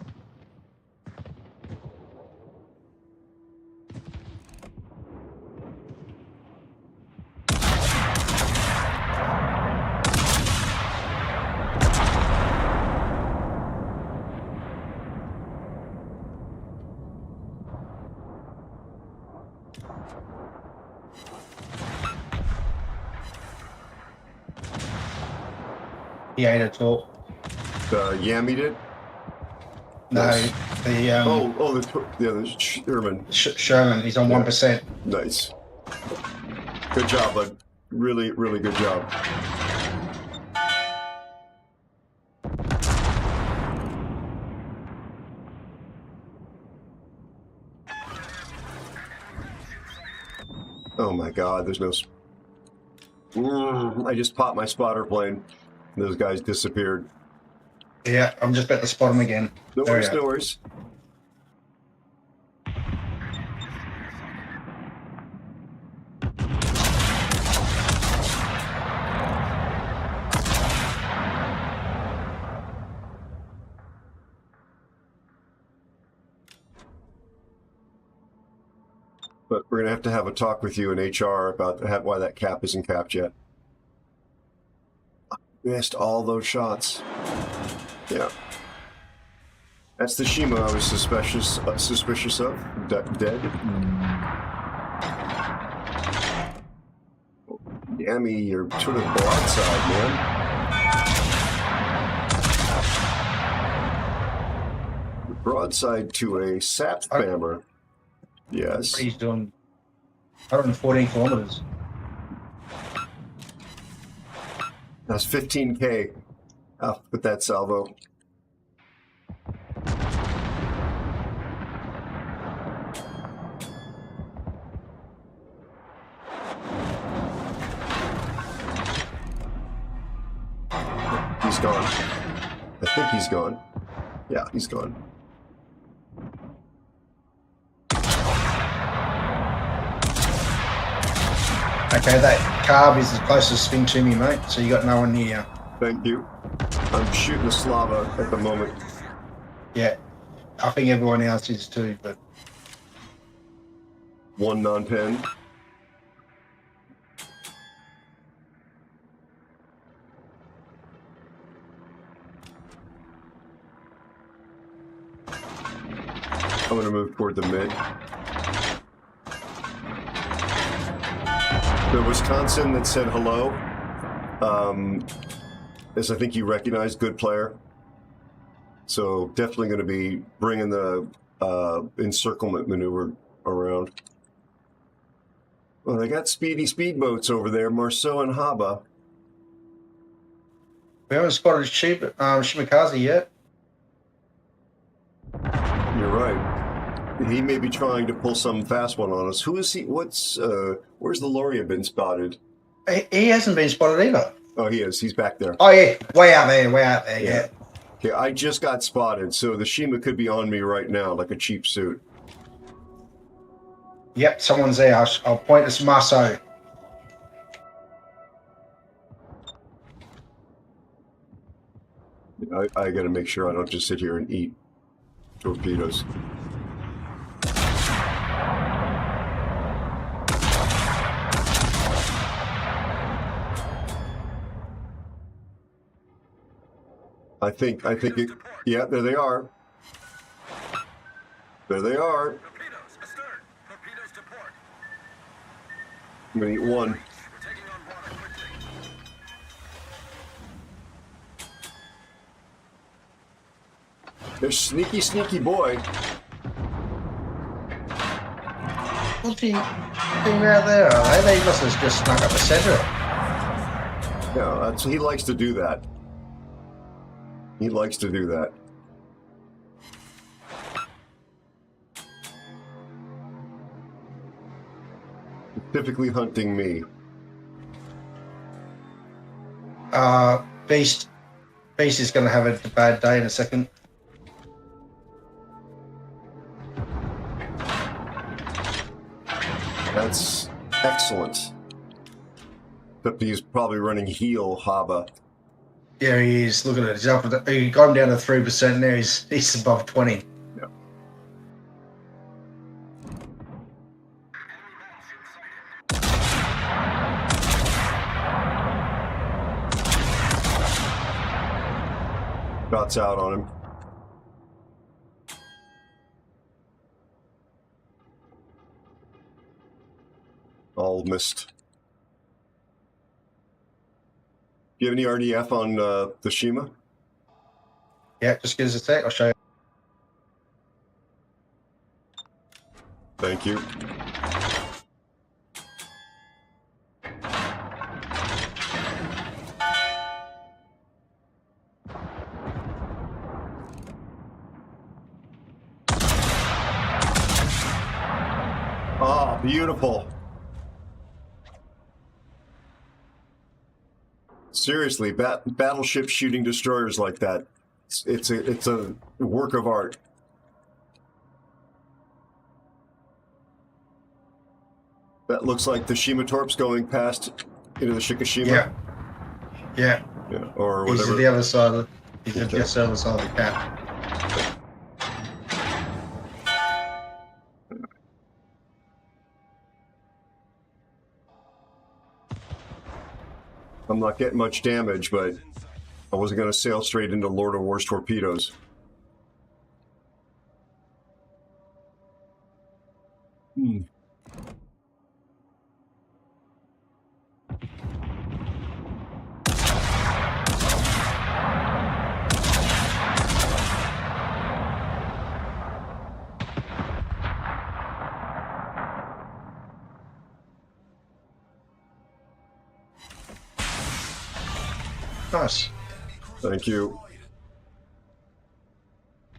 He ate it all. Yammied it? No, Yes. the the Sherman. Sherman. He's on 1%. Nice. Good job, bud. Really, really good job. Oh my God, there's no... I just popped my spotter plane. Those guys disappeared. Yeah, I'm just about to spot him again. No worries, no worries. But we're going to have a talk with you in HR about why that cap isn't capped yet. Missed all those shots. Yeah. That's the Shima I was suspicious of. Dead. Yammy, you're sort of broadside, man. Broadside to a sap spammer. Yes. He's doing 114 kilometers. That's 15K with that salvo. He's gone. I think he's gone. Yeah, he's gone. Okay, that carb is the closest thing to me, mate, so you got no one near. Thank you. I'm shooting a Slava at the moment. Yeah, I think everyone else is too, but... 1 non-10. I'm going to move toward the mid. The Wisconsin that said hello, as I think you recognize, good player. So definitely going to be bringing the encirclement maneuver around. Well, they got speedy speedboats over there, Marceau and Haba. We haven't spotted Shimakaze yet. You're right. He may be trying to pull some fast one on us. Who is he? Where's the Loria been spotted? He hasn't been spotted either. Oh, he is. He's back there. Oh, yeah. Way out there, yeah. Okay, I just got spotted, so the Shima could be on me right now, like a cheap suit. Yep, someone's there. I'll point this Marceau. I got to make sure I don't just sit here and eat torpedoes. I think it, yeah, there they are. There they are. I'm gonna eat one. There's sneaky, sneaky boy. What's he doing out there? They must have just snuck up the center. Yeah, he likes to do that. He likes to do that. Typically hunting me. Beast is going to have a bad day in a second. That's excellent. Except he's probably running heel Haba. Yeah, he is. Look at it. He's up. He got him down to 3%. Now he's above 20. Yeah. Shots out on him. All missed. Do you have any RDF on the Shima? Yeah, just give us a sec. I'll show you. Thank you. Oh, beautiful. Seriously, battleship shooting destroyers like that. It's a work of art. That looks like the Shima Torps going past into the Shikishima. Yeah. Or He's whatever. at the other side of the, he's at the other side of the cap. I'm not getting much damage, but I wasn't going to sail straight into Lord of War's torpedoes. Nice. Thank you.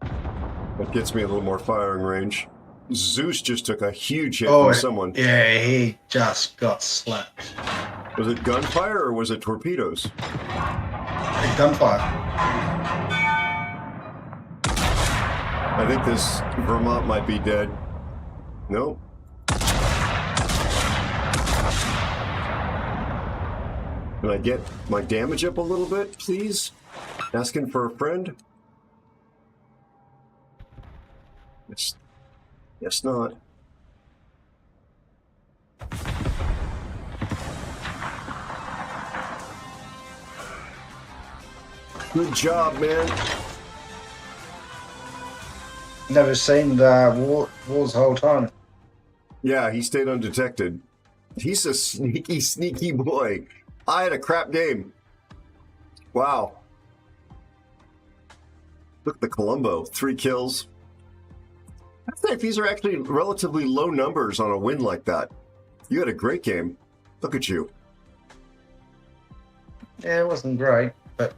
That gets me a little more firing range. Zeus just took a huge hit from someone. Yeah, he just got slapped. Was it gunfire or was it torpedoes? Gunfire. I think this Vermont might be dead. Nope. Can I get my damage up a little bit, please? Asking for a friend? Yes, not. Good job, man. Never seen Wars the whole time. Yeah, he stayed undetected. He's a sneaky, sneaky boy. I had a crap game. Wow. Look at the Columbo. 3 kills. I think these are actually relatively low numbers on a win like that. You had a great game. Look at you. Yeah, it wasn't great, but...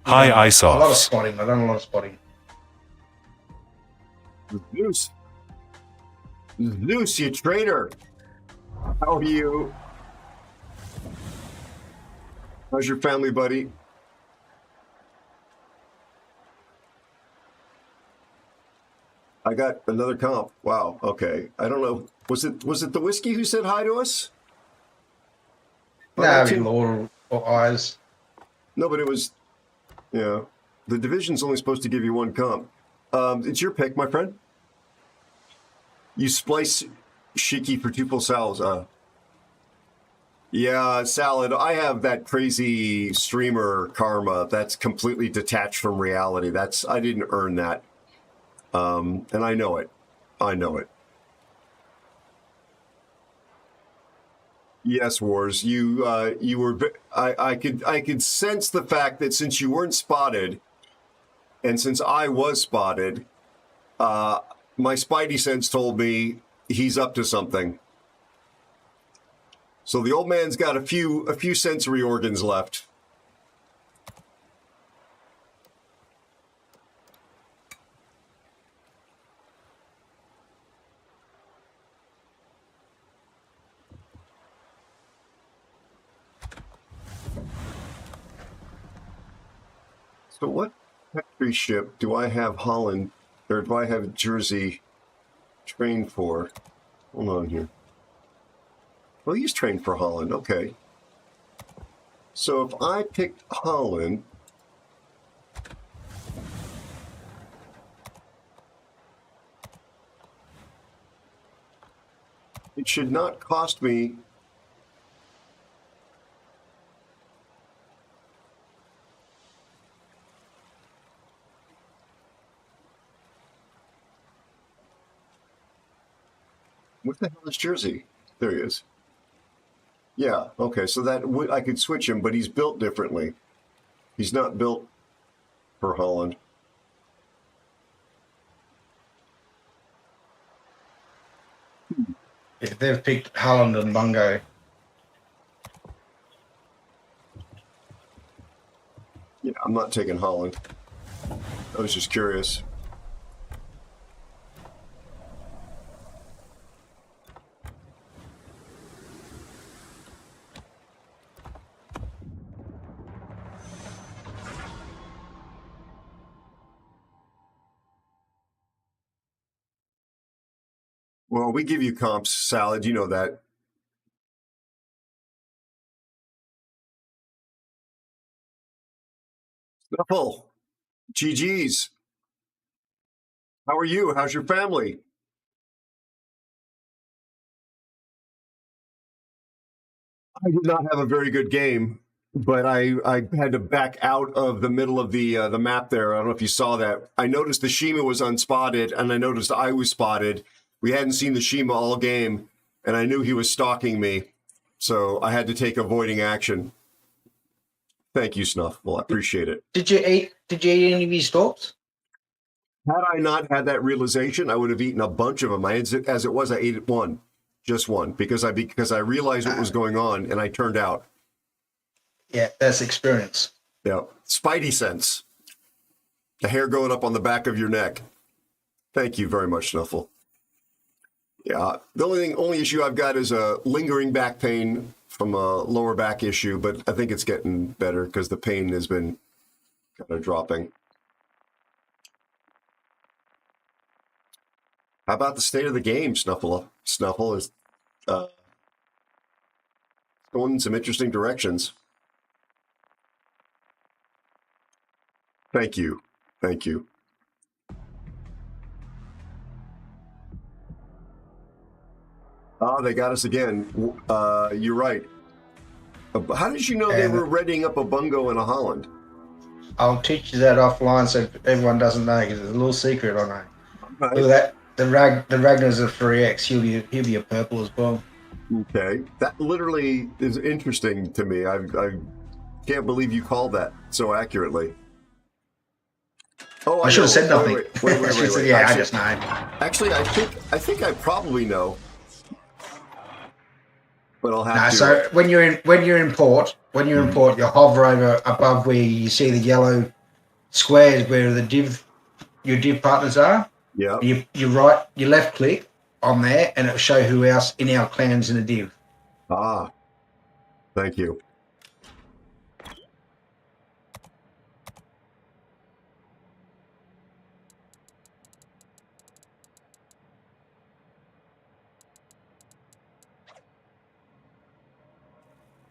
Hi, A lot of ISOFs. spotting. I've done a lot of spotting. Zeus. Zeus, you traitor. How are you? How's your family, buddy? I got another comp. Wow. Okay. I don't know. Was it the whiskey who said hi to us? Nah, Laurel or eyes. No, but it was. Yeah. The division's only supposed to give you 1 comp. It's your pick, my friend. You splice Shiki for 2 pulsals. Yeah, Salad. I have that crazy streamer karma that's completely detached from reality. I didn't earn that. And I know it. I know it. Yes, Wars. You were. I could sense the fact that since you weren't spotted, and since I was spotted, my spidey sense told me he's up to something. So the old man's got a few sensory organs left. So what factory ship do I have Holland, or do I have Jersey trained for? Hold on here. Well, he's trained for Holland. Okay. So if I picked Holland, it should not cost me what the hell is Jersey? There he is. Yeah, okay, so that I could switch him, but he's built differently. He's not built for Holland. If they've picked Holland and Bungo. Yeah, I'm not taking Holland. I was just curious. Well, we give you comps, Salad. You know that. Snuffle. GG's. How are you? How's your family? I did not have a very good game, but I had to back out of the middle of the map there. I don't know if you saw that. I noticed the Shima was unspotted, and I noticed I was spotted. We hadn't seen the Shima all game, and I knew he was stalking me, so I had to take avoiding action. Thank you, Snuff. Well, I appreciate it. Did you eat any of his stalks? Had I not had that realization, I would have eaten a bunch of them. As it was, I ate one, just one, because I realized what was going on, and I turned out. Yeah, that's experience. Yeah, spidey sense. The hair going up on the back of your neck. Thank you very much, Snuffle. Yeah, the only issue I've got is a lingering back pain from a lower back issue, but I think it's getting better because the pain has been kind of dropping. How about the state of the game, Snuffle? Snuffle is going in some interesting directions. Thank you. Thank you. Oh, they got us again. You're right. How did you know they were readying up a Bungo and a Holland? I'll teach you that offline so everyone doesn't know because it's a little secret I know. Right. Look at that. The Ragnar's a 3X. He'll be a purple as well. Okay. That literally is interesting to me. I can't believe you called that so accurately. Oh, I should have said nothing. Wait. Yeah, actually, I just know. Actually, I think I probably know. But I'll have to. So when you're in port, you hover over above where you see the yellow squares where your div partners are. Yeah. You left click on there, and it'll show who else in our clan's in the div. Ah, thank you.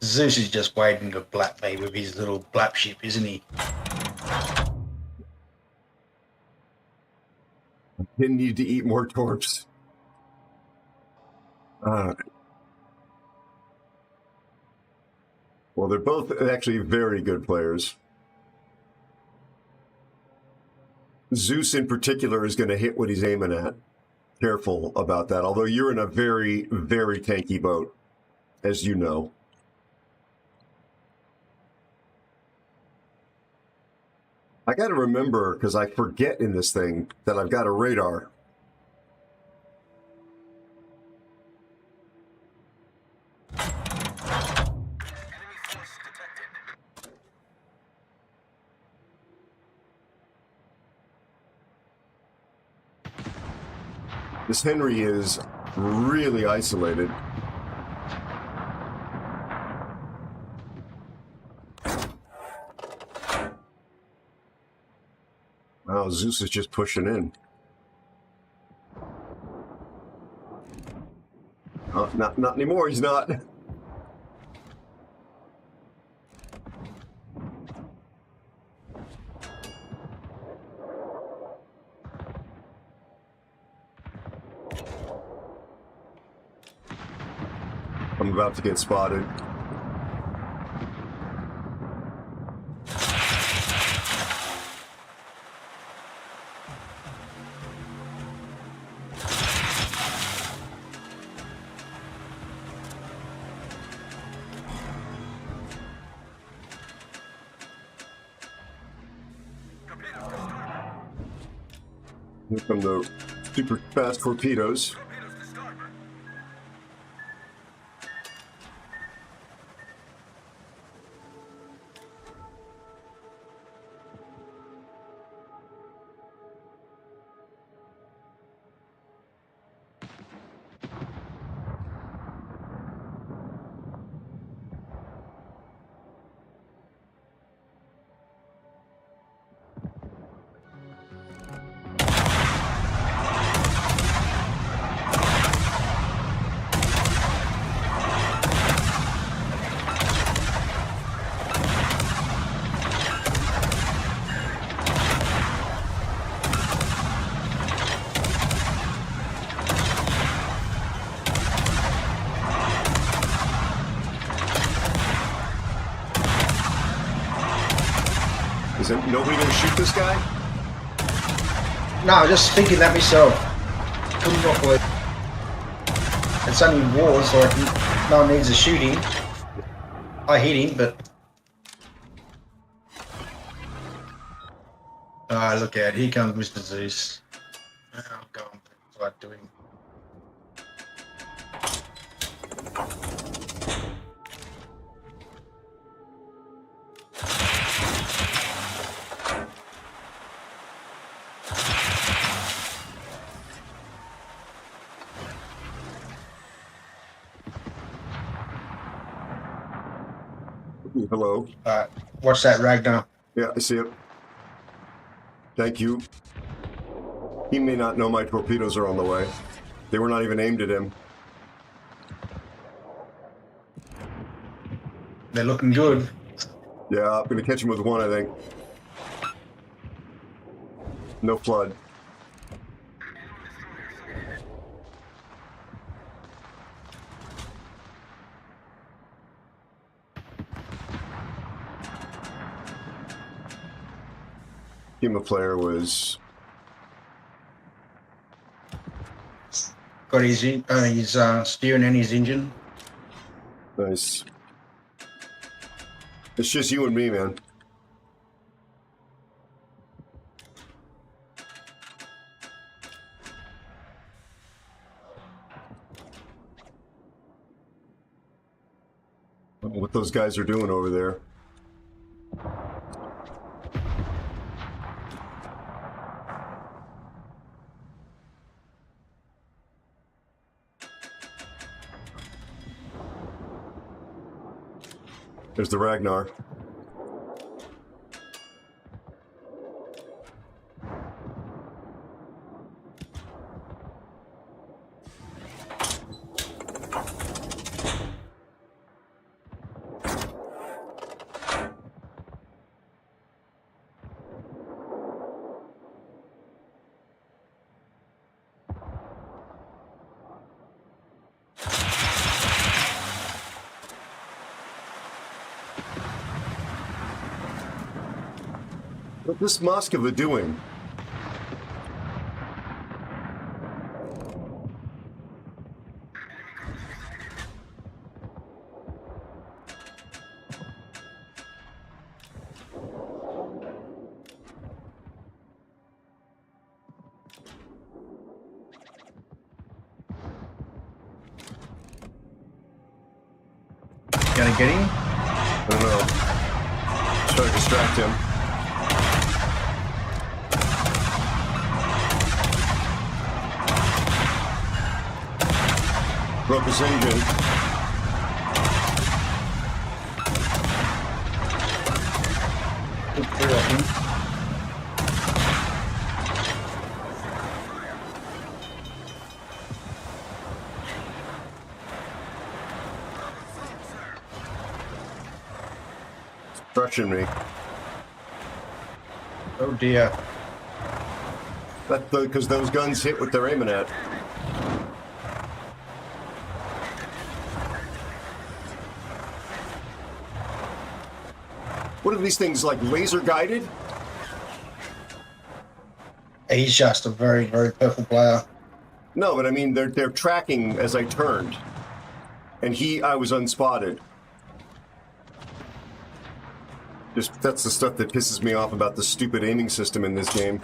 Zeus is just waiting to blap me with his little blap ship, isn't he? Didn't need to eat more torps. Well, they're both actually very good players. Zeus in particular is going to hit what he's aiming at. careful about that. Although you're in a very, very tanky boat, as you know. I got to remember, because I forget in this thing, that I've got a radar. This Henry is really isolated. Wow, Zeus is just pushing in. Oh, not anymore, he's not. I'm about to get spotted. Here come the super fast torpedoes. Is there nobody gonna shoot this guy? No, I was just thinking that myself. Couldn't not believe. It's only war, so no one needs a shooting. I hit him, but look out! Here comes Mr. Zeus. I'm going right to him. Hello. Watch that, Ragnar. Yeah, I see it. Thank you. He may not know my torpedoes are on the way. They were not even aimed at him. They're looking good. Yeah, I'm gonna catch him with one, I think. No flood. Team of player was got his steering and his engine. Nice. It's just you and me, man. I don't know what those guys are doing over there. There's the Ragnar. What's this Moskva doing? to get him? I don't know. Try to distract him. Broke his engine. It's crushing me. Oh dear. That's because those guns hit what they're aiming at. What are these things, like laser guided? He's just a very, very powerful player. No, but I mean, they're tracking as I turned. And I was unspotted. That's the stuff that pisses me off about the stupid aiming system in this game.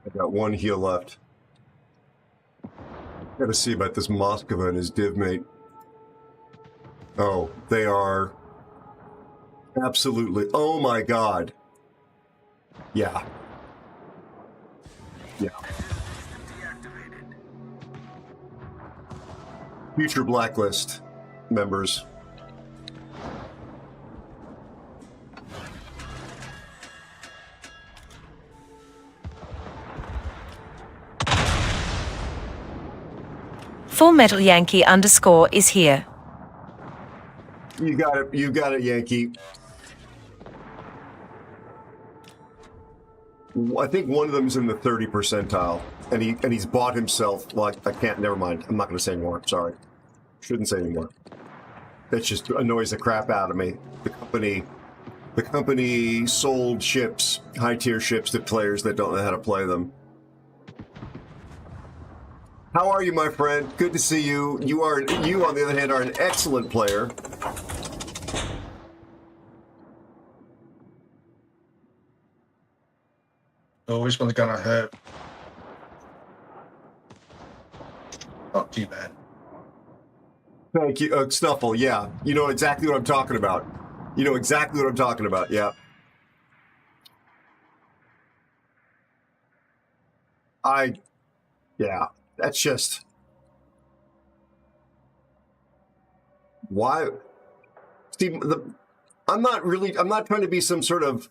I got one heal left. Gotta see about this Moskva and his div mate. Oh, they are absolutely. Oh my god. Yeah. Yeah. Future blacklist members. Full Metal Yankee _ is here. You got it, Yankee. I think one of them's in the 30 percentile, and he's bought himself. Well, I can't. Never mind. I'm not going to say anymore. Sorry. Shouldn't say anymore. That just annoys the crap out of me. The company sold ships, high-tier ships, to players that don't know how to play them. How are you, my friend? Good to see you. You, on the other hand, are an excellent player. Oh, this one's gonna hurt. Not too bad. Thank you, Snuffle. Yeah, you know exactly what I'm talking about. You know exactly what I'm talking about. Yeah. Yeah. That's just why. Steve, I'm not trying to be some sort of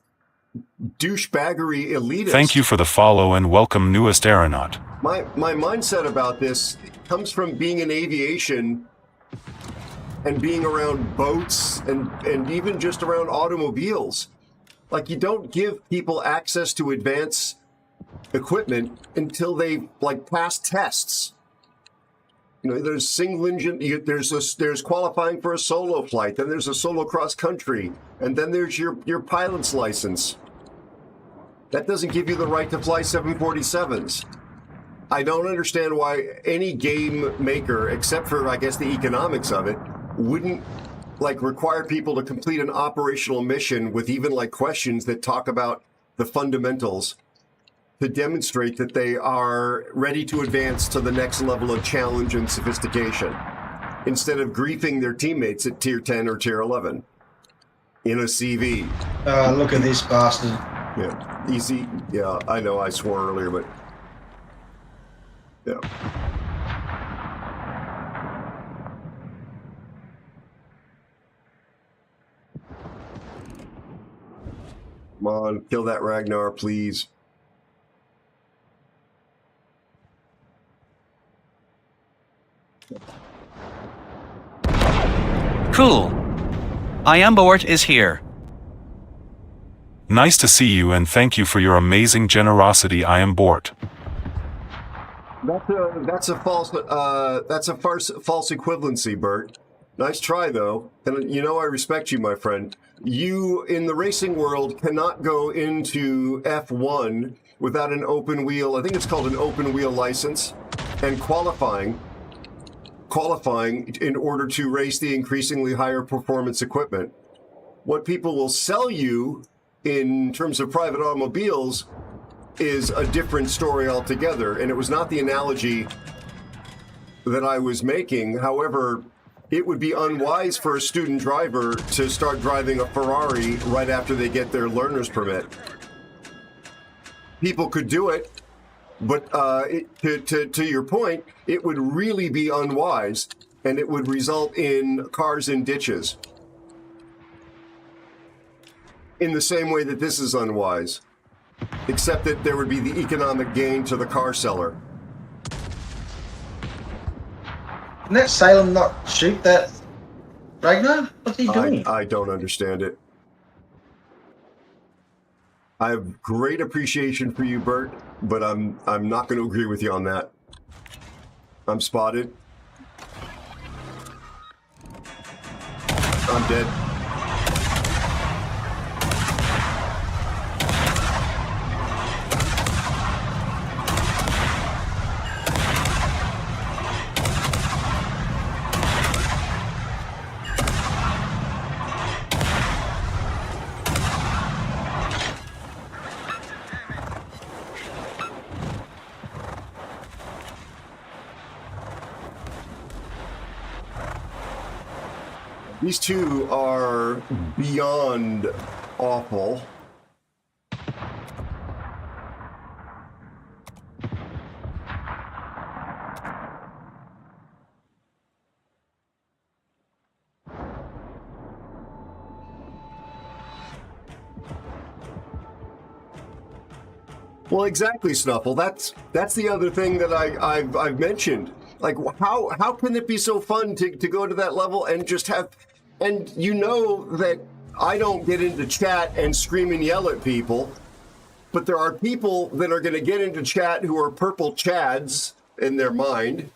douchebaggery elitist. Thank you for the follow and welcome, newest aeronaut. My mindset about this comes from being in aviation and being around boats and even just around automobiles. Like, you don't give people access to advanced equipment until they pass tests. You know, there's single engine. There's qualifying for a solo flight. Then there's a solo cross country, and then there's your pilot's license. That doesn't give you the right to fly 747s. I don't understand why any game maker, except for I guess the economics of it, wouldn't require people to complete an operational mission with even questions that talk about the fundamentals, to demonstrate that they are ready to advance to the next level of challenge and sophistication, instead of griefing their teammates at tier 10 or tier 11 in a CV. Look at this bastard. Yeah, easy. Yeah, I know I swore earlier, but yeah. Come on, kill that Ragnar, please. Cool. Iambort is here. Nice to see you and thank you for your amazing generosity. I am bored. That's a false equivalency, Bert. Nice try though, and you know I respect you, my friend. You in the racing world cannot go into F1 without an open wheel. I think it's called an open wheel license, and qualifying in order to race the increasingly higher performance equipment. What people will sell you in terms of private automobiles is a different story altogether, and it was not the analogy that I was making. However, it would be unwise for a student driver to start driving a Ferrari right after they get their learner's permit. People could do it, but to your point, it would really be unwise, and it would result in cars in ditches. In the same way that this is unwise, except that there would be the economic gain to the car seller. Can that Salem not shoot that Ragnar? What's he doing? I don't understand it. I have great appreciation for you, Bert, but I'm not going to agree with you on that. I'm spotted. I'm dead. These two are beyond awful. Well, exactly, Snuffle. That's the other thing that I've mentioned. Like, how can it be so fun to go to that level and just have, and you know that I don't get into chat and scream and yell at people, but there are people that are going to get into chat who are purple chads in their mind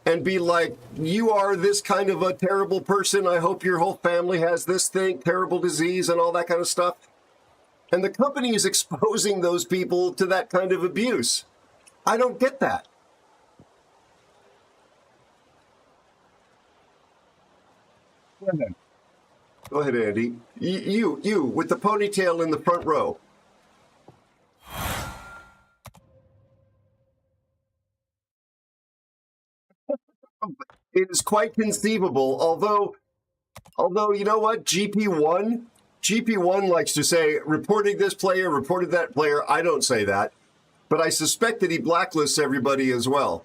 and be like, you are this kind of a terrible person. I hope your whole family has this thing, terrible disease and all that kind of stuff. And the company is exposing those people to that kind of abuse. I don't get that. Go ahead, Andy. You with the ponytail in the front row. It is quite conceivable, although you know what, GP1 likes to say, reporting this player, reported that player. I don't say that, but I suspect that he blacklists everybody as well.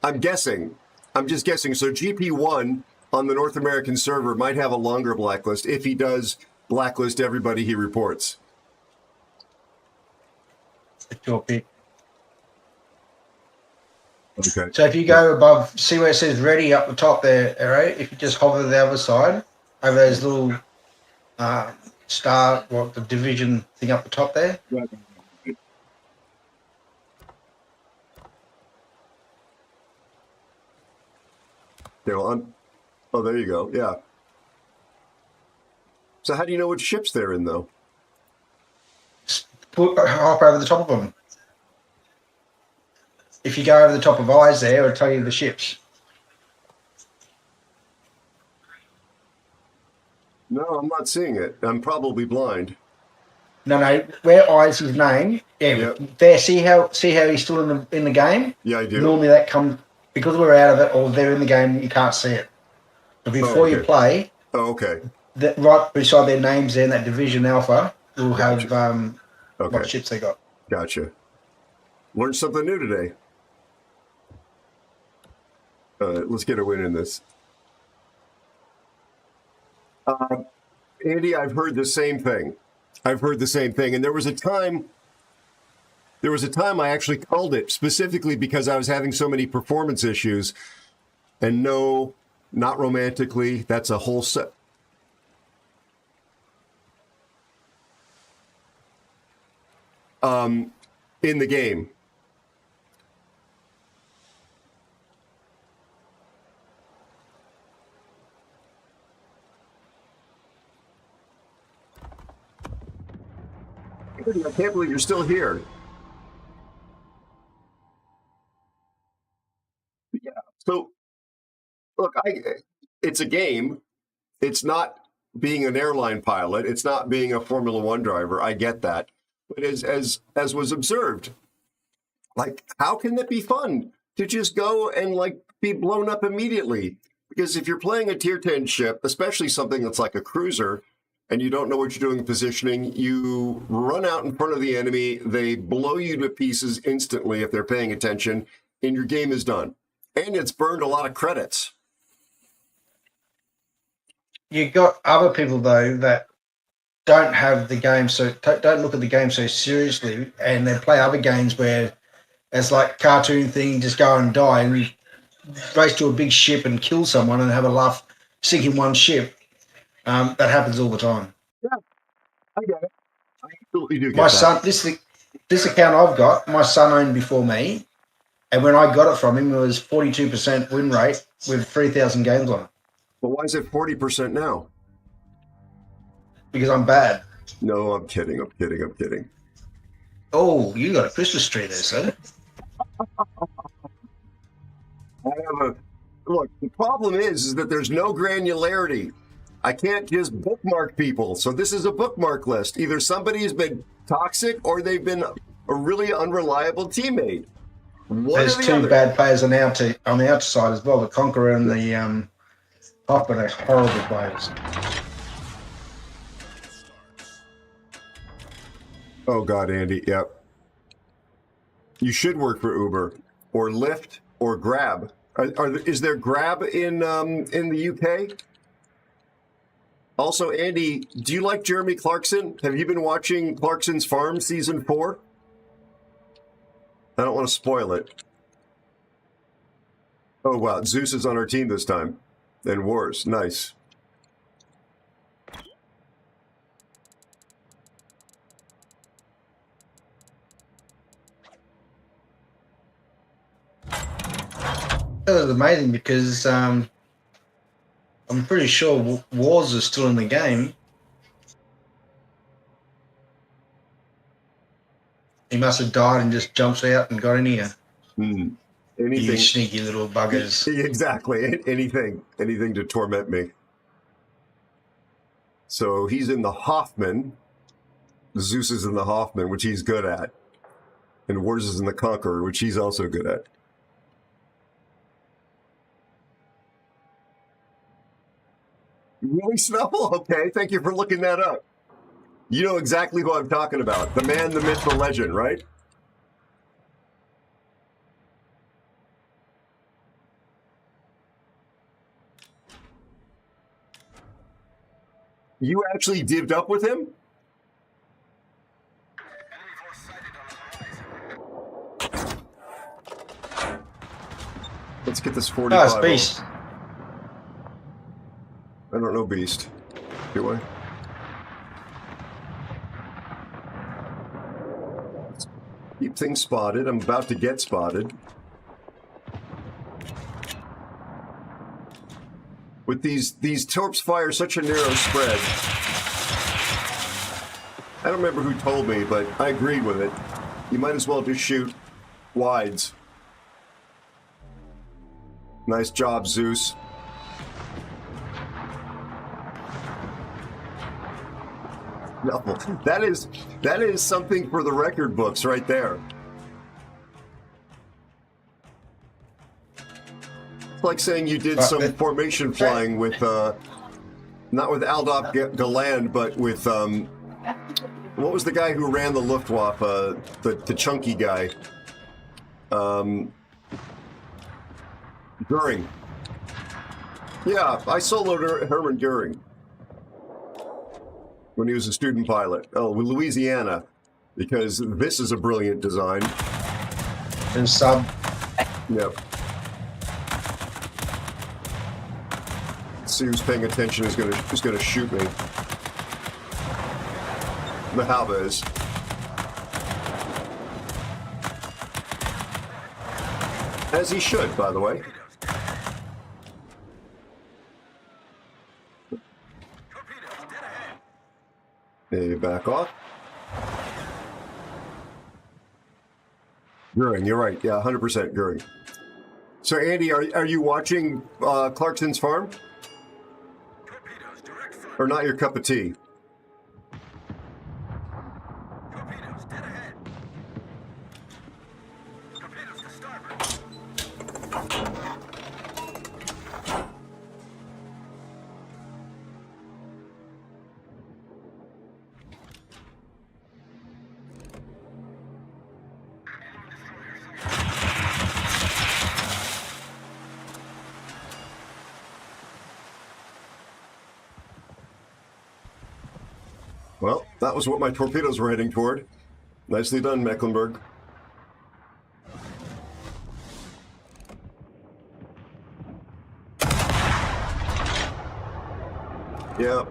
I'm guessing. I'm just guessing. So GP1 on the North American server might have a longer blacklist if he does blacklist everybody he reports. It's your pick. Okay. So if you go above, see where it says ready up the top there, Aero, if you just hover the other side, over those little star, the division thing up the top there. Right. Okay, well, oh, there you go. Yeah. So how do you know which ships they're in, though? Hop over the top of them. If you go over the top of eyes there, it'll tell you the ships. No, I'm not seeing it. I'm probably blind. No. Where eyes his name? Yeah. Yep. There. See how he's still in the game? Yeah, I do. Normally that comes because we're out of it, or they're in the game. You can't see it. But before you play. Oh, okay. That right beside their names there in that Division Alpha, will have what ships they got. Gotcha. Learned something new today. Let's get a win in this. Andy, I've heard the same thing. And there was a time I actually called it specifically because I was having so many performance issues. And no, not romantically. That's a whole set. in the game. I can't believe you're still here. Yeah. So, look, it's a game. It's not being an airline pilot. It's not being a Formula One driver. I get that. But as was observed, like, how can that be fun to just go and like be blown up immediately? Because if you're playing a tier 10 ship, especially something that's like a cruiser, and you don't know what you're doing in positioning, you run out in front of the enemy, they blow you to pieces instantly if they're paying attention, and your game is done. And it's burned a lot of credits. You got other people though that don't have the game, so don't look at the game so seriously, and they play other games where it's like cartoon thing, just go and die and race to a big ship and kill someone and have a laugh sinking one ship. That happens all the time. Yeah, I get it. I absolutely do get My that. son, this account I've got, my son owned before me, and when I got it from him, it was 42% win rate with 3,000 games on it. But why is it 40% now? Because I'm bad. No, I'm kidding. I'm kidding. I'm kidding. Oh, you got a Christmas tree there, sir. Look, the problem is that there's no granularity. I can't just bookmark people. So this is a bookmark list. Either somebody has been toxic or they've been a really unreliable teammate. There's two bad players on the outside as well. The Conqueror and the Hopper are horrible players. Oh God, Andy. Yep. You should work for Uber or Lyft or Grab. Is there Grab in the UK? Also, Andy, do you like Jeremy Clarkson? Have you been watching Clarkson's Farm season 4? I don't want to spoil it. Oh wow, Zeus is on our team this time. And Wars, nice. That was amazing because I'm pretty sure Wars is still in the game. He must have died and just jumps out and got in here. Anything. You sneaky little buggers. Exactly. Anything to torment me. So he's in the Hoffman. Zeus is in the Hoffman, which he's good at. And Wars is in the Conqueror, which he's also good at. Really, Snubble? Okay, thank you for looking that up. You know exactly who I'm talking about. The man, the myth, the legend, right? You actually divvied up with him? Let's get this 45. Oh, it's Beast. I don't know Beast. Do I? Keep things spotted. I'm about to get spotted. With these torps fire such a narrow spread. I don't remember who told me, but I agreed with it. You might as well just shoot wides. Nice job, Zeus. No, that is something for the record books right there. It's like saying you did some formation flying with, not with Aldop Galand, but with, what was the guy who ran the Luftwaffe, the chunky guy? Goering. Yeah, I soloed Herman Goering when he was a student pilot. Oh, with Louisiana, because this is a brilliant design. And sub. Yep. Let's see who's paying attention is gonna shoot me. The Halva is. As he should, by the way. Maybe back off. Goering, you're right. Yeah, 100% Goering. So, Andy, are you watching Clarkson's Farm? Or not your cup of tea? Well, that was what my torpedoes were heading toward. Nicely done, Mecklenburg. Yeah.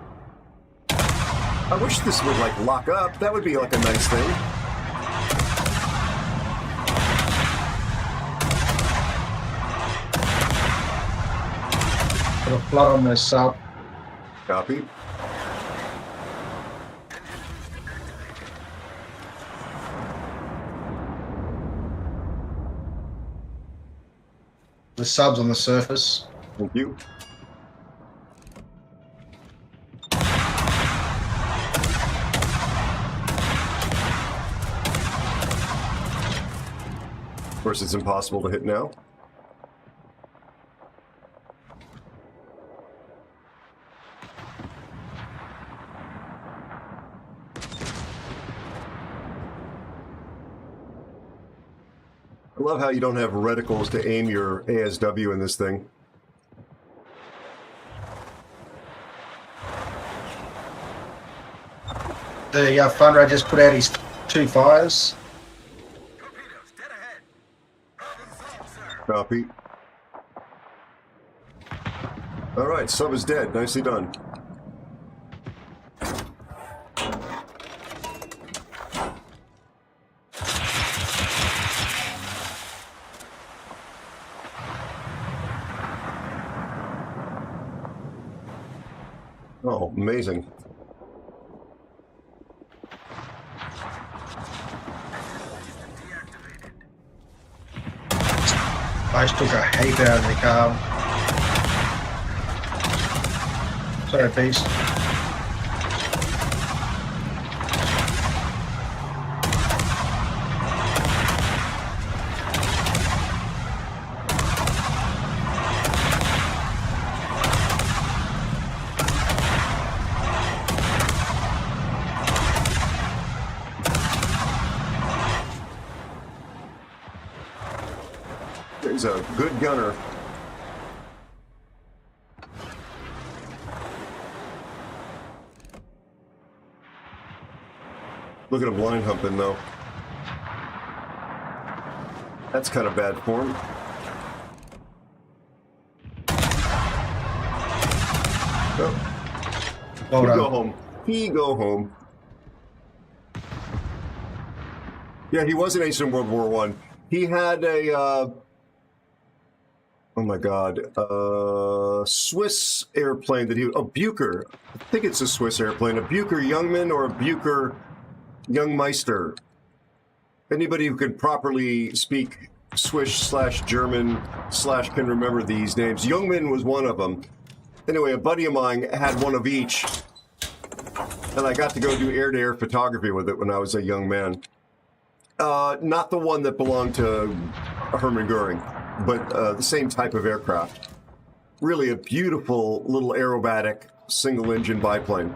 I wish this would, like, lock up. That would be, like, a nice thing. Put a flood on this sub. Copy. The subs on the surface. Thank you. Of course, it's impossible to hit now. I love how you don't have reticles to aim your ASW in this thing. The Thunder just put out his 2 fires. Copy. All right, sub is dead. Nicely done. Oh, amazing. I just took a heap out of the car. Sorry, Beast. He's a good gunner. Look at him line humping, though. That's kind of bad form. Oh. Well He done. go home. He go home. Yeah, he was an ace in World War One. He had a, oh my God, Swiss airplane that a Bucher. I think it's a Swiss airplane. A Bucher Youngman or a Bucher Youngmeister. Anybody who can properly speak Swiss/German/ can remember these names. Youngman was one of them. Anyway, a buddy of mine had one of each, and I got to go do air-to-air photography with it when I was a young man. Not the one that belonged to Hermann Goering, but the same type of aircraft. Really a beautiful little aerobatic single-engine biplane.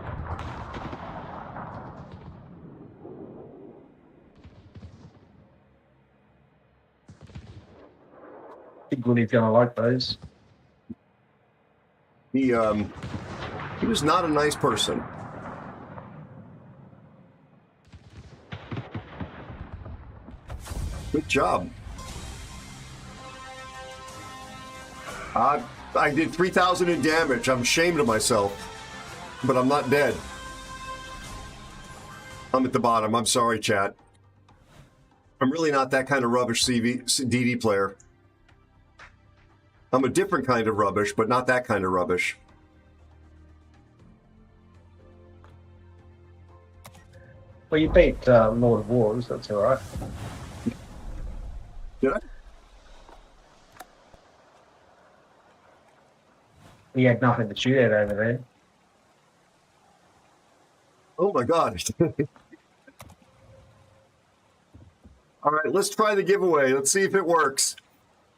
Big Willie's gonna like those. He was not a nice person. Good job. I did 3,000 in damage. I'm ashamed of myself, but I'm not dead. I'm at the bottom. I'm sorry, chat. I'm really not that kind of rubbish DD player. I'm a different kind of rubbish, but not that kind of rubbish. Well, you beat Lord of Wars, that's all right. Did I? We had nothing to shoot at over there. Oh my God. All right, let's try the giveaway. Let's see if it works.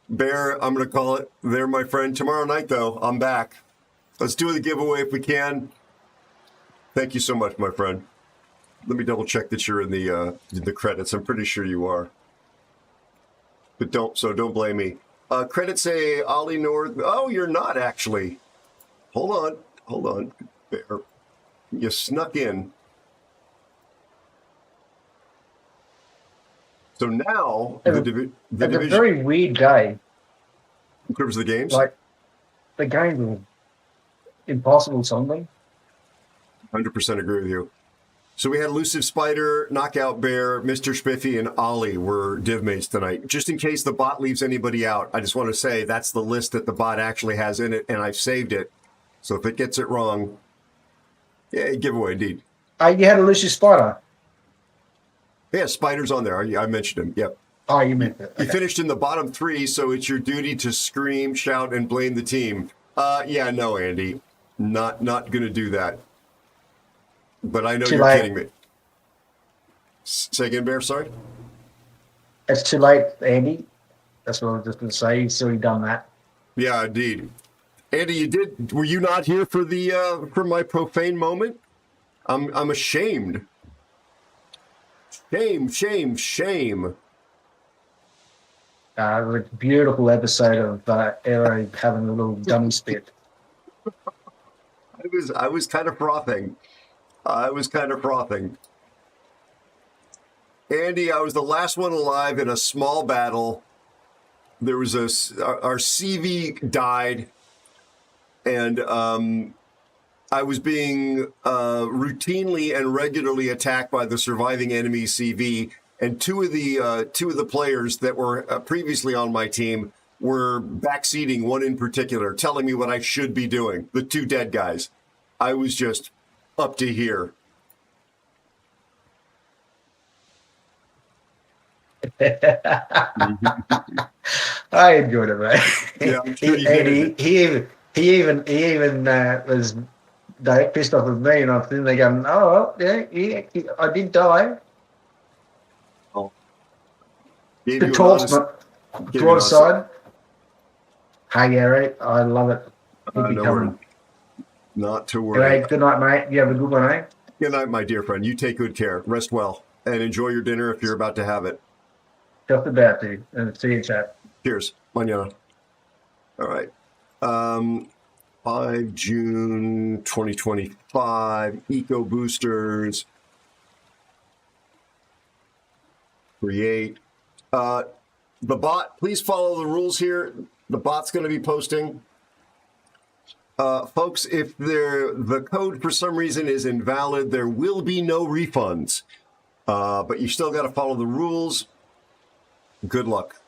Bear, I'm going to call it there, my friend. Tomorrow night, though, I'm back. Let's do the giveaway if we can. Thank you so much, my friend. Let me double check that you're in the credits. I'm pretty sure you are. But don't blame me. Credits say Ollie North. Oh, you're not actually. Hold on. Bear. You snuck in. So now the division. It's a very weird day. In terms of the games? Like, the games are impossible something. 100% agree with you. So we had Elusive Spider, Knockout Bear, Mr. Spiffy, and Ollie were div mates tonight. Just in case the bot leaves anybody out, I just want to say that's the list that the bot actually has in it, and I've saved it. So if it gets it wrong, yeah, giveaway indeed. You had Elusive Spider. Yeah, Spider's on there. I mentioned him. Yep. Oh, you meant that. Okay. You finished in the bottom 3, so it's your duty to scream, shout, and blame the team. Yeah, no, Andy. Not going to do that. But I know you're kidding me. Say again, Bear, sorry? It's too late, Andy. That's what I was just going to say. You've already done that. Yeah, indeed. Andy, were you not here for for my profane moment? I'm ashamed. Shame. A beautiful episode of Aero having a little dummy spit. I was kind of frothing. Andy, I was the last one alive in a small battle. There was our CV died, and I was being routinely and regularly attacked by the surviving enemy CV, and two of the players that were previously on my team were backseating, one in particular, telling me what I should be doing. The 2 dead guys. I was just up to here. I enjoyed it, mate. Yeah, I'm sure you did. He even was pissed off with me, and I was sitting there going, "Oh, yeah, I did die." Oh. The talks, broadside. Hey, Gary, I love it. Not to worry. Good night, mate. You have a good one, eh? Good night, my dear friend. You take good care. Rest well. And enjoy your dinner if you're about to have it. Just about to. And see you, chat. Cheers. Mañana. All right. 5 June 2025. Eco Boosters. Create. The bot, please follow the rules here. The bot's going to be posting. Folks, if the code for some reason is invalid, there will be no refunds. But you still got to follow the rules. Good luck.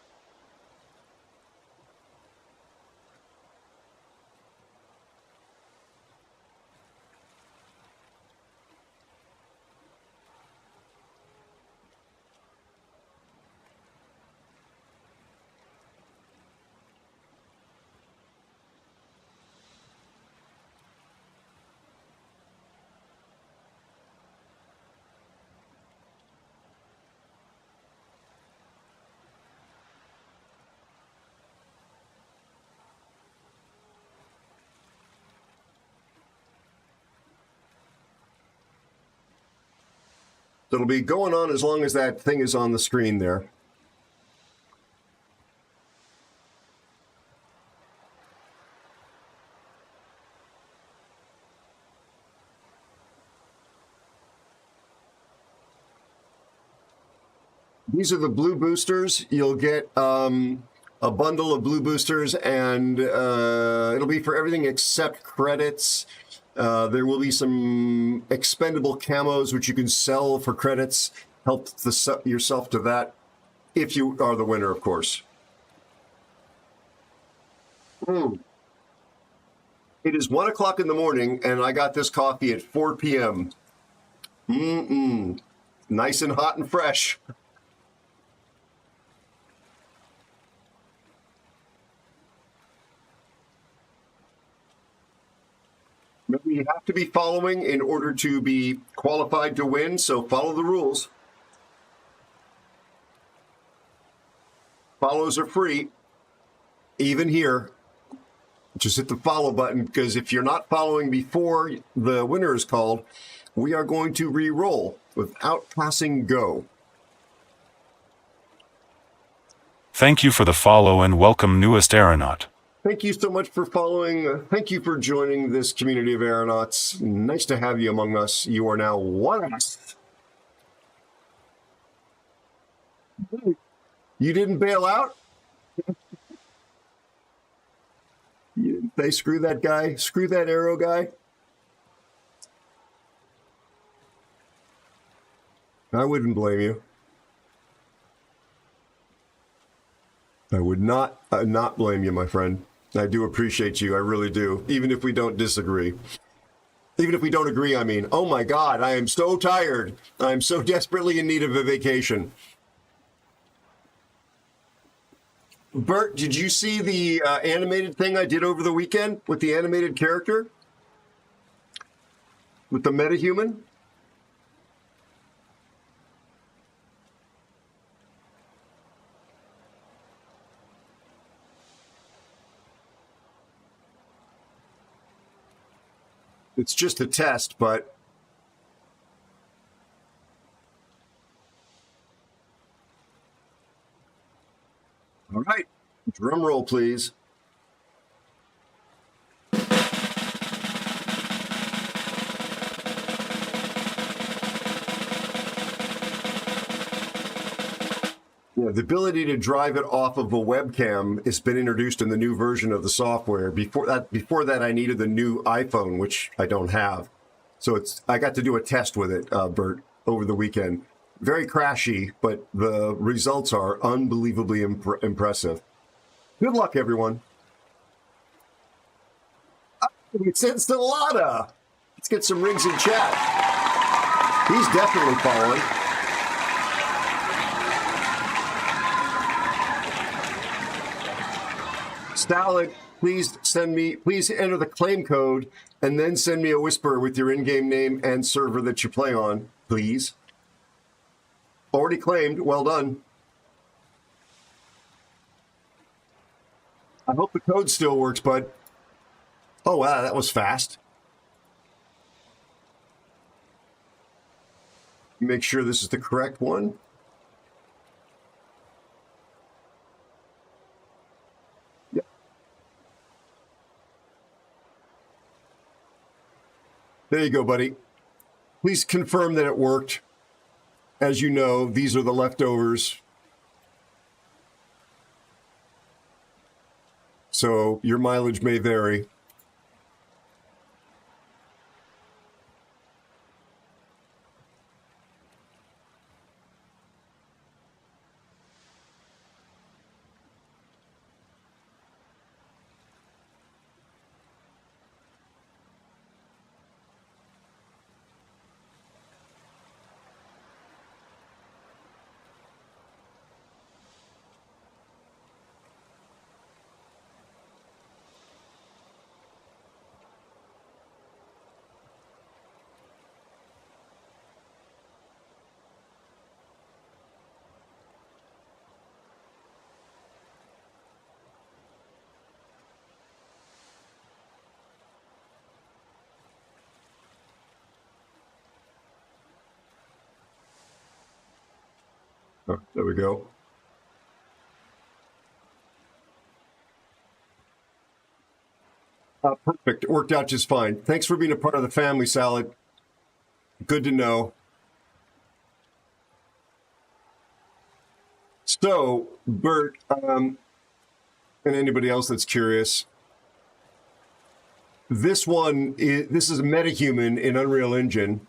It'll be going on as long as that thing is on the screen there. These are the blue boosters. You'll get a bundle of blue boosters, and it'll be for everything except credits. There will be some expendable camos, which you can sell for credits. Help yourself to that if you are the winner, of course. It is 1 o'clock in the morning, and I got this coffee at 4 p.m. Nice and hot and fresh. You have to be following in order to be qualified to win, so follow the rules. Follows are free, even here. Just hit the follow button, because if you're not following before the winner is called, we are going to re-roll without passing go. Thank you for the follow and welcome newest aeronaut. Thank you so much for following. Thank you for joining this community of aeronauts. Nice to have you among us. You are now one of us. You didn't bail out? They screw that guy, screw that Aero guy. I wouldn't blame you. I would not blame you, my friend. I do appreciate you. I really do. Even if we don't disagree. Even if we don't agree, I mean, oh my God, I am so tired. I'm so desperately in need of a vacation. Bert, did you see the animated thing I did over the weekend with the animated character? With the metahuman? It's just a test, but all right, drum roll, please. Yeah, the ability to drive it off of a webcam has been introduced in the new version of the software. Before that, I needed the new iPhone, which I don't have. So I got to do a test with it, Bert, over the weekend. Very crashy, but the results are unbelievably impressive. Good luck, everyone. It's Ensalada. Let's get some rings in chat. He's definitely following. Salad, please enter the claim code and then send me a whisper with your in-game name and server that you play on, please. Already claimed. Well done. I hope the code still works, bud. Oh, wow, that was fast. Make sure this is the correct one. Yeah. There you go, buddy. Please confirm that it worked. As you know, these are the leftovers. So your mileage may vary. Oh, there we go. Perfect. It worked out just fine. Thanks for being a part of the family, Salad. Good to know. So, Bert, and anybody else that's curious, this is a metahuman in Unreal Engine.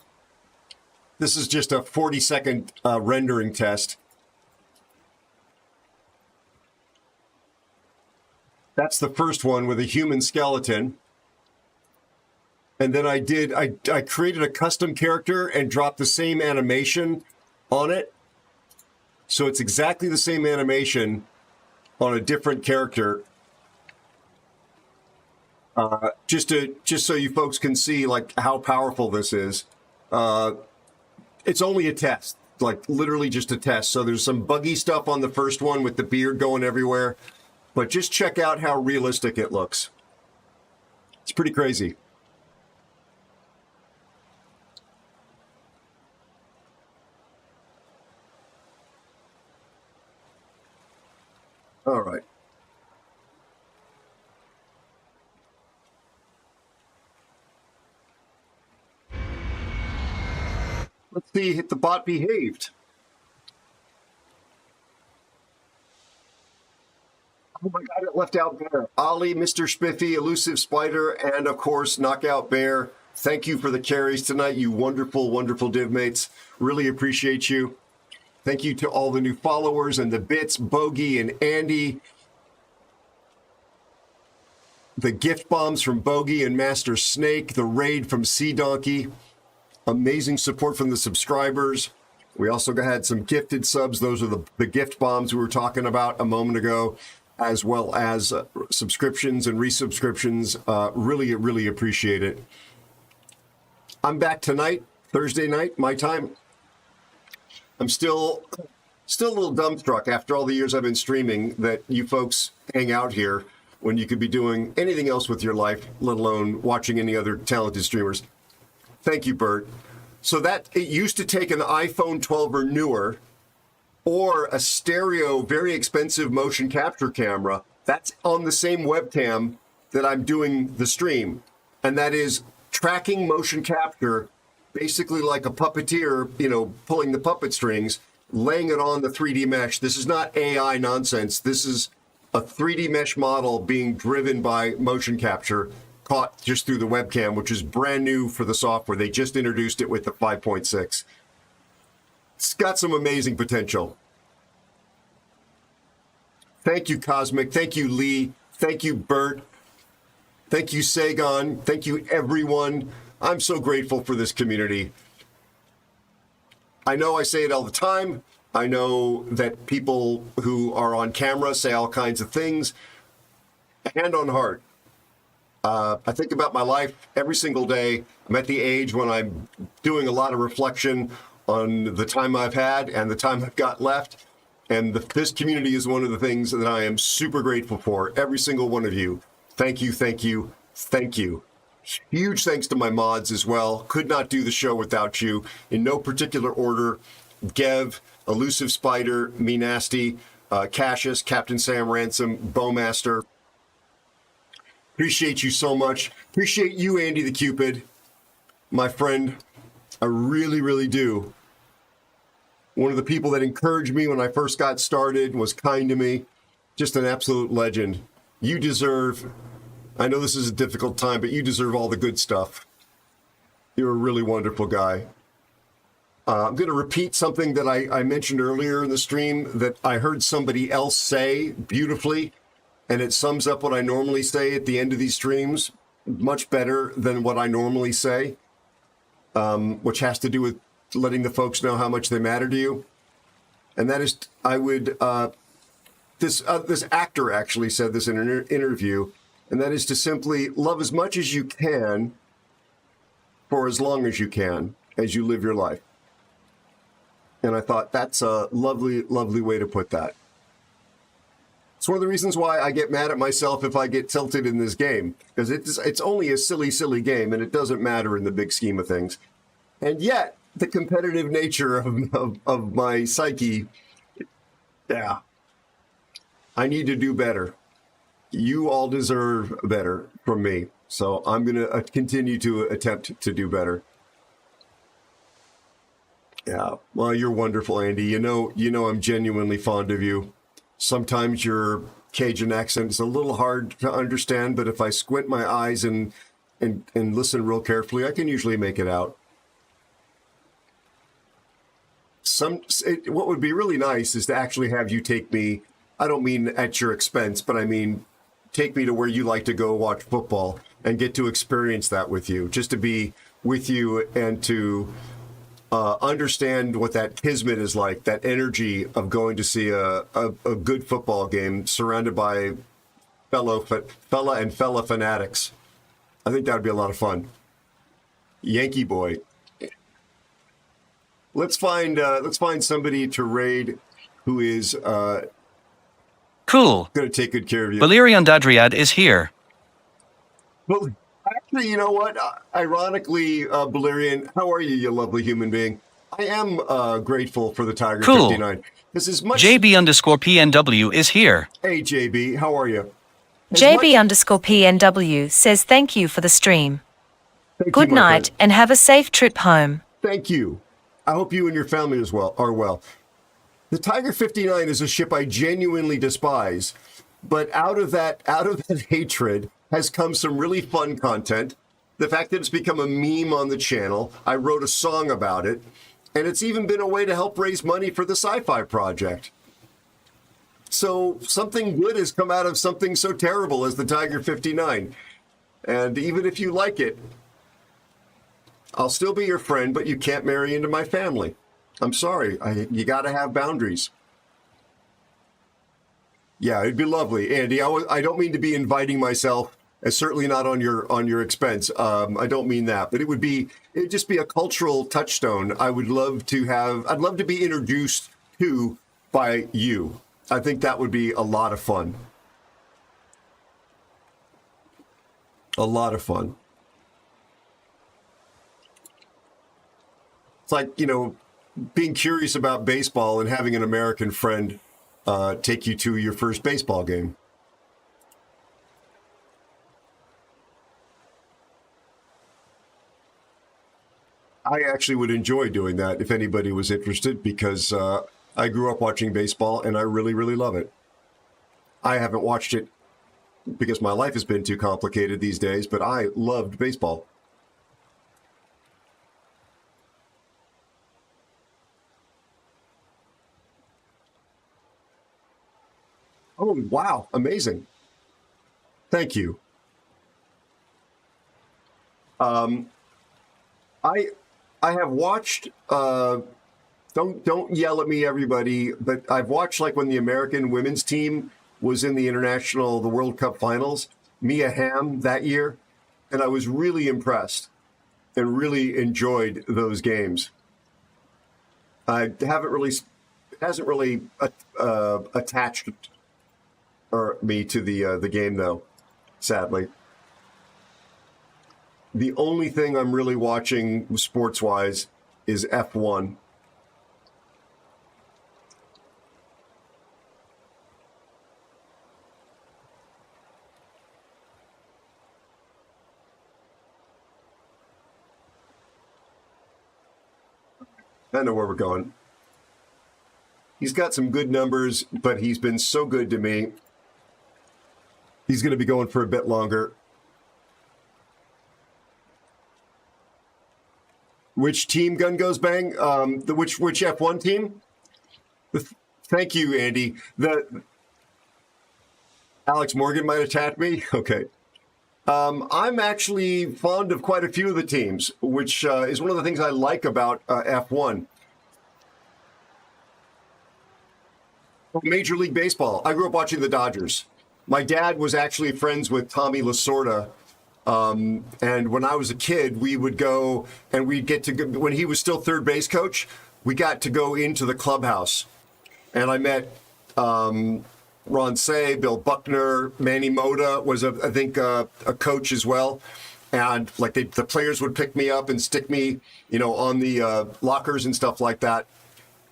This is just a 40-second rendering test. That's the first one with a human skeleton. And then I created a custom character and dropped the same animation on it. So it's exactly the same animation on a different character. Just so you folks can see like how powerful this is. It's only a test, like literally just a test. So there's some buggy stuff on the first one with the beard going everywhere, but just check out how realistic it looks. It's pretty crazy. All right. Let's see if the bot behaved. Oh my God, it left out Bear. Ollie, Mr. Spiffy, Elusive Spider, and of course, Knockout Bear. Thank you for the carries tonight, you wonderful, wonderful div mates. Really appreciate you. Thank you to all the new followers and the bits, Bogey and Andy. The gift bombs from Bogey and Master Snake, the raid from Sea Donkey. Amazing support from the subscribers. We also had some gifted subs. Those are the gift bombs we were talking about a moment ago, as well as subscriptions and resubscriptions. Really, really appreciate it. I'm back tonight, Thursday night, my time. I'm still a little dumbstruck after all the years I've been streaming that you folks hang out here when you could be doing anything else with your life, let alone watching any other talented streamers. Thank you, Bert. So that it used to take an iPhone 12 or newer or a stereo, very expensive motion capture camera. That's on the same webcam that I'm doing the stream. And that is tracking motion capture, basically like a puppeteer, pulling the puppet strings, laying it on the 3D mesh. This is not AI nonsense. This is a 3D mesh model being driven by motion capture, caught just through the webcam, which is brand new for the software. They just introduced it with the 5.6. It's got some amazing potential. Thank you, Cosmic. Thank you, Lee. Thank you, Bert. Thank you, Sagon. Thank you, everyone. I'm so grateful for this community. I know I say it all the time. I know that people who are on camera say all kinds of things. Hand on heart. I think about my life every single day. I'm at the age when I'm doing a lot of reflection on the time I've had and the time I've got left. And this community is one of the things that I am super grateful for. Every single one of you. Thank you, thank you, thank you. Huge thanks to my mods as well. Could not do the show without you. In no particular order, Gev, Elusive Spider, Me Nasty, Cassius, Captain Sam Ransom, Bowmaster. Appreciate you so much. Appreciate you, Andy the Cupid, my friend. I really, really do. One of the people that encouraged me when I first got started, was kind to me. Just an absolute legend. You deserve, I know this is a difficult time, but you deserve all the good stuff. You're a really wonderful guy. I'm going to repeat something that I mentioned earlier in the stream that I heard somebody else say beautifully. And it sums up what I normally say at the end of these streams much better than what I normally say, which has to do with letting the folks know how much they matter to you. And that is, this actor actually said this in an interview, and that is to simply love as much as you can for as long as you can as you live your life. And I thought that's a lovely, lovely way to put that. It's one of the reasons why I get mad at myself if I get tilted in this game, because it's only a silly, silly game, and it doesn't matter in the big scheme of things. And yet, the competitive nature of my psyche, yeah, I need to do better. You all deserve better from me, so I'm going to continue to attempt to do better. Yeah, well, you're wonderful, Andy. You know, I'm genuinely fond of you. Sometimes your Cajun accent is a little hard to understand, but if I squint my eyes and listen real carefully, I can usually make it out. What would be really nice is to actually have you take me, I don't mean at your expense, but I mean take me to where you like to go watch football and get to experience that with you, just to be with you and to understand what that kismet is like, that energy of going to see a good football game surrounded by fella fanatics. I think that would be a lot of fun. Yankee boy. Let's find somebody to raid who is Cool. going to take good care of you. Valerian Dadriad is here. Well, actually, you know what? Ironically, Valerian, how are you, you lovely human being? I am grateful for the Tiger Cool. 59. This is much. JB_PNW is here. Hey, JB, how are you? JB_PNW says thank you for the stream. Good my night friend. and have a safe trip home. Thank you. I hope you and your family as well are well. The Tiger 59 is a ship I genuinely despise, but out of that hatred has come some really fun content. The fact that it's become a meme on the channel, I wrote a song about it, and it's even been a way to help raise money for the sci-fi project. So something good has come out of something so terrible as the Tiger 59. And even if you like it, I'll still be your friend, but you can't marry into my family. I'm sorry. You got to have boundaries. Yeah, it'd be lovely, Andy. I don't mean to be inviting myself, certainly not on your expense. I don't mean that, but it'd just be a cultural touchstone. I'd love to be introduced to by you. I think that would be a lot of fun. A lot of fun. It's like, being curious about baseball and having an American friend take you to your first baseball game. I actually would enjoy doing that if anybody was interested, because I grew up watching baseball and I really, really love it. I haven't watched it because my life has been too complicated these days, but I loved baseball. Oh, wow. Amazing. Thank you. I have watched, don't yell at me, everybody, but I've watched like when the American women's team was in the World Cup finals, Mia Hamm that year, and I was really impressed and really enjoyed those games. It hasn't really attached me to the game, though, sadly. The only thing I'm really watching sports-wise is F1. I know where we're going. He's got some good numbers, but he's been so good to me. He's going to be going for a bit longer. Which team, Gun Goes Bang? Which F1 team? Thank you, Andy. Alex Morgan might attack me. Okay. I'm actually fond of quite a few of the teams, which is one of the things I like about F1. Major League Baseball. I grew up watching the Dodgers. My dad was actually friends with Tommy Lasorda. And when I was a kid, we would go and we'd get to go, when he was still third base coach, we got to go into the clubhouse. And I met Ron Say, Bill Buckner, Manny Mota was, I think, a coach as well. And like the players would pick me up and stick me, on the lockers and stuff like that.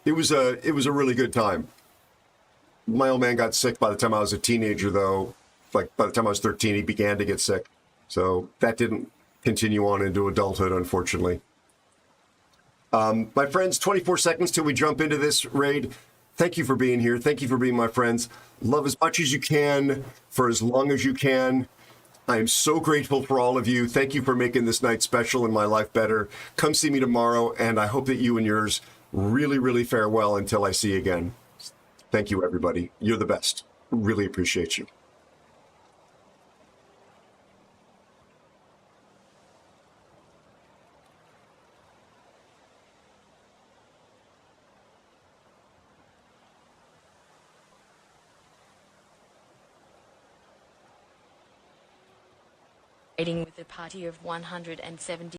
It was a really good time. My old man got sick by the time I was a teenager, though. Like by the time I was 13, he began to get sick. So that didn't continue on into adulthood, unfortunately. My friends, 24 seconds till we jump into this raid. Thank you for being here. Thank you for being my friends. Love as much as you can for as long as you can. I am so grateful for all of you. Thank you for making this night special and my life better. Come see me tomorrow, and I hope that you and yours really, really fare well until I see you again. Thank you, everybody. You're the best. Really appreciate you. With a party of 170